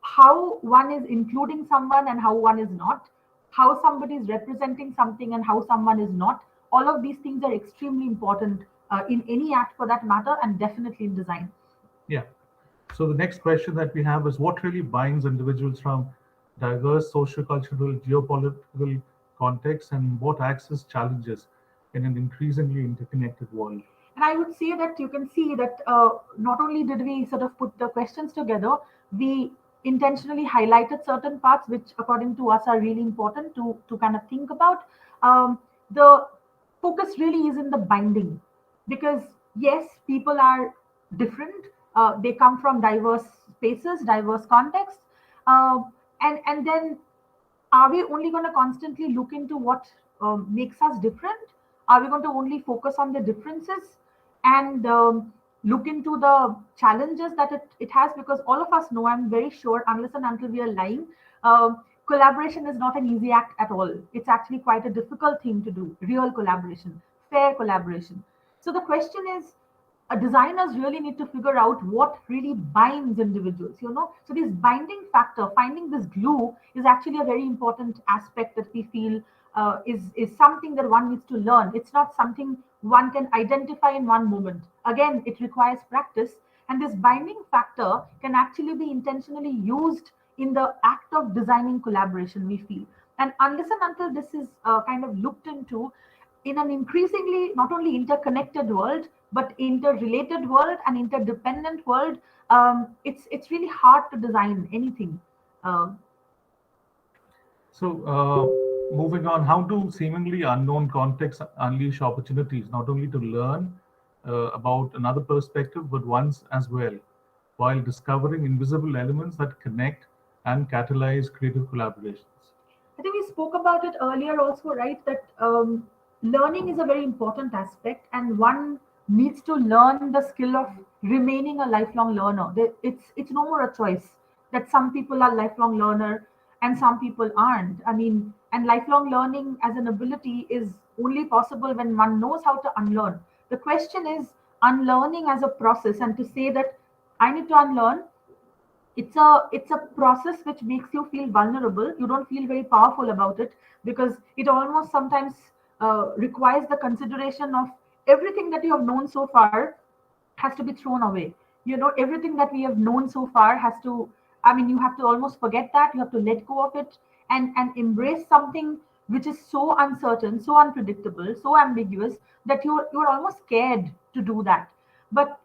how one is including someone and how one is not, how somebody is representing something and how someone is not, all of these things are extremely important in any act for that matter, and definitely in design. Yeah. So the next question that we have is, what really binds individuals from diverse sociocultural, geopolitical contexts, and what acts as challenges in an increasingly interconnected world? And I would say that you can see that not only did we sort of put the questions together, we intentionally highlighted certain parts which according to us are really important to kind of think about. The focus really is in the binding, because yes, people are different, they come from diverse spaces, diverse contexts, and then are we only going to constantly look into what makes us different? Are we going to only focus on the differences and look into the challenges that it has? Because all of us know, I'm very sure, unless and until we are lying, collaboration is not an easy act at all. It's actually quite a difficult thing to do, real collaboration, fair collaboration. So the question is, designers really need to figure out what really binds individuals, so this binding factor, finding this glue, is actually a very important aspect that we feel is something that one needs to learn. It's not something one can identify in one moment. Again, it requires practice, and this binding factor can actually be intentionally used in the act of designing collaboration, we feel. And unless and until this is kind of looked into in an increasingly not only interconnected world, but interrelated world and interdependent world, it's really hard to design anything. Moving on, how do seemingly unknown contexts unleash opportunities, not only to learn about another perspective, but one's as well, while discovering invisible elements that connect and catalyze creative collaborations? I think we spoke about it earlier also, right? That learning is a very important aspect, and one needs to learn the skill of remaining a lifelong learner. It's no more a choice that some people are lifelong learner and some people aren't. I mean, and lifelong learning as an ability is only possible when one knows how to unlearn. The question is unlearning as a process, and to say that I need to unlearn, it's a process which makes you feel vulnerable. You don't feel very powerful about it, because it almost sometimes requires the consideration of everything that you have known so far has to be thrown away. Everything that we have known so far has to, I mean, you have to almost forget that. You have to let go of it and embrace something which is so uncertain, so unpredictable, so ambiguous that you're almost scared to do that. But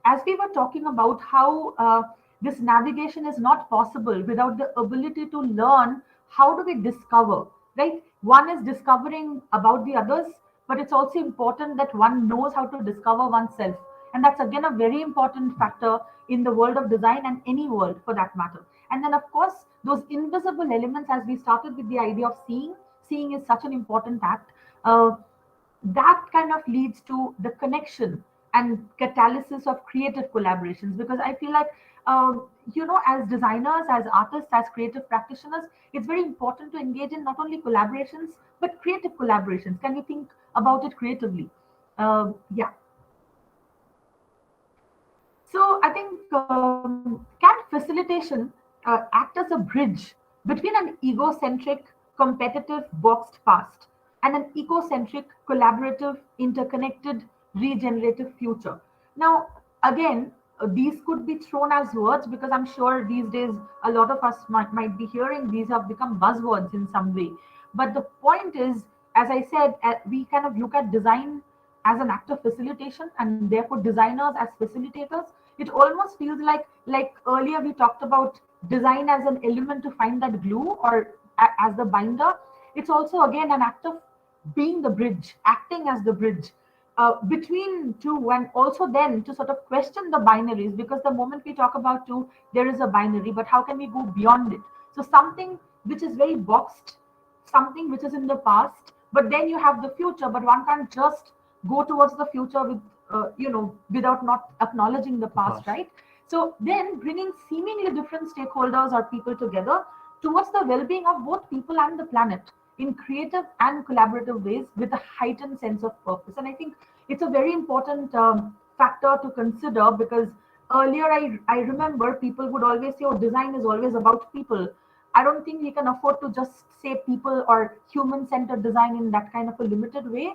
as we were talking about how this navigation is not possible without the ability to learn, how do we discover, right? One is discovering about the others, but it's also important that one knows how to discover oneself. And that's again a very important factor in the world of design, and any world for that matter. And then, of course, those invisible elements, as we started with the idea of seeing is such an important act. That kind of leads to the connection and catalysis of creative collaborations, because I feel like as designers, as artists, as creative practitioners, it's very important to engage in not only collaborations but creative collaborations. Can we think about it creatively? Yeah. So I think can facilitation act as a bridge between an egocentric, competitive, boxed past and an ecocentric, collaborative, interconnected, regenerative future? Now, again, these could be thrown as words, because I'm sure these days a lot of us might be hearing these have become buzzwords in some way. But the point is, as I said, we kind of look at design as an act of facilitation, and therefore designers as facilitators. It almost feels like earlier we talked about design as an element to find that glue, or as the binder. It's also again an act of being the bridge, acting as the bridge between two, and also then to sort of question the binaries, because the moment we talk about two, there is a binary, but how can we go beyond it? So something which is very boxed, something which is in the past, but then you have the future, but one can't just go towards the future with without not acknowledging the past, right? So then bringing seemingly different stakeholders or people together towards the well-being of both people and the planet in creative and collaborative ways with a heightened sense of purpose. And I think it's a very important factor to consider, because earlier I remember people would always say, oh, design is always about people. I don't think we can afford to just say people or human-centered design in that kind of a limited way.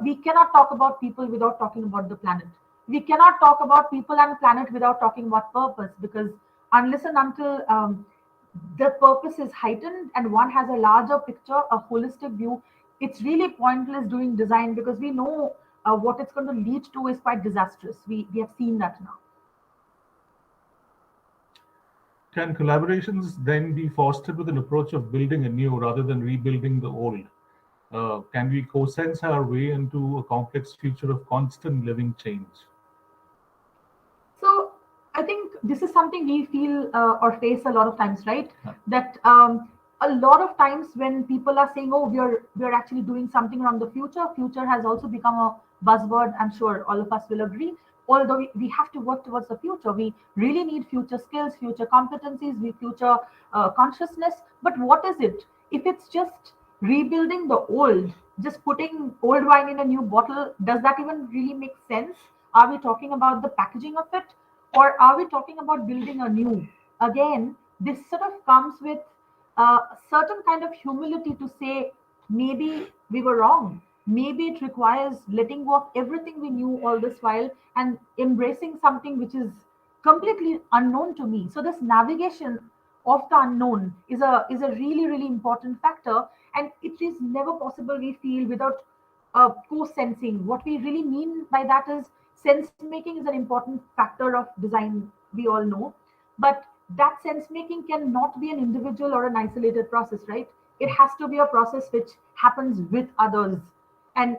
We cannot talk about people without talking about the planet. We cannot talk about people and planet without talking about purpose, because unless and until the purpose is heightened and one has a larger picture, a holistic view, it's really pointless doing design, because we know what it's going to lead to is quite disastrous. We have seen that now. Can collaborations then be fostered with an approach of building anew rather than rebuilding the old? Can we co-sense our way into a complex future of constant living change? So I think this is something we feel or face a lot of times, right? That a lot of times when people are saying, oh, we're actually doing something around the future, future has also become a buzzword. I'm sure all of us will agree. Although we have to work towards the future, we really need future skills, future competencies, future consciousness. But what is it? If it's just rebuilding the old, just putting old wine in a new bottle, does that even really make sense? Are we talking about the packaging of it, or are we talking about building a new? Again, this sort of comes with a certain kind of humility to say, maybe we were wrong. Maybe it requires letting go of everything we knew all this while and embracing something which is completely unknown to me. So this navigation of the unknown is a really, really important factor, and it is never possible, we feel, without co-sensing. What we really mean by that is sense making is an important factor of design, we all know, but that sense making cannot be an individual or an isolated process, right? It has to be a process which happens with others. And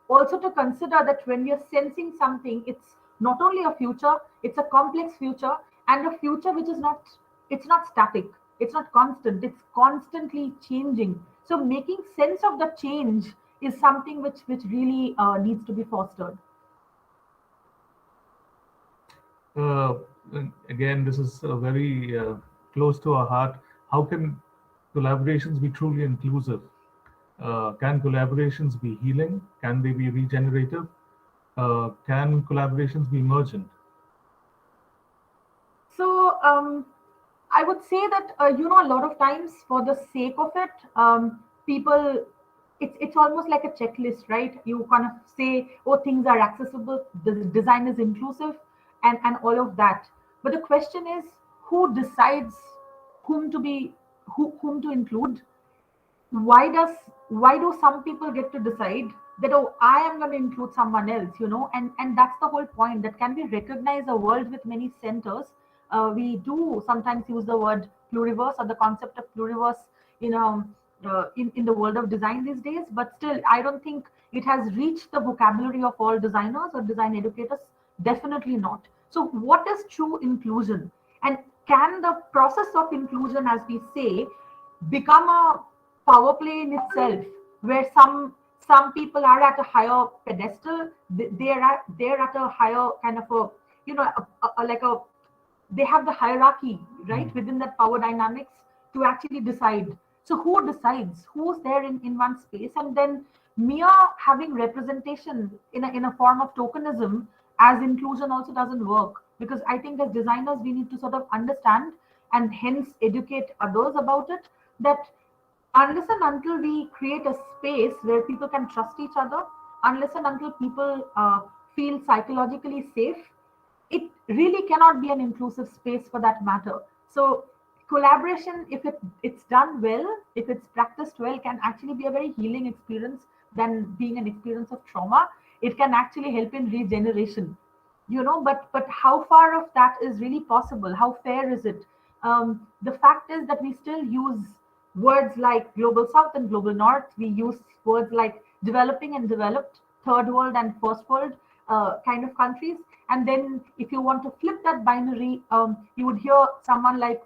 also to consider that when we are sensing something, it's not only a future, it's a complex future, and a future which is not, it's not static, it's not constant, it's constantly changing. So making sense of the change is something which really needs to be fostered. Again, this is very close to our heart. How can collaborations be truly inclusive? Can collaborations be healing? Can they be regenerative? Can collaborations be emergent? So I would say that a lot of times, for the sake of it, people, it's almost like a checklist, right? You kind of say, oh, things are accessible, the design is inclusive, and all of that. But the question is, who decides whom to include? Why do some people get to decide that, oh, I am going to include someone else, and that's the whole point. That can we recognize a world with many centers? We do sometimes use the word pluriverse or the concept of pluriverse in the world of design these days, but still I don't think it has reached the vocabulary of all designers or design educators. Definitely not. So what is true inclusion, and can the process of inclusion, as we say, become a power play in itself, where some people are at a higher pedestal, they're at a higher kind of a they have the hierarchy, right, within that power dynamics to actually decide. So who decides? Who's there in one space? And then mere having representation in a form of tokenism as inclusion also doesn't work, because I think as designers we need to sort of understand and hence educate others about it, that unless and until we create a space where people can trust each other, unless and until people feel psychologically safe, it really cannot be an inclusive space for that matter. So collaboration, if it's done well, if it's practiced well, can actually be a very healing experience than being an experience of trauma. It can actually help in regeneration, but how far of that is really possible? How fair is it? The fact is that we still use words like global south and global north. We use words like developing and developed third world and first world kind of countries. And then if you want to flip that binary, you would hear someone like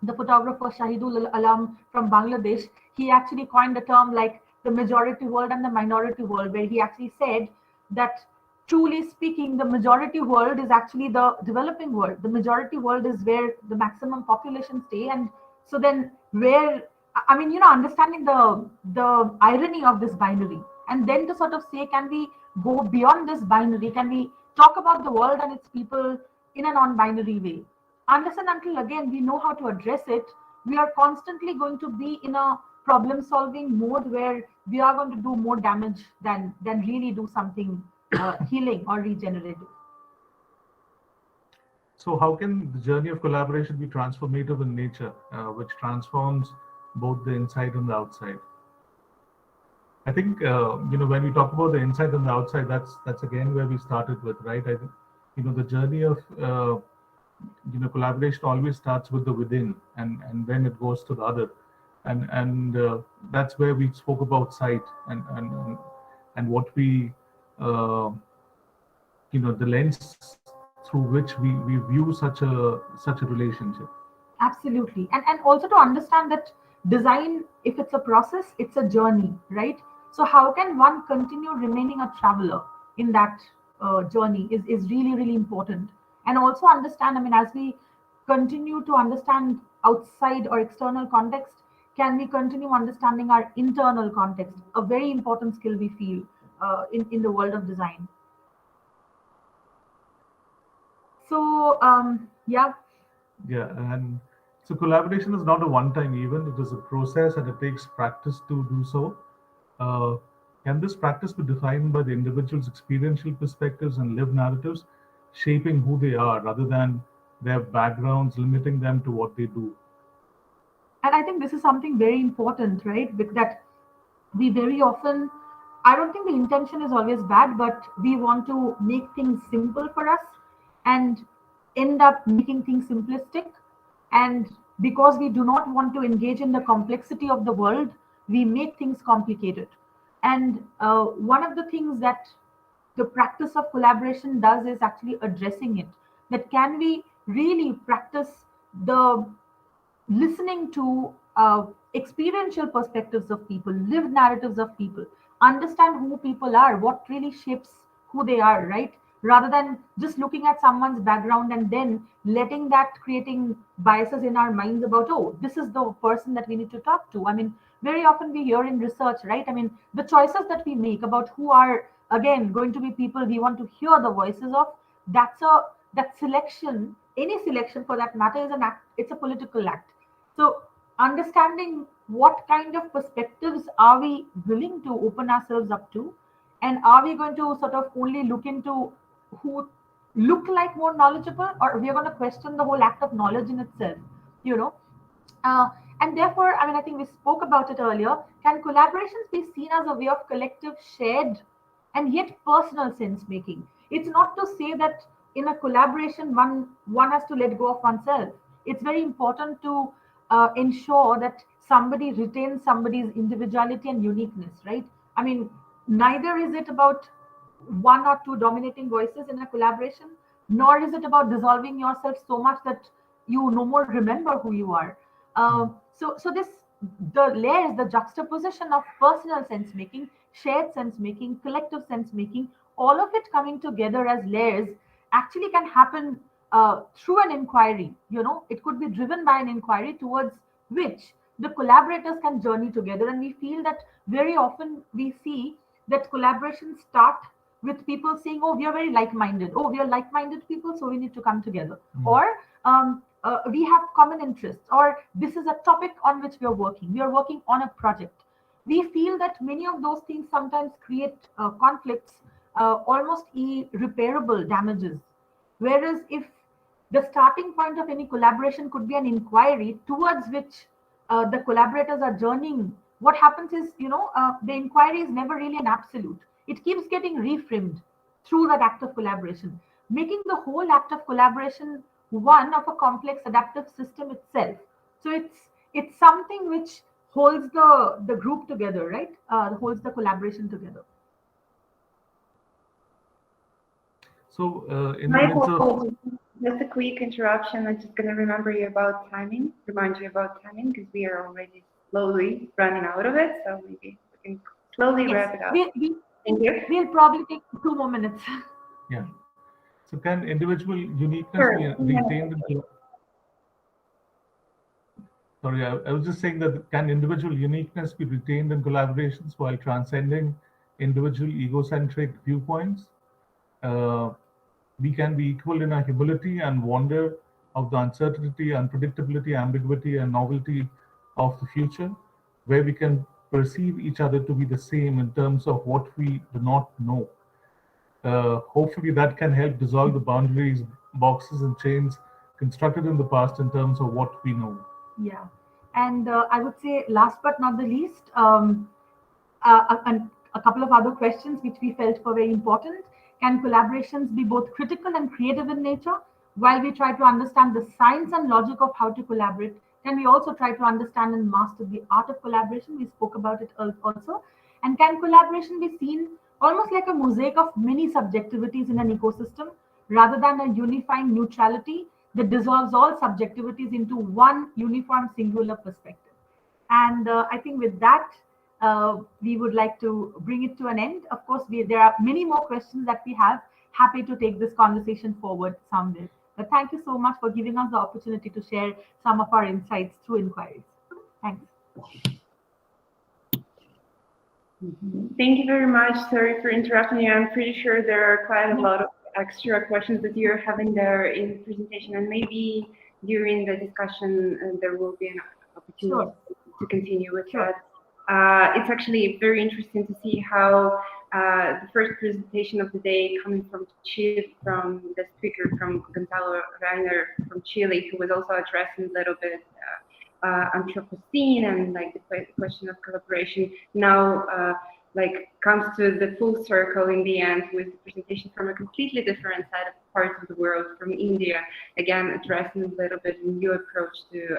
the photographer Shahidul Alam from Bangladesh. He actually coined a term like the majority world and the minority world, where he actually said that truly speaking, the majority world is actually the developing world. The majority world is where the maximum population stay. And so then where, I mean, understanding the irony of this binary, and then to sort of say, can we go beyond this binary? Can we talk about the world and its people in a non-binary way? Unless and until, again, we know how to address it, we are constantly going to be in a problem-solving mode where we are going to do more damage than really do something healing or regenerative. So how can the journey of collaboration be transformative in nature, which transforms both the inside and the outside? I think, when we talk about the inside and the outside, that's again where we started with, right? I think, the journey of, collaboration always starts with the within, and then it goes to the other. And that's where we spoke about sight and what we, the lens through which we view such a relationship. Absolutely. And also to understand that design, if it's a process, it's a journey, right? So how can one continue remaining a traveler in that journey is really, really important. And also understand, I mean, as we continue to understand outside or external context, can we continue understanding our internal context? A very important skill we feel in the world of design. So, yeah. Yeah, and so collaboration is not a one-time event. It is a process and it takes practice to do so. Can this practice be defined by the individual's experiential perspectives and lived narratives, shaping who they are rather than their backgrounds limiting them to what they do? And I think this is something very important, right? With that, we very often, I don't think the intention is always bad, but we want to make things simple for us and end up making things simplistic. And because we do not want to engage in the complexity of the world, we make things complicated. And one of the things that the practice of collaboration does is actually addressing it. That can we really practice the listening to experiential perspectives of people, lived narratives of people, understand who people are, what really shapes who they are, right? Rather than just looking at someone's background and then letting that creating biases in our minds about, oh, this is the person that we need to talk to. I mean, very often we hear in research, right? I mean, the choices that we make about who are, again, going to be people we want to hear the voices of, that selection, any selection for that matter, is an act, it's a political act. So understanding what kind of perspectives are we willing to open ourselves up to, and are we going to sort of only look into who look like more knowledgeable, or we are going to question the whole act of knowledge in itself, and therefore, I mean, I think we spoke about it earlier. Can collaborations be seen as a way of collective shared and yet personal sense making? It's not to say that in a collaboration one has to let go of oneself. It's very important to ensure that somebody retains somebody's individuality and uniqueness, right? I mean, neither is it about one or two dominating voices in a collaboration, nor is it about dissolving yourself so much that you no more remember who you are. So the layers, the juxtaposition of personal sense making, shared sense making, collective sense making, all of it coming together as layers actually can happen through an inquiry. It could be driven by an inquiry towards which the collaborators can journey together. And we feel that very often we see that collaborations start with people saying, oh, we are very like-minded. Oh, we are like-minded people, so we need to come together. Or we have common interests, or this is a topic on which we are working. We are working on a project. We feel that many of those things sometimes create conflicts, almost irreparable damages. Whereas if the starting point of any collaboration could be an inquiry towards which the collaborators are journeying, what happens is, the inquiry is never really an absolute. It keeps getting reframed through that act of collaboration, making the whole act of collaboration one of a complex adaptive system itself. So it's something which holds the group together, right? Holds the collaboration together. So in the midst of Michael, just a quick interruption. I'm just going to remind you about timing, because we are already slowly running out of it. So maybe we can slowly wrap it up. Thank you. We'll probably take 2 more minutes. Yeah. So can individual uniqueness Sure. be retained in Sorry, I was just saying that can individual uniqueness be retained in collaborations while transcending individual egocentric viewpoints? We can be equal in our humility and wonder of the uncertainty, unpredictability, ambiguity, and novelty of the future, where we can perceive each other to be the same in terms of what we do not know. Hopefully that can help dissolve the boundaries, boxes, and chains constructed in the past in terms of what we know. Yeah. And I would say, last but not the least, a couple of other questions which we felt were very important. Can collaborations be both critical and creative in nature? While we try to understand the science and logic of how to collaborate, can we also try to understand and master the art of collaboration? We spoke about it also. And can collaboration be seen almost like a mosaic of many subjectivities in an ecosystem, rather than a unifying neutrality that dissolves all subjectivities into one uniform singular perspective? And I think with that, we would like to bring it to an end. Of course, there are many more questions that we have. Happy to take this conversation forward someday. But thank you so much for giving us the opportunity to share some of our insights through inquiries. Thanks. Thank you very much. Sorry for interrupting you. I'm pretty sure there are quite a lot of extra questions that you're having there in the presentation, and maybe during the discussion there will be an opportunity to continue with that. It's actually very interesting to see how the first presentation of the day coming from Chile, from the speaker, from Gonzalo Raineri from Chile, who was also addressing a little bit Anthropocene and like the question of collaboration, now like comes to the full circle in the end with the presentation from a completely different side of parts of the world, from India, again addressing a little bit a new approach to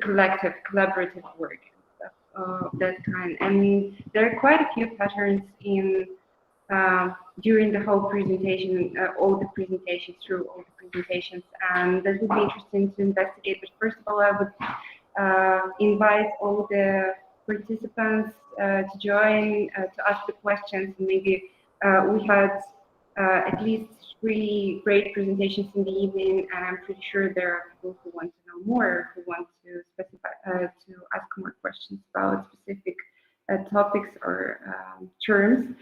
collective, collaborative work and stuff of that kind. And there are quite a few patterns in during the whole presentation, all the presentations, through all the presentations, and that would be interesting to investigate. But first of all, I would invite all the participants to join, to ask the questions. Maybe we had at least 3 great presentations in the evening, and I'm pretty sure there are people who want to know more, who want to specify, to ask more questions about specific topics or terms.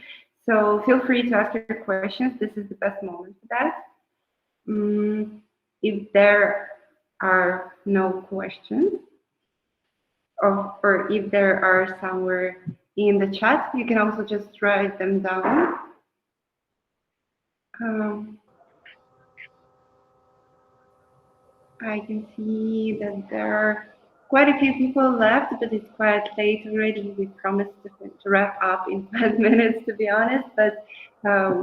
So feel free to ask your questions. This is the best moment for that. If there are no questions, or if there are somewhere in the chat, you can also just write them down. I can see that there are quite a few people left, but it's quite late already. We promised to wrap up in 5 minutes, to be honest, but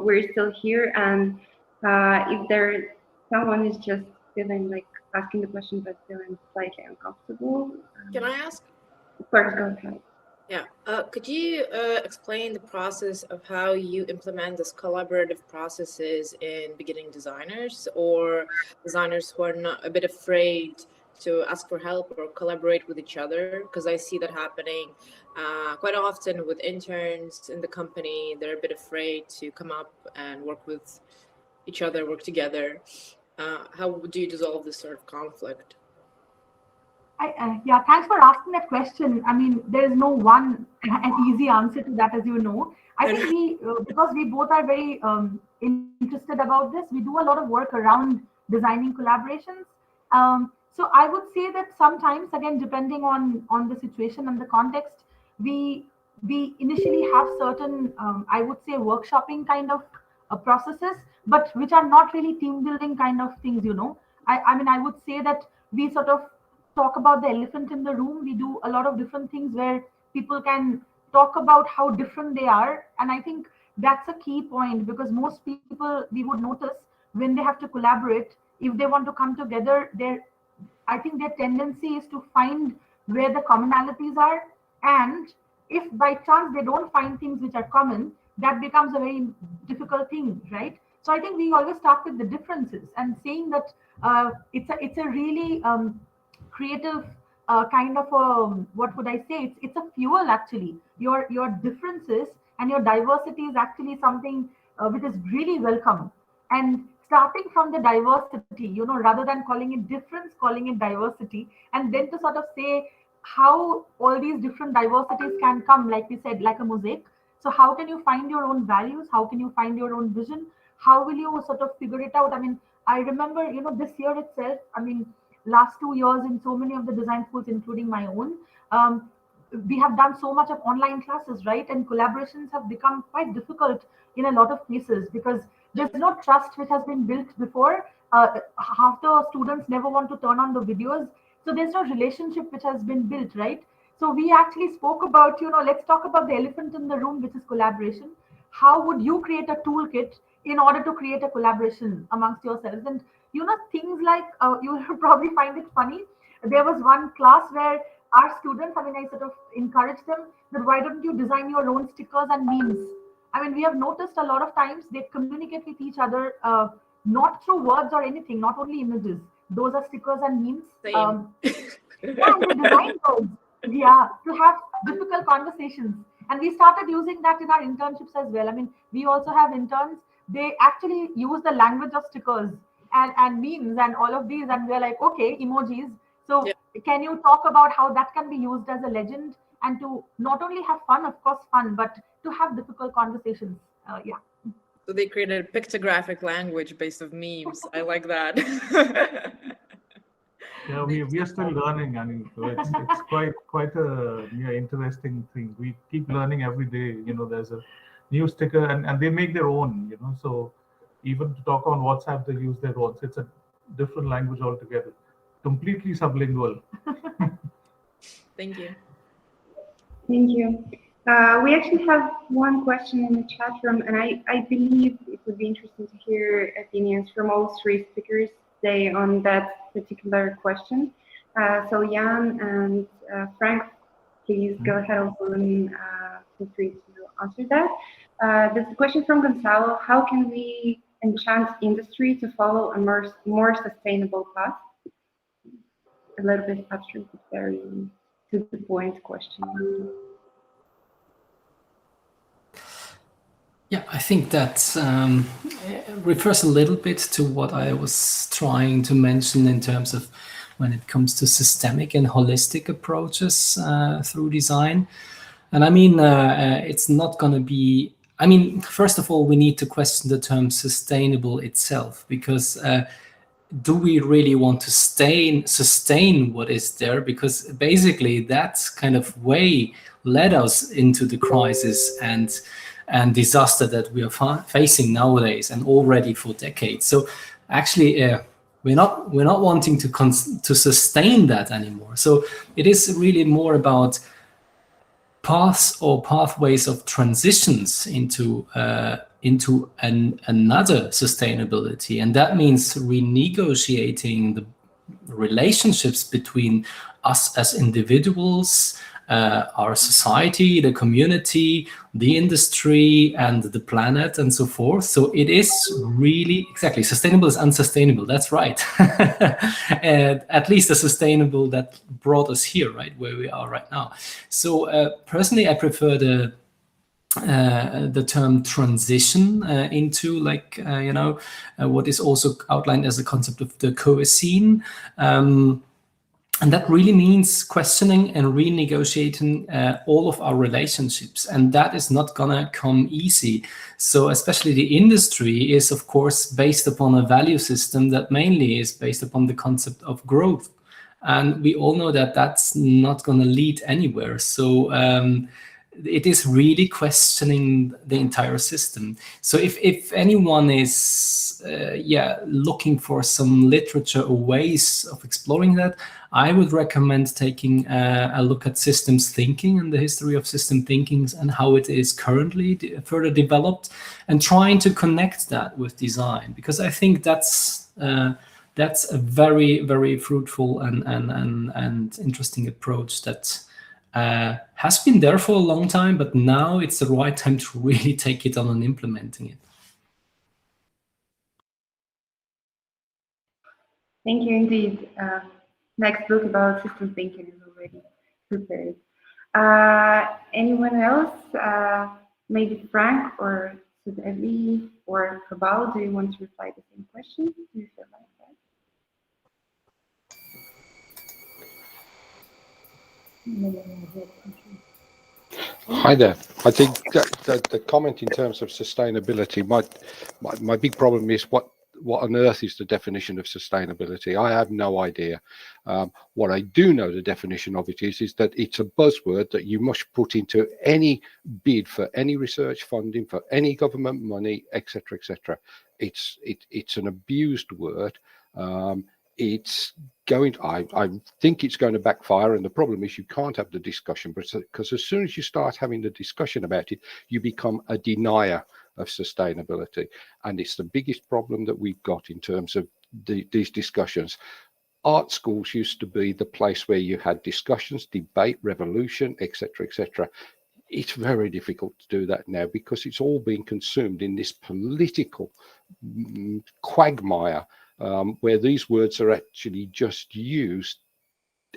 we're still here. And if someone is just feeling like asking the question but feeling slightly uncomfortable. Can I ask? Of course, go ahead. Yeah. Could you explain the process of how you implement this collaborative processes in beginning designers or designers who are not a bit afraid to ask for help or collaborate with each other? Because I see that happening quite often with interns in the company. They're a bit afraid to come up and work with each other, work together. How do you dissolve this sort of conflict? Yeah, thanks for asking that question. I mean, there is no one an easy answer to that, as you know. I think because we both are very interested about this, we do a lot of work around designing collaborations. So I would say that sometimes, again, depending on the situation and the context, we initially have certain, I would say, workshopping kind of processes, but which are not really team building kind of things, you know. I mean, I would say that we sort of talk about the elephant in the room. We do a lot of different things where people can talk about how different they are. And I think that's a key point, because most people, we would notice when they have to collaborate, if they want to come together, I think their tendency is to find where the commonalities are. And if by chance they don't find things which are common, that becomes a very difficult thing, right? So I think we always start with the differences and saying that it's a really creative kind of a, what would I say? It's a fuel actually. Your differences and your diversity is actually something which is really welcome. And starting from the diversity, rather than calling it difference, calling it diversity, and then to sort of say how all these different diversities can come, like we said, like a mosaic. So how can you find your own values? How can you find your own vision? How will you sort of figure it out? I mean, I remember, this year itself, I mean, last 2 years in so many of the design schools, including my own, we have done so much of online classes, right? And collaborations have become quite difficult in a lot of cases because there's no trust which has been built before. Half the students never want to turn on the videos. So there's no relationship which has been built, right? So we actually spoke about, let's talk about the elephant in the room, which is collaboration. How would you create a toolkit in order to create a collaboration amongst yourselves? And, things like, you'll probably find it funny. There was one class where our students, I mean, I sort of encouraged them that why don't you design your own stickers and memes? I mean, we have noticed a lot of times they communicate with each other, not through words or anything, not only images. Those are stickers and memes. Yeah, and they design those. Yeah, to have difficult conversations. And we started using that in our internships as well. I mean, we also have interns, they actually use the language of stickers and memes and all of these. And we're like, okay, emojis. So can you talk about how that can be used as a legend and to not only have fun, of course, fun, but to have difficult conversations? Yeah. So they created a pictographic language based of memes. I like that. Yeah, we are still learning. I mean, it's quite a interesting thing. We keep learning every day. There's a new sticker, and they make their own. So even to talk on WhatsApp, they use their own. So it's a different language altogether, completely sublingual. Thank you. Thank you. We actually have one question in the chat room, and I believe it would be interesting to hear opinions from all three speakers today on that particular question. So Jan and Frank, please go ahead also and feel free to answer that. There's a question from Gonzalo. How can we enchant industry to follow a more sustainable path? A little bit abstract, but very to the point question. Yeah, I think that refers a little bit to what I was trying to mention in terms of when it comes to systemic and holistic approaches through design. And I mean, it's not going to be, I mean, first of all, we need to question the term sustainable itself, because do we really want to sustain what is there? Because basically that kind of way led us into the crisis and disaster that we are facing nowadays and already for decades. So actually, we're not wanting to sustain that anymore. So it is really more about paths or pathways of transitions into another sustainability, and that means renegotiating the relationships between us as individuals, our society, the community, the industry, and the planet, and so forth. So it is really, exactly, sustainable is unsustainable. That's right. And at least the sustainable that brought us here, right, where we are right now. So personally, I prefer the term transition into, like, what is also outlined as a concept of the coescene. And that really means questioning and renegotiating all of our relationships. And that is not gonna come easy. So especially the industry is, of course, based upon a value system that mainly is based upon the concept of growth. And we all know that that's not gonna lead anywhere. So it is really questioning the entire system. So if anyone is looking for some literature or ways of exploring that, I would recommend taking a look at systems thinking and the history of system thinking and how it is currently further developed, and trying to connect that with design, because I think that's a very, very fruitful and interesting approach that has been there for a long time, but now it's the right time to really take it on and implementing it. Thank you indeed. Next book about system thinking is already prepared. Anyone else? Maybe Frank or Sudebi or Probal, do you want to reply to the same question? Do you feel like that? Hi there. I think that the comment in terms of sustainability, my big problem is what on earth is the definition of sustainability? I have no idea. What I do know the definition of it is that it's a buzzword that you must put into any bid for any research funding, for any government money, etc., etc. It's an abused word. It's going. I think it's going to backfire, and the problem is you can't have the discussion, because as soon as you start having the discussion about it, you become a denier of sustainability, and it's the biggest problem that we've got in terms of these discussions. Art schools used to be the place where you had discussions, debate, revolution, etc., etc. It's very difficult to do that now because it's all being consumed in this political quagmire, where these words are actually just used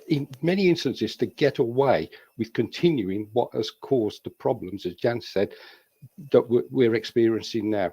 in many instances to get away with continuing what has caused the problems, as Jan said, that we're experiencing now.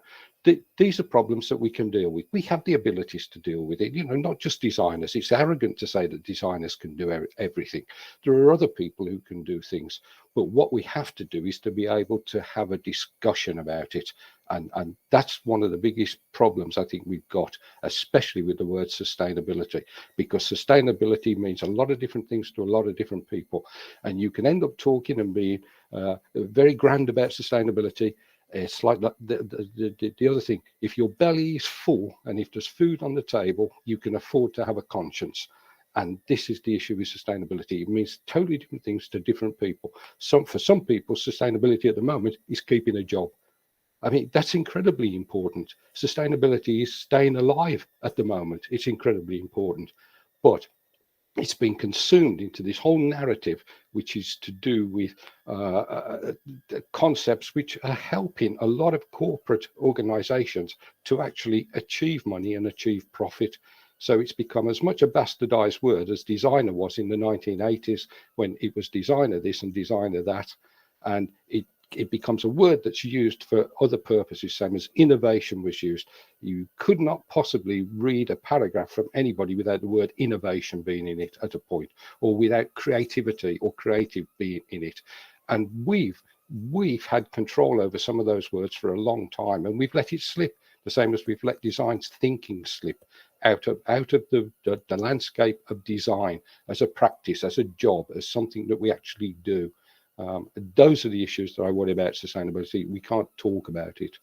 These are problems that we can deal with. We have the abilities to deal with it, not just designers. It's arrogant to say that designers can do everything. There are other people who can do things, but what we have to do is to be able to have a discussion about it. And that's one of the biggest problems I think we've got, especially with the word sustainability, because sustainability means a lot of different things to a lot of different people. And you can end up talking and being very grand about sustainability. It's like the other thing. If your belly is full and if there's food on the table, you can afford to have a conscience. And this is the issue with sustainability. It means totally different things to different people. For some people, sustainability at the moment is keeping a job. I mean, that's incredibly important. Sustainability is staying alive at the moment. It's incredibly important. But it's been consumed into this whole narrative, which is to do with concepts which are helping a lot of corporate organizations to actually achieve money and achieve profit. So it's become as much a bastardized word as designer was in the 1980s, when it was designer this and designer that. And it becomes a word that's used for other purposes, same as innovation was used. You could not possibly read a paragraph from anybody without the word innovation being in it at a point, or without creativity or creative being in it. And we've had control over some of those words for a long time, and we've let it slip, the same as we've let design's thinking slip out of the landscape of design as a practice, as a job, as something that we actually do. Those are the issues that I worry about sustainability. We can't talk about it.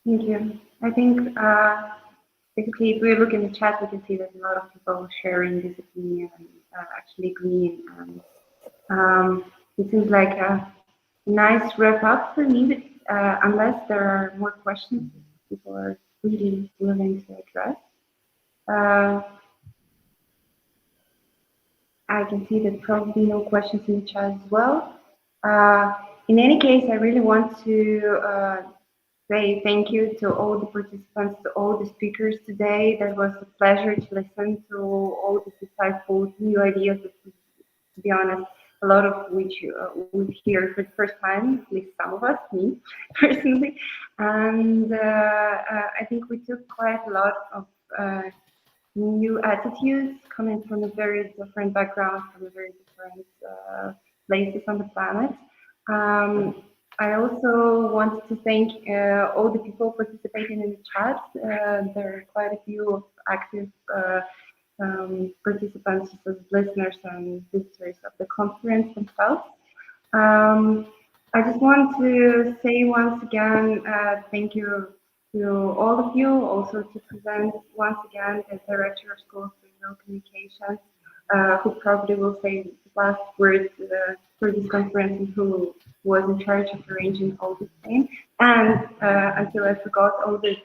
Thank you. I think basically, if we look in the chat, we can see that a lot of people sharing this opinion and actually agreeing. And it seems like a nice wrap up for me, but unless there are more questions people are really willing to address. I can see that probably no questions in the chat as well. In any case, I really want to say thank you to all the participants, to all the speakers today. That was a pleasure to listen to all the insightful new ideas, that, to be honest, a lot of which we hear for the first time, at least some of us, me personally. And I think we took quite a lot of new attitudes coming from a very different background, from a very different places on the planet. I also wanted to thank all the people participating in the chat. There are quite a few active participants, as listeners and visitors of the conference themselves. I just want to say once again, thank you to all of you, also to present once again as Director of School of Visual Communications, who probably will say the last words for this conference and who was in charge of arranging all this thing. And until I forgot, all the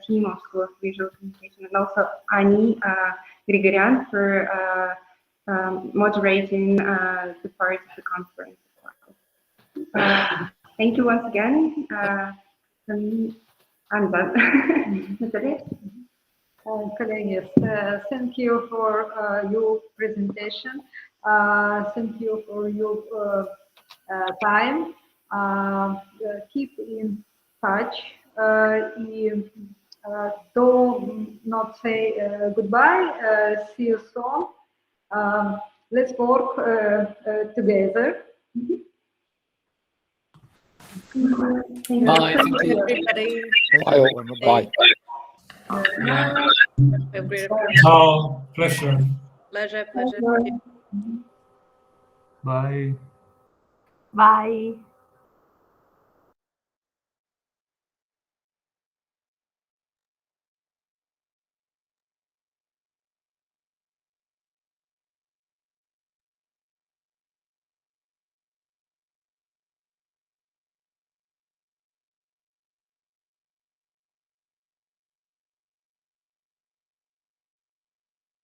team of School of Visual Communication, and also Ani Grigoryan for moderating the part of the conference. Thank you once again. I'm done. Is that it? Yes, thank you for your presentation. Thank you for your time. Keep in touch. Do not say goodbye. See you soon. Let's work together. Bye. Thank you. Everybody. Bye. Oh, pleasure. Pleasure. Bye. Bye.